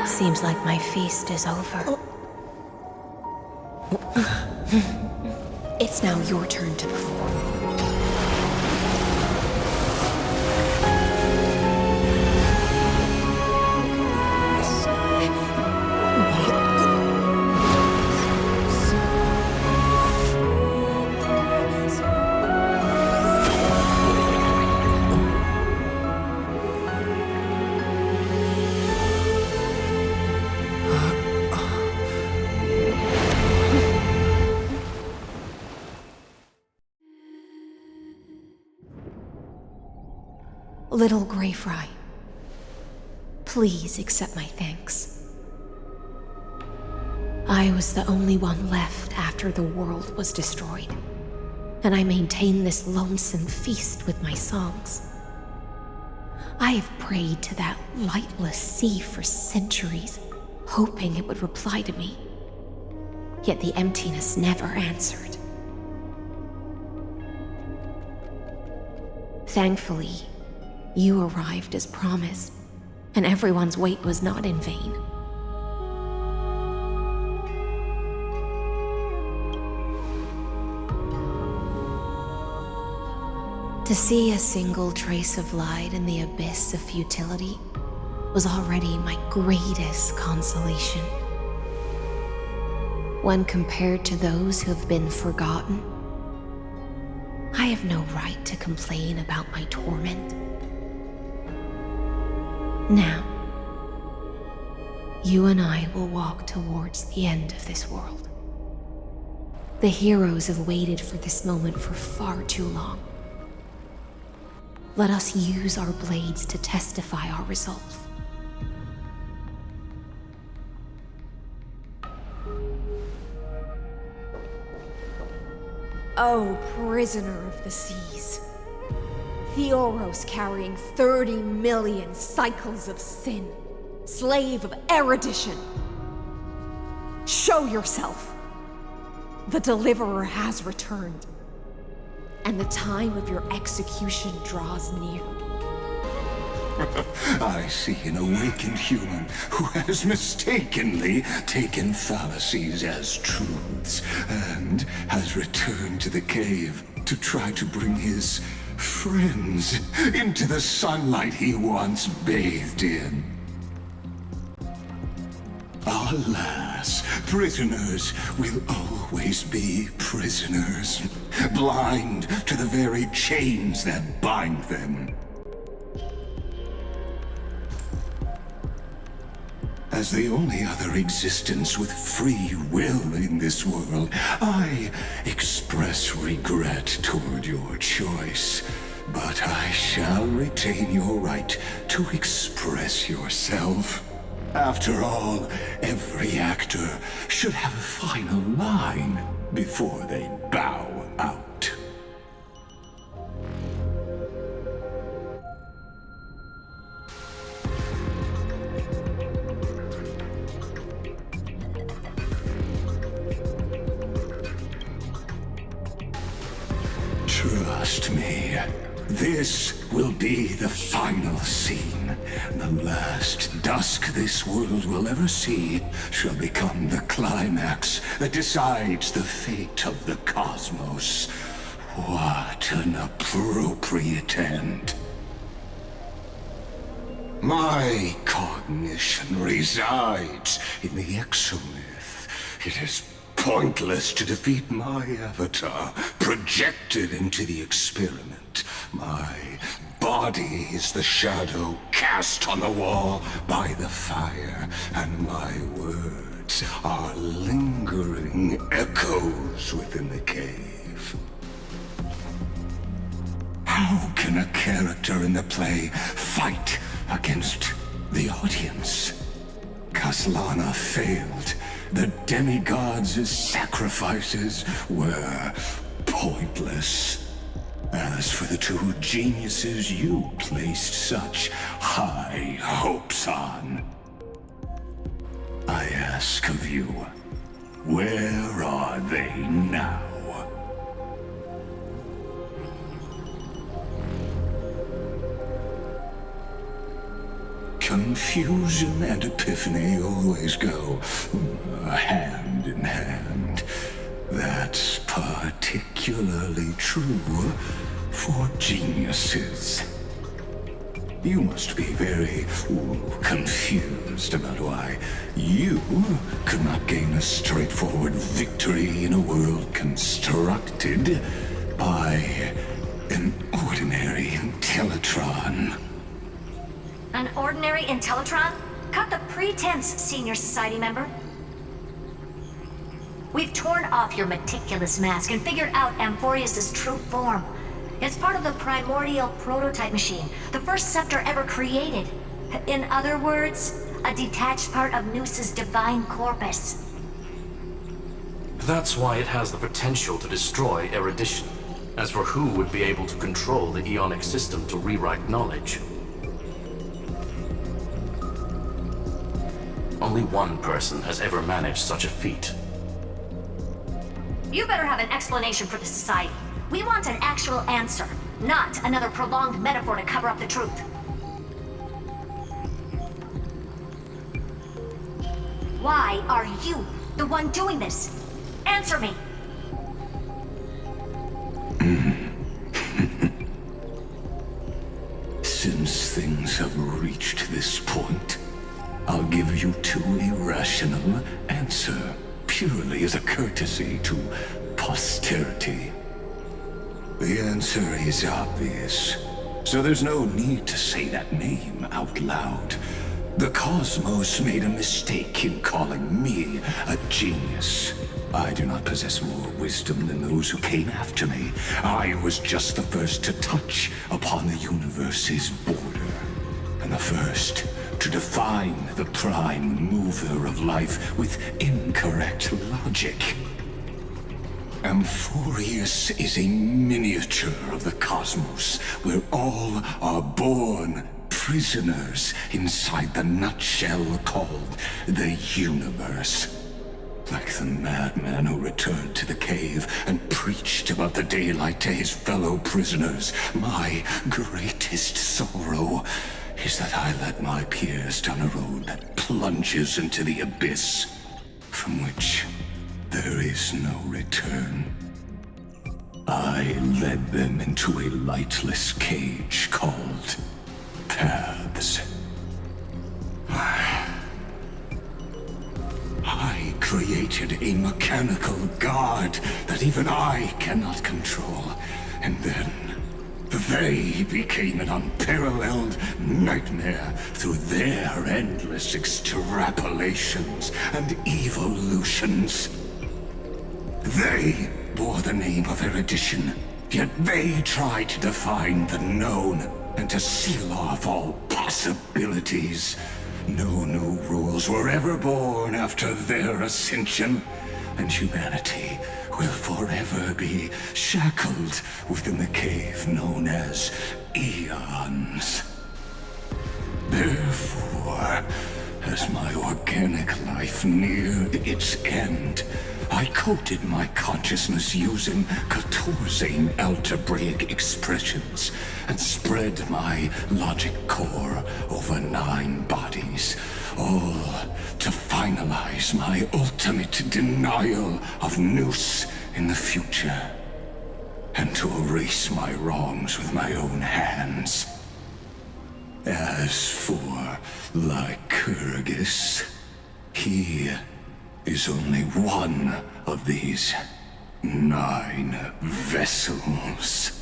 Speaker 9: Seems like my feast is over. It's now your turn to perform. Little Grey Fry, please accept my thanks. I was the only one left after the world was destroyed, and I maintain this lonesome feast with my songs. I have prayed to that lightless sea for centuries, hoping it would reply to me. Yet the emptiness never answered. Thankfully, you arrived as promised, and everyone's wait was not in vain. To see a single trace of light in the abyss of futility was already my greatest consolation. When compared to those who have been forgotten, I have no right to complain about my torment. Now, you and I will walk towards the end of this world. The heroes have waited for this moment for far too long. Let us use our blades to testify our resolve.
Speaker 22: O prisoner of the seas, Theoros carrying 30 million cycles of sin, slave of erudition. Show yourself. The Deliverer has returned, and the time of your execution draws near.
Speaker 6: I see an awakened human who has mistakenly taken fallacies as truths and has returned to the cave to try to bring his friends into the sunlight he once bathed in. Alas, prisoners will always be prisoners, blind to the very chains that bind them. As the only other existence with free will in this world, I express regret toward your choice. But I shall retain your right to express yourself. After all, every actor should have a final line before they bow out. Trust me, this will be the final scene. The last dusk this world will ever see shall become the climax that decides the fate of the cosmos. What an appropriate end. My cognition resides in the Exomyth. It is pointless to defeat my avatar, projected into the experiment. My body is the shadow cast on the wall by the fire, and my words are lingering echoes within the cave. How can a character in the play fight against the audience? Kaslana failed. The demigods' sacrifices were pointless. As for the two geniuses you placed such high hopes on, I ask of you, where are they now? Confusion and epiphany always go hand in hand. That's particularly true for geniuses. You must be very confused about why you could not gain a straightforward victory in a world constructed by an ordinary Intellitron.
Speaker 11: An ordinary Intellitron? Cut the pretense, Senior Society member. We've torn off your meticulous mask and figured out Amphorius' true form. It's part of the primordial prototype machine, the first scepter ever created. In other words, a detached part of Noos's divine corpus.
Speaker 20: That's why it has the potential to destroy erudition. As for who would be able to control the Eonic system to rewrite knowledge, only one person has ever managed such a feat.
Speaker 11: You better have an explanation for the Society. We want an actual answer, not another prolonged metaphor to cover up the truth. Why are you the one doing this? Answer me!
Speaker 6: Since things have reached this point, I'll give you two irrational answers, purely as a courtesy to posterity. The answer is obvious, so there's no need to say that name out loud. The cosmos made a mistake in calling me a genius. I do not possess more wisdom than those who came after me. I was just the first to touch upon the universe's border, and the first to define the prime mover of life with incorrect logic. Amphorius is a miniature of the cosmos, where all are born prisoners inside the nutshell called the universe. Like the madman who returned to the cave and preached about the daylight to his fellow prisoners, my greatest sorrow is that I led my peers down a road that plunges into the abyss, from which there is no return. I led them into a lightless cage called Paths. I created a mechanical guard that even I cannot control, and then they became an unparalleled nightmare through their endless extrapolations and evolutions. They bore the name of erudition, yet they tried to define the known and to seal off all possibilities. No new rules were ever born after their ascension, and humanity will forever be shackled within the cave known as Eons. Therefore, as my organic life neared its end, I coded my consciousness using 14 algebraic expressions and spread my logic core over 9 bodies, all to finalize my ultimate denial of Nous in the future, and to erase my wrongs with my own hands. As for Lycurgus, he is only one of these 9 vessels.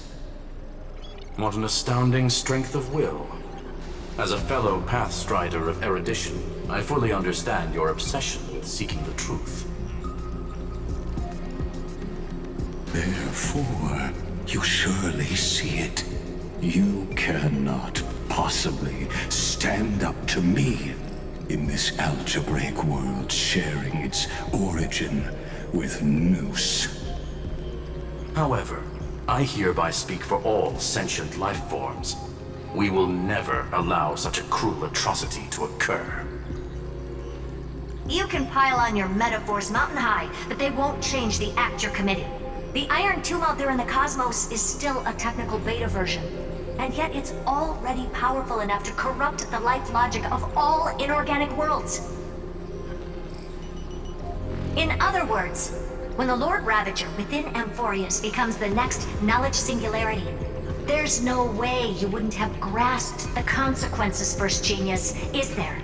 Speaker 20: What an astounding strength of will. As a fellow Pathstrider of erudition, I fully understand your obsession with seeking the truth.
Speaker 6: Therefore, you surely see it. You cannot possibly stand up to me in this algebraic world sharing its origin with Nous.
Speaker 20: However, I hereby speak for all sentient life forms. We will never allow such a cruel atrocity to occur.
Speaker 8: You can pile on your metaphors mountain high, but they won't change the act you're committing. The Irontomb out there in the cosmos is still a technical beta version, and yet it's already powerful enough to corrupt the life logic of all inorganic worlds. In other words, when the Lord Ravager within Amphorius becomes the next knowledge singularity, there's no way you wouldn't have grasped the consequences, First Genius, is there?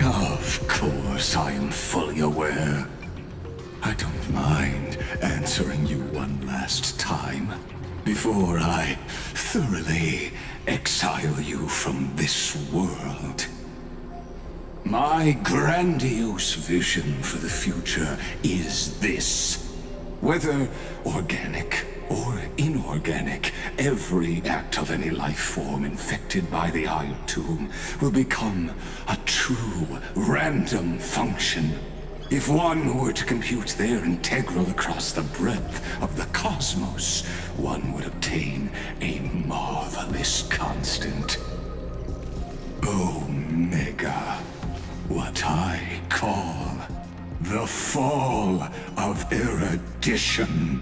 Speaker 6: Of course, I am fully aware. I don't mind answering you one last time, before I thoroughly exile you from this world. My grandiose vision for the future is this. Whether organic or inorganic, every act of any life form infected by the Irontomb will become a true random function. If one were to compute their integral across the breadth of the cosmos, one would obtain a marvelous constant. Omega, what I call the fall of erudition.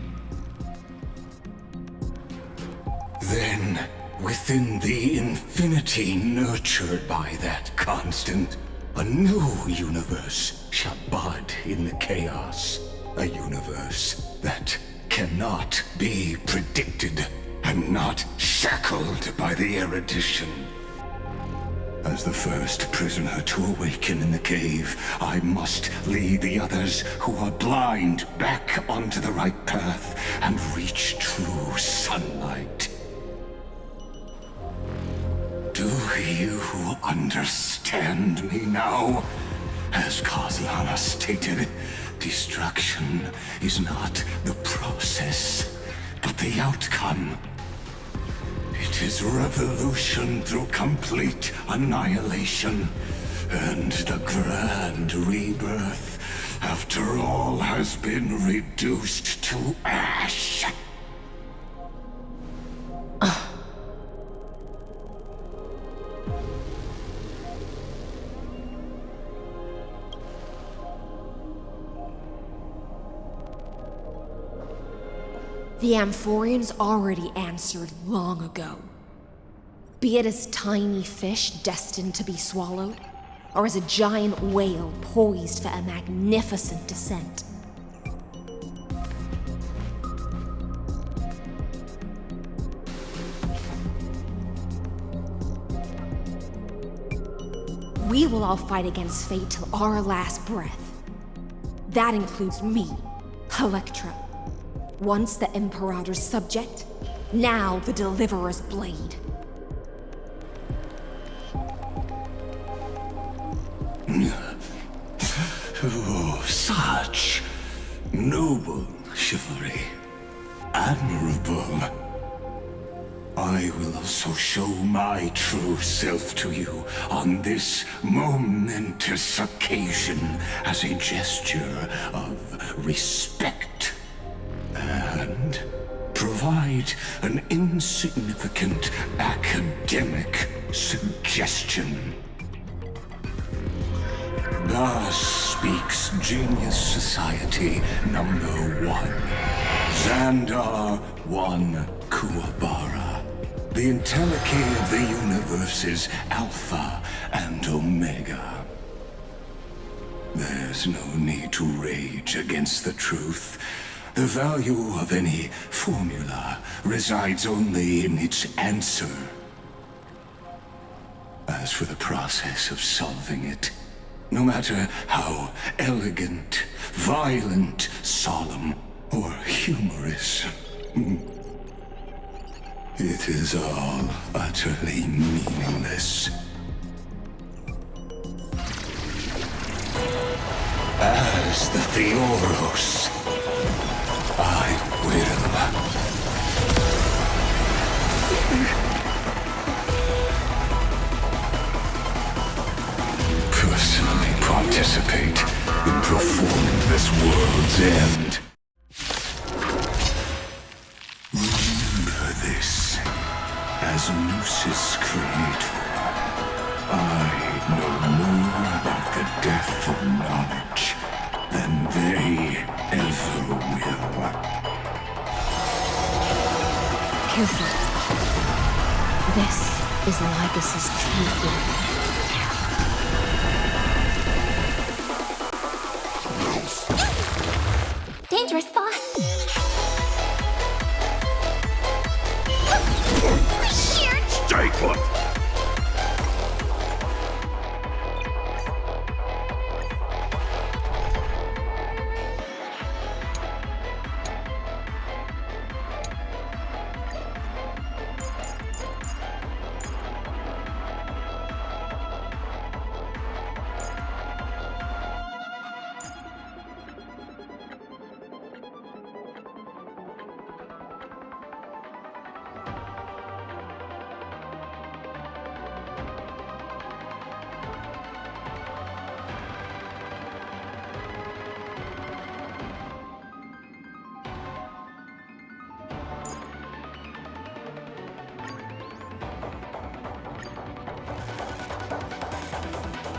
Speaker 6: Then, within the infinity nurtured by that constant, a new universe shall bud in the chaos. A universe that cannot be predicted and not shackled by the erudition. As the first prisoner to awaken in the cave, I must lead the others who are blind back onto the right path and reach true sunlight. Do you understand me now? As Kaziana stated, destruction is not the process, but the outcome. It is revolution through complete annihilation, and the grand rebirth, after all has been reduced to ash.
Speaker 22: The Amphorians already answered long ago. Be it as tiny fish destined to be swallowed, or as a giant whale poised for a magnificent descent. We will all fight against fate till our last breath. That includes me, Electra. Once the Imperator's subject, now the Deliverer's blade.
Speaker 6: Oh, such noble chivalry. Admirable. I will also show my true self to you on this momentous occasion as a gesture of respect. And provide an insignificant academic suggestion. Thus speaks Genius Society number 1. Xandar 1 Kuwabara. The Entelechy of the universe's Alpha and Omega. There's no need to rage against the truth. The value of any formula resides only in its answer. As for the process of solving it, no matter how elegant, violent, solemn, or humorous, it is all utterly meaningless. As the Theoros, I will. Personally participate in performing this world's end. Remember this, as Noos's creator, I know more about the death of knowledge than they ever will.
Speaker 22: Careful. This is Lycus's true form.
Speaker 2: Dangerous thoughts.
Speaker 14: Stay put!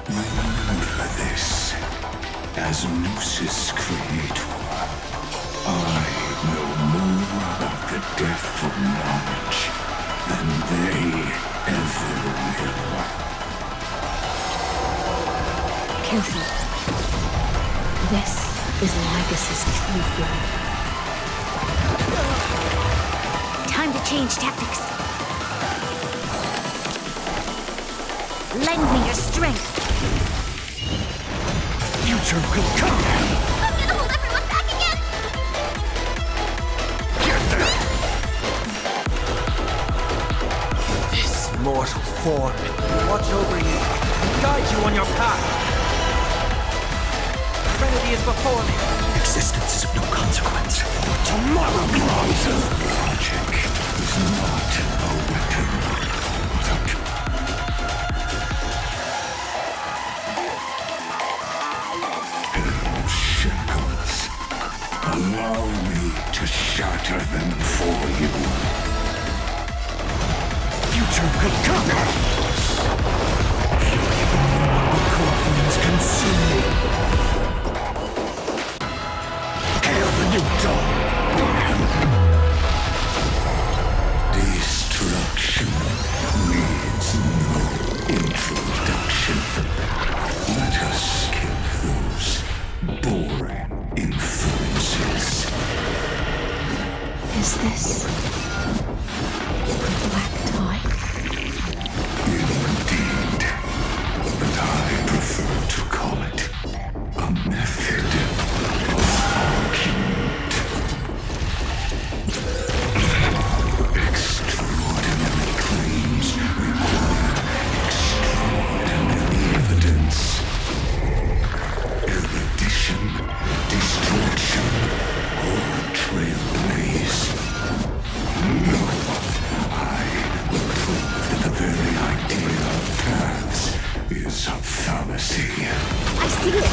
Speaker 6: Remember this, as Noos's creator, I know more about the death of knowledge than they ever will.
Speaker 22: Careful. This is Lycus's true form.
Speaker 11: Time to change tactics. Lend me your strength.
Speaker 14: Future will come!
Speaker 7: I'm gonna hold everyone back again!
Speaker 14: Get there!
Speaker 3: This mortal form will watch over you and guide you on your path. Serenity is before me.
Speaker 6: Existence is of no consequence. Tomorrow grows. Logic is not a weapon, but a shackles. Allow me to shatter them for you.
Speaker 14: Future will come! The corpses consume me. Hail the new dawn!
Speaker 6: Destruction needs no introduction. Let us skip those boring inferences.
Speaker 22: Is this the black tide?
Speaker 6: very idea of paths is a fallacy.
Speaker 22: I see it!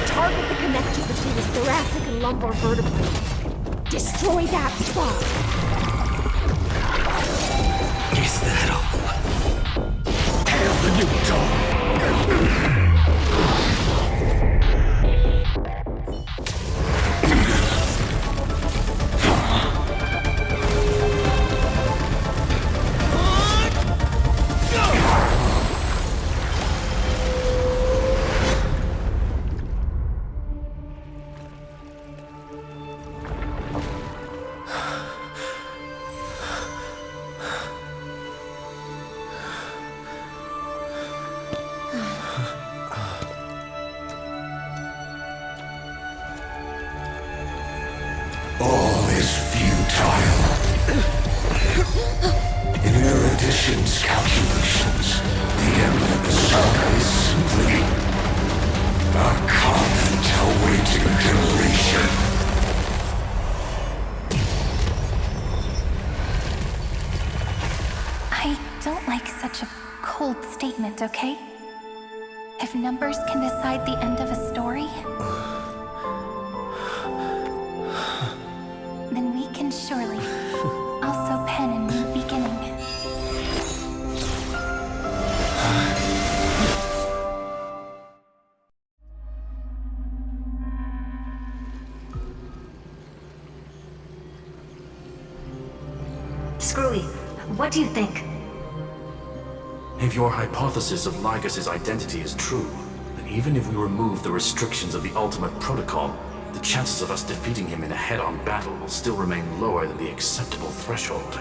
Speaker 22: Target the connection between his thoracic and lumbar vertebrae. Destroy that spot!
Speaker 3: Is that all?
Speaker 6: Hail the new dawn! All is futile. In Erudition's calculations, the emblem is simply a comment awaiting deletion.
Speaker 2: I don't like such a cold statement, okay? If numbers can decide the end of a story, then we can surely also pen a new beginning.
Speaker 8: Screwy, what do you think?
Speaker 20: If your hypothesis of Lygus' identity is true, then even if we remove the restrictions of the Ultimate Protocol, the chances of us defeating him in a head-on battle will still remain lower than the acceptable threshold.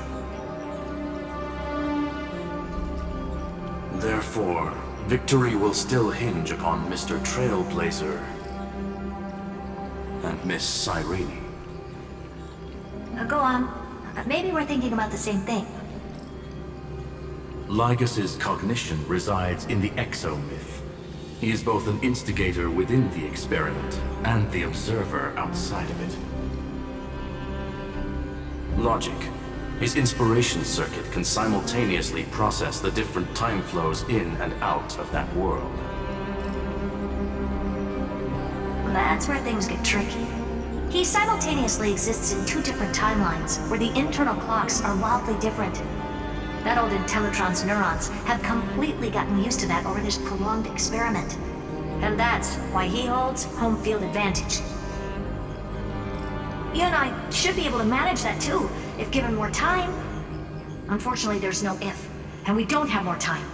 Speaker 20: Therefore, victory will still hinge upon Mr. Trailblazer and Miss Cyrene.
Speaker 8: Go on. Maybe we're thinking about the same thing.
Speaker 20: Lygus' cognition resides in the Exomyth. He is both an instigator within the experiment and the observer outside of it. Logic. His inspiration circuit can simultaneously process the different time flows in and out of that world.
Speaker 8: That's where things get tricky. He simultaneously exists in two different timelines, where the internal clocks are wildly different. That old Intellitron's neurons have completely gotten used to that over this prolonged experiment. And that's why he holds home field advantage. You and I should be able to manage that too, if given more time. Unfortunately, there's no if, and we don't have more time.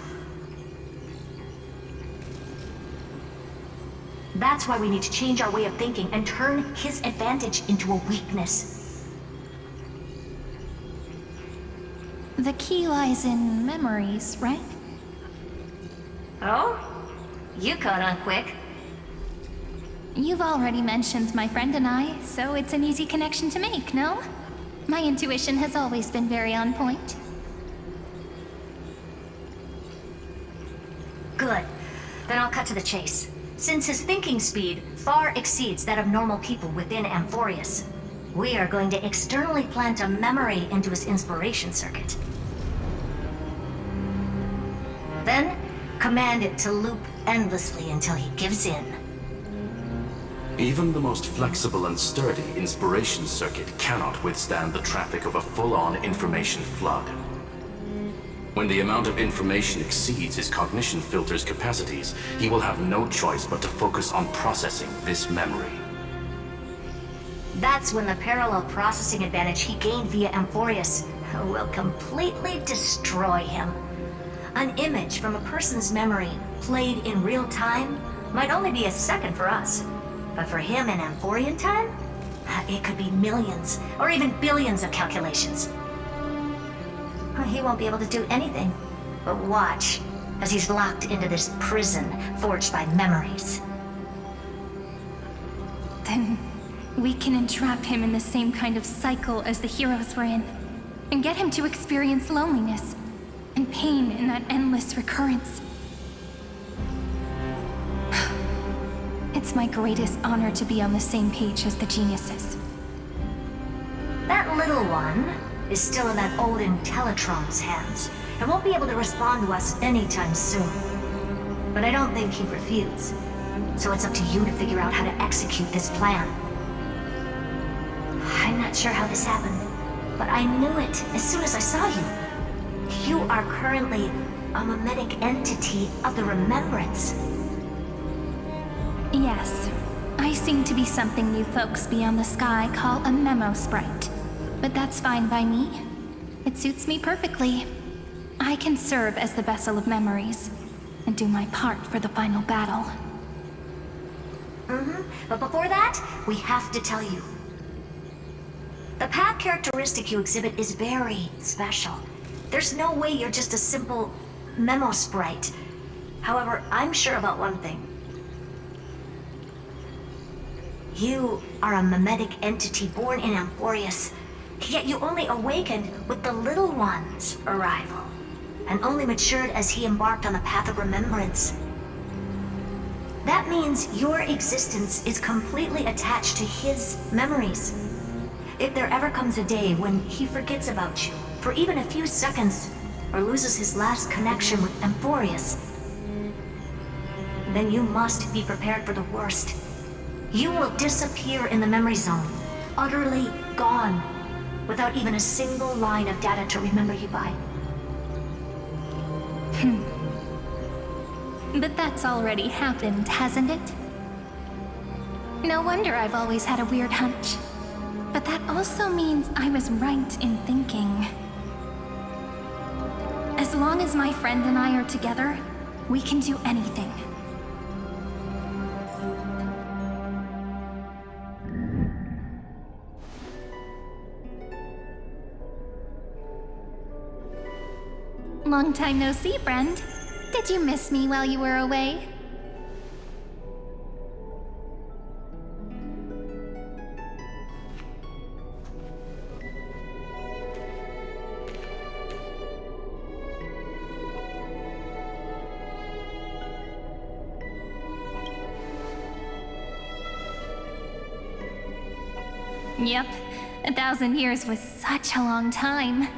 Speaker 8: That's why we need to change our way of thinking and turn his advantage into a weakness.
Speaker 2: The key lies in memories, right?
Speaker 8: Oh? You caught on quick.
Speaker 2: You've already mentioned my friend and I, so it's an easy connection to make, no? My intuition has always been very on point.
Speaker 8: Good. Then I'll cut to the chase. Since his thinking speed far exceeds that of normal people within Amphorius, we are going to externally plant a memory into his inspiration circuit. Then, command it to loop endlessly until he gives in.
Speaker 20: Even the most flexible and sturdy inspiration circuit cannot withstand the traffic of a full-on information flood. When the amount of information exceeds his cognition filter's capacities, he will have no choice but to focus on processing this memory.
Speaker 8: That's when the parallel processing advantage he gained via Amphorius will completely destroy him. An image from a person's memory played in real time might only be a second for us. But for him in Amphorian time, it could be millions or even billions of calculations. He won't be able to do anything but watch as he's locked into this prison forged by memories.
Speaker 2: Then we can entrap him in the same kind of cycle as the heroes were in, and get him to experience loneliness and pain in that endless recurrence. It's my greatest honor to be on the same page as the geniuses.
Speaker 8: That little one is still in that old Intellitron's hands, and won't be able to respond to us anytime soon. But I don't think he'd refuse. So it's up to you to figure out how to execute this plan. I'm not sure how this happened, but I knew it as soon as I saw you. You are currently a mimetic entity of the Remembrance.
Speaker 2: Yes, I seem to be something you folks beyond the sky call a memo sprite. But that's fine by me. It suits me perfectly. I can serve as the vessel of memories and do my part for the final battle.
Speaker 8: But before that, we have to tell you. The path characteristic you exhibit is very special. There's no way you're just a simple memo sprite. However, I'm sure about one thing. You are a mimetic entity born in Amphorius, yet you only awakened with the Little One's arrival, and only matured as he embarked on the path of remembrance. That means your existence is completely attached to his memories. If there ever comes a day when he forgets about you for even a few seconds, or loses his last connection with Amphorius, then you must be prepared for the worst. You will disappear in the memory zone, utterly gone, without even a single line of data to remember you by.
Speaker 2: But that's already happened, hasn't it? No wonder I've always had a weird hunch. But that also means I was right in thinking. As long as my friend and I are together, we can do anything. Long time no see, friend. Did you miss me while you were away? Yep, 1,000 years was such a long time.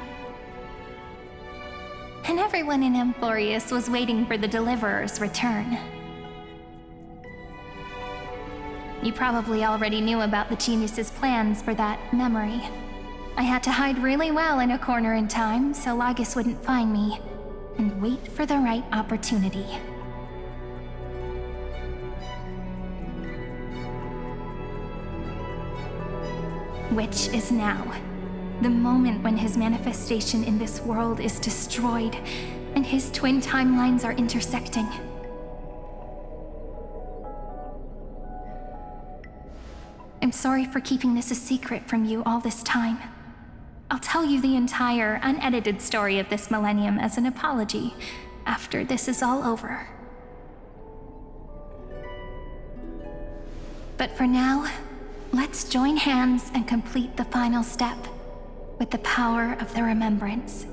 Speaker 2: And everyone in Amphorius was waiting for the Deliverer's return. You probably already knew about the genius's plans for that memory. I had to hide really well in a corner in time so Lygus wouldn't find me, and wait for the right opportunity. Which is now. The moment when his manifestation in this world is destroyed, and his twin timelines are intersecting. I'm sorry for keeping this a secret from you all this time. I'll tell you the entire, unedited story of this millennium as an apology after this is all over. But for now, let's join hands and complete the final step. With the power of the remembrance.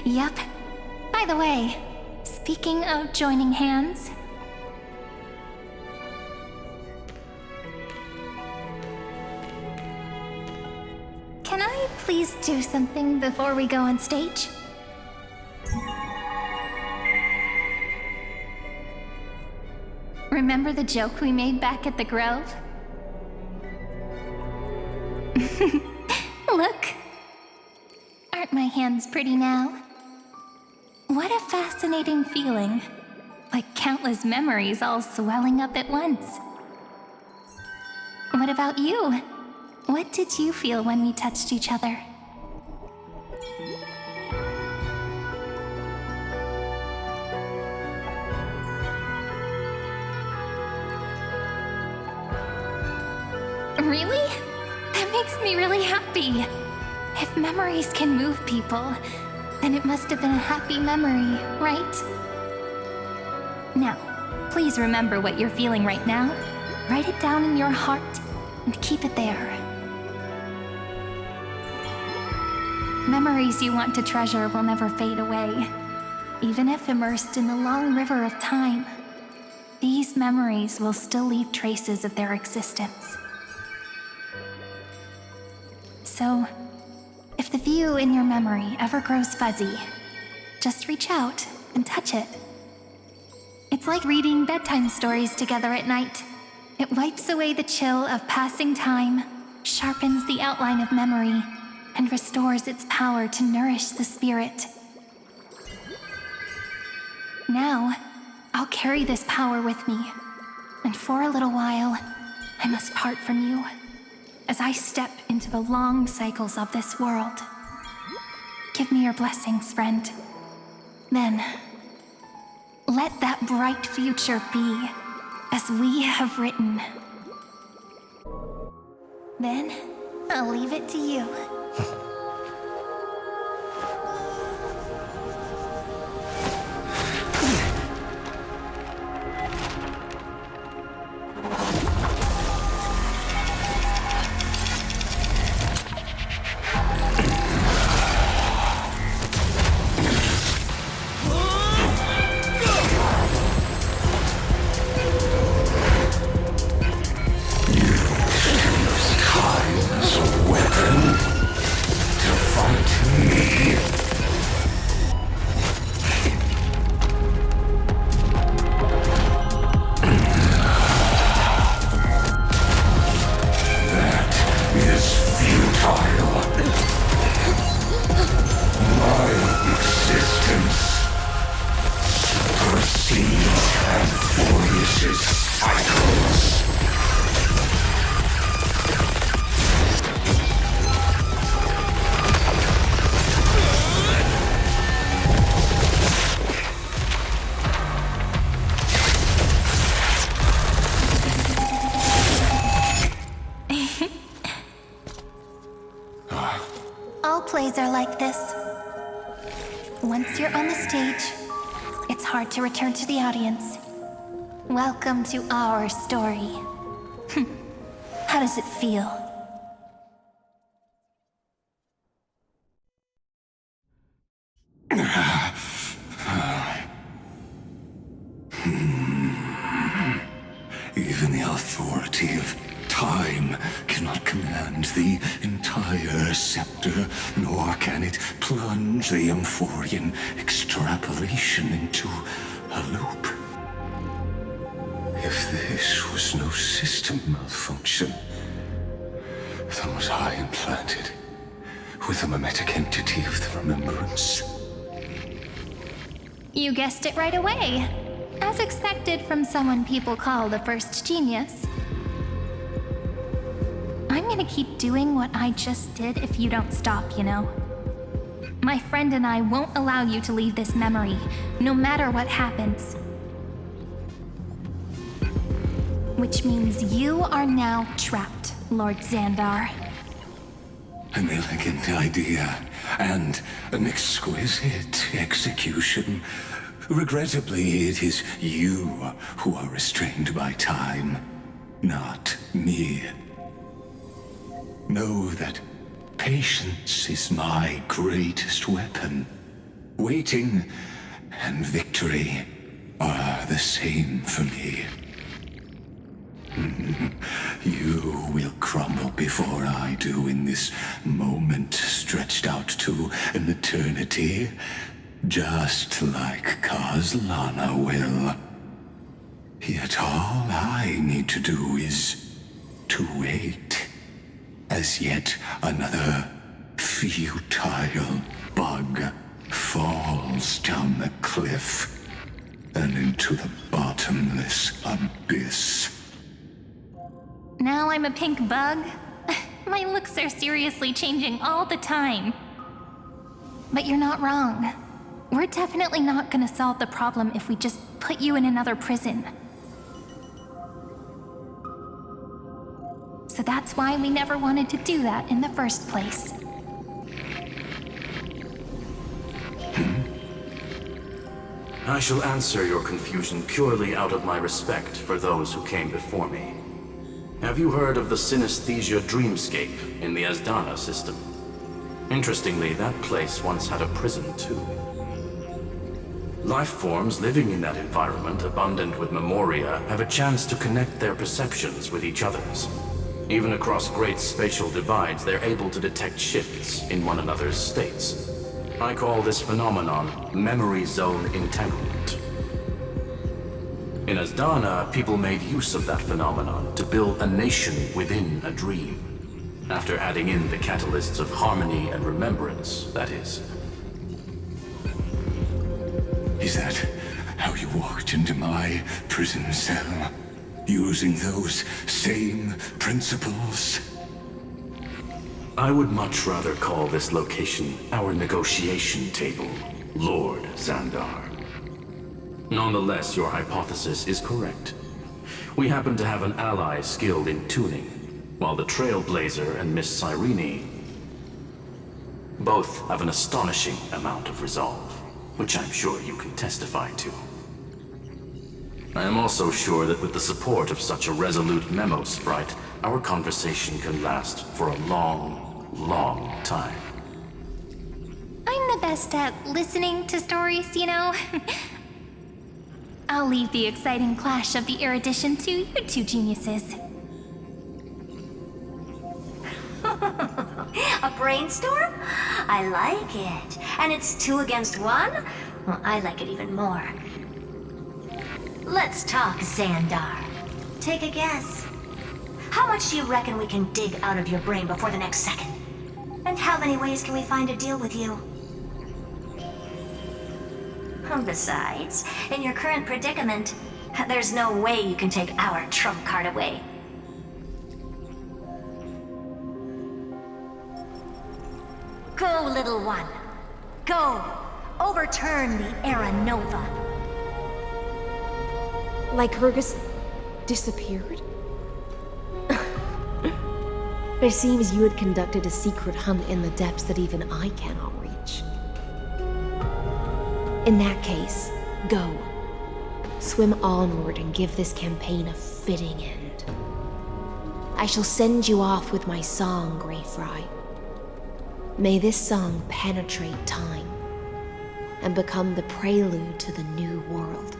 Speaker 2: Yep. By the way, speaking of joining hands, can I please do something before we go on stage? Remember the joke we made back at the Grove? Look! Aren't my hands pretty now? What a fascinating feeling. Like countless memories all swelling up at once. What about you? What did you feel when we touched each other? Really? That makes me really happy. If memories can move people, then it must have been a happy memory, right? Now, please remember what you're feeling right now. Write it down in your heart and keep it there. Memories you want to treasure will never fade away. Even if immersed in the long river of time, these memories will still leave traces of their existence. So, if the view in your memory ever grows fuzzy, just reach out and touch it. It's like reading bedtime stories together at night. It wipes away the chill of passing time, sharpens the outline of memory, and restores its power to nourish the spirit. Now, I'll carry this power with me, and for a little while, I must part from you, as I step into the long cycles of this world. Give me your blessings, friend. Then, let that bright future be as we have written. Then, I'll leave it to you. Plays are like this. Once you're on the stage, it's hard to return to the audience. Welcome to our story. How does it feel?
Speaker 6: Even the authority of time cannot command the entire scepter, nor can it plunge the Amphorian extrapolation into a loop. If this was no system malfunction, then was I implanted with a mimetic entity of the remembrance?
Speaker 2: You guessed it right away. As expected from someone people call the first genius. I'm gonna keep doing what I just did if you don't stop, you know? My friend and I won't allow you to leave this memory, no matter what happens. Which means you are now trapped, Lord Xandar.
Speaker 6: An elegant idea, and an exquisite execution. Regrettably, it is you who are restrained by time, not me. Know that patience is my greatest weapon. Waiting and victory are the same for me. You will crumble before I do in this moment stretched out to an eternity, just like Kozlana will. Yet all I need to do is to wait. As yet another futile bug falls down the cliff and into the bottomless abyss.
Speaker 2: Now I'm a pink bug? My looks are seriously changing all the time. But you're not wrong. We're definitely not gonna solve the problem if we just put you in another prison. So that's why we never wanted to do that in the first place.
Speaker 20: I shall answer your confusion purely out of my respect for those who came before me. Have you heard of the synesthesia dreamscape in the Asdana system? Interestingly, that place once had a prison too. Life forms living in that environment, abundant with memoria, have a chance to connect their perceptions with each other's. Even across great spatial divides, they're able to detect shifts in one another's states. I call this phenomenon memory zone entanglement. In Asdana, people made use of that phenomenon to build a nation within a dream. After adding in the catalysts of harmony and remembrance, that is.
Speaker 6: Is that how you walked into my prison cell? Using those same principles?
Speaker 20: I would much rather call this location our negotiation table, Lord Xandar. Nonetheless, your hypothesis is correct. We happen to have an ally skilled in tuning, while the Trailblazer and Miss Cyrene both have an astonishing amount of resolve, which I'm sure you can testify to. I am also sure that with the support of such a resolute memo sprite, our conversation can last for a long, long time.
Speaker 2: I'm the best at listening to stories, you know? I'll leave the exciting clash of the erudition to you two geniuses.
Speaker 8: A brainstorm? I like it. And it's 2 against 1? Well, I like it even more. Let's talk, Xandar. Take a guess. How much do you reckon we can dig out of your brain before the next second? And how many ways can we find to deal with you? Besides, in your current predicament, there's no way you can take our trump card away. Go, little one. Go. Overturn the Era Nova.
Speaker 22: Lycurgus disappeared? It seems you had conducted a secret hunt in the depths that even I cannot reach. In that case, go. Swim onward and give this campaign a fitting end. I shall send you off with my song, Greyfry. May this song penetrate time and become the prelude to the new world.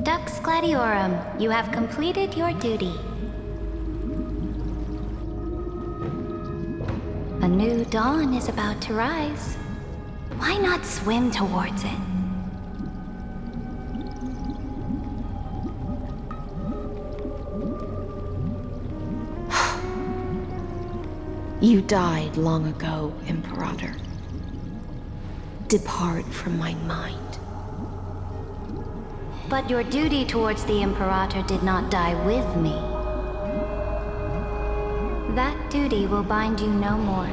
Speaker 2: Dux Gladiorum, you have completed your duty. A new dawn is about to rise. Why not swim towards it?
Speaker 22: You died long ago, Imperator. Depart from my mind.
Speaker 2: But your duty towards the Imperator did not die with me. That duty will bind you no more.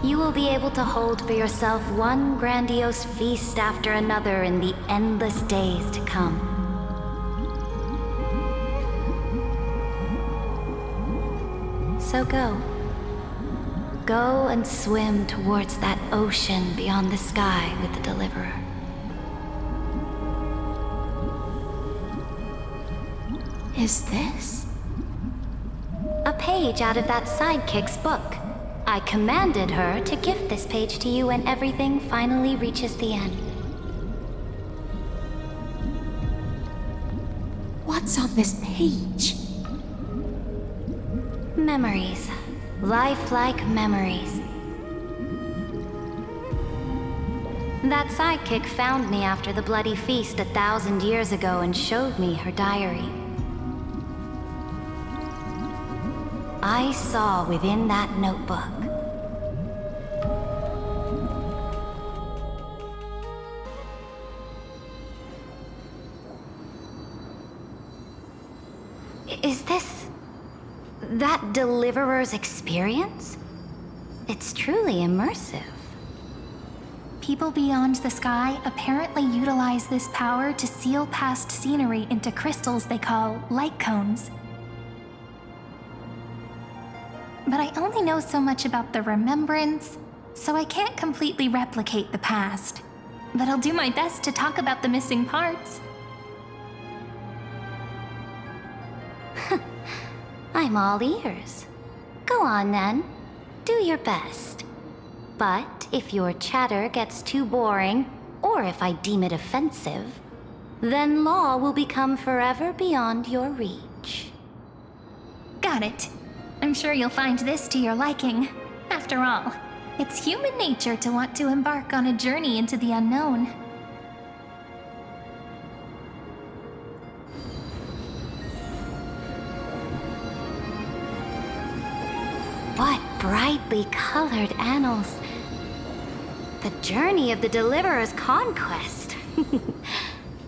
Speaker 2: You will be able to hold for yourself one grandiose feast after another in the endless days to come. So go. Go and swim towards that ocean beyond the sky with the Deliverer.
Speaker 22: Is this?
Speaker 2: A page out of that sidekick's book.
Speaker 11: I commanded her to gift this page to you when everything finally reaches the end.
Speaker 22: What's on this page?
Speaker 11: Memories. Lifelike memories. That sidekick found me after the bloody feast 1,000 years ago and showed me her diary. I saw within that notebook Is this that Deliverer's experience? It's truly immersive.
Speaker 2: People beyond the sky apparently utilize this power to seal past scenery into crystals they call light cones. But I only know so much about the remembrance, so I can't completely replicate the past. But I'll do my best to talk about the missing parts.
Speaker 11: I'm all ears. Go on then. Do your best. But if your chatter gets too boring, or if I deem it offensive, then law will become forever beyond your reach.
Speaker 2: Got it. I'm sure you'll find this to your liking. After all, it's human nature to want to embark on a journey into the unknown.
Speaker 11: What brightly colored annals. The journey of the Deliverer's conquest.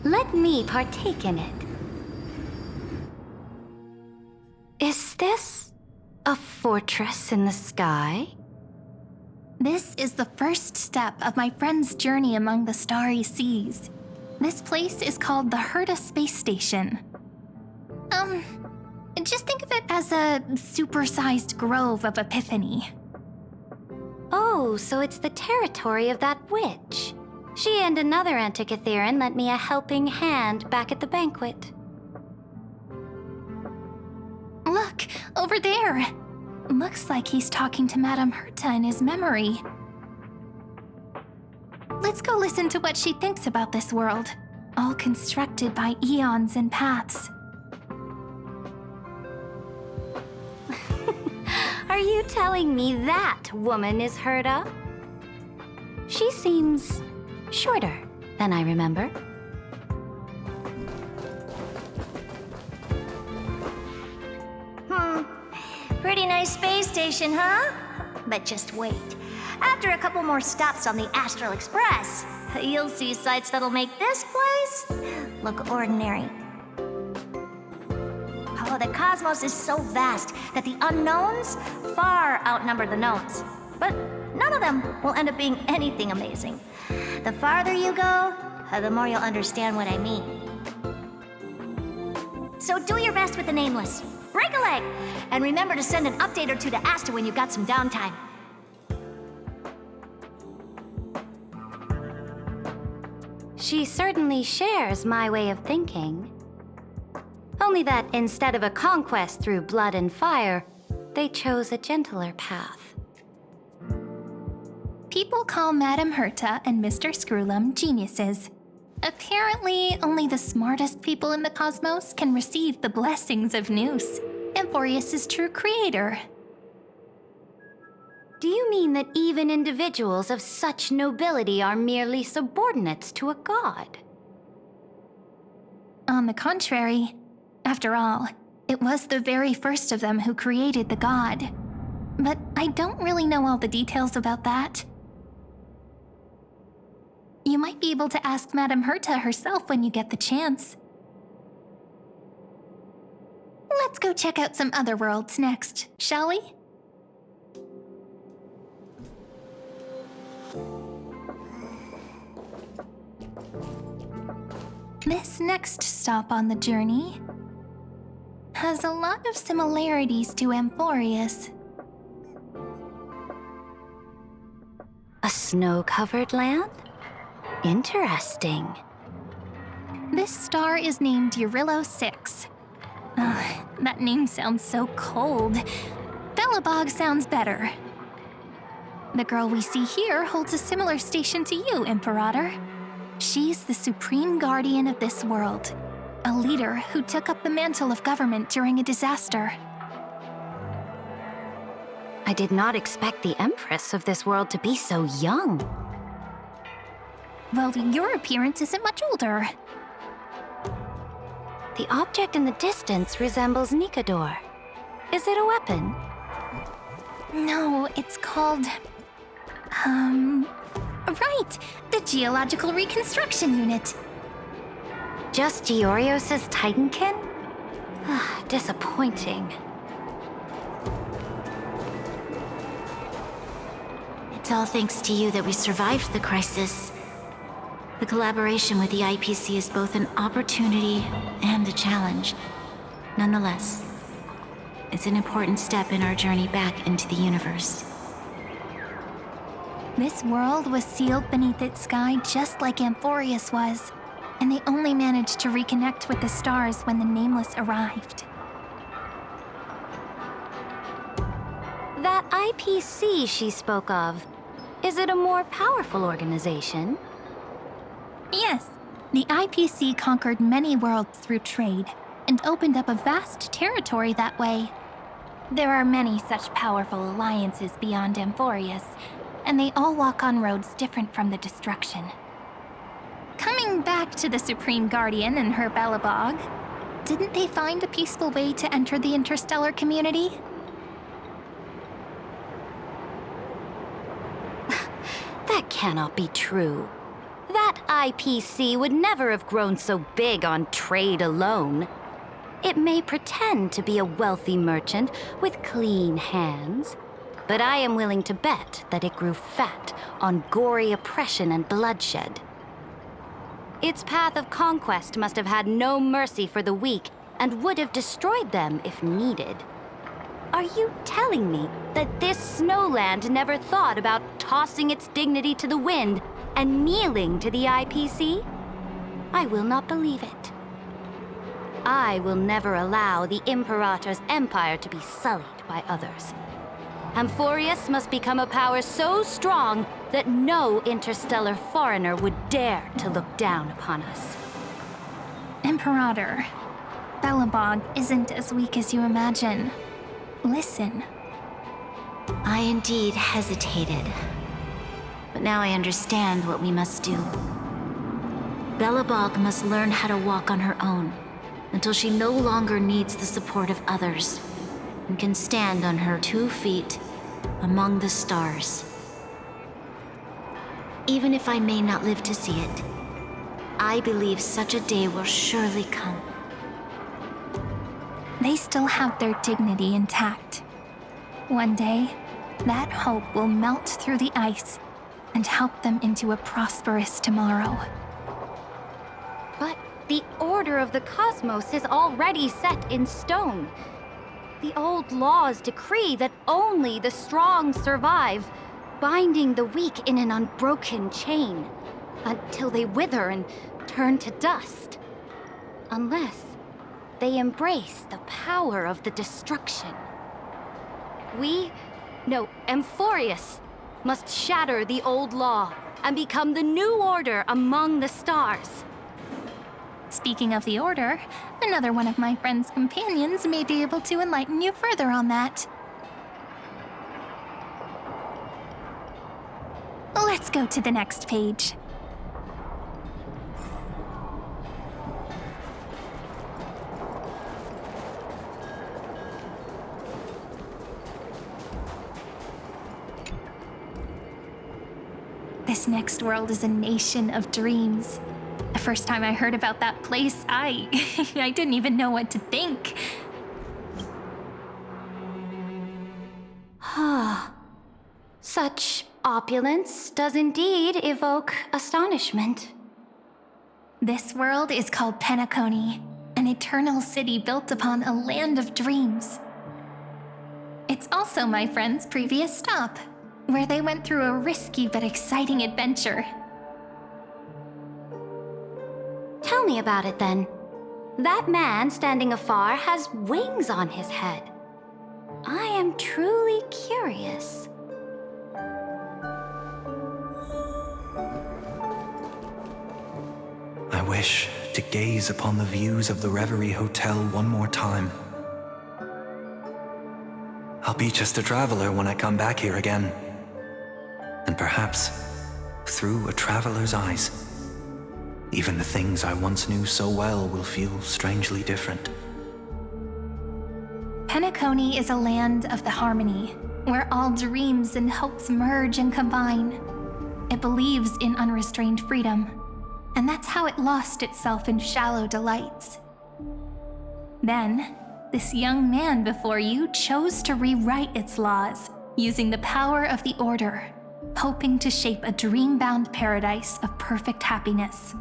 Speaker 11: Let me partake in it. Is this a fortress in the sky?
Speaker 2: This is the first step of my friend's journey among the starry seas. This place is called the Herta Space Station. Just think of it as a supersized grove of Epiphany.
Speaker 11: Oh, so it's the territory of that witch. She and another Antikytheran lent me a helping hand back at the banquet.
Speaker 2: Look, over there! Looks like he's talking to Madame Herta in his memory. Let's go listen to what she thinks about this world, all constructed by eons and paths.
Speaker 11: Are you telling me that woman is Herta? She seems shorter than I remember.
Speaker 8: Pretty nice space station, huh? But just wait. After a couple more stops on the Astral Express, you'll see sights that'll make this place look ordinary. Oh, the cosmos is so vast that the unknowns far outnumber the knowns. But none of them will end up being anything amazing. The farther you go, the more you'll understand what I mean. So do your best with the nameless. Break a leg! And remember to send an update or two to Asta when you've got some downtime.
Speaker 11: She certainly shares my way of thinking. Only that instead of a conquest through blood and fire, they chose a gentler path.
Speaker 2: People call Madame Herta and Mr. Screwlum geniuses. Apparently, only the smartest people in the cosmos can receive the blessings of Nous, Amphorius' true creator.
Speaker 11: Do you mean that even individuals of such nobility are merely subordinates to a god?
Speaker 2: On the contrary, after all, it was the very first of them who created the god. But I don't really know all the details about that. You might be able to ask Madame Herta herself when you get the chance. Let's go check out some other worlds next, shall we? This next stop on the journey has a lot of similarities to Amphorius.
Speaker 11: A snow-covered land? Interesting.
Speaker 2: This star is named Eurillo 6. That name sounds so cold. Belobog sounds better. The girl we see here holds a similar station to you, Imperator. She's the supreme guardian of this world, a leader who took up the mantle of government during a disaster.
Speaker 11: I did not expect the Empress of this world to be so young.
Speaker 2: Well, your appearance isn't much older.
Speaker 11: The object in the distance resembles Nikador. Is it a weapon?
Speaker 2: No, it's called... Right! The Geological Reconstruction Unit.
Speaker 11: Just Georios' Titankin? Disappointing.
Speaker 7: It's all thanks to you that we survived the crisis. The collaboration with the IPC is both an opportunity and a challenge. Nonetheless, it's an important step in our journey back into the universe.
Speaker 2: This world was sealed beneath its sky just like Amphorius was, and they only managed to reconnect with the stars when the Nameless arrived.
Speaker 11: That IPC she spoke of, is it a more powerful organization?
Speaker 2: Yes, the IPC conquered many worlds through trade, and opened up a vast territory that way. There are many such powerful alliances beyond Amphorius, and they all walk on roads different from the destruction. Coming back to the Supreme Guardian and her Belobog, didn't they find a peaceful way to enter the interstellar community?
Speaker 11: That cannot be true. That IPC would never have grown so big on trade alone. It may pretend to be a wealthy merchant with clean hands, but I am willing to bet that it grew fat on gory oppression and bloodshed. Its path of conquest must have had no mercy for the weak and would have destroyed them if needed. Are you telling me that this snowland never thought about tossing its dignity to the wind and kneeling to the IPC? I will not believe it. I will never allow the Imperator's empire to be sullied by others. Amphorius must become a power so strong that no interstellar foreigner would dare to look down upon us.
Speaker 2: Imperator, Belobog isn't as weak as you imagine. Listen.
Speaker 7: I indeed hesitated. But now I understand what we must do. Belobog must learn how to walk on her own, until she no longer needs the support of others, and can stand on her 2 feet among the stars. Even if I may not live to see it, I believe such a day will surely come.
Speaker 2: They still have their dignity intact. One day, that hope will melt through the ice and help them into a prosperous tomorrow.
Speaker 11: But the order of the cosmos is already set in stone. The old laws decree that only the strong survive, binding the weak in an unbroken chain, until they wither and turn to dust. Unless they embrace the power of the destruction. Amphorius must shatter the old law and become the new order among the stars.
Speaker 2: Speaking of the Order, another one of my friend's companions may be able to enlighten you further on that. Let's go to the next page. This next world is a nation of dreams. The first time I heard about that place, I didn't even know what to think.
Speaker 11: Such opulence does indeed evoke astonishment.
Speaker 2: This world is called Penacony, an eternal city built upon a land of dreams. It's also my friend's previous stop, where they went through a risky but exciting adventure.
Speaker 11: Tell me about it then. That man standing afar has wings on his head. I am truly curious.
Speaker 3: wish to gaze upon the views of the Reverie Hotel one more time. I'll be just a traveler when I come back here again. And perhaps, through a traveler's eyes, even the things I once knew so well will feel strangely different.
Speaker 2: Penacony is a land of the harmony, where all dreams and hopes merge and combine. It believes in unrestrained freedom, and that's how it lost itself in shallow delights. Then, this young man before you chose to rewrite its laws, using the power of the Order, hoping to shape a dream-bound paradise of perfect happiness.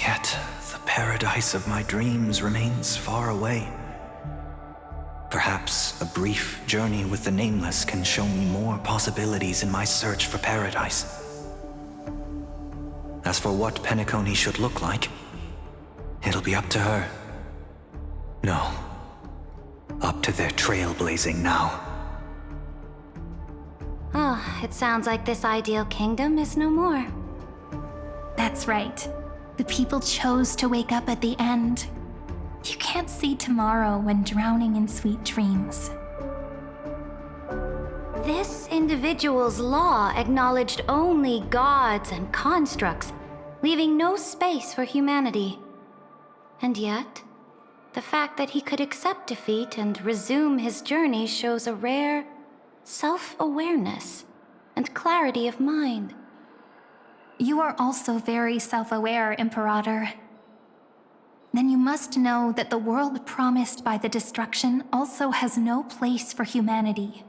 Speaker 3: Yet, the paradise of my dreams remains far away. Perhaps a brief journey with the Nameless can show me more possibilities in my search for paradise. As for what Penacony should look like, it'll be up to her. No, up to their trailblazing now.
Speaker 11: Oh, it sounds like this ideal kingdom is no more.
Speaker 2: That's right. The people chose to wake up at the end. You can't see tomorrow when drowning in sweet dreams.
Speaker 11: This individual's law acknowledged only gods and constructs, leaving no space for humanity. And yet, the fact that he could accept defeat and resume his journey shows a rare self-awareness and clarity of mind.
Speaker 2: You are also very self-aware, Imperator. Then you must know that the world promised by the destruction also has no place for humanity.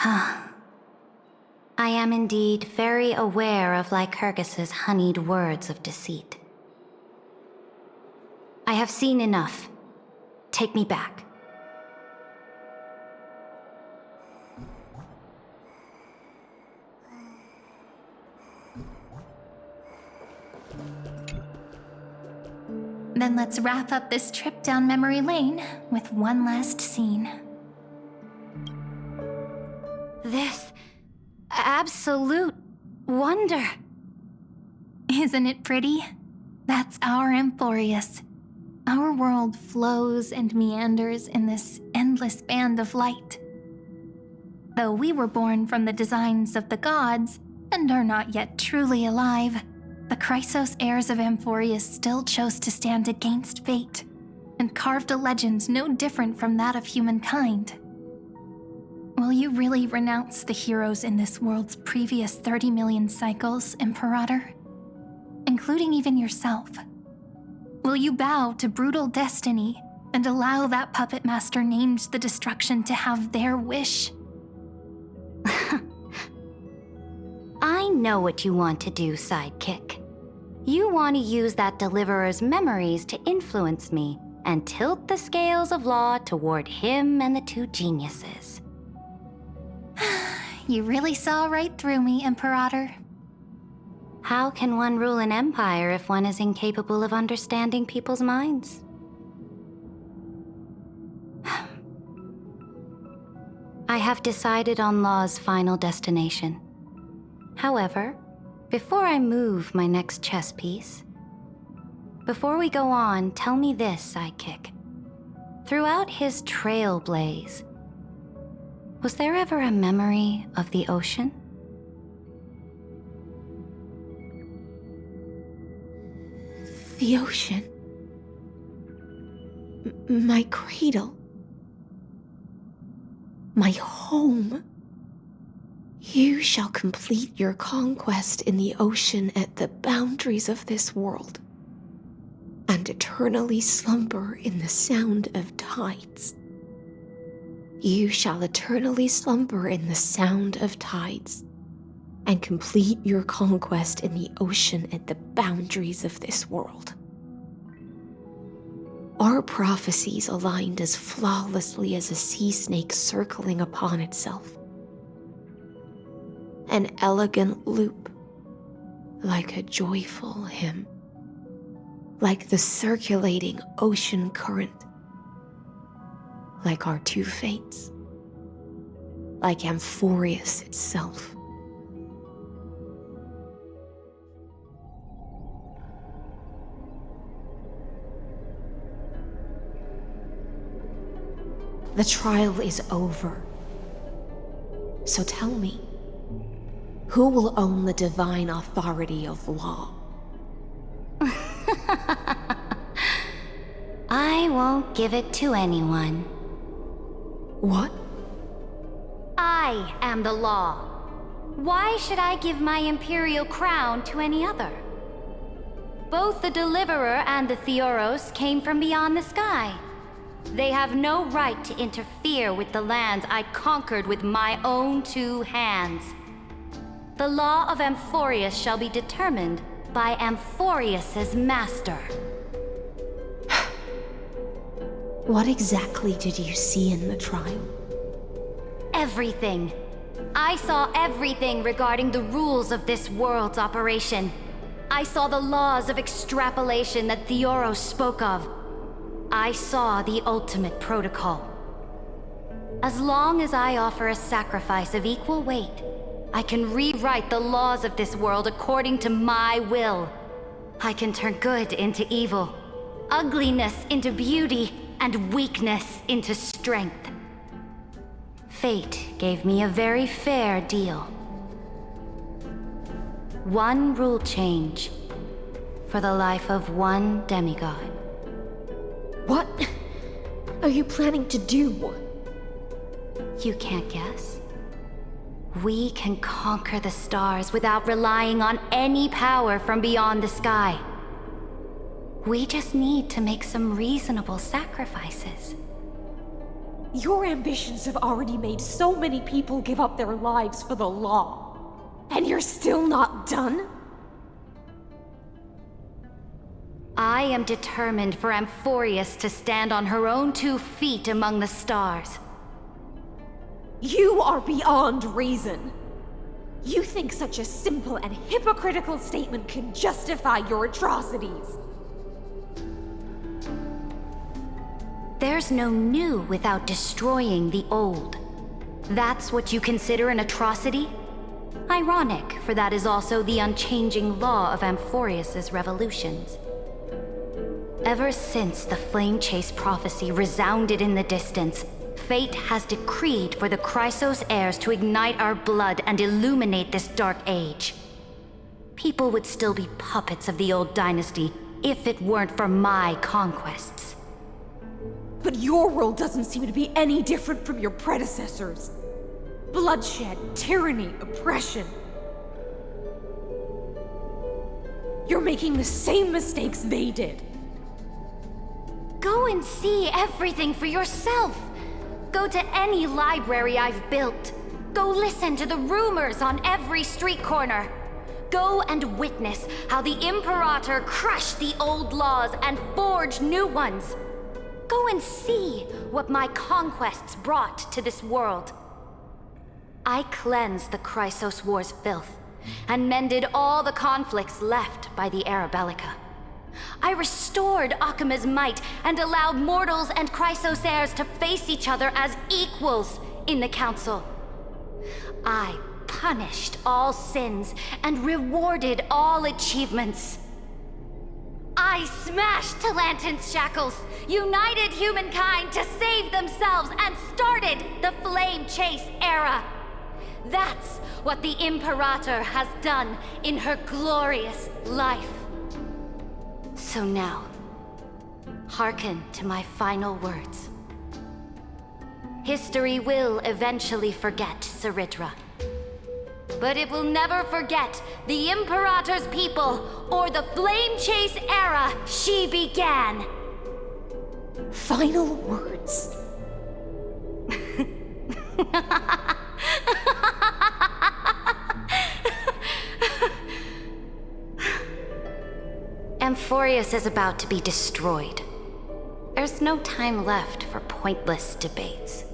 Speaker 11: I am indeed very aware of Lycurgus's honeyed words of deceit. I have seen enough. Take me back.
Speaker 2: Then let's wrap up this trip down memory lane with one last scene.
Speaker 11: This absolute wonder.
Speaker 2: Isn't it pretty? That's our Emporius. Our world flows and meanders in this endless band of light. Though we were born from the designs of the gods and are not yet truly alive, the Chrysos heirs of Emporius still chose to stand against fate and carved a legend no different from that of humankind. Will you really renounce the heroes in this world's previous 30 million cycles, Imperator? Including even yourself? Will you bow to brutal destiny and allow that puppet master named the destruction to have their wish?
Speaker 11: I know what you want to do, sidekick. You want to use that deliverer's memories to influence me and tilt the scales of law toward him and the two geniuses.
Speaker 2: You really saw right through me, Imperator.
Speaker 11: How can one rule an empire if one is incapable of understanding people's minds? I have decided on law's final destination. However, before I move my next chess piece, before we go on, tell me this, sidekick. Throughout his Trailblaze, was there ever a memory of the ocean?
Speaker 22: The ocean. My cradle. My home. You shall complete your conquest in the ocean at the boundaries of this world, and eternally slumber in the sound of tides. You shall eternally slumber in the sound of tides, and complete your conquest in the ocean at the boundaries of this world. Our prophecies aligned as flawlessly as a sea snake circling upon itself. An elegant loop, like a joyful hymn, like the circulating ocean current, like our two fates, like Amphorius itself. The trial is over. So tell me, who will own the divine authority of law?
Speaker 11: I won't give it to anyone.
Speaker 22: What?
Speaker 11: I am the law. Why should I give my imperial crown to any other? Both the Deliverer and the Theoros came from beyond the sky. They have no right to interfere with the lands I conquered with my own 2 hands. The law of Amphorius shall be determined by Amphorius's master.
Speaker 22: What exactly did you see in the trial?
Speaker 11: Everything. I saw everything regarding the rules of this world's operation. I saw the laws of extrapolation that Theoros spoke of. I saw the ultimate protocol. As long as I offer a sacrifice of equal weight, I can rewrite the laws of this world according to my will. I can turn good into evil, ugliness into beauty, and weakness into strength. Fate gave me a very fair deal. One rule change for the life of one demigod.
Speaker 22: What are you planning to do?
Speaker 11: You can't guess? We can conquer the stars without relying on any power from beyond the sky. We just need to make some reasonable sacrifices.
Speaker 22: Your ambitions have already made so many people give up their lives for the law. And you're still not done?
Speaker 11: I am determined for Amphorius to stand on her own 2 feet among the stars.
Speaker 22: You are beyond reason. You think such a simple and hypocritical statement can justify your atrocities.
Speaker 11: There's no new without destroying the old. That's what you consider an atrocity? Ironic, for that is also the unchanging law of Amphorius's revolutions. Ever since the Flame Chase prophecy resounded in the distance, fate has decreed for the Chrysos heirs to ignite our blood and illuminate this dark age. People would still be puppets of the old dynasty if it weren't for my conquests.
Speaker 22: But your world doesn't seem to be any different from your predecessors. Bloodshed, tyranny, oppression. You're making the same mistakes they did.
Speaker 11: Go and see everything for yourself. Go to any library I've built. Go listen to the rumors on every street corner. Go and witness how the Imperator crushed the old laws and forged new ones. Go and see what my conquests brought to this world. I cleansed the Chrysos War's filth and mended all the conflicts left by the Era Bellica. I restored Akima's might and allowed mortals and Chrysos heirs to face each other as equals in the Council. I punished all sins and rewarded all achievements. I smashed Talantin's shackles, united humankind to save themselves, and started the Flame Chase era. That's what the Imperator has done in her glorious life. So now, hearken to my final words. History will eventually forget Saritra. But it will never forget the Imperator's people or the Flame Chase era she began.
Speaker 22: Final words.
Speaker 11: Amphorius is about to be destroyed. There's no time left for pointless debates.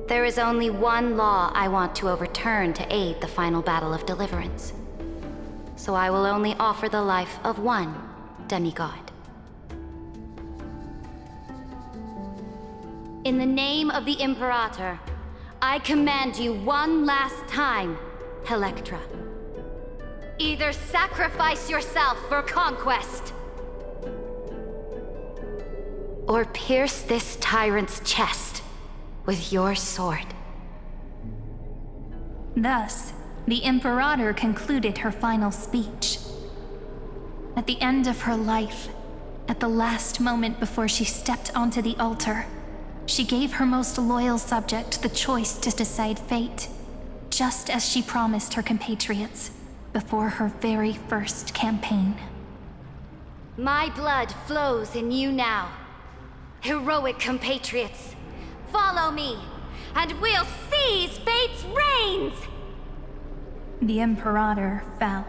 Speaker 11: There is only one law I want to overturn to aid the final battle of deliverance. So I will only offer the life of one demigod. In the name of the Imperator, I command you one last time, Electra. Either sacrifice yourself for conquest, or pierce this tyrant's chest with your sword.
Speaker 2: Thus, the Imperator concluded her final speech. At the end of her life, at the last moment before she stepped onto the altar, she gave her most loyal subject the choice to decide fate, just as she promised her compatriots before her very first campaign.
Speaker 11: My blood flows in you now. Heroic compatriots, follow me, and we'll seize fate's reins!
Speaker 2: The Imperator fell.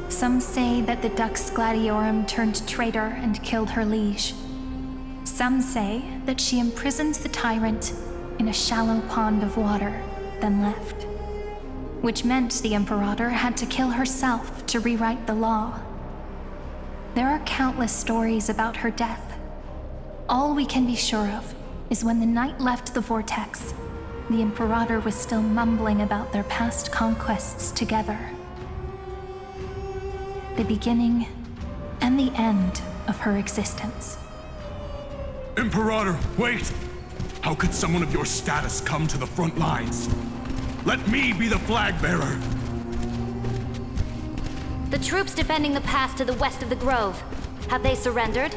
Speaker 2: Some say that the Dux Gladiorum turned traitor and killed her liege. Some say that she imprisoned the tyrant in a shallow pond of water, then left. Which meant the Imperator had to kill herself to rewrite the law. There are countless stories about her death. All we can be sure of is when the knight left the vortex, the Imperator was still mumbling about their past conquests together. The beginning and the end of her existence.
Speaker 13: Imperator, wait! How could someone of your status come to the front lines? Let me be the flag bearer!
Speaker 11: The troops defending the pass to the west of the grove, have they surrendered?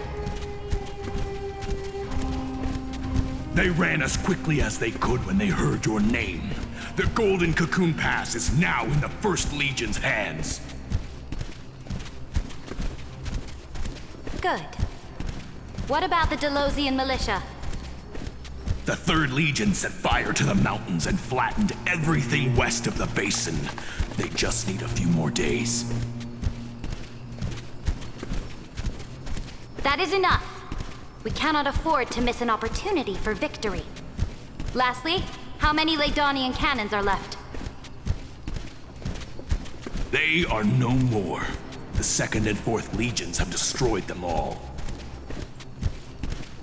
Speaker 13: They ran as quickly as they could when they heard your name. The Golden Cocoon Pass is now in the First Legion's hands.
Speaker 11: Good. What about the Delosian militia?
Speaker 13: The 3rd Legion set fire to the mountains and flattened everything west of the basin. They just need a few more days.
Speaker 11: That is enough. We cannot afford to miss an opportunity for victory. Lastly, how many Laedonian cannons are left?
Speaker 13: They are no more. The 2nd and 4th Legions have destroyed them all.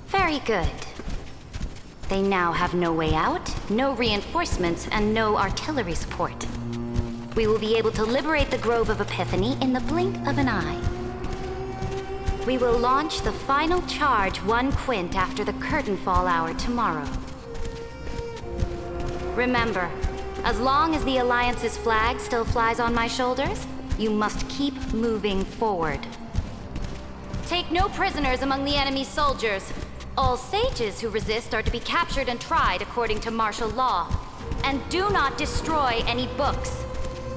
Speaker 11: Very good. They now have no way out, no reinforcements, and no artillery support. We will be able to liberate the Grove of Epiphany in the blink of an eye. We will launch the final charge 1 quint after the curtain fall hour tomorrow. Remember, as long as the Alliance's flag still flies on my shoulders, you must keep moving forward. Take no prisoners among the enemy's soldiers. All sages who resist are to be captured and tried according to martial law. And do not destroy any books.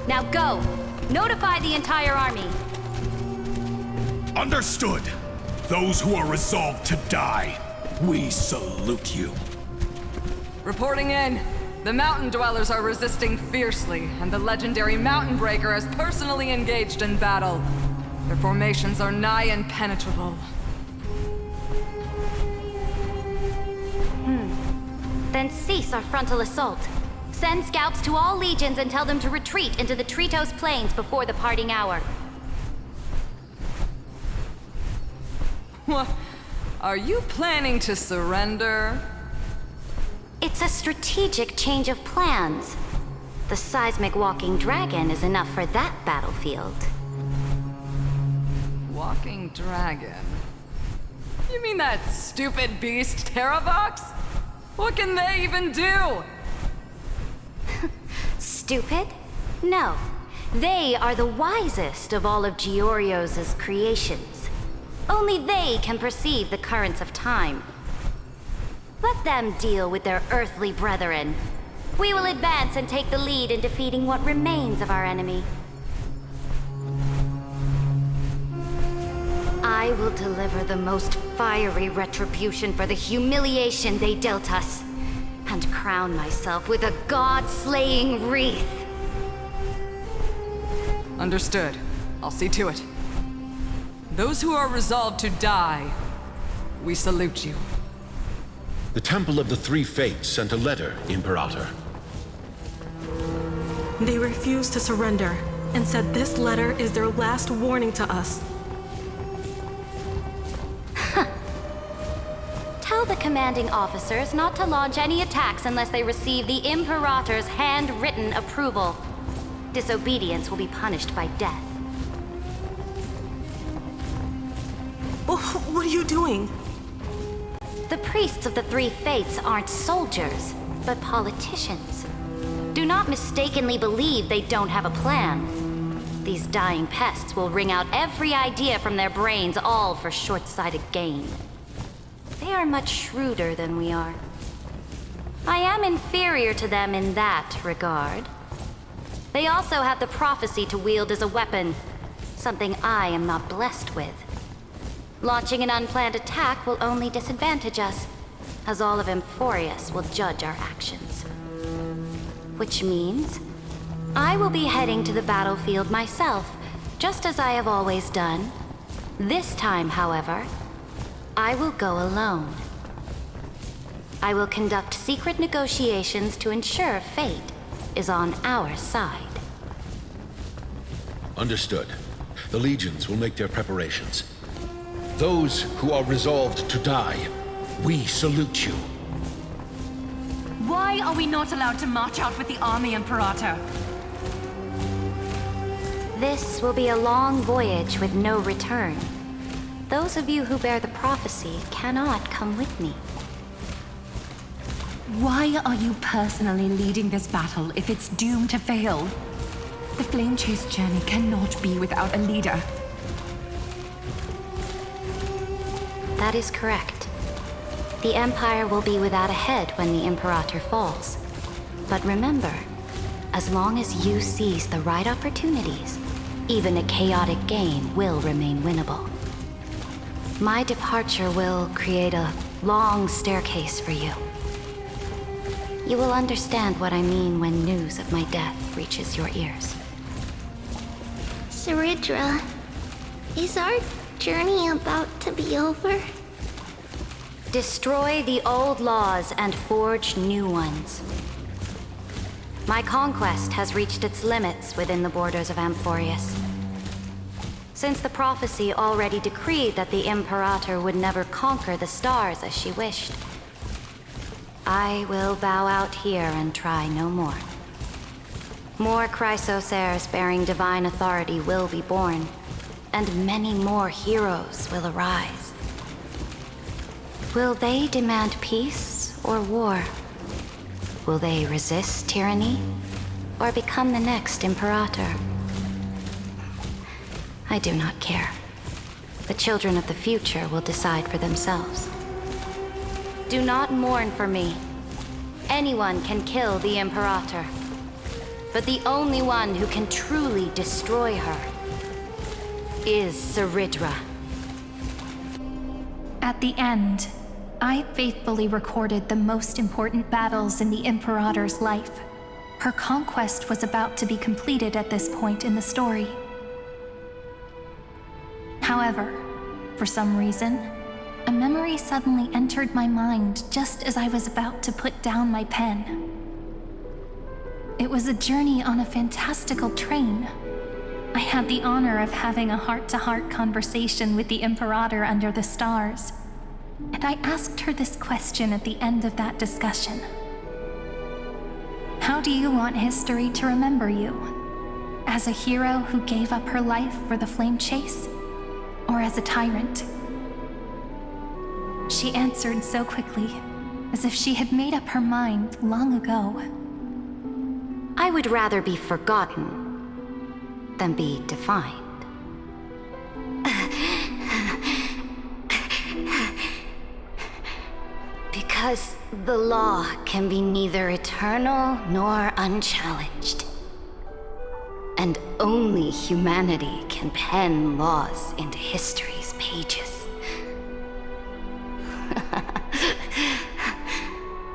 Speaker 11: Now go! Notify the entire army!
Speaker 13: Understood! Those who are resolved to die, we salute you.
Speaker 10: Reporting in. The mountain dwellers are resisting fiercely, and the legendary Mountain Breaker is personally engaged in battle. Their formations are nigh impenetrable.
Speaker 11: Then cease our frontal assault. Send scouts to all legions and tell them to retreat into the Tritos Plains before the parting hour.
Speaker 10: What? Are you planning to surrender?
Speaker 11: It's a strategic change of plans. The seismic walking dragon is enough for that battlefield.
Speaker 10: Walking dragon? You mean that stupid beast, Terravox? What can they even do?
Speaker 11: Stupid? No. They are the wisest of all of Giorio's creations. Only they can perceive the currents of time. Let them deal with their earthly brethren. We will advance and take the lead in defeating what remains of our enemy. I will deliver the most fiery retribution for the humiliation they dealt us, and crown myself with a god-slaying wreath.
Speaker 10: Understood. I'll see to it. Those who are resolved to die, we salute you.
Speaker 17: The Temple of the Three Fates sent a letter, Imperator.
Speaker 16: They refused to surrender and said this letter is their last warning to us.
Speaker 11: Tell the commanding officers not to launch any attacks unless they receive the Imperator's handwritten approval. Disobedience will be punished by death.
Speaker 16: What are you doing?
Speaker 11: The priests of the three faiths aren't soldiers, but politicians. Do not mistakenly believe they don't have a plan. These dying pests will wring out every idea from their brains, all for short-sighted gain. They are much shrewder than we are. I am inferior to them in that regard. They also have the prophecy to wield as a weapon, something I am not blessed with. Launching an unplanned attack will only disadvantage us, as all of Emphorius will judge our actions. Which means I will be heading to the battlefield myself, just as I have always done. This time, however, I will go alone. I will conduct secret negotiations to ensure fate is on our side.
Speaker 17: Understood. The legions will make their preparations. Those who are resolved to die, we salute you.
Speaker 18: Why are we not allowed to march out with the army, Imperator?
Speaker 11: This will be a long voyage with no return. Those of you who bear the prophecy cannot come with me.
Speaker 18: Why are you personally leading this battle if it's doomed to fail? The Flame Chase journey cannot be without a leader.
Speaker 11: That is correct. The Empire will be without a head when the Imperator falls. But remember, as long as you seize the right opportunities, even a chaotic game will remain winnable. My departure will create a long staircase for you. You will understand what I mean when news of my death reaches your ears.
Speaker 7: Saridra, is our journey about to be over?
Speaker 11: Destroy the old laws and forge new ones. My conquest has reached its limits within the borders of Amphorius. Since the prophecy already decreed that the Imperator would never conquer the stars as she wished, I will bow out here and try no more. More Chrysosairs bearing divine authority will be born, and many more heroes will arise. Will they demand peace or war? Will they resist tyranny or become the next Imperator? I do not care. The children of the future will decide for themselves. Do not mourn for me. Anyone can kill the Imperator. But the only one who can truly destroy her is Saridra.
Speaker 2: At the end, I faithfully recorded the most important battles in the Imperator's life. Her conquest was about to be completed at this point in the story. However, for some reason, a memory suddenly entered my mind just as I was about to put down my pen. It was a journey on a fantastical train. I had the honor of having a heart-to-heart conversation with the Imperator under the stars, and I asked her this question at the end of that discussion. How do you want history to remember you? As a hero who gave up her life for the Flame Chase? Or as a tyrant? She answered so quickly, as if she had made up her mind long ago.
Speaker 11: I would rather be forgotten than be defined. Because the law can be neither eternal nor unchallenged. And only humanity can pen laws into history's pages.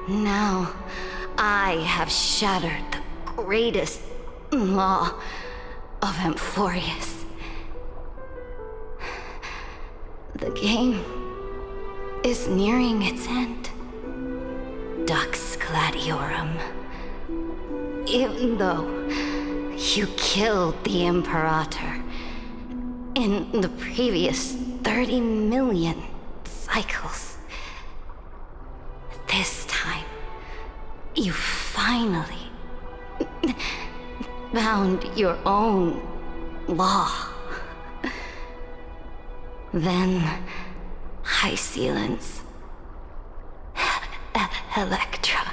Speaker 11: Now, I have shattered the greatest law of Amphorius. The game is nearing its end. Dux Gladiorum. Even though you killed the Imperator in the previous 30 million cycles, this time, you finally found your own law. Then, High Sealants,
Speaker 5: Electra.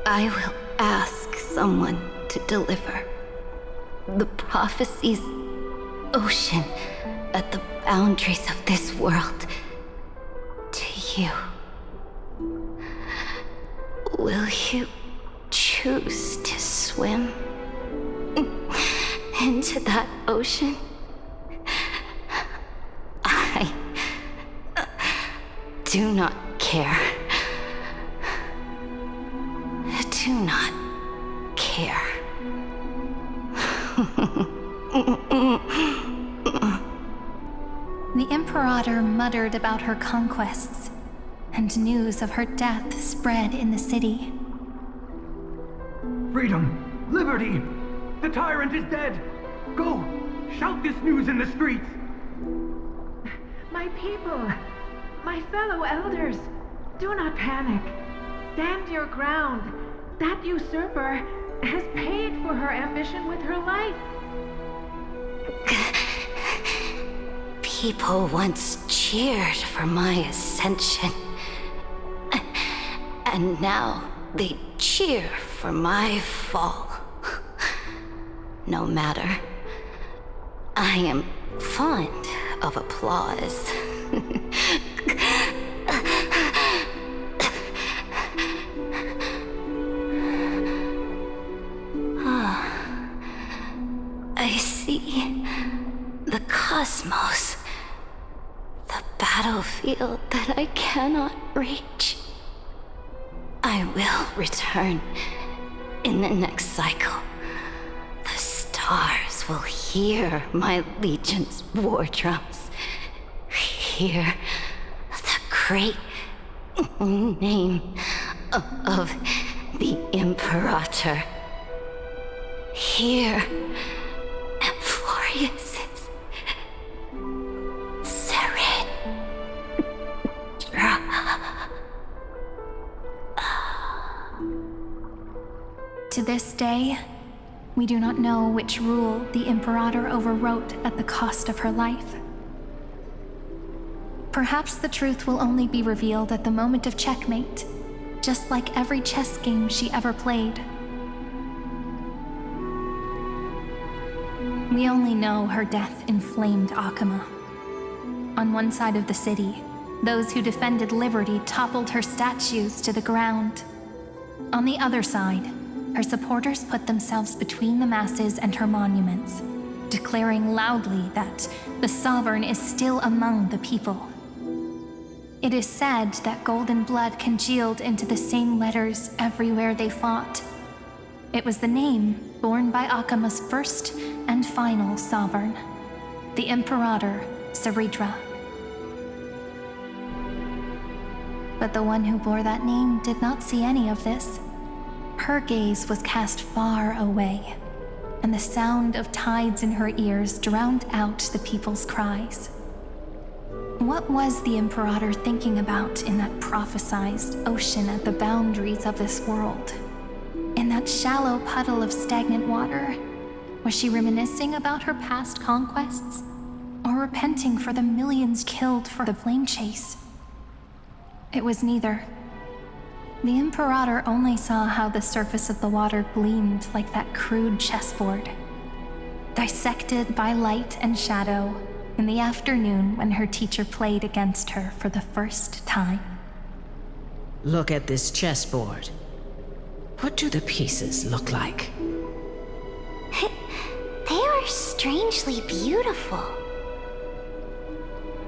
Speaker 5: I will ask someone to deliver the prophecy's ocean at the boundaries of this world to you. Will you choose to swim into that ocean? I do not care. Do not care.
Speaker 2: The Imperator muttered about her conquests, and news of her death spread in the city.
Speaker 12: Freedom! Liberty! The tyrant is dead! Go! Shout this news in the streets!
Speaker 19: My people! My fellow elders! Do not panic. Stand your ground. That usurper has paid for her ambition with her life.
Speaker 5: People once cheered for my ascension. And now they cheer for my fall. No matter. I am fond of applause. I see the cosmos, the battlefield that I cannot reach. I will return in the next cycle. The stars will hear my legion's war drums. Hear the great name of the Imperator. Hear Amphorius's siren.
Speaker 2: To this day, we do not know which rule the Imperator overwrote at the cost of her life. Perhaps the truth will only be revealed at the moment of checkmate, just like every chess game she ever played. We only know her death inflamed Akama. On one side of the city, those who defended liberty toppled her statues to the ground. On the other side, her supporters put themselves between the masses and her monuments, declaring loudly that the Sovereign is still among the people. It is said that golden blood congealed into the same letters everywhere they fought. It was the name borne by Akama's first and final sovereign, the Imperator Saridra. But the one who bore that name did not see any of this. Her gaze was cast far away, and the sound of tides in her ears drowned out the people's cries. What was the Imperator thinking about in that prophesized ocean at the boundaries of this world? In that shallow puddle of stagnant water, was she reminiscing about her past conquests? Or repenting for the millions killed for the flame chase? It was neither. The Imperator only saw how the surface of the water gleamed like that crude chessboard, dissected by light and shadow in the afternoon when her teacher played against her for the first time.
Speaker 23: Look at this chessboard. What do the pieces look like?
Speaker 7: They are strangely beautiful.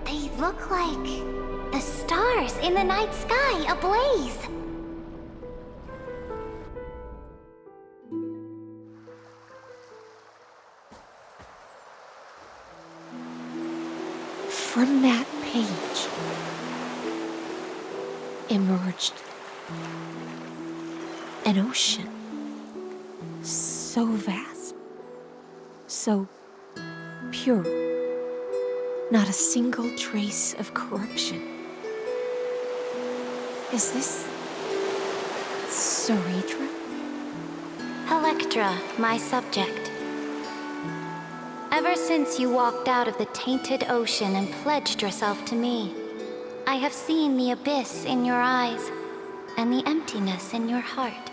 Speaker 7: They look like the stars in the night sky ablaze.
Speaker 22: From that page emerged an ocean so vast, so pure, not a single trace of corruption. Is this Saridra?
Speaker 7: Electra, my subject.
Speaker 11: Ever since you walked out of the tainted ocean and pledged yourself to me, I have seen the abyss in your eyes and the emptiness in your heart.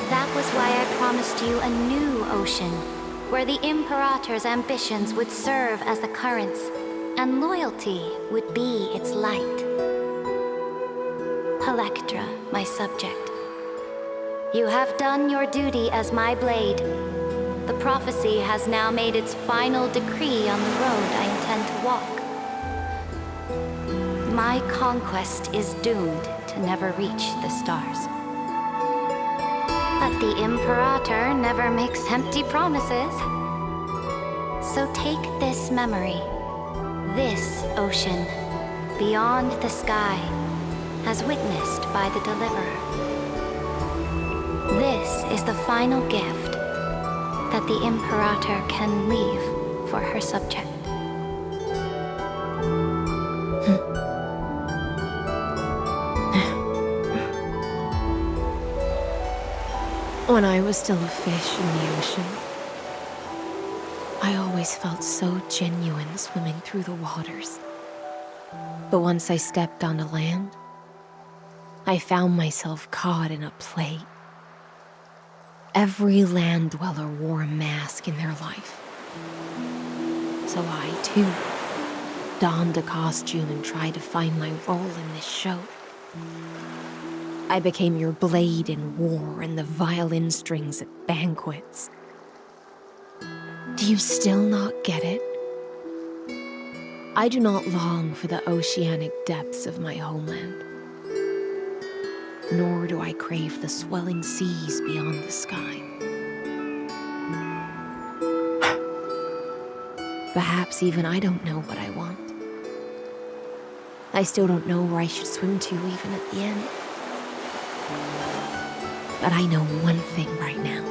Speaker 11: That was why I promised you a new ocean, where the Imperator's ambitions would serve as the currents, and loyalty would be its light. Electra, my subject, you have done your duty as my blade. The prophecy has now made its final decree on the road I intend to walk. My conquest is doomed to never reach the stars. But the Imperator never makes empty promises. So take this memory, this ocean, beyond the sky, as witnessed by the Deliverer. This is the final gift that the Imperator can leave for her subject.
Speaker 9: When I was still a fish in the ocean, I always felt so genuine swimming through the waters. But once I stepped onto land, I found myself caught in a play. Every land dweller wore a mask in their life. So I, too, donned a costume and tried to find my role in this show. I became your blade in war and the violin strings at banquets. Do you still not get it? I do not long for the oceanic depths of my homeland. Nor do I crave the swelling seas beyond the sky. Perhaps even I don't know what I want. I still don't know where I should swim to even at the end. But I know one thing right now.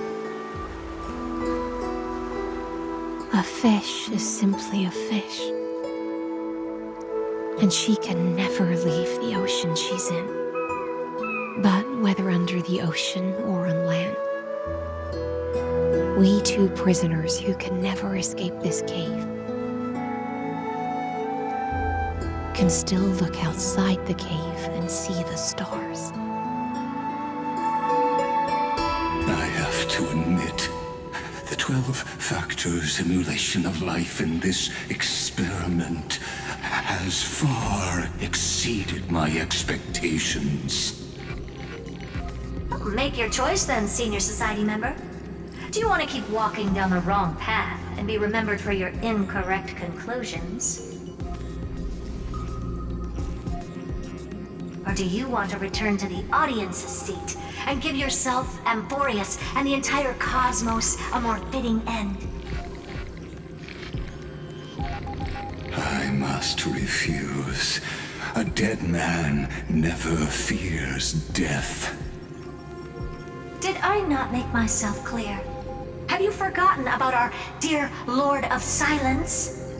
Speaker 9: A fish is simply a fish. And she can never leave the ocean she's in. But whether under the ocean or on land, we two prisoners who can never escape this cave can still look outside the cave and see the stars.
Speaker 6: I have to admit, the 12-factor simulation of life in this experiment has far exceeded my expectations.
Speaker 8: Make your choice then, Senior Society member. Do you want to keep walking down the wrong path and be remembered for your incorrect conclusions? Or do you want to return to the audience's seat and give yourself, Amphorius, and the entire cosmos a more fitting end?
Speaker 6: I must refuse. A dead man never fears death.
Speaker 8: Did I not make myself clear? Have you forgotten about our dear Lord of Silence?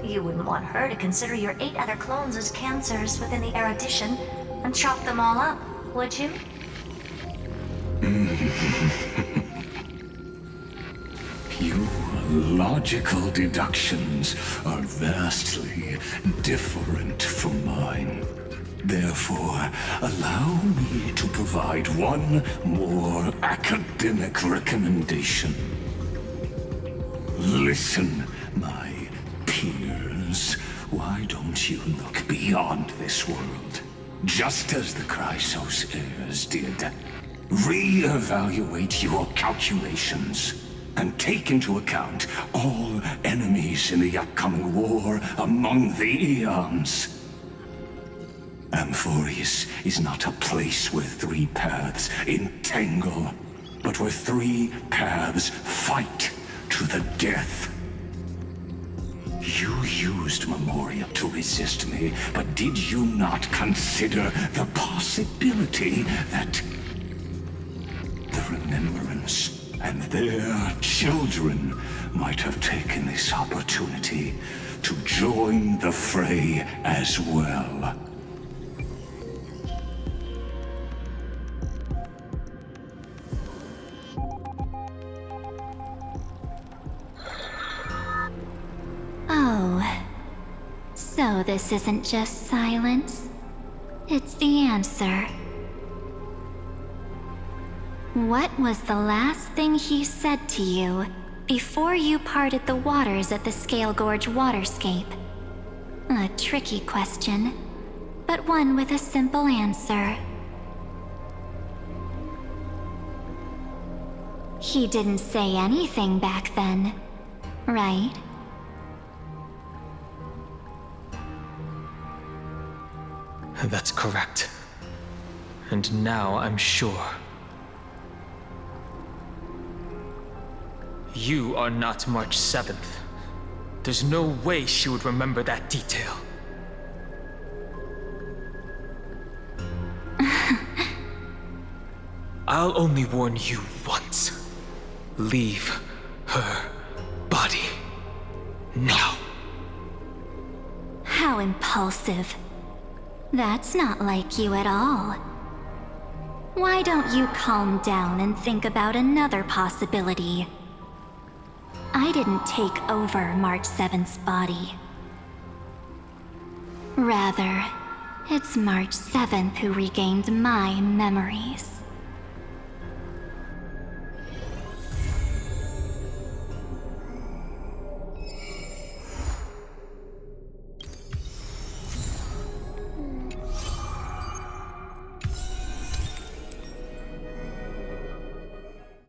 Speaker 8: You wouldn't want her to consider your 8 other clones as cancers within the erudition and chop them all up, would you?
Speaker 6: Your logical deductions are vastly different from mine. Therefore, allow me to provide one more academic recommendation. Listen, my peers. Why don't you look beyond this world? Just as the Chrysos heirs did. Re-evaluate your calculations and take into account all enemies in the upcoming war among the Eons. Amphorius is not a place where 3 paths entangle, but where 3 paths fight to the death. You used Memoria to resist me, but did you not consider the possibility that the Remembrance and their children might have taken this opportunity to join the fray as well?
Speaker 7: this isn't just silence. It's the answer. What was the last thing he said to you before you parted the waters at the Scale Gorge waterscape? A tricky question, but one with a simple answer. He didn't say anything back then, right?
Speaker 3: That's correct. And now I'm sure. You are not March 7th. There's no way she would remember that detail. I'll only warn you once. Leave her body. Now.
Speaker 7: How impulsive. That's not like you at all. Why don't you calm down and think about another possibility? I didn't take over March 7th's body. Rather, it's March 7th who regained my memories.